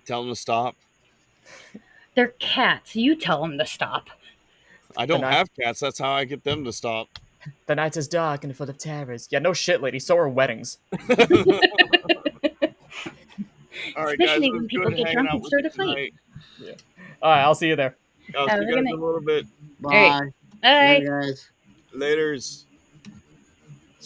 Tell him to stop. They're cats. You tell them to stop. I don't night- have cats. That's how I get them to stop. The night is dark and full of terrors. Yeah, no shit, lady. So are weddings. All right, guys. Especially It was when people good get hanging drunk out and with start you a fight. tonight. All right, I'll see you there. I'll Have see a you good guys in night. a little bit. Bye. Bye. Later, guys. Laters.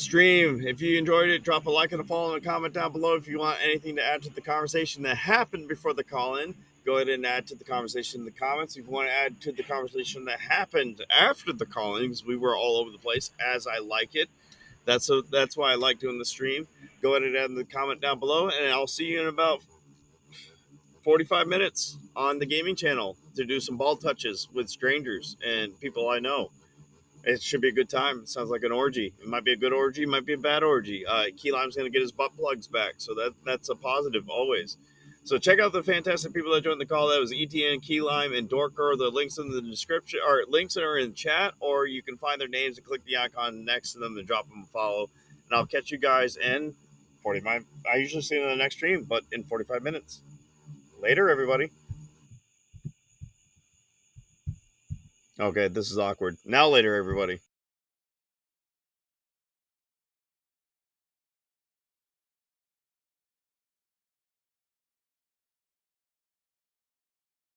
stream. If you enjoyed it, drop a like and a follow and a comment down below. If you want anything to add to the conversation that happened before the call-in, go ahead and add to the conversation in the comments. If you want to add to the conversation that happened after the call-in, because we were all over the place, as I like it. That's why I like doing the stream. Go ahead and add the comment down below, and I'll see you in about 45 minutes on the gaming channel to do some ball touches with strangers and people I know. It should be a good time. It sounds like an orgy. It might be a good orgy, it might be a bad orgy. Key Lime's going to get his butt plugs back, so that's a positive always. So check out the fantastic people that joined the call. That was ETN, Key Lime, and Dorker. The links in the description, or links are in chat, or you can find their names and click the icon next to them and drop them a follow. And I'll catch you guys in 45. I usually see you in the next stream, but in 45 minutes. Later, everybody. Okay, this is awkward. Now later, everybody.